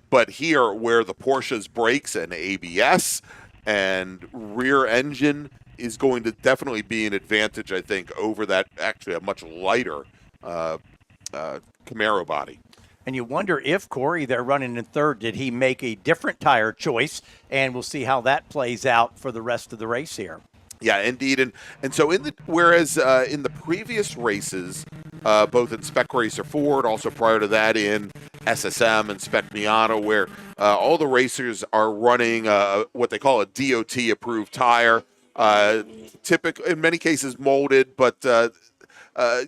but here where the Porsche's brakes and ABS and rear engine is going to definitely be an advantage, I think, over that actually a much lighter Camaro body. And you wonder if Corey, they're running in third, did he make a different tire choice? And we'll see how that plays out for the rest of the race here. Yeah, indeed, and so whereas in the previous races, both in Spec Racer Ford, also prior to that in SSM and Spec Miata, where all the racers are running what they call a DOT-approved tire, in many cases molded, but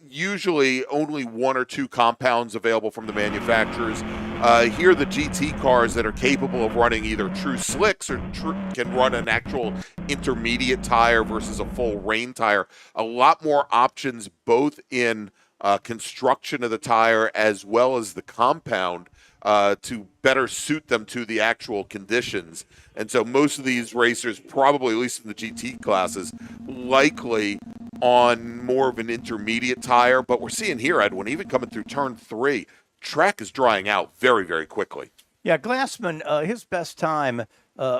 usually only 1 or 2 compounds available from the manufacturers. Here, the GT cars that are capable of running either true slicks or can run an actual intermediate tire versus a full rain tire. A lot more options, both in construction of the tire as well as the compound, to better suit them to the actual conditions. And so most of these racers, probably at least in the GT classes, likely on more of an intermediate tire. But we're seeing here, Edwin, even coming through turn 3, track is drying out very, very quickly. Yeah, Glassman, his best time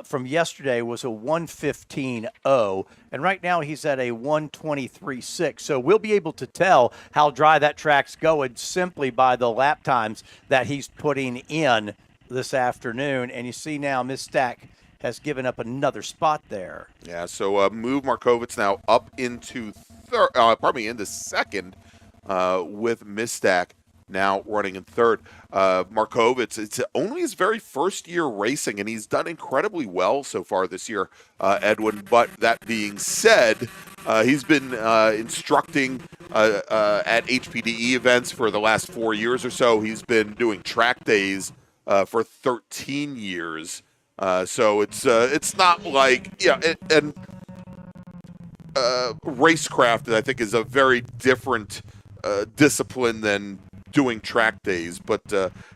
from yesterday was a 1:15.0, and right now he's at a 1:23.6. So we'll be able to tell how dry that track's going simply by the lap times that he's putting in this afternoon. And you see now Mistack has given up another spot there. Yeah, so move Markovitz now up into into second with Mistack now running in third. Markovitz, it's only his very first year racing, and he's done incredibly well so far this year, Edwin. But that being said, he's been instructing at HPDE events for the last 4 years or so. He's been doing track days for 13 years. So it's not like, and racecraft, I think, is a very different discipline than doing track days, but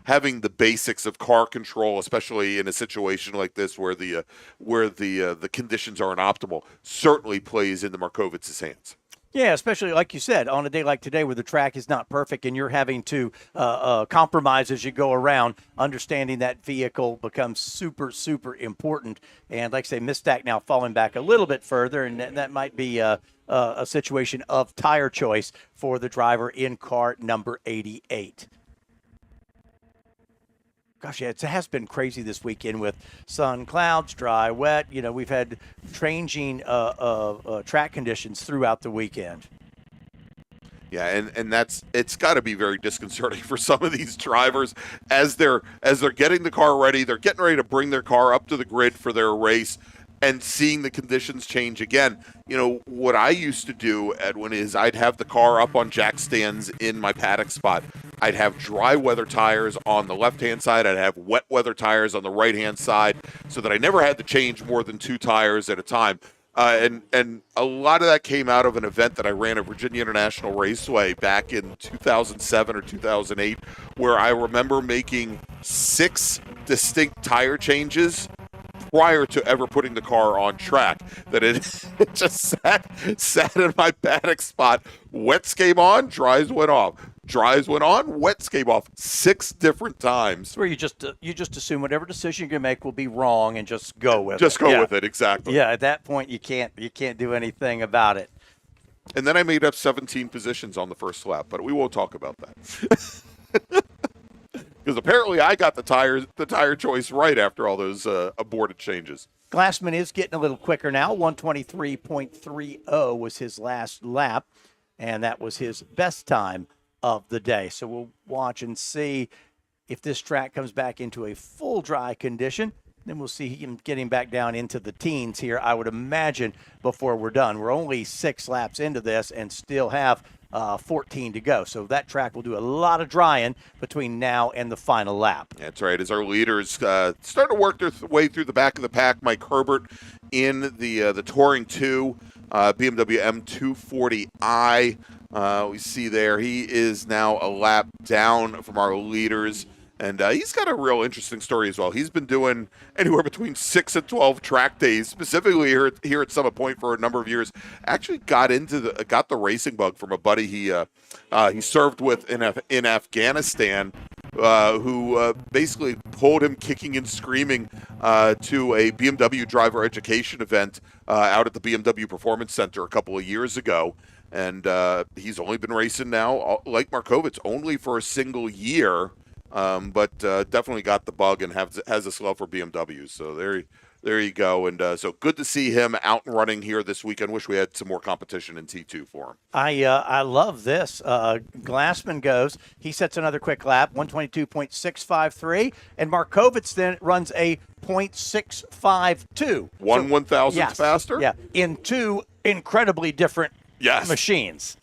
having the basics of car control, especially in a situation like this where the conditions aren't optimal, certainly plays into Markovitz's hands. Yeah, especially like you said, on a day like today where the track is not perfect and you're having to compromise as you go around, understanding that vehicle becomes super, super important. And like I say, Mistack now falling back a little bit further, and that might be a situation of tire choice for the driver in car number 88. Gosh, yeah, it has been crazy this weekend with sun, clouds, dry, wet. We've had changing track conditions throughout the weekend. Yeah, and it's got to be very disconcerting for some of these drivers as they're getting the car ready, they're getting ready to bring their car up to the grid for their race, and seeing the conditions change again. What I used to do, Edwin, is I'd have the car up on jack stands in my paddock spot. I'd have dry weather tires on the left-hand side. I'd have wet weather tires on the right-hand side, so that I never had to change more than 2 tires at a time. And a lot of that came out of an event that I ran at Virginia International Raceway back in 2007 or 2008, where I remember making 6 distinct tire changes prior to ever putting the car on track. That it just sat in my paddock spot. Wets came on, dries went off. Dries went on, wets came off 6 different times. Where you just assume whatever decision you're gonna make will be wrong and just go with it. Just go with it, exactly. Yeah, at that point you can't do anything about it. And then I made up 17 positions on the first lap, but we won't talk about that. Because apparently I got the tire choice right after all those aborted changes. Glassman is getting a little quicker now. 123.30 was his last lap, and that was his best time of the day. So we'll watch and see if this track comes back into a full dry condition. Then we'll see him getting back down into the teens here, I would imagine, before we're done. We're only 6 laps into this and still have 14 to go. So that track will do a lot of drying between now and the final lap. That's right. As our leaders start to work their way through the back of the pack, Mike Herbert in the Touring 2 BMW M240i. We see there he is now a lap down from our leaders. And he's got a real interesting story as well. He's been doing anywhere between 6 and 12 track days, specifically here at Summit Point for a number of years. Actually got the racing bug from a buddy he served with in Afghanistan, who basically pulled him kicking and screaming to a BMW driver education event out at the BMW Performance Center a couple of years ago. And he's only been racing now, like Markovitz, only for a single year. But definitely got the bug and has a love for BMWs. So there you go. And so good to see him out and running here this weekend. Wish we had some more competition in T2 for him. I love this. Glassman goes. He sets another quick lap, 122.653. And Markovitz then runs a 0.652. 1/1000th faster? Yeah, in 2 incredibly different machines.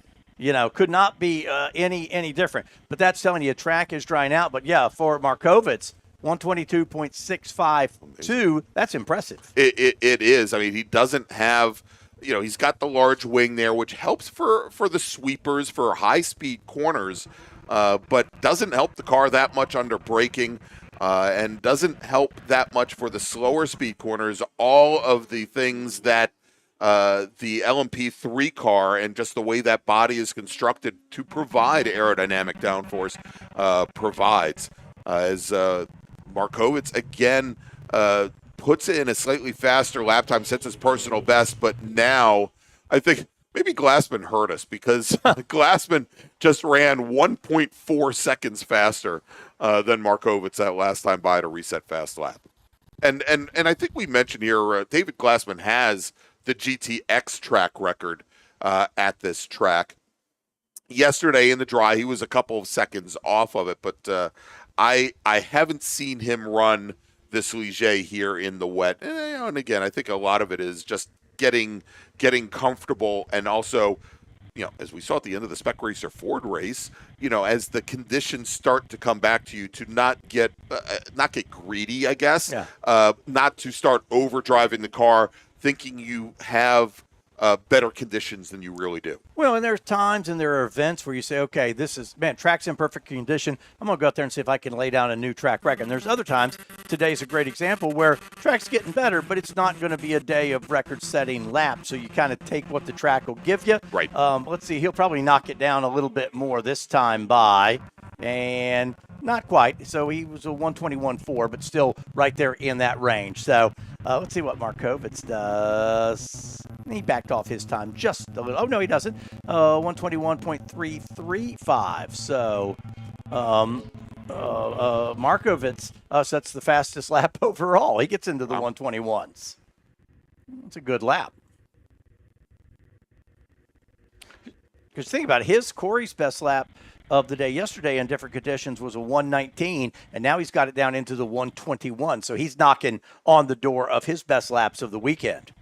Could not be any different. But that's telling you track is drying out. But, yeah, for Markovitz, 122.652, that's impressive. It is. I mean, he doesn't have, he's got the large wing there, which helps for the sweepers, for high-speed corners, but doesn't help the car that much under braking and doesn't help that much for the slower speed corners. All of the things that the LMP3 car and just the way that body is constructed to provide aerodynamic downforce provides. As Markovitz, again, puts in a slightly faster lap time, sets his personal best, but now I think maybe Glassman hurt us because Glassman just ran 1.4 seconds faster than Markovitz that last time by to reset fast lap. And I think we mentioned here, David Glassman has the GTX track record at this track. Yesterday in the dry, he was a couple of seconds off of it, but I haven't seen him run this Ligier here in the wet. And again, I think a lot of it is just getting comfortable, and also, as we saw at the end of the Spec Racer Ford race, as the conditions start to come back to you, to not get greedy, I guess, not to start overdriving the car, thinking you have better conditions than you really do. Well, and there's times and there are events where you say, okay, track's in perfect condition. I'm going to go out there and see if I can lay down a new track record. And there's other times, today's a great example, where track's getting better, but it's not going to be a day of record-setting laps. So you kind of take what the track will give you. Right. Let's see, he'll probably knock it down a little bit more this time by, and not quite. So he was a 121.4, but still right there in that range. So let's see what Markovitz does. He backed off his time just a little. Oh, no, he doesn't. 121.335. So Markovitz sets the fastest lap overall. He gets into the 121s. It's a good lap. Because think about it, Corey's best lap of the day yesterday in different conditions was a 119, and now he's got it down into the 121. So he's knocking on the door of his best laps of the weekend.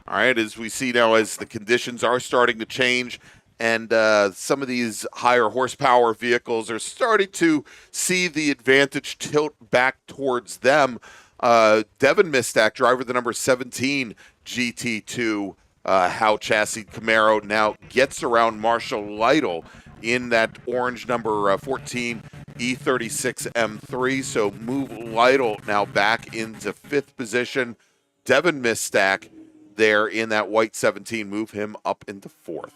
All right, as we see now, as the conditions are starting to change, and some of these higher horsepower vehicles are starting to see the advantage tilt back towards them. Devin Mistak, driver the number 17 GT2 Howe chassis Camaro, now gets around Marshall Lytle in that orange number 14 E36 M3. So move Lytle now back into 5th position. Devin Mistak there in that white 17, move him up into 4th.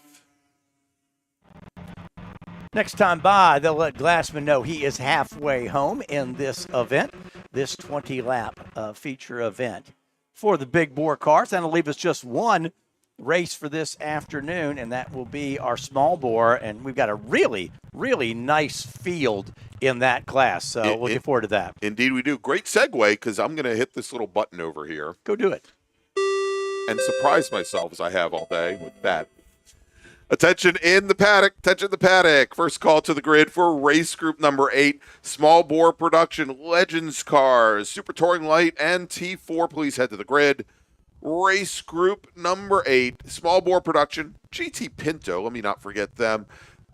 Next time by, they'll let Glassman know he is halfway home in this event, this 20-lap feature event for the big bore cars. That'll leave us just one race for this afternoon, and that will be our small bore, and we've got a really, really nice field in that class, so looking forward to that. Indeed we do. Great segue, because I'm going to hit this little button over here. Go do it. And surprise myself, as I have all day, with that. Attention in the paddock. Attention the paddock. First call to the grid for race group number 8. Small bore production Legends cars. Super Touring Light and T4. Please head to the grid. Race group number 8. Small bore production GT Pinto. Let me not forget them.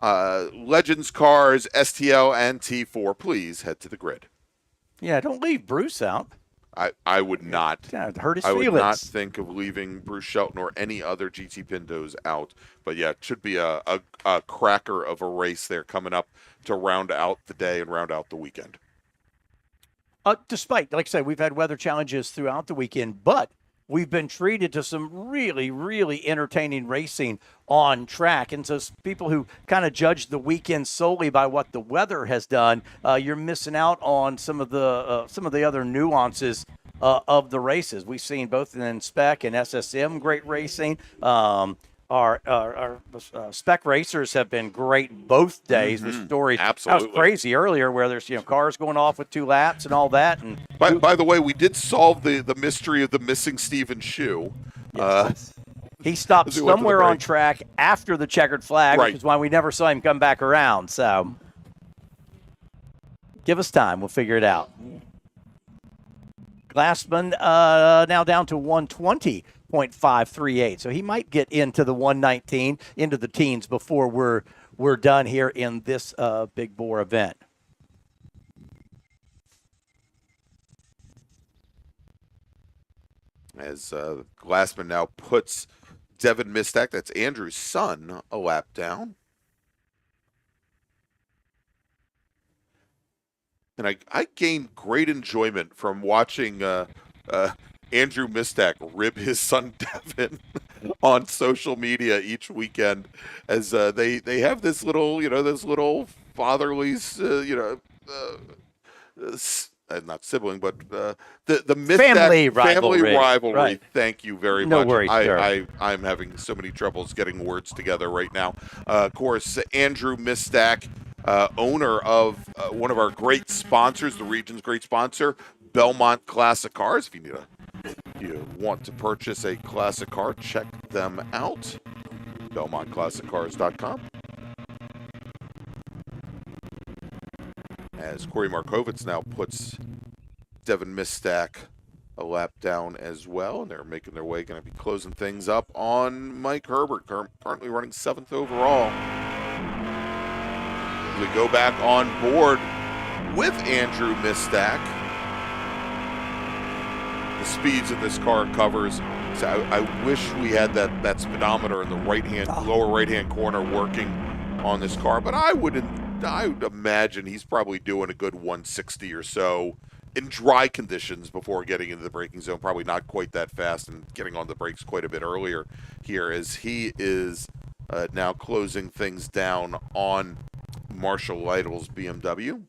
Legends cars STL and T4. Please head to the grid. Yeah, don't leave Bruce out. I would not. Yeah, hurt his I feelings. would not think of leaving Bruce Shelton or any other GT Pintos out. But yeah, it should be a cracker of a race there coming up to round out the day and round out the weekend. Despite, like I said, we've had weather challenges throughout the weekend, but we've been treated to some really, really entertaining racing on track. And so people who kind of judge the weekend solely by what the weather has done, you're missing out on some of the other nuances of the races. We've seen both in Spec and SSM great racing. Our spec racers have been great both days with stories. Absolutely. That was crazy earlier where there's cars going off with 2 laps and all that. And by the way, we did solve the mystery of the missing Steven Shoe. Yes. He stopped somewhere on track after the checkered flag, which is why we never saw him come back around. So give us time. We'll figure it out. Glassman now down to 120.538. So he might get into the 119, into the teens before we're done here in this big bore event. As Glassman now puts Devin Mistak, that's Andrew's son, a lap down. And I gained great enjoyment from watching Andrew Mistak rib his son Devin on social media each weekend, as they have this little, this little fatherly, not sibling, but the Mistack Family rivalry. rivalry. Right. Thank you very No much. worries, sir. I'm having so many troubles getting words together right now. Of course, Andrew Mistack, owner of one of our great sponsors, the region's great sponsor, Belmont Classic Cars. If you want to purchase a classic car, check them out. BelmontClassicCars.com. As Corey Markovitz now puts Devin Mistack a lap down as well, and they're making their way, going to be closing things up on Mike Herbert, currently running 7th overall. We go back on board with Andrew Mistack. The speeds that this car covers, so I wish we had that speedometer in the lower right-hand corner working on this car, but I would imagine he's probably doing a good 160 or so in dry conditions before getting into the braking zone. Probably not quite that fast, and getting on the brakes quite a bit earlier here, as he is now closing things down on Marshall Lytle's BMW.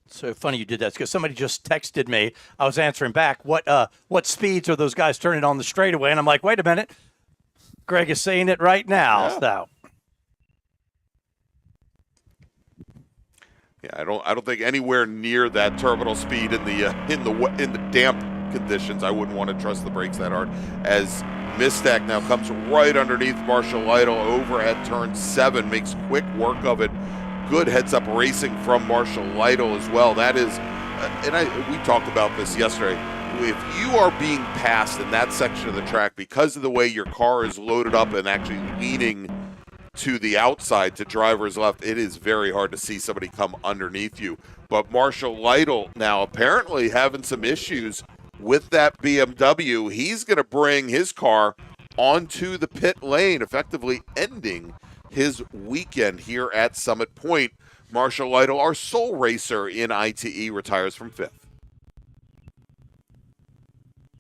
So funny you did that, because somebody just texted me. I was answering back, what speeds are those guys turning on the straightaway? And I'm like, wait a minute. Greg is saying it right now. Yeah. So yeah, I don't think anywhere near that terminal speed in the damp conditions. I wouldn't want to trust the brakes that hard. As Mistack now comes right underneath Marshall Lytle over at turn 7, makes quick work of it. Good heads-up racing from Marshall Lytle as well. That is, we talked about this yesterday. If you are being passed in that section of the track because of the way your car is loaded up and actually leaning to the outside to driver's left, it is very hard to see somebody come underneath you. But Marshall Lytle now apparently having some issues with that BMW. He's going to bring his car onto the pit lane, effectively ending his weekend here at Summit Point. Marshall Lytle, our sole racer in ITE, retires from 5th.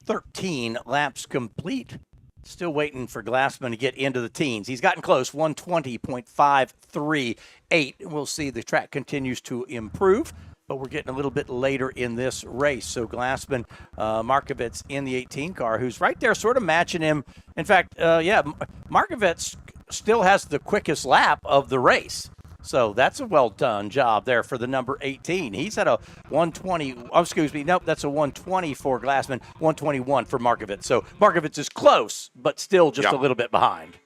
13 laps complete. Still waiting for Glassman to get into the teens. He's gotten close, 120.538. We'll see the track continues to improve, but we're getting a little bit later in this race. So Glassman, Markovitz in the 18 car, who's right there sort of matching him. In fact, Markovitz still has the quickest lap of the race. So that's a well-done job there for the number 18. He's at a 120. Oh, excuse me. Nope, that's a 120 for Glassman, 121 for Markovitz. So Markovitz is close, but still just a little bit behind.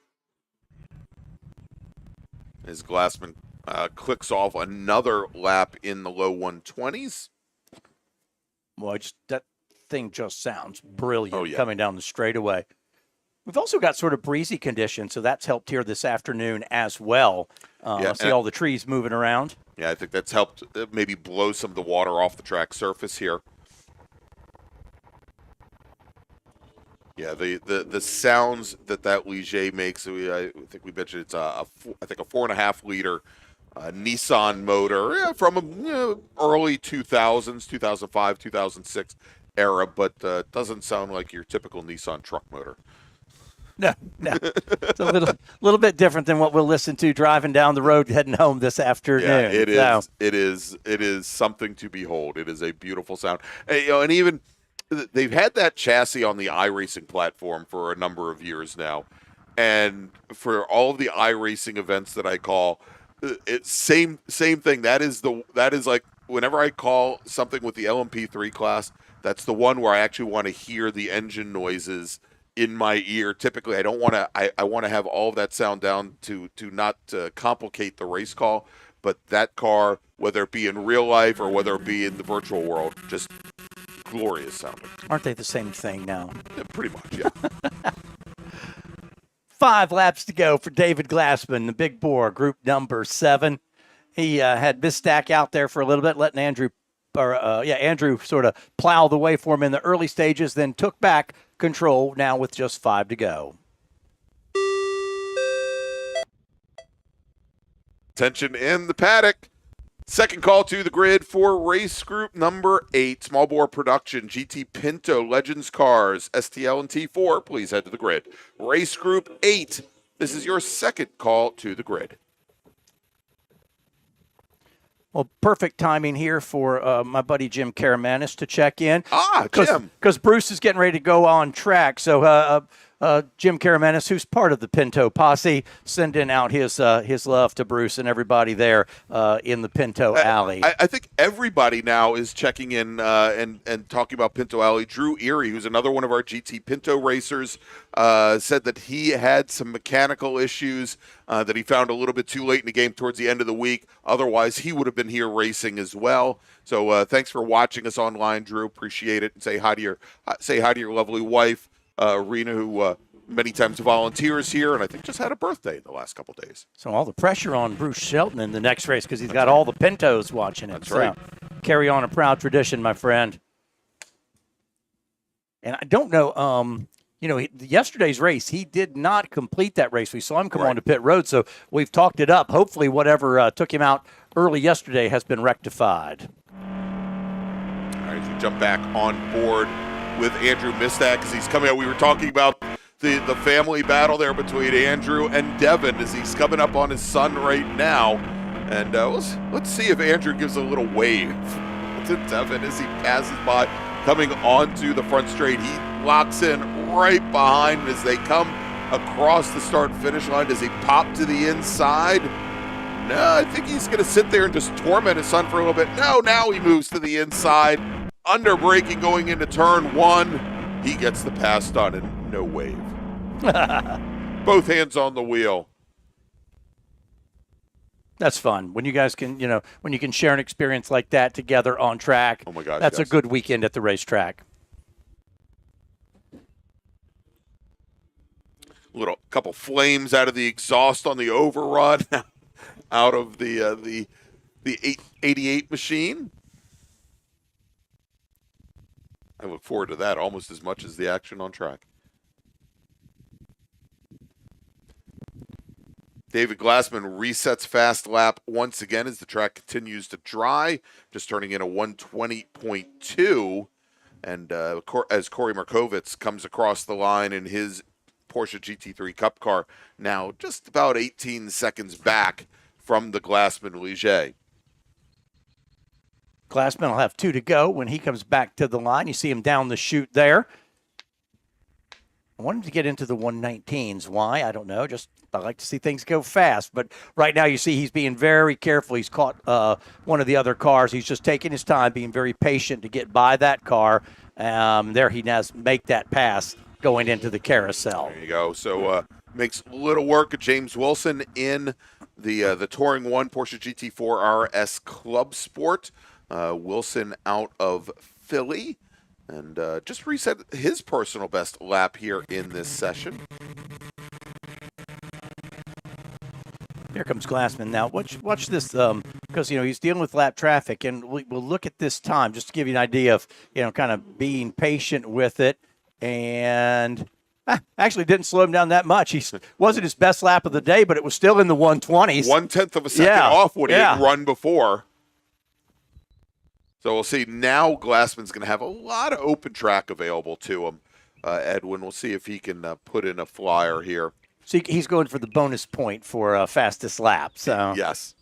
As Glassman clicks off another lap in the low 120s. Well, that thing just sounds brilliant coming down the straightaway. We've also got sort of breezy conditions, so that's helped here this afternoon as well. See all the trees moving around. Yeah, I think that's helped maybe blow some of the water off the track surface here. Yeah, the sounds that Ligier makes, I think we mentioned it's I think a 4.5 liter Nissan motor from early 2000s, 2005, 2006 era, but doesn't sound like your typical Nissan truck motor. No. It's a little bit different than what we'll listen to driving down the road heading home this afternoon. Yeah, it is. It is something to behold. It is a beautiful sound. And even they've had that chassis on the iRacing platform for a number of years now, and for all of the iRacing events that I call, it's same thing. That is like whenever I call something with the LMP3 class, that's the one where I actually want to hear the engine noises in my ear. Typically, I don't want to. I want to have all of that sound down to not complicate the race call. But that car, whether it be in real life or whether it be in the virtual world, just glorious sounding. Aren't they the same thing now? Yeah, pretty much, yeah. 5 laps to go for David Glassman, the big bore, group number 7. He had Mistack out there for a little bit, letting Andrew sort of plow the way for him in the early stages, then took back control now with just 5 to go. Attention in the paddock. Second call to the grid for race group number 8, small bore production, GT Pinto, Legends Cars, STL and T4. Please head to the grid. Race group 8, This is your second call to the grid. Well, perfect timing here for my buddy Jim Karamanis to check in. Jim. Because Bruce is getting ready to go on track. So Jim Karamanis, who's part of the Pinto Posse, sending out his love to Bruce and everybody there in the Pinto Alley. I think everybody now is checking in and talking about Pinto Alley. Drew Erie, who's another one of our GT Pinto racers, said that he had some mechanical issues that he found a little bit too late in the game towards the end of the week. Otherwise, he would have been here racing as well. So thanks for watching us online, Drew. Appreciate it. And say hi to your lovely wife, Rena, who many times volunteers here, and I think just had a birthday in the last couple days. So all the pressure on Bruce Shelton in the next race because he's got all the Pintos watching it. That's right. Carry on a proud tradition, my friend. And I don't know, yesterday's race, he did not complete that race. We saw him come onto pit road, so we've talked it up. Hopefully whatever took him out early yesterday has been rectified. All right, so jump back on board with Andrew Mistad because he's coming out. We were talking about the family battle there between Andrew and Devin as he's coming up on his son right now. And let's see if Andrew gives a little wave to Devin as he passes by, coming onto the front straight. He locks in right behind as they come across the start-finish line. Does he pop to the inside? No, I think he's going to sit there and just torment his son for a little bit. No, now he moves to the inside. Under braking going into turn one. He gets the pass done and no wave. Both hands on the wheel. That's fun. When you guys can, when you can share an experience like that together on track. Oh my gosh. That's a good weekend at the racetrack. Little couple flames out of the exhaust on the overrun out of the 88 machine. I look forward to that almost as much as the action on track. David Glassman resets fast lap once again as the track continues to dry, just turning in a 120.2. And as Corey Markovitz comes across the line in his Porsche GT3 Cup car, now just about 18 seconds back from the Glassman Ligier. Glassman will have 2 to go when he comes back to the line. You see him down the chute there. I want him to get into the 119s. Why? I don't know. Just I like to see things go fast. But right now you see he's being very careful. He's caught one of the other cars. He's just taking his time, being very patient to get by that car. There he does make that pass going into the carousel. There you go. So makes little work of James Wilson in the Touring 1 Porsche GT4 RS Club Sport. Wilson out of Philly. And just reset his personal best lap here in this session. Here comes Glassman now. Watch this, because he's dealing with lap traffic, and we'll look at this time just to give you an idea of kind of being patient with it. And actually didn't slow him down that much. He wasn't his best lap of the day, but it was still in the 120s. 1/10 of a second off what he had run before. So we'll see. Now Glassman's going to have a lot of open track available to him. Edwin, we'll see if he can put in a flyer here. So he's going for the bonus point for fastest lap. So yes.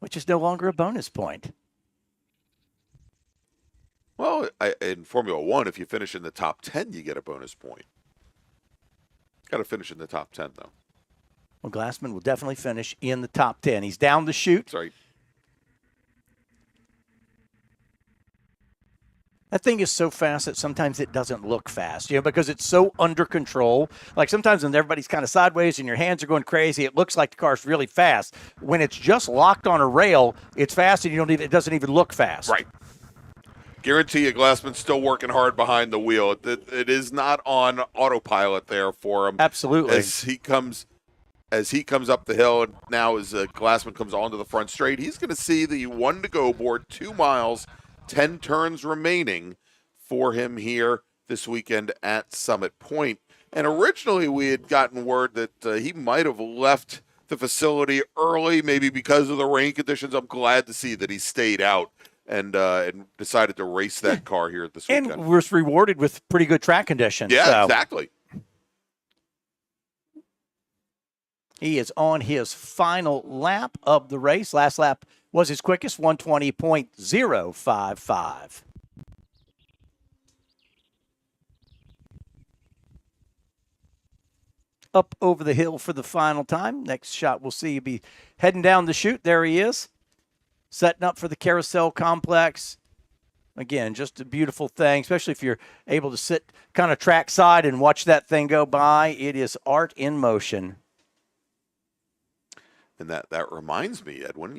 Which is no longer a bonus point. Well, in Formula 1, if you finish in the top 10, you get a bonus point. Got to finish in the top 10, though. Well, Glassman will definitely finish in the top 10. He's down the chute. Sorry. That thing is so fast that sometimes it doesn't look fast, because it's so under control. Like sometimes when everybody's kind of sideways and your hands are going crazy, it looks like the car's really fast. When it's just locked on a rail, it's fast and it doesn't even look fast. Right. Guarantee you, Glassman's still working hard behind the wheel. It is not on autopilot there for him. Absolutely. As he comes up the hill, and now as Glassman comes onto the front straight, he's going to see the 1 to go board, 2 miles, 10 turns remaining for him here this weekend at Summit Point. And originally we had gotten word that he might have left the facility early, maybe because of the rain conditions. I'm glad to see that he stayed out and decided to race that car here this weekend. And was rewarded with pretty good track conditions. Yeah, exactly. He is on his final lap of the race. Last lap was his quickest, 1:20.055. Up over the hill for the final time. Next shot we'll see you be heading down the chute. There he is, setting up for the carousel complex. Again, just a beautiful thing, especially if you're able to sit kind of trackside and watch that thing go by. It is art in motion. And that reminds me, Edwin,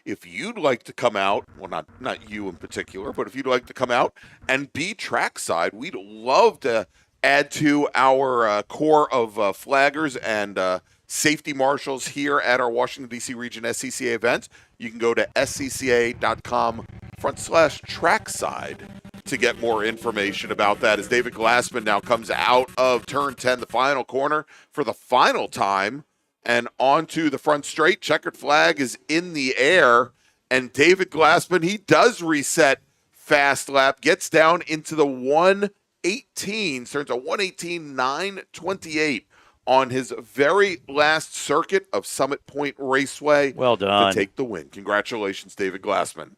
if you'd like to come out, well, not you in particular, but if you'd like to come out and be trackside, we'd love to add to our core of flaggers and safety marshals here at our Washington, D.C. region SCCA event. You can go to scca.com/trackside to get more information about that, as David Glassman now comes out of turn 10, the final corner, for the final time, and onto the front straight. Checkered flag is in the air, and David Glassman, he does reset fast lap, gets down into the 1:18, turns a 1:18.928 on his very last circuit of Summit Point Raceway. Well done. To take the win. Congratulations, David Glassman.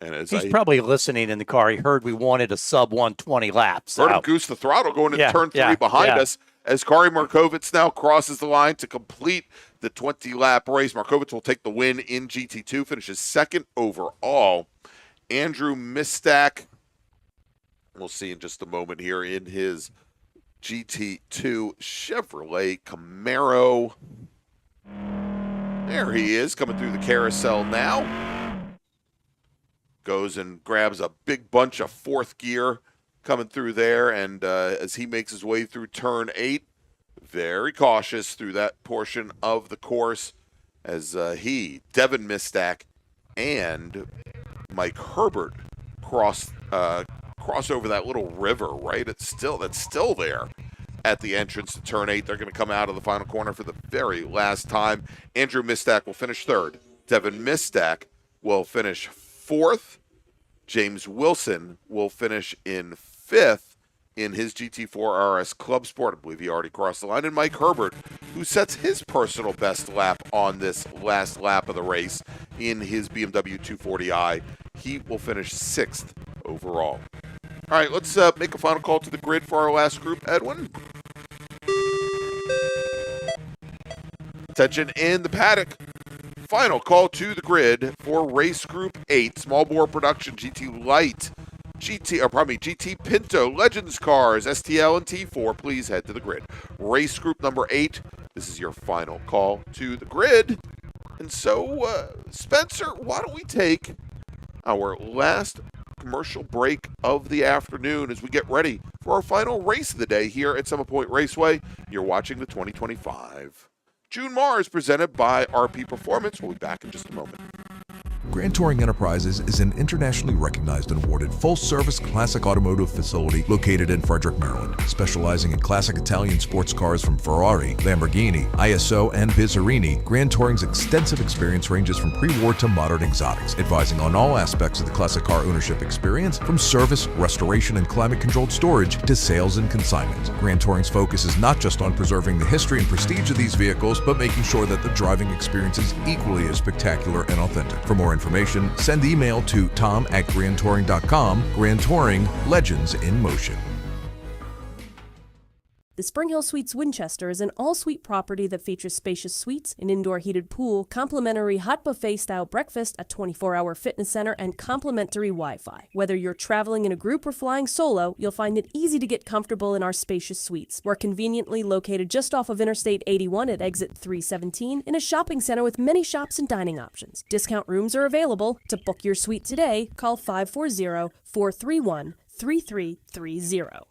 And as He's probably listening in the car. He heard we wanted a sub 120 laps. Heard him goose the throttle going into turn 3 behind us as Kari Markovits now crosses the line to complete the 20-lap race. Markovits will take the win in GT2, finishes second overall. Andrew Mistak, we'll see in just a moment here, in his GT2 Chevrolet Camaro. There he is, coming through the carousel now. Goes and grabs a big bunch of fourth gear coming through there, and as he makes his way through turn 8, very cautious through that portion of the course, as Devin Mistak, and Mike Herbert cross over that little river, right? That's still there at the entrance to turn 8. They're going to come out of the final corner for the very last time. Andrew Mistak will finish third. Devin Mistak will finish fourth. James Wilson will finish in fifth in his GT4 RS Club Sport. I believe he already crossed the line. And Mike Herbert, who sets his personal best lap on this last lap of the race in his BMW 240i, he will finish sixth overall. All right, let's make a final call to the grid for our last group, Edwin. Attention in the paddock. Final call to the grid for race group 8, small bore production, GT Light, GT Pinto, Legends cars, STL and T4. Please head to the grid. Race group number 8. This is your final call to the grid. And so, Spencer, why don't we take our last commercial break of the afternoon as we get ready for our final race of the day here at Summit Point Raceway. You're watching the 2025 June MARRS, presented by RP Performance. We'll be back in just a moment. Grand Touring Enterprises is an internationally recognized and awarded full-service classic automotive facility located in Frederick, Maryland. Specializing in classic Italian sports cars from Ferrari, Lamborghini, ISO, and Bizzarini, Grand Touring's extensive experience ranges from pre-war to modern exotics, advising on all aspects of the classic car ownership experience, from service, restoration, and climate-controlled storage to sales and consignment. Grand Touring's focus is not just on preserving the history and prestige of these vehicles, but making sure that the driving experience is equally as spectacular and authentic. For more information, send email to tom@grandtouring.com. Grand Touring, legends in motion. The Spring Hill Suites Winchester is an all-suite property that features spacious suites, an indoor heated pool, complimentary hot buffet-style breakfast, a 24-hour fitness center, and complimentary Wi-Fi. Whether you're traveling in a group or flying solo, you'll find it easy to get comfortable in our spacious suites. We're conveniently located just off of Interstate 81 at exit 317 in a shopping center with many shops and dining options. Discount rooms are available. To book your suite today, call 540-431-3330.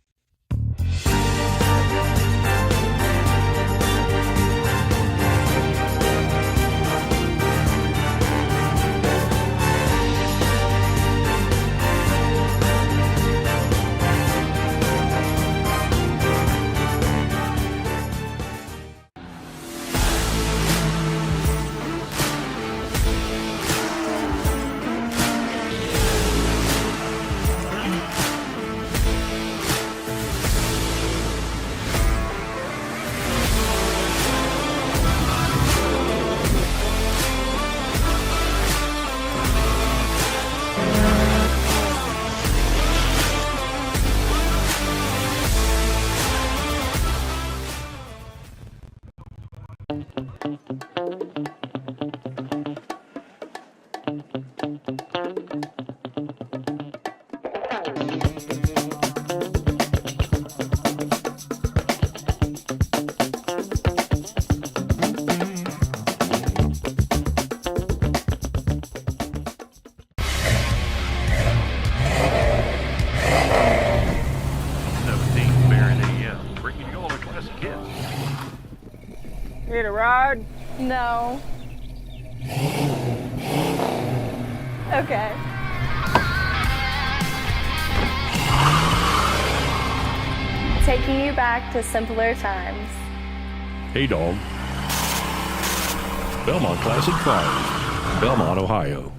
No. Okay. Taking you back to simpler times. Hey Dog. Belmont Classic Cars, Belmont, Ohio.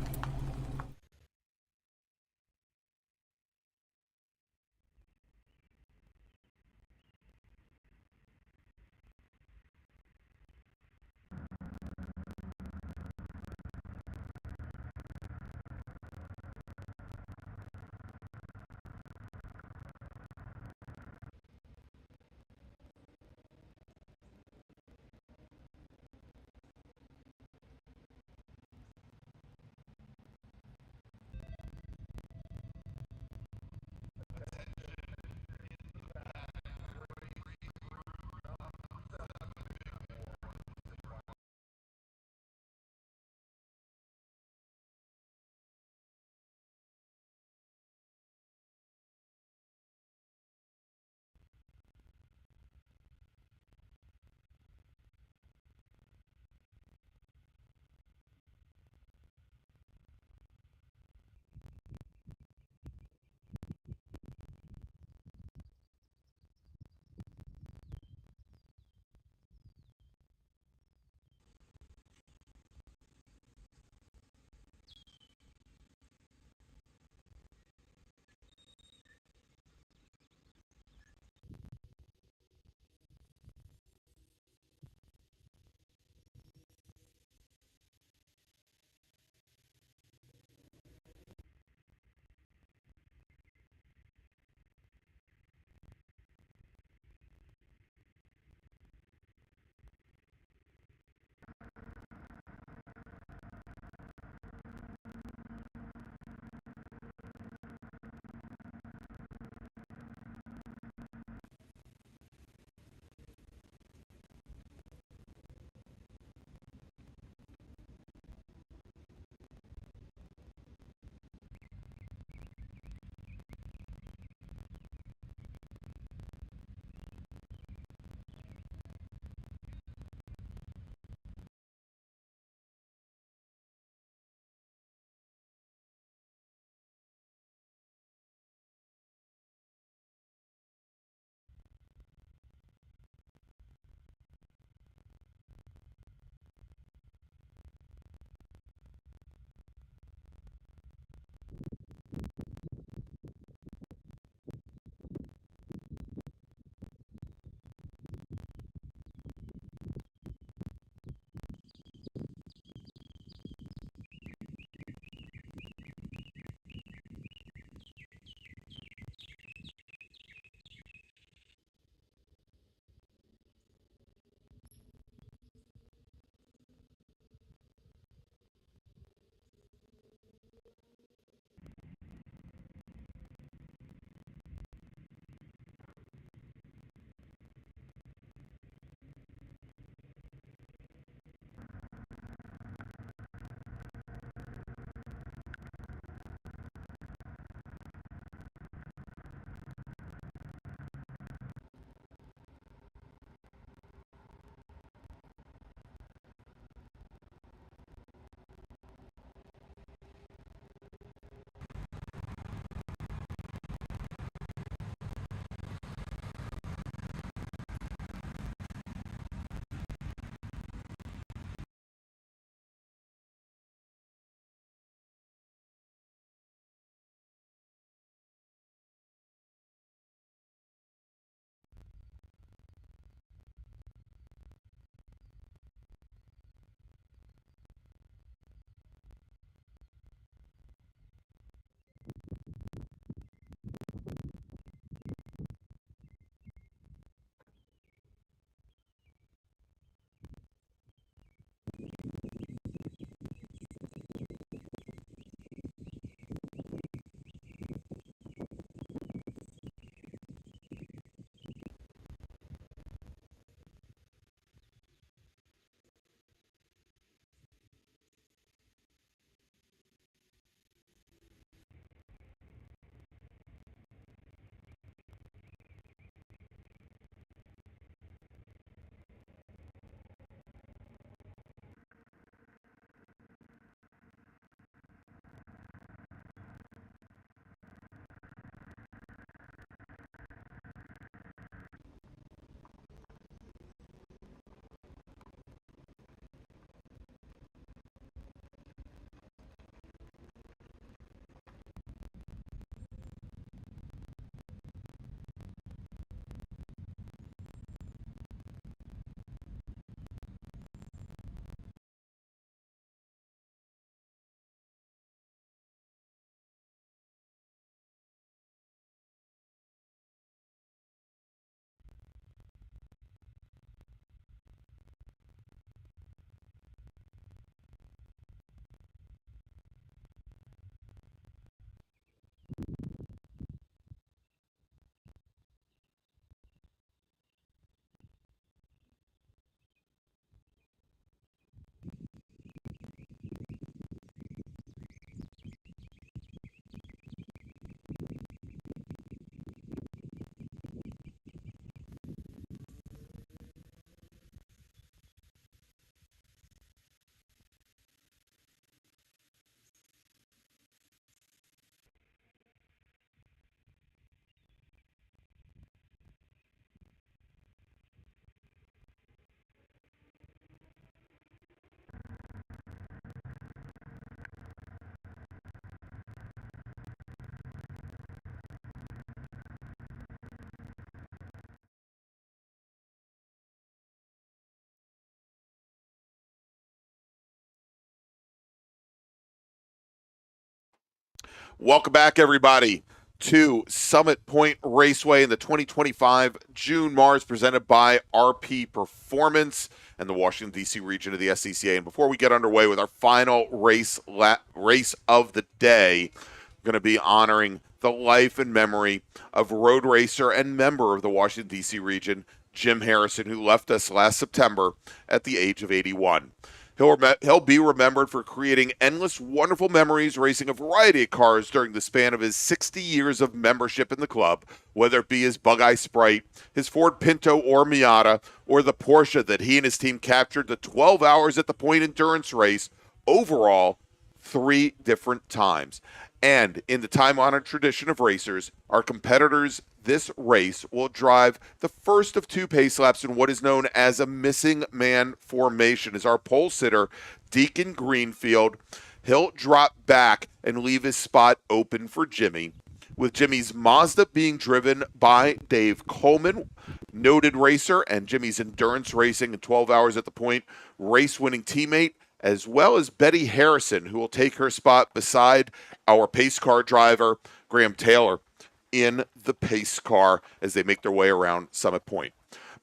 Welcome back, everybody, to Summit Point Raceway in the 2025 June MARRS presented by RP Performance and the Washington, D.C. region of the SCCA. And before we get underway with our final race of the day, we're going to be honoring the life and memory of road racer and member of the Washington, D.C. region, Jim Harrison, who left us last September at the age of 81. He'll be remembered for creating endless, wonderful memories, racing a variety of cars during the span of his 60 years of membership in the club, whether it be his Bug-Eye Sprite, his Ford Pinto or Miata, or the Porsche that he and his team captured the 12 hours at the Point endurance race, overall, 3 different times. And in the time-honored tradition of racers, our competitors this race will drive the first of 2 pace laps in what is known as a missing man formation. As our pole sitter, Deacon Greenfield, he'll drop back and leave his spot open for Jimmy, with Jimmy's Mazda being driven by Dave Coleman, noted racer and Jimmy's endurance racing in 12 hours at the Point race-winning teammate, as well as Betty Harrison, who will take her spot beside our pace car driver, Graham Taylor, in the pace car as they make their way around Summit Point.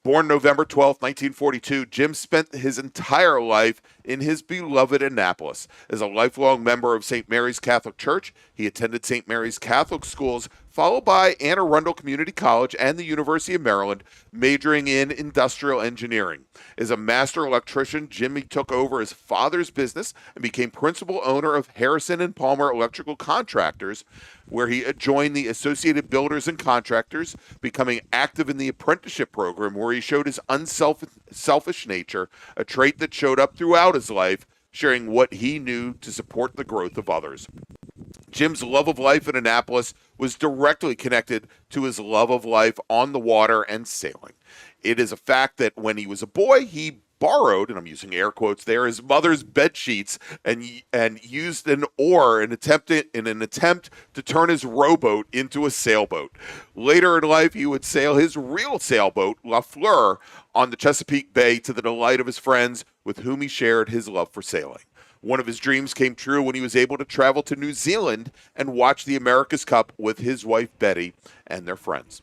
Born November 12, 1942, Jim spent his entire life in his beloved Annapolis. As a lifelong member of St. Mary's Catholic Church, he attended St. Mary's Catholic Schools, followed by Anne Arundel Community College and the University of Maryland, majoring in industrial engineering. As a master electrician, Jimmy took over his father's business and became principal owner of Harrison and Palmer Electrical Contractors, where he joined the Associated Builders and Contractors, becoming active in the apprenticeship program, where he showed his unselfish nature, a trait that showed up throughout his life, sharing what he knew to support the growth of others. Jim's love of life in Annapolis was directly connected to his love of life on the water and sailing. It is a fact that when he was a boy, he borrowed, and I'm using air quotes there, his mother's bed sheets and used an oar in an attempt to turn his rowboat into a sailboat. Later in life, he would sail his real sailboat, La Fleur, on the Chesapeake Bay to the delight of his friends with whom he shared his love for sailing. One of his dreams came true when he was able to travel to New Zealand and watch the America's Cup with his wife Betty and their friends.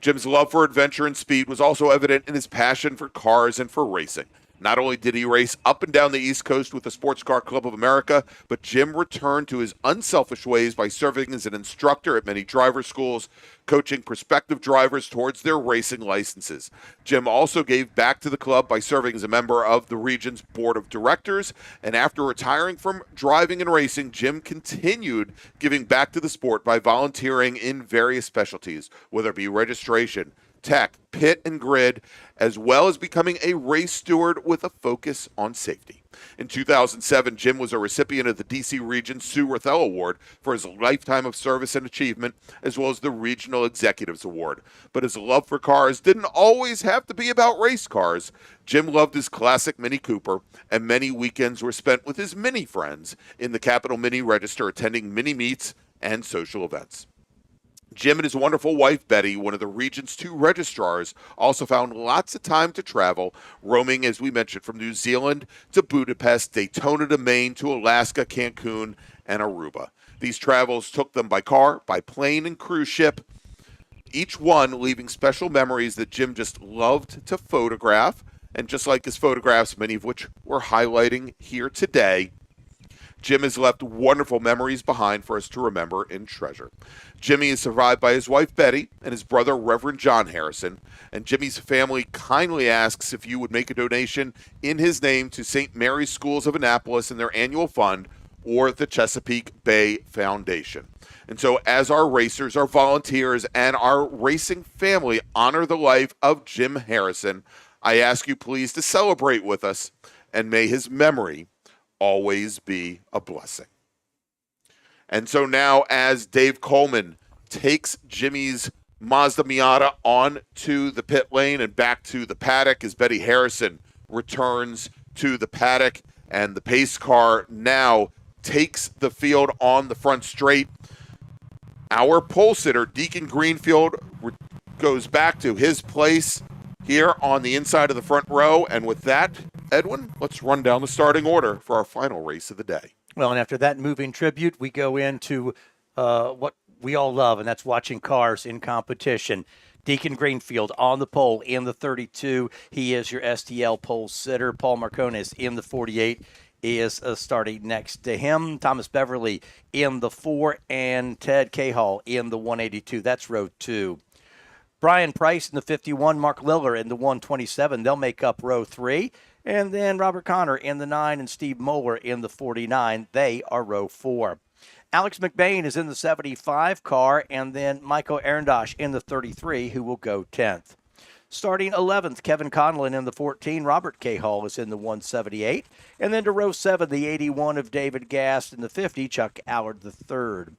Jim's love for adventure and speed was also evident in his passion for cars and for racing. Not only did he race up and down the East Coast with the Sports Car Club of America, but Jim returned to his unselfish ways by serving as an instructor at many driver schools, coaching prospective drivers towards their racing licenses. Jim also gave back to the club by serving as a member of the region's board of directors, and after retiring from driving and racing, Jim continued giving back to the sport by volunteering in various specialties, whether it be registration, tech, pit, and grid, as well as becoming a race steward with a focus on safety. In 2007, Jim was a recipient of the D.C. Region Sue Rathel Award for his lifetime of service and achievement, as well as the Regional Executives Award. But his love for cars didn't always have to be about race cars. Jim loved his classic Mini Cooper, and many weekends were spent with his Mini friends in the Capitol Mini Register, attending mini meets and social events. Jim and his wonderful wife, Betty, one of the region's 2 registrars, also found lots of time to travel, roaming, as we mentioned, from New Zealand to Budapest, Daytona to Maine to Alaska, Cancun, and Aruba. These travels took them by car, by plane, and cruise ship, each one leaving special memories that Jim just loved to photograph. And just like his photographs, many of which we're highlighting here today, Jim has left wonderful memories behind for us to remember and treasure. Jimmy is survived by his wife, Betty, and his brother, Reverend John Harrison. And Jimmy's family kindly asks if you would make a donation in his name to St. Mary's Schools of Annapolis and their annual fund, or the Chesapeake Bay Foundation. And so as our racers, our volunteers, and our racing family honor the life of Jim Harrison, I ask you please to celebrate with us, and may his memory always be a blessing. And so now, as Dave Coleman takes Jimmy's Mazda Miata on to the pit lane and back to the paddock, as Betty Harrison returns to the paddock, and the pace car now takes the field on the front straight, our pole sitter, Deacon Greenfield, goes back to his place here on the inside of the front row. And with that, Edwin, let's run down the starting order for our final race of the day. Well, and after that moving tribute, we go into what we all love, and that's watching cars in competition. Deacon Greenfield on the pole in the 32. He is your STL pole sitter. Paul Marconis in the 48 is starting next to him. Thomas Beverly in the 4 and Ted Cahall in the 182. That's row 2. Brian Price in the 51, Mark Liller in the 127. They'll make up row 3. And then Robert Connor in the 9 and Steve Moeller in the 49. They are row 4. Alex McBain is in the 75 car, and then Michael Arendosh in the 33, who will go 10th. Starting 11th, Kevin Conlon in the 14. Robert Cahall is in the 178. And then to row 7, the 81 of David Gast in the 50, Chuck Allard the 3rd.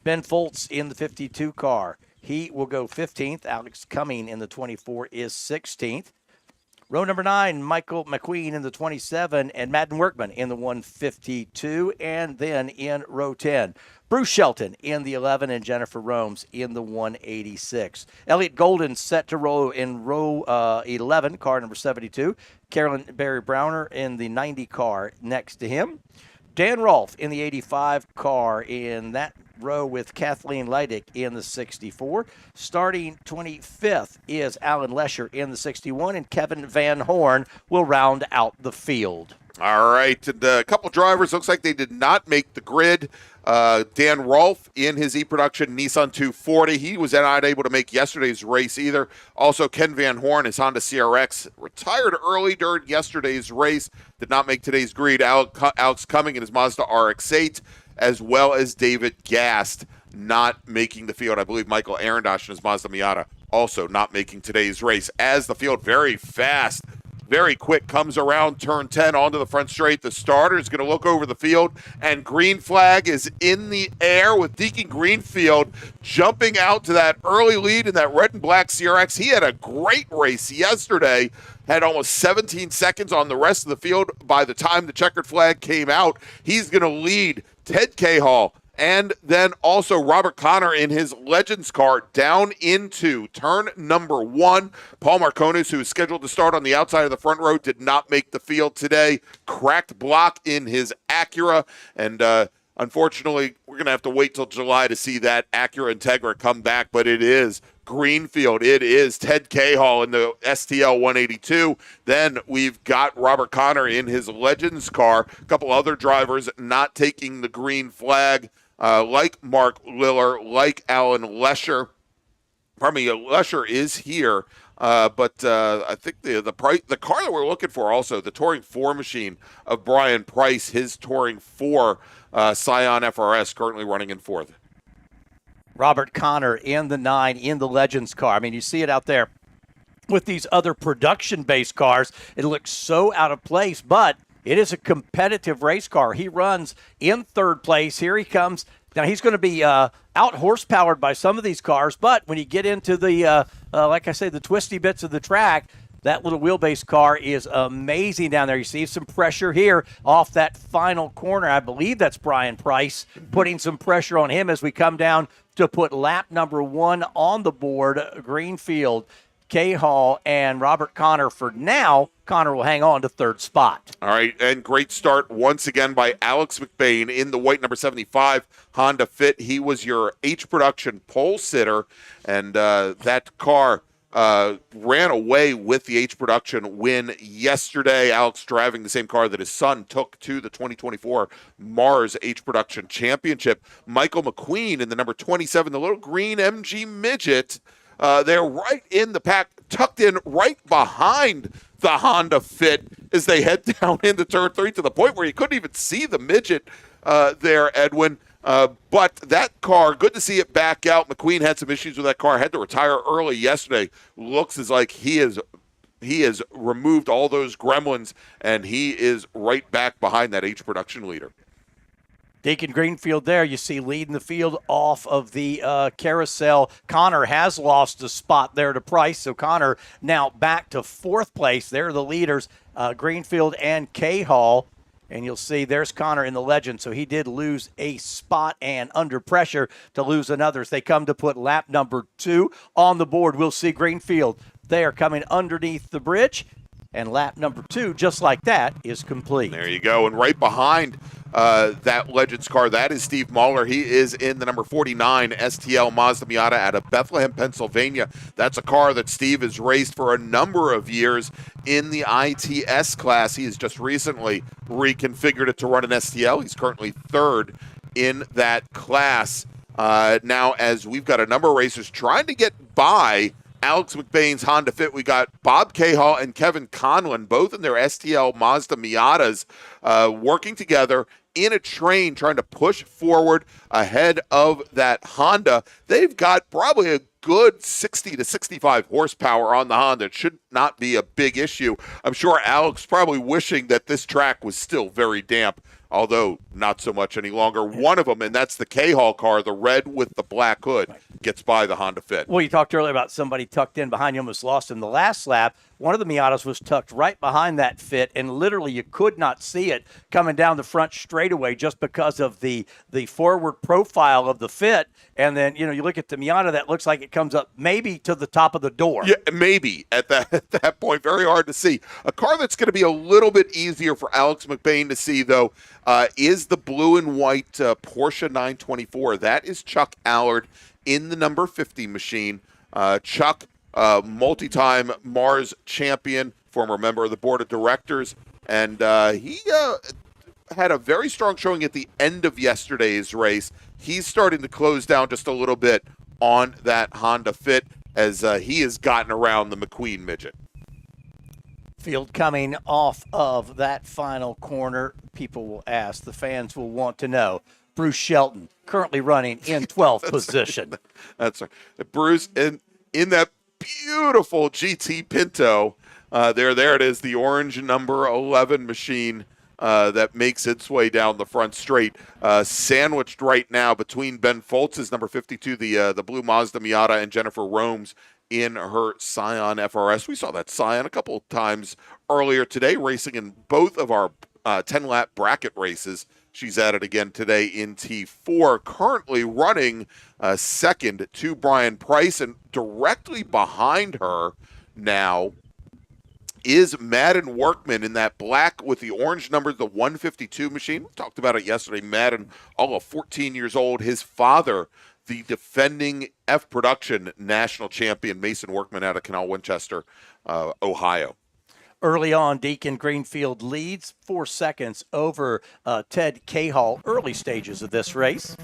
Ben Foltz in the 52 car. He will go 15th. Alex Cumming in the 24 is 16th. Row number 9, Michael McQueen in the 27 and Madden Workman in the 152. And then in row 10, Bruce Shelton in the 11 and Jennifer Romes in the 186. Elliot Golden set to row in row 11, car number 72. Carolyn Barry Browner in the 90 car next to him. Dan Rolfe in the 85 car in that row with Kathleen Leidick in the 64. Starting 25th is Alan Lesher in the 61, and Kevin Van Horn will round out the field. All right, and a couple drivers, looks like they did not make the grid. Dan Rolfe in his E-Production Nissan 240. He was not able to make yesterday's race either. Also, Ken Van Horn, his Honda CRX, retired early during yesterday's race. Did not make today's grid. Alex Cumming in his Mazda RX-8, as well as David Gast not making the field. I believe Michael Arendosh in his Mazda Miata also not making today's race. As the field very fast, very quick, comes around turn 10 onto the front straight. The starter is going to look over the field, and green flag is in the air with Deacon Greenfield jumping out to that early lead in that red and black CRX. He had a great race yesterday, had almost 17 seconds on the rest of the field by the time the checkered flag came out. He's going to lead Ted Cahall and then also Robert Connor in his Legends car down into turn number 1. Paul Marconis, who is scheduled to start on the outside of the front row, did not make the field today. Cracked block in his Acura, and unfortunately, we're going to have to wait till July to see that Acura Integra come back, but it is Greenfield. It is Ted Cahall in the STL 182. Then we've got Robert Connor in his Legends car. A couple other drivers not taking the green flag, like Mark Liller, like Alan Lesher. Pardon me, Lesher is here, but I think the car that we're looking for also, the Touring 4 machine of Brian Price, his Touring 4 Scion FRS currently running in 4th. Robert Connor in the 9 in the Legends car. I mean, you see it out there with these other production-based cars. It looks so out of place, but it is a competitive race car. He runs in 3rd place. Here he comes. Now, he's going to be out-horsepowered by some of these cars, but when you get into the, like I say, the twisty bits of the track, that little wheelbase car is amazing down there. You see some pressure here off that final corner. I believe that's Brian Price putting some pressure on him as we come down to put lap number 1 on the board. Greenfield, Cahall, and Robert Connor for now. Connor will hang on to 3rd spot. All right, and great start once again by Alex McBain in the white number 75 Honda Fit. He was your H-Production pole sitter, and that car ran away with the H-Production win yesterday. Alex driving the same car that his son took to the 2024 MARRS H-Production Championship. Michael McQueen in the number 27, the little green MG Midget. They're right in the pack, tucked in right behind the Honda Fit as they head down into turn 3 to the point where you couldn't even see the Midget there, Edwin. But that car, good to see it back out. McQueen had some issues with that car, had to retire early yesterday. Looks as like he has removed all those gremlins, and he is right back behind that H-Production leader. Deacon Greenfield there, you see leading the field off of the carousel. Connor has lost a spot there to Price, so Connor now back to 4th place. They're the leaders, Greenfield and Cahall. And you'll see there's Connor in the Legend, so he did lose a spot and under pressure to lose another as they come to put lap number 2 on the board. We'll see Greenfield there coming underneath the bridge. and lap number 2, just like that, is complete. There you go. And right behind that Legends car, that is Steve Mahler. He is in the number 49 STL Mazda Miata out of Bethlehem, Pennsylvania. That's a car that Steve has raced for a number of years in the ITS class. He has just recently reconfigured it to run an STL. He's currently third in that class. Now, as we've got a number of racers trying to get by Alex McBain's Honda Fit, we got Bob Cahall and Kevin Conlon, both in their STL Mazda Miatas, working together in a train, trying to push forward ahead of that Honda. They've got probably a good 60 to 65 horsepower on the Honda. It should not be a big issue. I'm sure Alex probably wishing that this track was still very damp, although not so much any longer. One of them, and that's the Cahall car, the red with the black hood, gets by the Honda Fit. Well, you talked earlier about somebody tucked in behind you, almost lost in the last lap. One of the Miatas was tucked right behind that Fit, and literally you could not see it coming down the front straightaway just because of the forward profile of the Fit. And then, you look at the Miata, that looks like it comes up maybe to the top of the door. Yeah, maybe at that point. Very hard to see. A car that's going to be a little bit easier for Alex McBain to see, though, is the blue and white Porsche 924. That is Chuck Allard in the number 50 machine. Chuck, multi-time MARRS champion, former member of the board of directors, and he had a very strong showing at the end of yesterday's race. He's starting to close down just a little bit on that Honda Fit as he has gotten around the McQueen midget. Field coming off of that final corner, people will ask, the fans will want to know. Bruce Shelton currently running in 12th position. That's right. Bruce in that beautiful GT Pinto. There it is, the orange number 11 machine that makes its way down the front straight, sandwiched right now between Ben Foltz's number 52, the blue Mazda Miata, and Jennifer Romes in her Scion FRS. We saw that Scion a couple of times earlier today, racing in both of our 10-lap bracket races. She's at it again today in T4, currently running second to Brian Price, and directly behind her now is Madden Workman in that black with the orange number, the 152 machine. We talked about it yesterday. Madden, all of 14 years old. His father, the defending F Production national champion, Mason Workman out of Canal Winchester, Ohio. Early on, Deacon Greenfield leads 4 seconds over Ted Cahall, early stages of this race.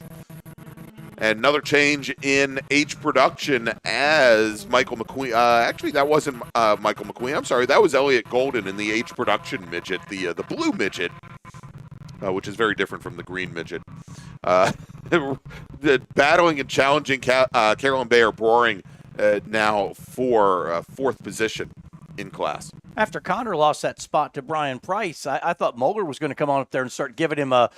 And another change in H Production as Michael McQueen. Actually, that wasn't Michael McQueen. I'm sorry. That was Elliot Golden in the H Production midget, the blue midget, which is very different from the green midget. Battling and challenging Carolyn Bayer Broering now for fourth position in class. After Connor lost that spot to Brian Price, I thought Moeller was going to come on up there and start giving him a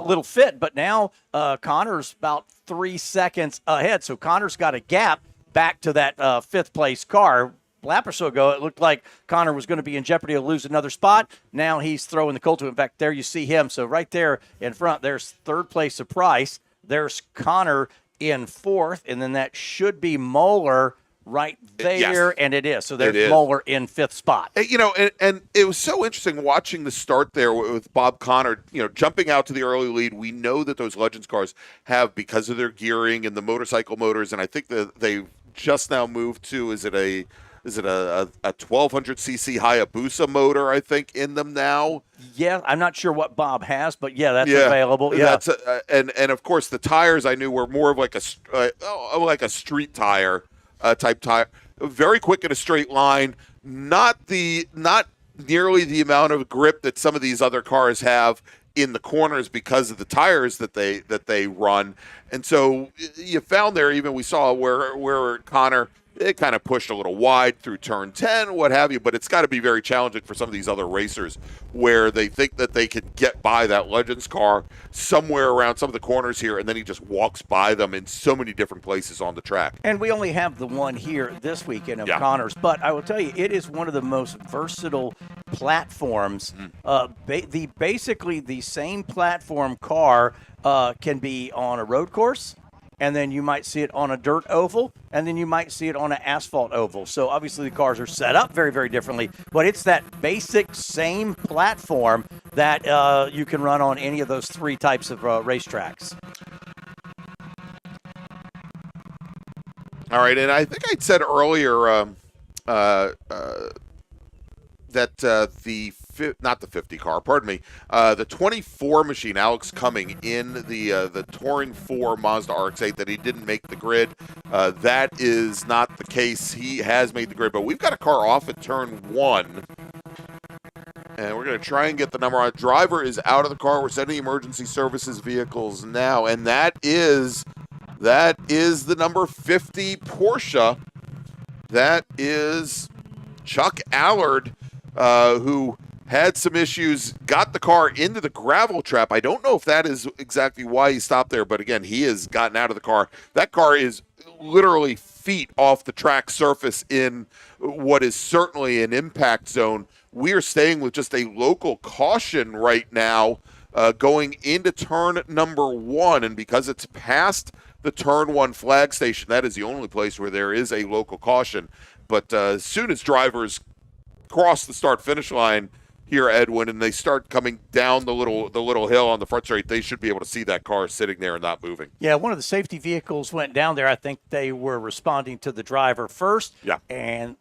little fit, but now Connor's about 3 seconds ahead, so Connor's got a gap back to that fifth place car. A lap or so ago, it looked like Connor was going to be in jeopardy to lose another spot. Now he's throwing the colt to him. In fact, there you see him. So right there in front, there's third place of Price. There's Connor in fourth, and then that should be Moeller right there, yes. And it is. So there's Moeller in fifth spot. And it was so interesting watching the start there with Bob Connor, jumping out to the early lead. We know that those Legends cars have, because of their gearing and the motorcycle motors, and I think that they just now moved to, is it a 1200cc Hayabusa motor, I think, in them now? Yeah, I'm not sure what Bob has, but that's available. Yeah, that's and of course the tires I knew were more of like a street tire type tire, very quick in a straight line. Not nearly the amount of grip that some of these other cars have in the corners because of the tires that they run. And so you found there, even we saw where Connor, it kind of pushed a little wide through turn 10, what have you, but it's got to be very challenging for some of these other racers where they think that they could get by that Legends car somewhere around some of the corners here, and then he just walks by them in so many different places on the track. And we only have the one here this weekend of Connor's, but I will tell you, it is one of the most versatile platforms. Basically the same platform car can be on a road course, and then you might see it on a dirt oval, and then you might see it on an asphalt oval. So obviously the cars are set up very, very differently, but it's that basic same platform that you can run on any of those three types of racetracks. All right, and I think I said earlier that not the 50 car, pardon me, the 24 machine, Alex Cumming in the Touring 4 Mazda RX-8, that he didn't make the grid. That is not the case. He has made the grid, but we've got a car off at turn 1. And we're going to try and get the number on. Driver is out of the car. We're sending emergency services vehicles now, and that is the number 50 Porsche. That is Chuck Allard, who had some issues, got the car into the gravel trap. I don't know if that is exactly why he stopped there, but again, he has gotten out of the car. That car is literally feet off the track surface in what is certainly an impact zone. We are staying with just a local caution right now going into turn number 1, and because it's past the turn 1 flag station, that is the only place where there is a local caution. But as soon as drivers cross the start-finish line here, Edwin, and they start coming down the little hill on the front straight, they should be able to see that car sitting there and not moving. Yeah, one of the safety vehicles went down there. I think they were responding to the driver first. Yeah. And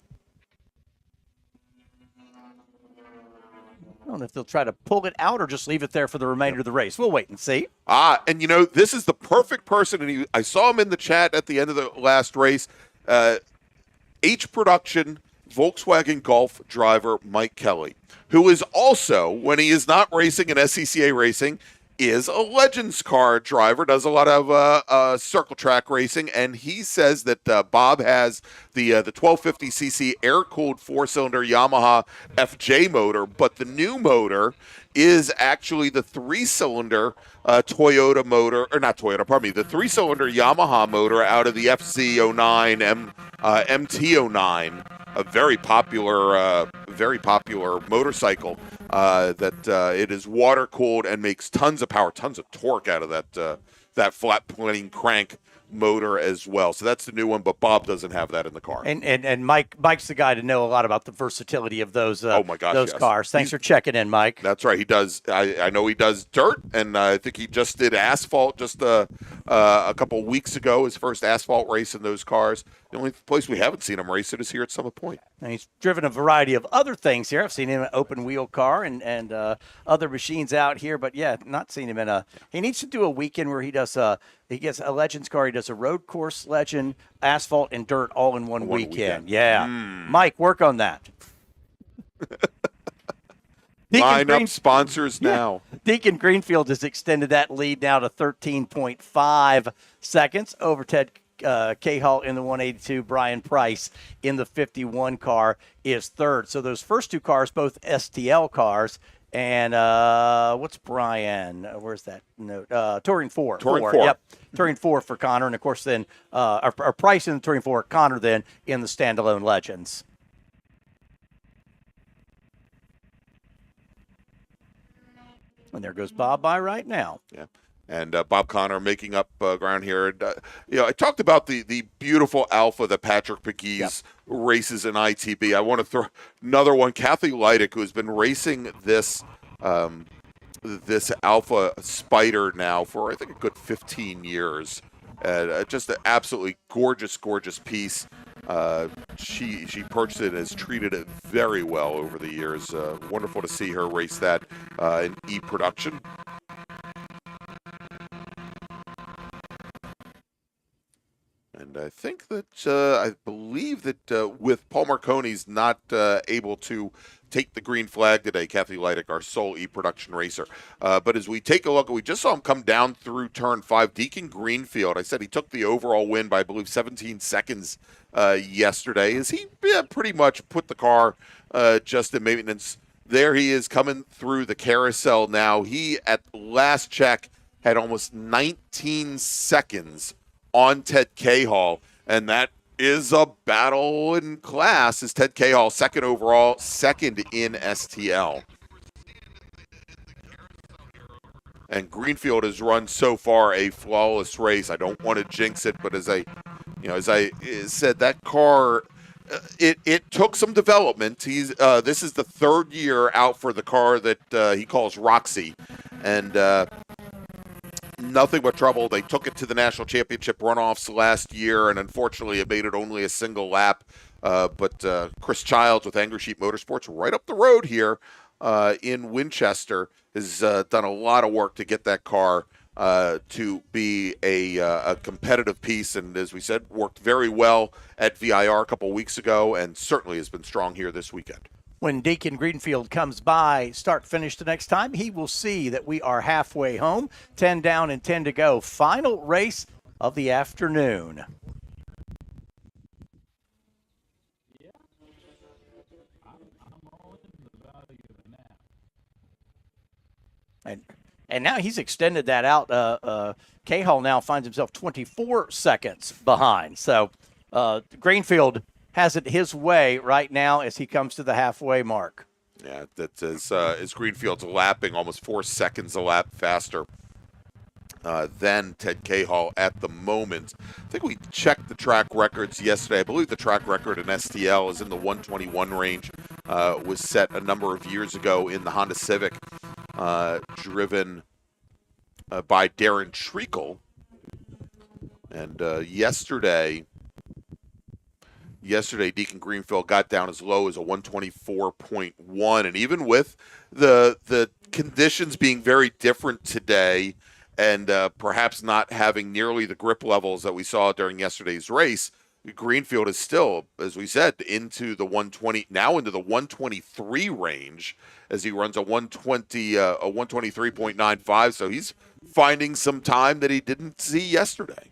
I don't know if they'll try to pull it out or just leave it there for the remainder of the race. We'll wait and see. And this is the perfect person, and I saw him in the chat at the end of the last race. H Production Volkswagen Golf driver Mike Kelly, who is also, when he is not racing in SCCA racing, is a Legends car driver, does a lot of circle track racing, and he says that Bob has the 1250cc air-cooled 4-cylinder Yamaha FJ motor, but the new motor is actually the 3-cylinder Toyota motor, or not Toyota, pardon me, the 3-cylinder Yamaha motor out of the FZ09 MT09, a very popular motorcycle that it is water cooled and makes tons of power, tons of torque out of that flat plane crank motor as well. So that's the new one, but Bob doesn't have that in the car. And Mike's the guy to know a lot about the versatility of those those yes. cars. Thanks for checking in, Mike. That's right. He does. I know he does dirt, and I think he just did asphalt just a couple weeks ago, his first asphalt race in those cars. The only place we haven't seen him race it is here at Summit Point. And he's driven a variety of other things here. I've seen him in an open wheel car and other machines out here, but yeah, not seen him in a. He needs to do a weekend where he does he gets a Legends car. He does a road course, legend, asphalt, and dirt all in one weekend. Yeah, Mike, work on that. Line up sponsors now. Deacon Greenfield has extended that lead now to 13.5 seconds over Ted Cahall in the 182. Brian Price in the 51 car is third. So those first two cars, both STL cars. And what's Brian? Where's that note? Touring 4. Touring 4. Yep. Touring 4 for Connor. And, of course, then our Price in the Touring 4, Connor then in the standalone Legends. And there goes Bob by right now. Yeah. And Bob Connor making up ground here. And, I talked about the beautiful Alpha that Patrick McGee's races in ITB. I want to throw another one. Kathy Leidick, who has been racing this Alpha Spider now for, I think, a good 15 years. Just an absolutely gorgeous, gorgeous piece. She purchased it and has treated it very well over the years. Wonderful to see her race that in E-Production. And I think that I believe that with Paul Marconi's not able to take the green flag today, Kathy Leidick, our sole E-Production racer. But as we take a look, we just saw him come down through turn 5. Deacon Greenfield, I said he took the overall win by, I believe, 17 seconds yesterday, as he pretty much put the car just in maintenance. There he is coming through the carousel now. He, at last check, had almost 19 seconds on Ted Cahall, and that is a battle in class. Is Ted Cahall second overall, second in STL. And Greenfield has run so far a flawless race. I don't want to jinx it, but as I said, that car, it took some development. This is the third year out for the car that he calls Roxy, and nothing but trouble. They took it to the national championship runoffs last year, and unfortunately, it made it only a single lap. But Chris Childs with Angry Sheep Motorsports, right up the road here in Winchester, has done a lot of work to get that car to be a competitive piece, and as we said, worked very well at VIR a couple weeks ago, and certainly has been strong here this weekend. When Deacon Greenfield comes by, start-finish the next time, he will see that we are halfway home, 10 down and 10 to go. Final race of the afternoon. And now he's extended that out. K-Hall now finds himself 24 seconds behind. So Greenfield has it his way right now as he comes to the halfway mark. Yeah, that is as Greenfield's lapping almost 4 seconds a lap faster than Ted K-Hall at the moment. I think we checked the track records yesterday. I believe the track record in STL is in the 121 range. Was set a number of years ago in the Honda Civic, driven by Darren Treacle. And yesterday, Deacon Greenfield got down as low as a 124.1. And even with the conditions being very different today, and perhaps not having nearly the grip levels that we saw during yesterday's race, Greenfield is still, as we said, into the 120, now into the 123 range as he runs a 123.95. So he's finding some time that he didn't see yesterday.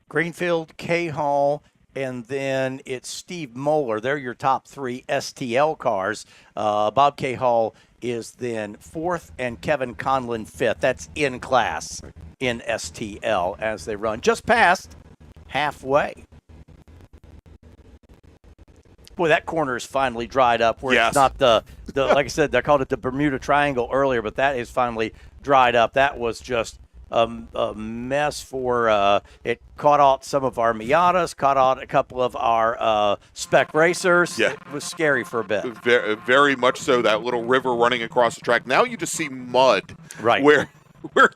Greenfield, K-Hall, and then it's Steve Moeller. They're your top three STL cars. Bob K-Hall is then fourth, and Kevin Conlon fifth. That's in class in STL as they run just past halfway. Boy, that corner is finally dried up where It's not the like I said, they called it the Bermuda Triangle earlier, but that is finally dried up. That was just a mess for it caught out some of our Miatas, caught out a couple of our spec racers. Yeah. It was scary for a bit. Very, very much so, that little river running across the track. Now you just see mud where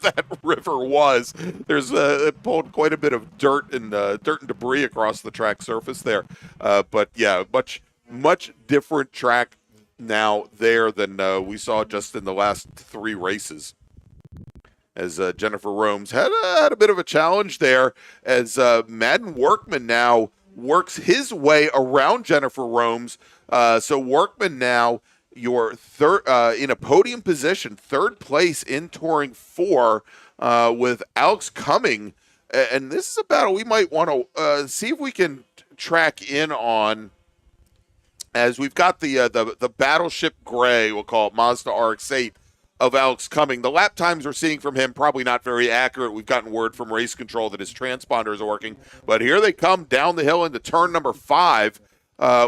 that river was. There's it pulled quite a bit of dirt and debris across the track surface there. But yeah, much different track now there than we saw just in the last three races. As Jennifer Romes had a bit of a challenge there, as Madden Workman now works his way around Jennifer Romes. So Workman now your third in a podium position, third place in Touring 4 with Alex Cumming. And this is a battle we might want to see if we can track in on, as we've got the Battleship Gray, we'll call it Mazda RX-8, of Alex Cumming. The lap times we're seeing from him probably not very accurate. We've gotten word from race control that his transponders are working. But here they come down the hill into turn number 5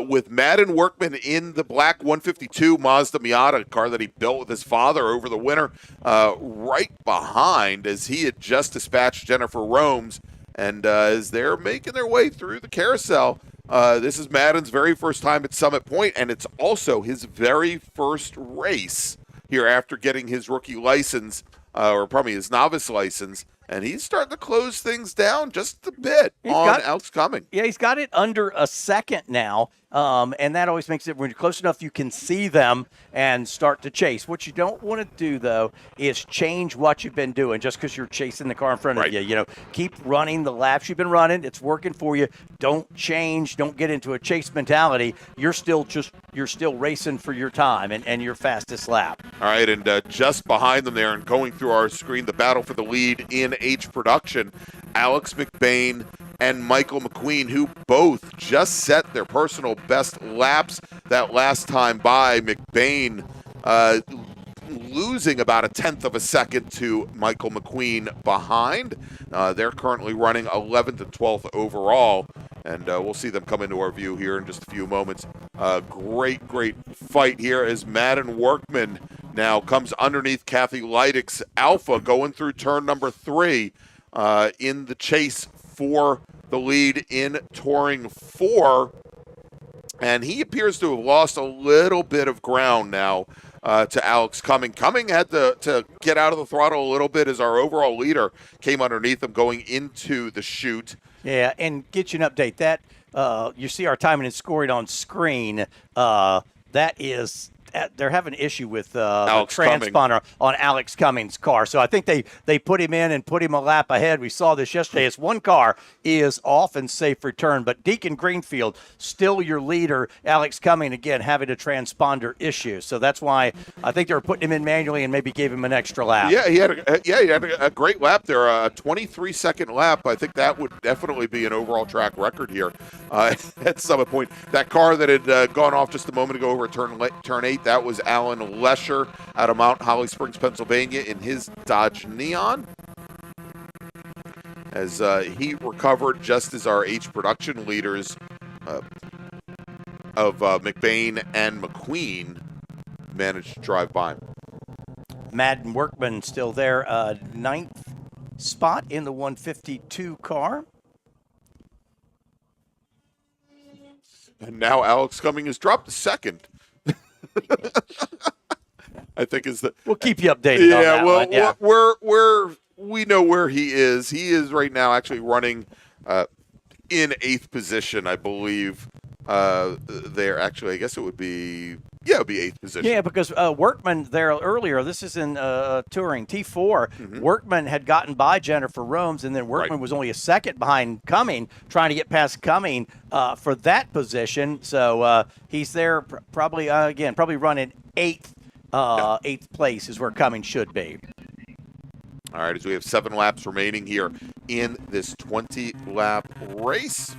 with Madden Workman in the black 152 Mazda Miata, car that he built with his father over the winter, right behind as he had just dispatched Jennifer Romes. And as they're making their way through the carousel, this is Madden's very first time at Summit Point, and it's also his very first race here after getting his rookie license, or probably his novice license, and he's starting to close things down just a bit on Alex Cumming. Yeah, he's got it under a second now, and that always makes it, when you're close enough, you can see them and start to chase. What you don't want to do, though, is change what you've been doing just because you're chasing the car in front of you. You know, keep running the laps you've been running. It's working for you. Don't change. Don't get into a chase mentality. You're still racing for your time and your fastest lap. All right, and just behind them there and going through our screen, the battle for the lead in H production, Alex McBain and Michael McQueen, who both just set their personal best laps that last time by. McBain losing about a tenth of a second to Michael McQueen behind. They're currently running 11th and 12th overall, and we'll see them come into our view here in just a few moments. Great fight here as Madden Workman now comes underneath Kathy Leidick's Alpha, going through turn number 3 in the chase for the lead in Touring 4. And he appears to have lost a little bit of ground now to Alex Cumming. Cumming had to get out of the throttle a little bit as our overall leader came underneath him going into the chute. Yeah, and get you an update. That you see our timing and scoring on screen. That is, they're having an issue with the transponder on Alex Cummings' car. So I think they put him in and put him a lap ahead. We saw this yesterday. As one car is off and safe return, but Deacon Greenfield still your leader. Alex Cumming again having a transponder issue. So that's why I think they were putting him in manually and maybe gave him an extra lap. Yeah, he had a great lap there, a 23-second lap. I think that would definitely be an overall track record here at some point. That car that had gone off just a moment ago over turn 8. That was Alan Lesher out of Mount Holly Springs, Pennsylvania, in his Dodge Neon. As he recovered just as our H production leaders of McBain and McQueen managed to drive by him. Madden Workman still there, 9th spot in the 152 car. And now Alex Cumming has dropped to 2nd. I think is the. We'll keep you updated. Yeah, on that well, one. Yeah. we know where he is. He is right now actually running in 8th position, I believe. There actually, I guess it would be. Yeah, it would be 8th position. Yeah, because Workman there earlier, this is in Touring T4, Workman had gotten by Jennifer Romes, and then Workman was only a second behind Cumming, trying to get past Cumming for that position. So he's there probably running 8th place is where Cumming should be. All right, as we have 7 laps remaining here in this 20-lap race.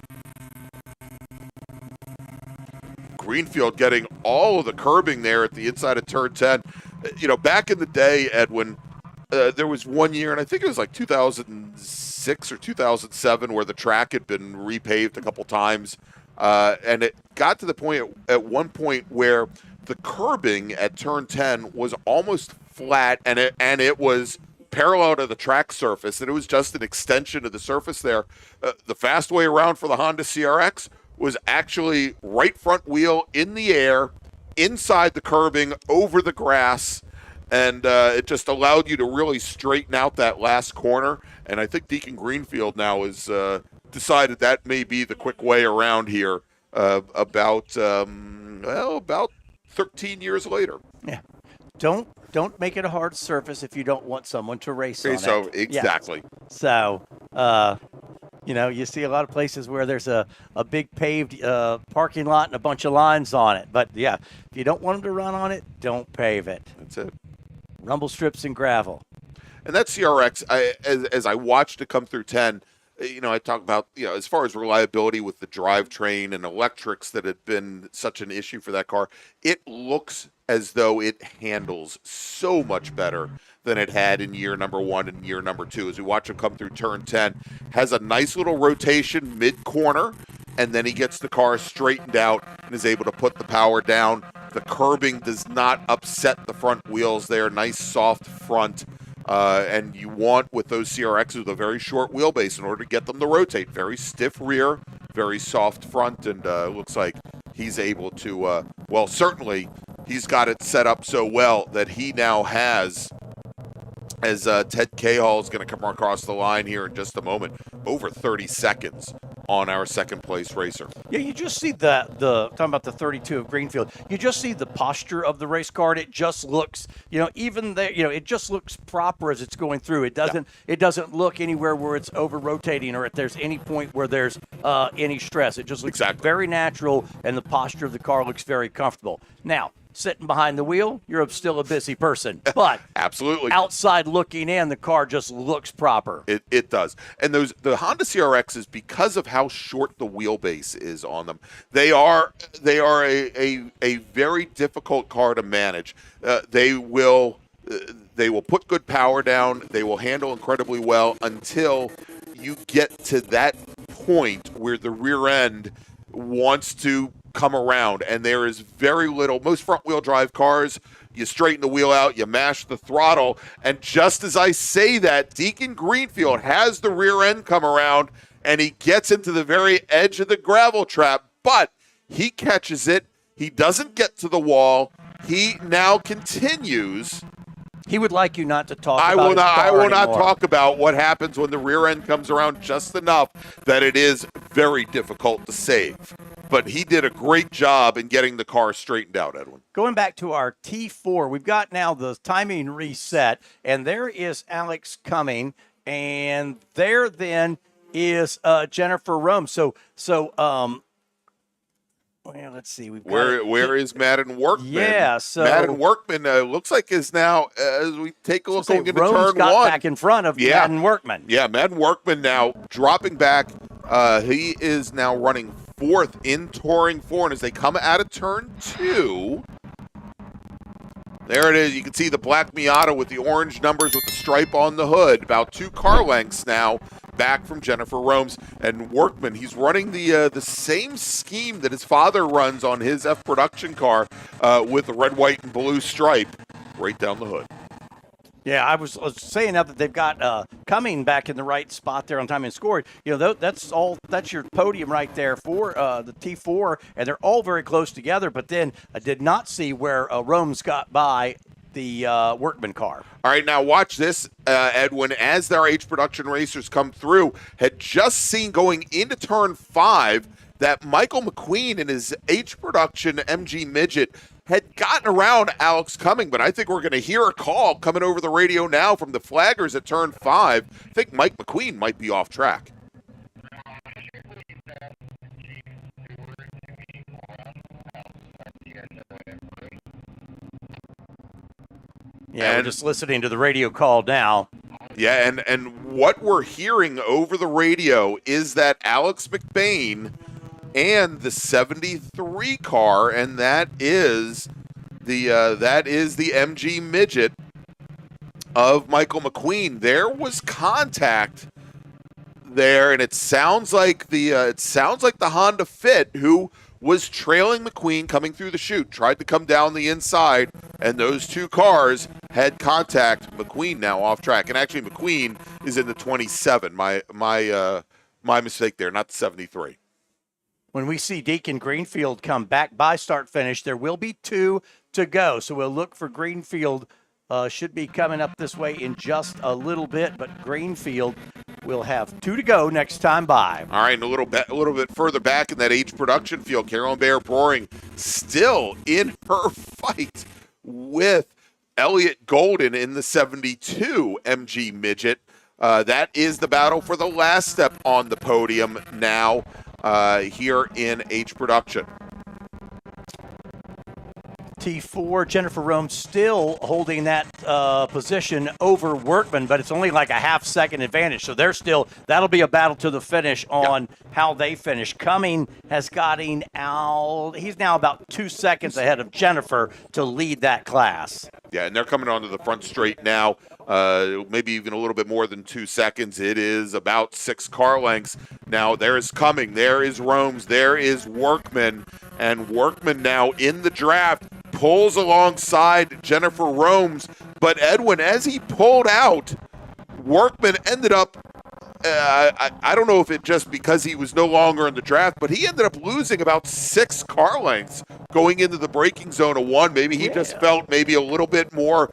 Greenfield getting all of the curbing there at the inside of turn 10. You know, back in the day, Edwin, there was one year, and I think it was like 2006 or 2007, where the track had been repaved a couple times. And it got to the point at one point where the curbing at turn 10 was almost flat, and it was parallel to the track surface, and it was just an extension of the surface there. The fast way around for the Honda CRX was actually right front wheel in the air, inside the curbing, over the grass, and it just allowed you to really straighten out that last corner. And I think Deacon Greenfield now has decided that may be the quick way around here about 13 years later. Yeah. Don't make it a hard surface if you don't want someone to race on it. Exactly. Yeah. So, you see a lot of places where there's a big paved parking lot and a bunch of lines on it. But, yeah, if you don't want them to run on it, don't pave it. That's it. Rumble strips and gravel. And that CRX, as I watched it come through 10, I talk about, as far as reliability with the drivetrain and electrics that had been such an issue for that car, it looks as though it handles so much better than it had in year number 1 and year number 2. As we watch him come through turn 10, has a nice little rotation mid-corner, and then he gets the car straightened out and is able to put the power down. The curbing does not upset the front wheels there. Nice soft front. And you want, with those CRXs with a very short wheelbase, in order to get them to rotate. Very stiff rear, very soft front, and looks like he's able to, certainly he's got it set up so well that he now has, as Ted Cahall is going to come across the line here in just a moment, over 30 seconds on our second place racer. Yeah, you just see the talking about the 32 of Greenfield. You just see the posture of the race car. It just looks, even there, it just looks proper as it's going through. It doesn't look anywhere where it's over rotating or if there's any point where there's any stress. It just looks very natural, and the posture of the car looks very comfortable. Now, sitting behind the wheel, you're still a busy person. But absolutely, outside looking in, the car just looks proper. It does. And the Honda CRXs, because of how short the wheelbase is on them, they are a very difficult car to manage. They will put good power down. They will handle incredibly well until you get to that point where the rear end wants to come around, and there is very little. Most front-wheel drive cars, you straighten the wheel out, you mash the throttle, and just as I say that, Deacon Greenfield has the rear end come around, and he gets into the very edge of the gravel trap, but he catches it. He doesn't get to the wall. He now continues. He would like you not to talk I about will his not. car I will not anymore. talk about what happens when the rear end comes around just enough that it is very difficult to save. But he did a great job in getting the car straightened out, Edwin. Going back to our T4, we've got now the timing reset, and there is Alex coming, and there then is Jennifer Rome. Well, let's see. We've got Where is Madden Workman? Yeah, so Madden Workman looks like is now as we take a look going into Rome's turn got one. back in front of Madden Workman. Yeah, Madden Workman now dropping back. He is now running fourth in Touring 4, and as they come out of turn 2, there it is. You can see the black Miata with the orange numbers with the stripe on the hood. About 2 car lengths now back from Jennifer Romes. And Workman, he's running the same scheme that his father runs on his F production car with the red, white, and blue stripe right down the hood. Yeah, I was saying now that they've got Cumming back in the right spot there on time and scored. You know, that's your podium right there for the T4, and they're all very close together. But then I did not see where Rome's got by the Workman car. All right, now watch this, Edwin. As their H production racers come through, had just seen going into turn 5 that Michael McQueen in his H production MG Midget had gotten around Alex Cumming, but I think we're going to hear a call coming over the radio now from the flaggers at turn 5. I think Mike McQueen might be off track. Yeah, we're just listening to the radio call now. Yeah, and what we're hearing over the radio is that Alex McBain and the 73 car, and that is the MG Midget of Michael McQueen. There was contact there, and it sounds like the Honda Fit, who was trailing McQueen coming through the chute, tried to come down the inside, and those 2 cars had contact. McQueen now off track, and actually McQueen is in the 27. My mistake there, not the 73. When we see Deacon Greenfield come back by start finish, there will be 2 to go. So we'll look for Greenfield. Should be coming up this way in just a little bit, but Greenfield will have 2 to go next time by. All right, and a little bit further back in that H production field, Carolyn Bear Boring still in her fight with Elliott Golden in the 72 MG Midget. That is the battle for the last step on the podium now here in H production. T4, Jennifer Rome still holding that position over Workman, but it's only like a half-second advantage. So that'll be a battle to the finish on how they finish. Cumming has gotten out. He's now about 2 seconds ahead of Jennifer to lead that class. Yeah, and they're coming onto the front straight now. Maybe even a little bit more than 2 seconds. It is about 6 car lengths. Now there is Cumming, there is Romes, there is Workman, and Workman now in the draft pulls alongside Jennifer Romes. But Edwin, as he pulled out, Workman ended up, I don't know if it just because he was no longer in the draft, but he ended up losing about 6 car lengths going into the braking zone of 1. Maybe he just felt maybe a little bit more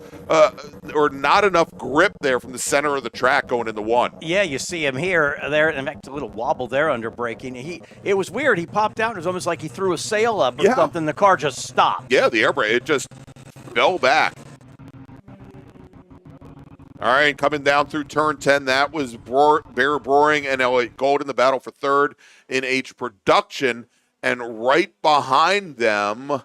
or not enough grip there from the center of the track going into 1. Yeah, you see him here, there, in fact, a little wobble there under braking. It was weird. He popped out. It was almost like he threw a sail up or something. The car just stopped. Yeah, the air brake, it just fell back. All right, coming down through turn 10, that was Bear Boring and Elliott Gold in the battle for third in H production. And right behind them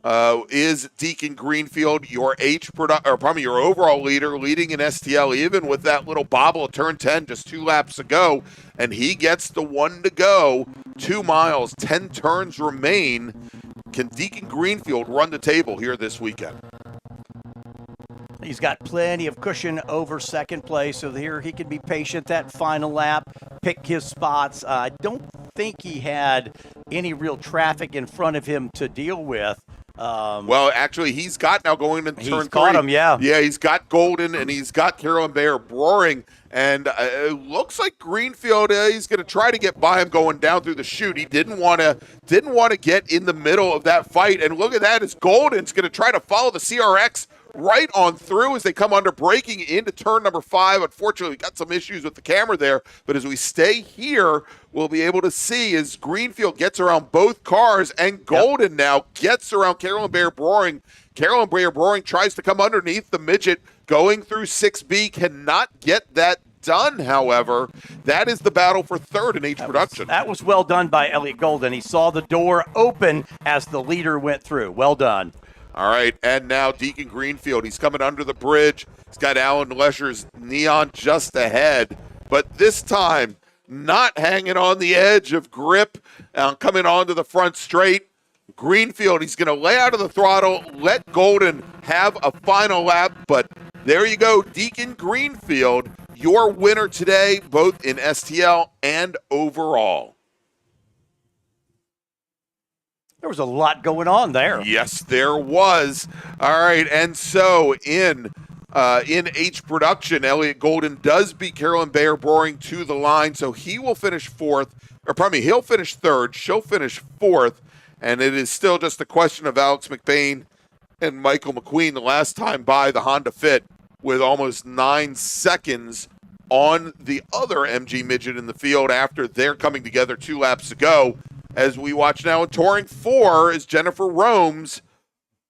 is Deacon Greenfield, your your overall leader, leading in STL, even with that little bobble of turn 10, just 2 laps ago. And he gets the 1 to go, 2 miles, 10 turns remain. Can Deacon Greenfield run the table here this weekend? He's got plenty of cushion over second place, so here he can be patient that final lap, pick his spots. I don't think he had any real traffic in front of him to deal with. Well, actually, he's got now going into turn 3. He's caught him, yeah. Yeah, he's got Golden, and he's got Carolyn Bayer Broering. And it looks like Greenfield, he's going to try to get by him going down through the chute. He didn't want to get in the middle of that fight. And look at that, as Golden's going to try to follow the CRX right on through as they come under braking into turn number 5. Unfortunately, we got some issues with the camera there, but as we stay here, we'll be able to see as Greenfield gets around both cars and Golden now gets around Carolyn Bayer Broering. Carolyn Bayer Broering tries to come underneath the midget going through 6B, cannot get that done, however. That is the battle for third in H production. That was well done by Elliot Golden. He saw the door open as the leader went through. Well done. All right, and now Deacon Greenfield. He's coming under the bridge. He's got Alan Lesher's Neon just ahead, but this time not hanging on the edge of grip, coming onto the front straight. Greenfield, he's going to lay out of the throttle, let Golden have a final lap, but there you go, Deacon Greenfield, your winner today, both in STL and overall. There was a lot going on there. Yes, there was. All right, and so in H production, Elliot Golden does beat Carolyn Bayer Broering to the line, so he will finish he'll finish third, she'll finish fourth, and it is still just a question of Alex McBain and Michael McQueen the last time by the Honda Fit with almost 9 seconds on the other MG midget in the field after they're coming together 2 laps ago. As we watch now in Touring 4 as Jennifer Romes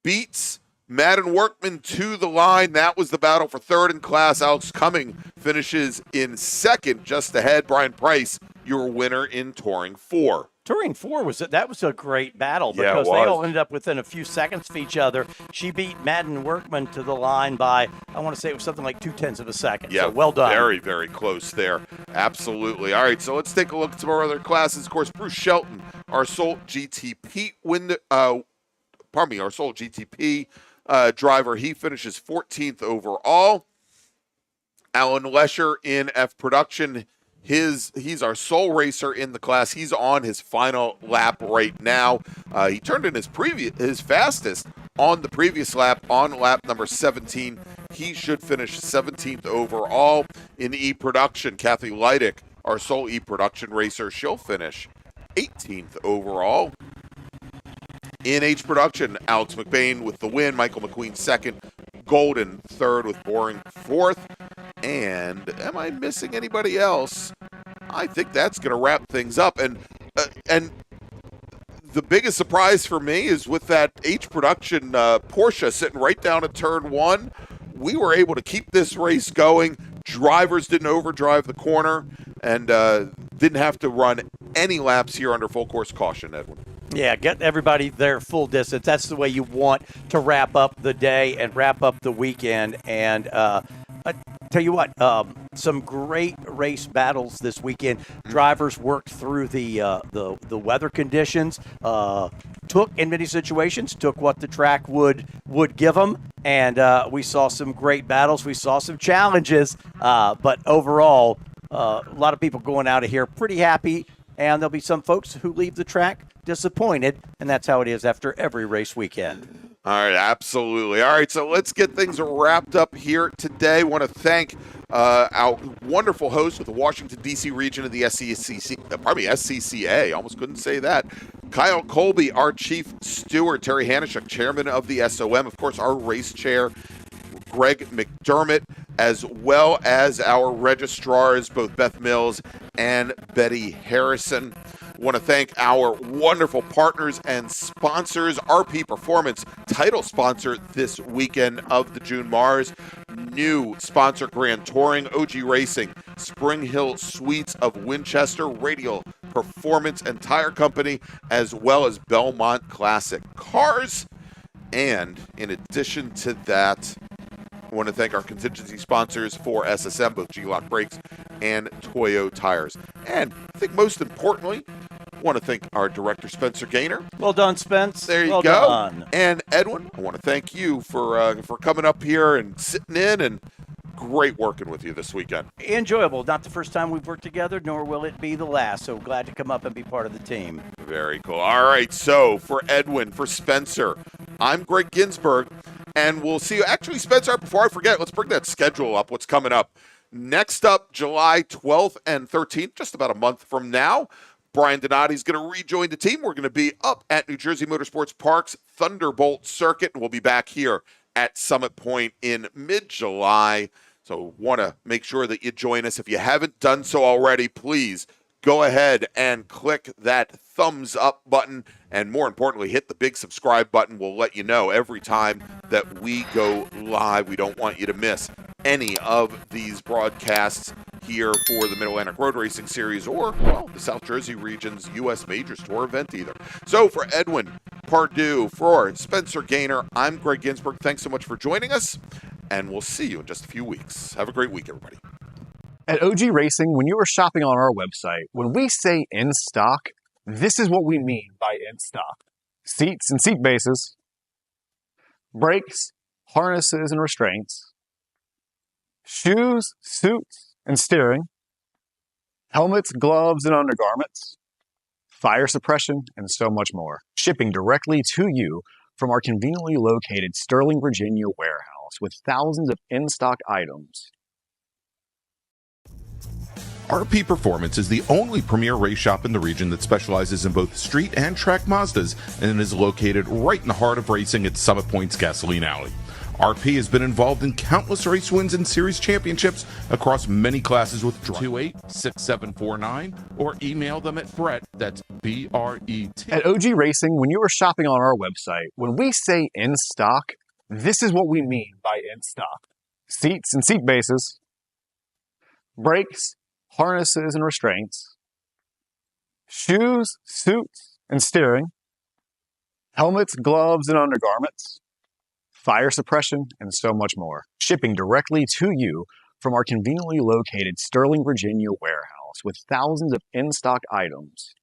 beats Madden Workman to the line. That was the battle for third in class. Alex Cumming finishes in second, just ahead. Brian Price, your winner in Touring 4. Touring 4 was a great battle because they all ended up within a few seconds of each other. She beat Madden Workman to the line by, I want to say it was something like 0.2 of a second. Yeah, so well done. Very, very close there. Absolutely. All right, so let's take a look at some of our other classes. Of course, Bruce Shelton, our Soul GTP driver, he finishes 14th overall. Alan Lesher in F production. He's our sole racer in the class. He's on his final lap right now. He turned in his fastest on the previous lap, on lap number 17. He should finish 17th overall. In E production, Kathy Leidick, our sole E production racer, she'll finish 18th overall. In H production, Alex McBain with the win, Michael McQueen second, Golden third with Boring fourth. And am I missing anybody else? I think that's going to wrap things up. And the biggest surprise for me is with that H production Porsche sitting right down at turn 1. We were able to keep this race going. Drivers didn't overdrive the corner and didn't have to run any laps here under full course caution, Edwin. Yeah, get everybody there full distance. That's the way you want to wrap up the day and wrap up the weekend. And I tell you what, some great race battles this weekend. Drivers worked through the weather conditions, took in many situations, took what the track would give them, and we saw some great battles. We saw some challenges, but overall, a lot of people going out of here pretty happy, and there'll be some folks who leave the track disappointed, and that's how it is after every race weekend. All right, absolutely. All right, so let's get things wrapped up here today. I want to thank our wonderful host with the Washington, D.C. region of the SCCA. Almost couldn't say that. Kyle Colby, our chief steward. Terry Hanishuk, chairman of the SOM. Of course, our race chair, Greg McDermott, as well as our registrars, both Beth Mills and Betty Harrison. I want to thank our wonderful partners and sponsors. RP Performance, title sponsor this weekend of the June MARRS. New sponsor Grand Touring, OG Racing, Spring Hill Suites of Winchester, Radial Performance and Tire Company, as well as Belmont Classic Cars. And in addition to that, I want to thank our contingency sponsors for SSM, both G-Lock Brakes and Toyo Tires. And I think most importantly, I want to thank our director, Spencer Gaynor. Well done, Spence. There you well go. Done. And Edwin, I want to thank you for coming up here and sitting in, and great working with you this weekend. Enjoyable. Not the first time we've worked together, nor will it be the last. So glad to come up and be part of the team. Very cool. All right, so for Edwin, for Spencer, I'm Greg Ginsburg, and we'll see you. Actually, Spencer, before I forget, let's bring that schedule up, what's coming up. Next up, July 12th and 13th, just about a month from now, Brian Donati's going to rejoin the team. We're going to be up at New Jersey Motorsports Park's Thunderbolt Circuit, and we'll be back here at Summit Point in mid-July. So want to make sure that you join us. If you haven't done so already, please go ahead and click that thumbs up button, and more importantly, hit the big subscribe button. We'll let you know every time that we go live. We don't want you to miss any of these broadcasts here for the Mid-Atlantic Road Racing Series or, well, the South Jersey region's U.S. Majors Tour event either. So for Edwin Pardue, for Spencer Gaynor, I'm Greg Ginsburg. Thanks so much for joining us, and we'll see you in just a few weeks. Have a great week, everybody. At OG Racing, when you are shopping on our website, when we say in stock, this is what we mean by in stock. Seats and seat bases, brakes, harnesses and restraints, shoes, suits and steering, helmets, gloves and undergarments, fire suppression, and so much more. Shipping directly to you from our conveniently located Sterling, Virginia warehouse with thousands of in-stock items. RP Performance is the only premier race shop in the region that specializes in both street and track Mazdas and is located right in the heart of racing at Summit Point's Gasoline Alley. RP has been involved in countless race wins and series championships across many classes with 286749 or email them at Brett, that's B-R-E-T. At OG Racing, when you are shopping on our website, when we say in stock, this is what we mean by in stock. Seats and seat bases, brakes, harnesses and restraints, shoes, suits and steering, helmets, gloves and undergarments, fire suppression, and so much more. Shipping directly to you from our conveniently located Sterling, Virginia warehouse with thousands of in-stock items.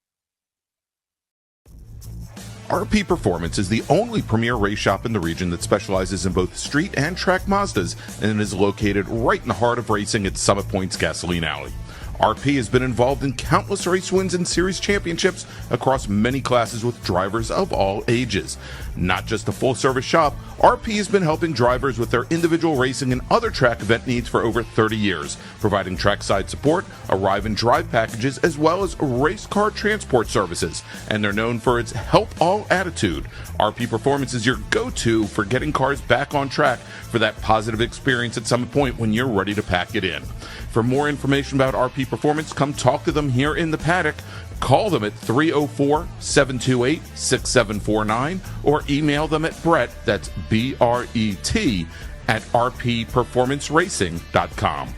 RP Performance is the only premier race shop in the region that specializes in both street and track Mazdas and is located right in the heart of racing at Summit Point's Gasoline Alley. RP has been involved in countless race wins and series championships across many classes with drivers of all ages. Not just a full-service shop, RP has been helping drivers with their individual racing and other track event needs for over 30 years, providing trackside support, arrive and drive packages, as well as race car transport services. And they're known for its help all attitude. RP Performance is your go-to for getting cars back on track for that positive experience at Summit Point when you're ready to pack it in. For more information about RP Performance, come talk to them here in the paddock. Call them at 304-728-6749 or email them at Brett, that's B-R-E-T, at rpperformanceracing.com.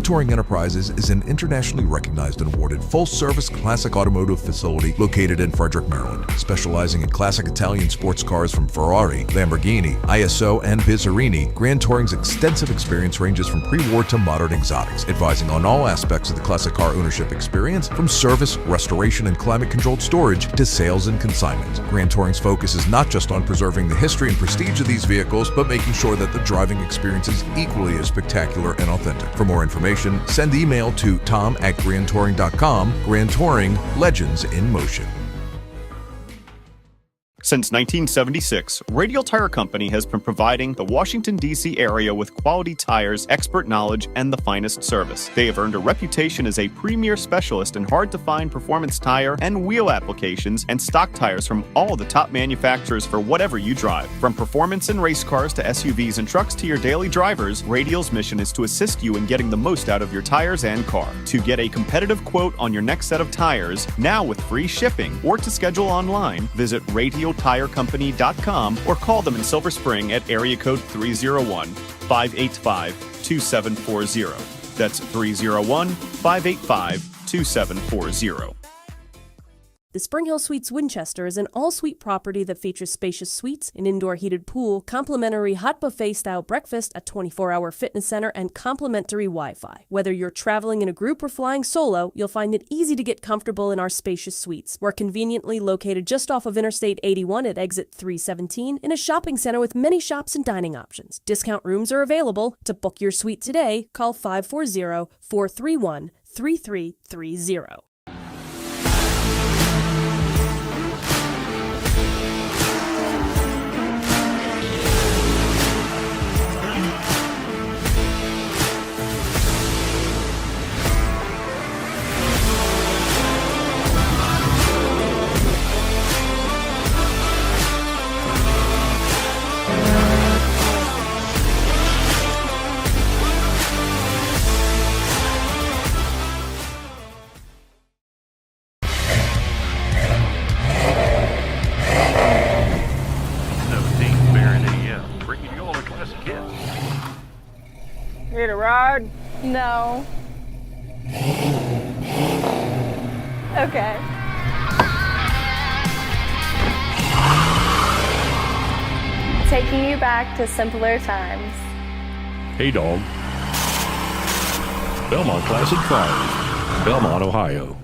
Touring Enterprises is an internationally recognized and awarded full-service classic automotive facility located in Frederick, Maryland. Specializing in classic Italian sports cars from Ferrari, Lamborghini, ISO, and Bizzarini, Grand Touring's extensive experience ranges from pre-war to modern exotics, advising on all aspects of the classic car ownership experience, from service, restoration, and climate-controlled storage to sales and consignment. Grand Touring's focus is not just on preserving the history and prestige of these vehicles, but making sure that the driving experience is equally as spectacular and authentic. For more information, send email to tom@grandtouring.com. Grand Touring, legends in motion. Since 1976, Radial Tire Company has been providing the Washington, D.C. area with quality tires, expert knowledge, and the finest service. They have earned a reputation as a premier specialist in hard-to-find performance tire and wheel applications and stock tires from all the top manufacturers for whatever you drive. From performance and race cars to SUVs and trucks to your daily drivers, Radial's mission is to assist you in getting the most out of your tires and car. To get a competitive quote on your next set of tires, now with free shipping, or to schedule online, visit RadialTireCompany.com or call them in Silver Spring at area code 301-585-2740. That's 301-585-2740. The Spring Hill Suites Winchester is an all-suite property that features spacious suites, an indoor heated pool, complimentary hot buffet-style breakfast, a 24-hour fitness center, and complimentary Wi-Fi. Whether you're traveling in a group or flying solo, you'll find it easy to get comfortable in our spacious suites. We're conveniently located just off of Interstate 81 at exit 317 in a shopping center with many shops and dining options. Discount rooms are available. To book your suite today, call 540-431-3330. Need a ride? No. Okay. Taking you back to simpler times. Hey, dog. Belmont Classic Tires, Belmont, Ohio.